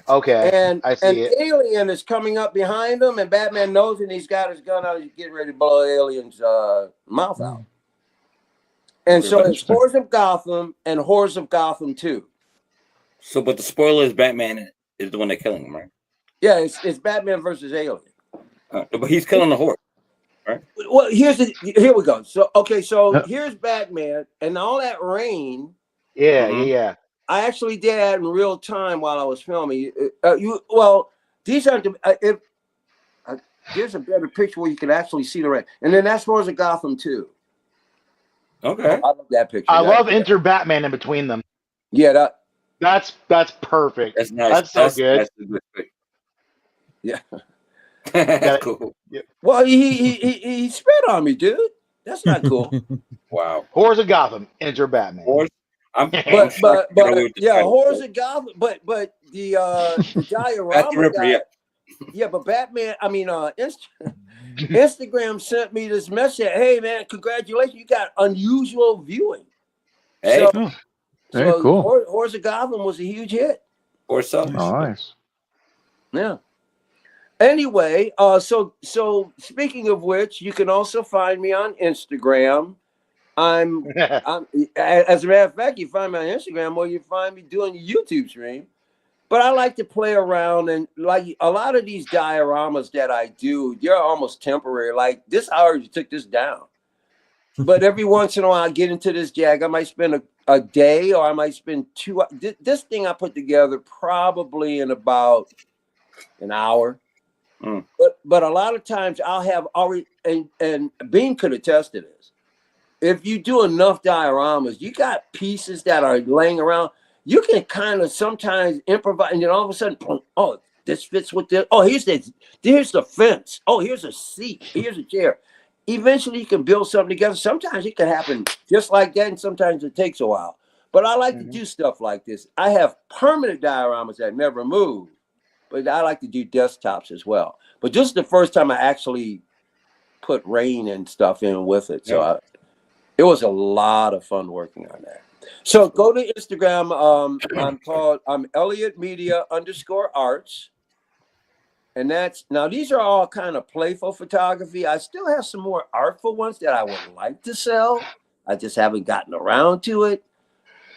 S6: Okay,
S1: and
S6: I see
S1: an alien is coming up behind him, and Batman knows it, and he's got his gun out. He's getting ready to blow the alien's mouth out. And so it's Horrors of Gotham and Horrors of Gotham 2.
S7: So, but the spoiler is Batman is the one that's killing him, right?
S1: Yeah, it's Batman versus Alien.
S7: But he's killing the horse, right?
S1: Well, here we go. So here's Batman and all that rain.
S6: Yeah.
S1: I actually did that in real time while I was filming. These aren't there's a better picture where you can actually see the rain, and then that's Horrors of Gotham 2.
S7: Okay,
S1: I love that picture.
S6: I love Enter Batman in between them.
S1: Yeah,
S6: that's perfect.
S7: That's nice.
S6: That's so good.
S7: That's a good pick.
S1: Yeah,
S7: that's cool.
S6: Yeah.
S1: Well, he spit on me, dude. That's not cool.
S7: Wow.
S6: Horrors of Gotham, Enter Batman.
S1: Horrors of Gotham, but the diorama guy. Yeah, but Batman. I mean, Instagram sent me this message. Hey, man, congratulations! You got unusual viewing.
S7: Hey,
S4: very cool.
S1: Horrors of Gotham was a huge hit.
S7: Or so.
S4: Nice.
S1: Yeah. Anyway, so speaking of which, you can also find me on Instagram. I'm as a matter of fact, you find me on Instagram or you find me doing a YouTube stream. But I like to play around, and like a lot of these dioramas that I do, they're almost temporary. Like this, I already took this down. But every once in a while, I get into this jag. I might spend a day, or I might spend 2 hours. This thing I put together probably in about an hour. But a lot of times I'll have already, and Bean could attest to this. If you do enough dioramas, you got pieces that are laying around. You can kind of sometimes improvise, and then all of a sudden, oh, this fits with this. Oh, here's the fence. Oh, here's a seat. Here's a chair. Eventually, you can build something together. Sometimes it can happen just like that, and sometimes it takes a while. But I like to do stuff like this. I have permanent dioramas that never move, but I like to do desktops as well. But this is the first time I actually put rain and stuff in with it. So it was a lot of fun working on that. So go to Instagram. I'm Elliot Media _arts. And these are all kind of playful photography. I still have some more artful ones that I would like to sell. I just haven't gotten around to it.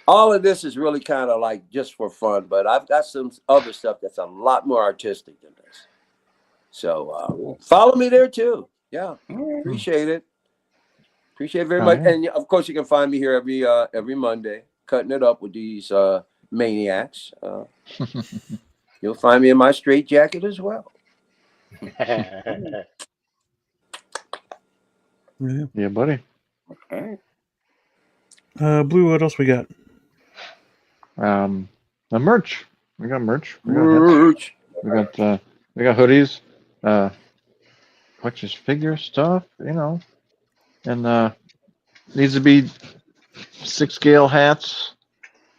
S1: All of this is really kind of like just for fun, but I've got some other stuff that's a lot more artistic than this. So follow me there too. Yeah, appreciate it. Appreciate it very much. And of course, you can find me here every Monday, cutting it up with these maniacs. You'll find me in my straight jacket as well.
S4: Yeah, buddy.
S7: Okay.
S2: Blue, what else we got?
S4: The merch. We got merch. We got hoodies. Collector's figure stuff, and needs to be 6 scale hats,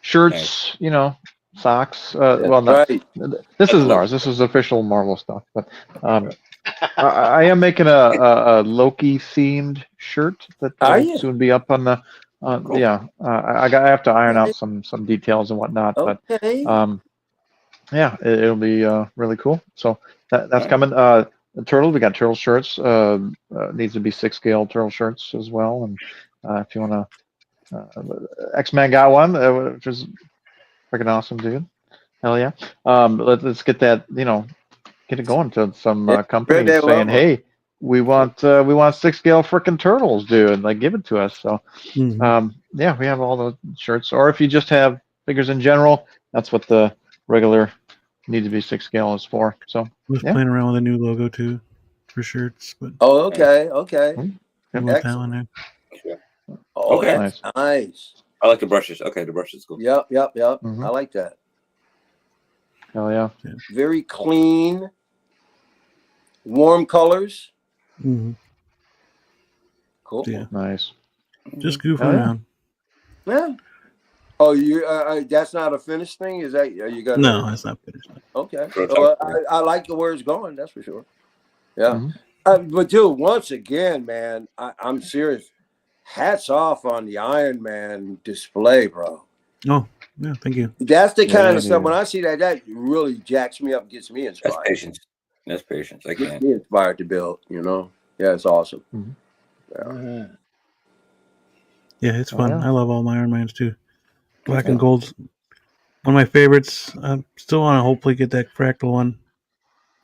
S4: shirts, socks. This isn't ours. This is official Marvel stuff. But I am making a Loki themed shirt that will soon be up on the. I have to iron out some details and whatnot. But it'll be really cool. So that's coming. The turtle, we got turtle shirts. Needs to be 6 scale turtle shirts as well. And if you want to, X-Men got one, which is freaking awesome, dude. Hell yeah. Let's get that, get it going to some companies saying, hey, we want 6 scale freaking turtles, dude. Like, give it to us. So, we have all the shirts. Or if you just have figures in general, that's what the regular need to be 6 scale is for. So,
S2: I was playing around with a new logo too for shirts. But
S1: okay.
S2: Got a little talent there.
S1: Oh, that's nice.
S7: I like the brushes. Okay, the brush is cool.
S1: Yep. I like that.
S4: Hell yeah.
S1: Very clean, warm colors. Cool.
S2: Yeah.
S4: Nice.
S2: Just goofing around.
S1: Yeah. Oh, you? That's not a finished thing. Is that? Are you gonna?
S2: No, that's not finished.
S1: Okay. So I like the where it's going. That's for sure. Yeah. But dude, once again, man, I'm serious. Hats off on the Iron Man display, bro.
S2: Oh, yeah, thank you.
S1: That's the kind of stuff. When I see that really jacks me up, gets me inspired.
S7: That's patience. I
S1: Gets
S7: can't.
S1: me inspired to build. Yeah, it's awesome. Yeah.
S2: Yeah, it's fun.
S4: yeah.
S2: I love all my Iron Mans too. Black
S7: Okay.
S2: and gold's one of my favorites. I still want to hopefully get that fractal one.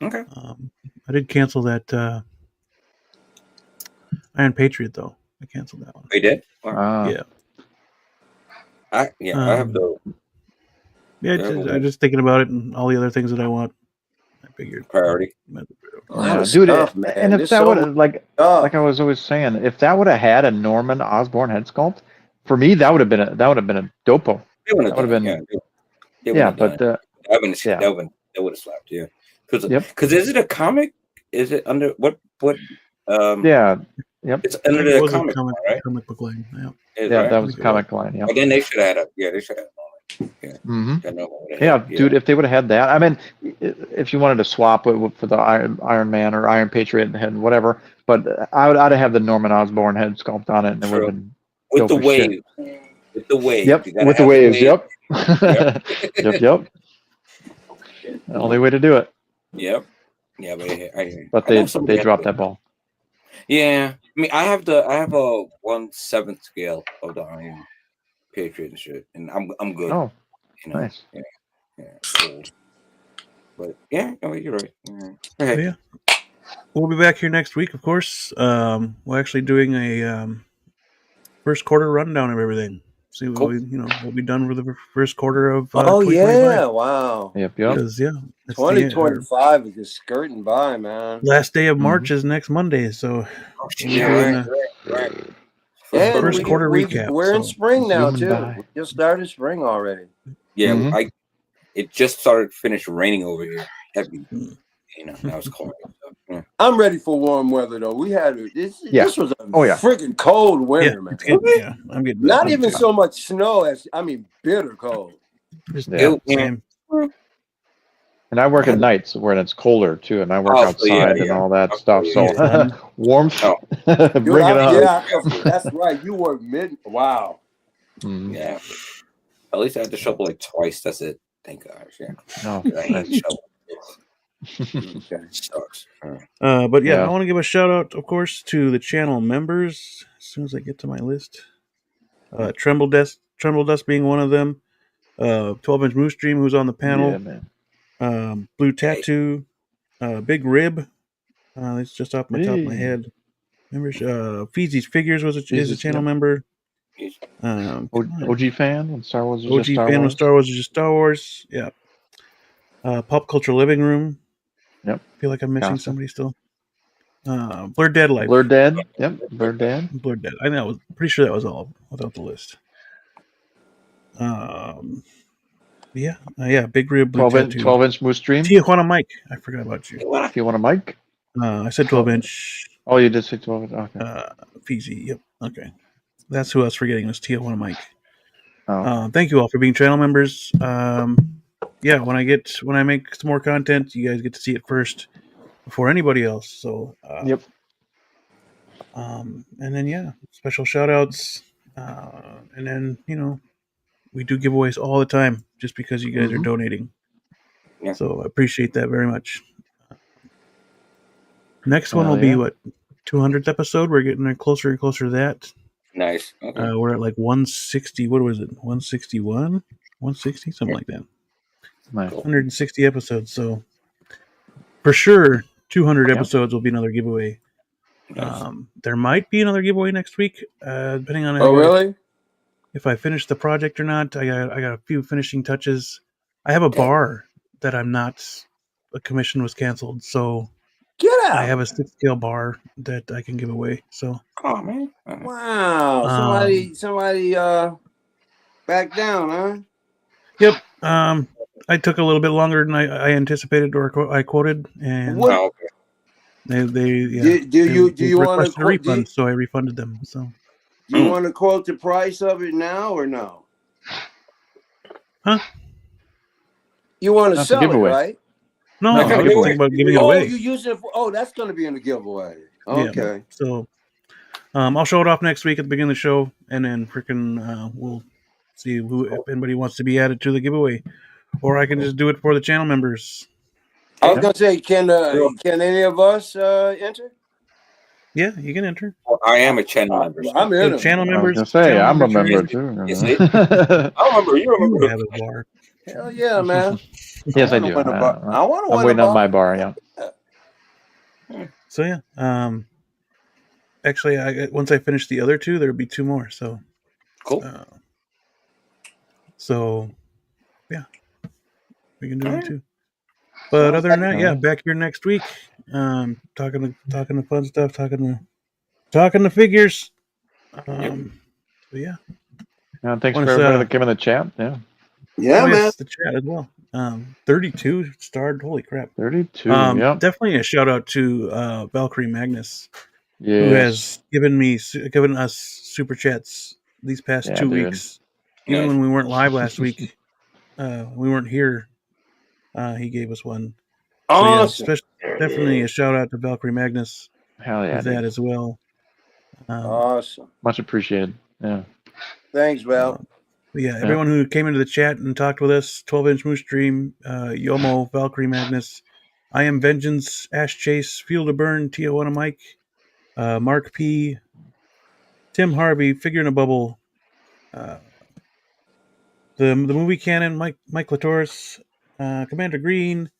S7: Okay.
S2: I did cancel that Iron Patriot though. I canceled that one.
S7: We did. Wow.
S2: Yeah.
S7: I have the.
S2: Yeah, I'm just thinking about it and all the other things that I want. I figured
S7: priority.
S4: Dude,
S1: man.
S4: And if that would like I was always saying, if that would have had a Norman Osborn head sculpt, for me that would have been a dopo.
S7: They would have been. But that would have slapped. Yeah. Because is it a comic? Is it under what?
S4: Yeah. Yep.
S7: It's under the comic line, right?
S2: Comic book line. Yeah.
S4: That was the comic line. Yeah.
S7: Again, they should have had they should have.
S4: Dude, if they would have had that, I mean, if you wanted to swap it for the Iron Man or Iron Patriot head, whatever, but I'd have the Norman Osborn head sculpt on it, and it would have been
S7: with the wave. With the wave.
S4: Yep, with the waves. Yep. Yep. The only way to do it.
S7: Yep. Yeah,
S4: but they dropped that ball.
S7: Yeah, I mean, I have a 1/7 scale of the Iron Patriot and shit, and I'm good.
S4: Oh, nice.
S7: Yeah, cool. But yeah, you're right.
S2: Okay. Yeah, we'll be back here next week, of course. We're actually doing a first quarter rundown of everything. See what we'll be done with the first quarter of.
S1: Oh yeah! Wow.
S4: Yep.
S2: Because
S1: 2025 is just skirting by, man.
S2: Last day of March is next Monday, so
S7: right.
S2: First quarter recap.
S1: We're in spring now too. We just started spring already.
S7: Yeah, it just finished raining over here. Heavy. Now it's cold. So,
S1: I'm ready for warm weather though. We had this was a freaking cold winter, man.
S2: I'm getting
S1: not even so much snow as bitter cold.
S4: And I work at nights where it's colder too, and I work outside and all that stuff. So warmth, bring it on.
S1: Yeah, that's right. You work Wow.
S7: Yeah. At least I had to shovel like twice. That's it. Thank God. Yeah.
S4: No.
S7: Sucks.
S2: But I want to give a shout out, of course, to the channel members. As soon as I get to my list, Tremble Dust being one of them. 12-inch Moose Dream, who's on the panel.
S4: Yeah, man.
S2: Blue Tattoo, Big Rib. That's just off my top of my head. Members, Feezys Figures is a channel member.
S4: OG fan and Star Wars.
S2: OG fan of Star Wars is just Star Wars. Yeah. Pop Culture Living Room.
S4: Yep.
S2: I feel like I'm missing somebody still. Blurred Dead Life.
S4: Blurred Dead. Yep. Blurred Dead.
S2: Blurred Dead. I know. Pretty sure that was all without the list. Big Rib.
S4: 12-inch Moose Dream.
S2: Tijuana Mike. I forgot about you.
S4: Tijuana Mike.
S2: I said 12-inch.
S4: Oh, you did say 12. Okay.
S2: Feezy. Yep. Okay. That's who I was forgetting. Was Tijuana Mike.
S4: Oh.
S2: Thank you all for being channel members. When I make some more content, you guys get to see it first before anybody else. So
S4: yep.
S2: And then special shout outs. And then we do giveaways all the time just because you guys are donating. Yeah. So I appreciate that very much. Next one will be 200th episode. We're getting closer and closer to that.
S7: Nice. Okay.
S2: We're at like 160. What was it? 161? 160? Something like that.
S4: Nice.
S2: 160 episodes. So for sure, 200 episodes will be another giveaway. Nice. There might be another giveaway next week, depending on if I finish the project or not. I got a few finishing touches. I have a bar that I'm not. A commission was canceled, so
S1: get out.
S2: I have a 6-scale bar that I can give away. So,
S7: oh man,
S1: wow! Somebody back down, huh?
S2: Yep. I took a little bit longer than I anticipated or I quoted, and they
S1: do you want
S2: a refund? So I refunded them. So,
S1: do you want to quote the price of it now or no?
S2: Huh?
S1: You want to sell it, right?
S2: No, I was thinking about giving it away.
S1: You use it for? That's going to be in the giveaway. Okay.
S2: Yeah. So, I'll show it off next week at the beginning of the show, and then we'll see if anybody wants to be added to the giveaway, or I can just do it for the channel members.
S1: I was going to say, can any of us enter?
S2: Yeah, you can enter.
S7: Well, I am a channel member. So.
S1: I'm in.
S2: Channel
S4: I was
S2: members.
S4: gonna say
S2: channel
S4: I'm a
S2: members
S4: member
S2: are
S4: too.
S7: You see? I remember. You remember?
S2: You have a bar.
S1: Hell yeah, man.
S4: Yes, I
S1: wanna
S4: do.
S1: win a bar. I want to
S4: I'm
S1: win a
S4: waiting on
S1: bar.
S4: my bar. Yeah.
S2: So yeah. Actually, once I finish the other two, there'll be two more. So
S7: Cool.
S2: So yeah, we can do that too. But other than that, yeah, back here next week. Talking to fun stuff, talking to figures. So yeah.
S4: Thanks for everybody that came in the chat. Yeah.
S1: Yeah, man.
S2: Yes, the chat as well. 32 starred. Holy crap.
S4: 32. Yeah.
S2: Definitely a shout out to Valkyrie Magnus,
S4: Yes.
S2: who has given us super chats these past 2 weeks. Even when we weren't live last week, we weren't here. He gave us one.
S1: Awesome.
S2: So yeah, definitely a shout out to Valkyrie Magnus.
S4: Hell yeah.
S2: With that as well.
S1: Awesome.
S4: Much appreciated. Yeah.
S1: Thanks, Val.
S2: Yeah, everyone who came into the chat and talked with us, 12-inch Moose Dream, Yomo, Valkyrie Magnus, I Am Vengeance, Ash Chase, Field of Burn, Tijuana Mike, Mark P, Tim Harvey, Figure in a Bubble, the movie canon, Mike Latoris, Commander Green,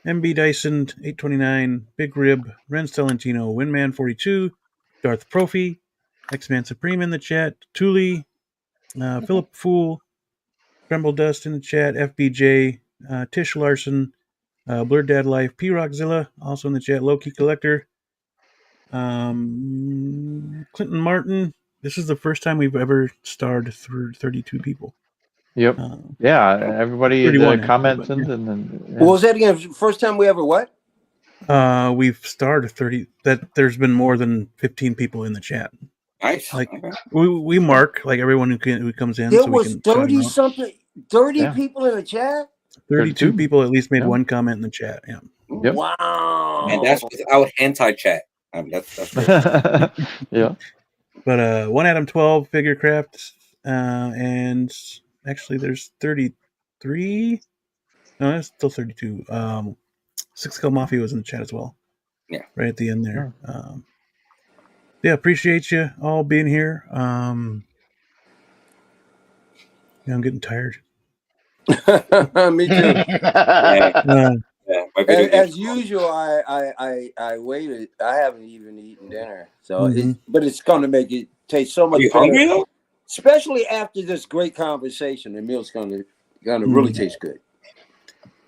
S2: MB Dyson, 829, Big Rib, Ren Stellantino, Windman 42, Darth Profi, X-Man Supreme in the chat, Thule, Philip Fool, Tremble Dust in the chat, FBJ, Tish Larson, Blurred Dad Life, P Rockzilla, also in the chat, Low Key Collector, Clinton Martin. This is the first time we've ever starred through 32 people.
S4: Yep. Everybody comments and then.
S1: What was that again? First time we ever what?
S2: We've starred 30. That there's been more than 15 people in the chat.
S7: Nice.
S2: Like we mark like everyone who comes in.
S1: There
S2: so
S1: was
S2: we can
S1: 30 something, 30 people in the chat.
S2: 32 people at least made one comment in the chat. Yeah.
S4: Yep.
S1: Wow.
S7: And that's without hentai chat. That's
S4: yeah.
S2: But One Adam 12 figure craft, and actually there's 33. No, it's still 32. Six Skull Mafia was in the chat as well.
S7: Yeah.
S2: Right at the end there. Yeah, appreciate you all being here. Yeah, I'm getting tired.
S1: Me too. As usual, I waited. I haven't even eaten dinner, so but it's going to make it taste so much better.
S7: Hungry though?
S1: Especially after this great conversation, the meal's going to really taste good.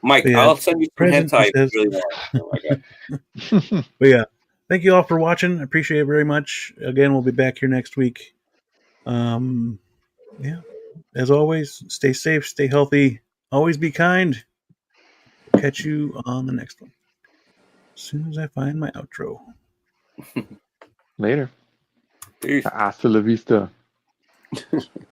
S7: Mike, I'll send you some hentai if you really want.
S2: But yeah, thank you all for watching. I appreciate it very much. Again, we'll be back here next week. Yeah, as always, stay safe, stay healthy, always be kind. Catch you on the next one. As soon as I find my outro.
S4: Later.
S7: Peace.
S4: Hasta la vista.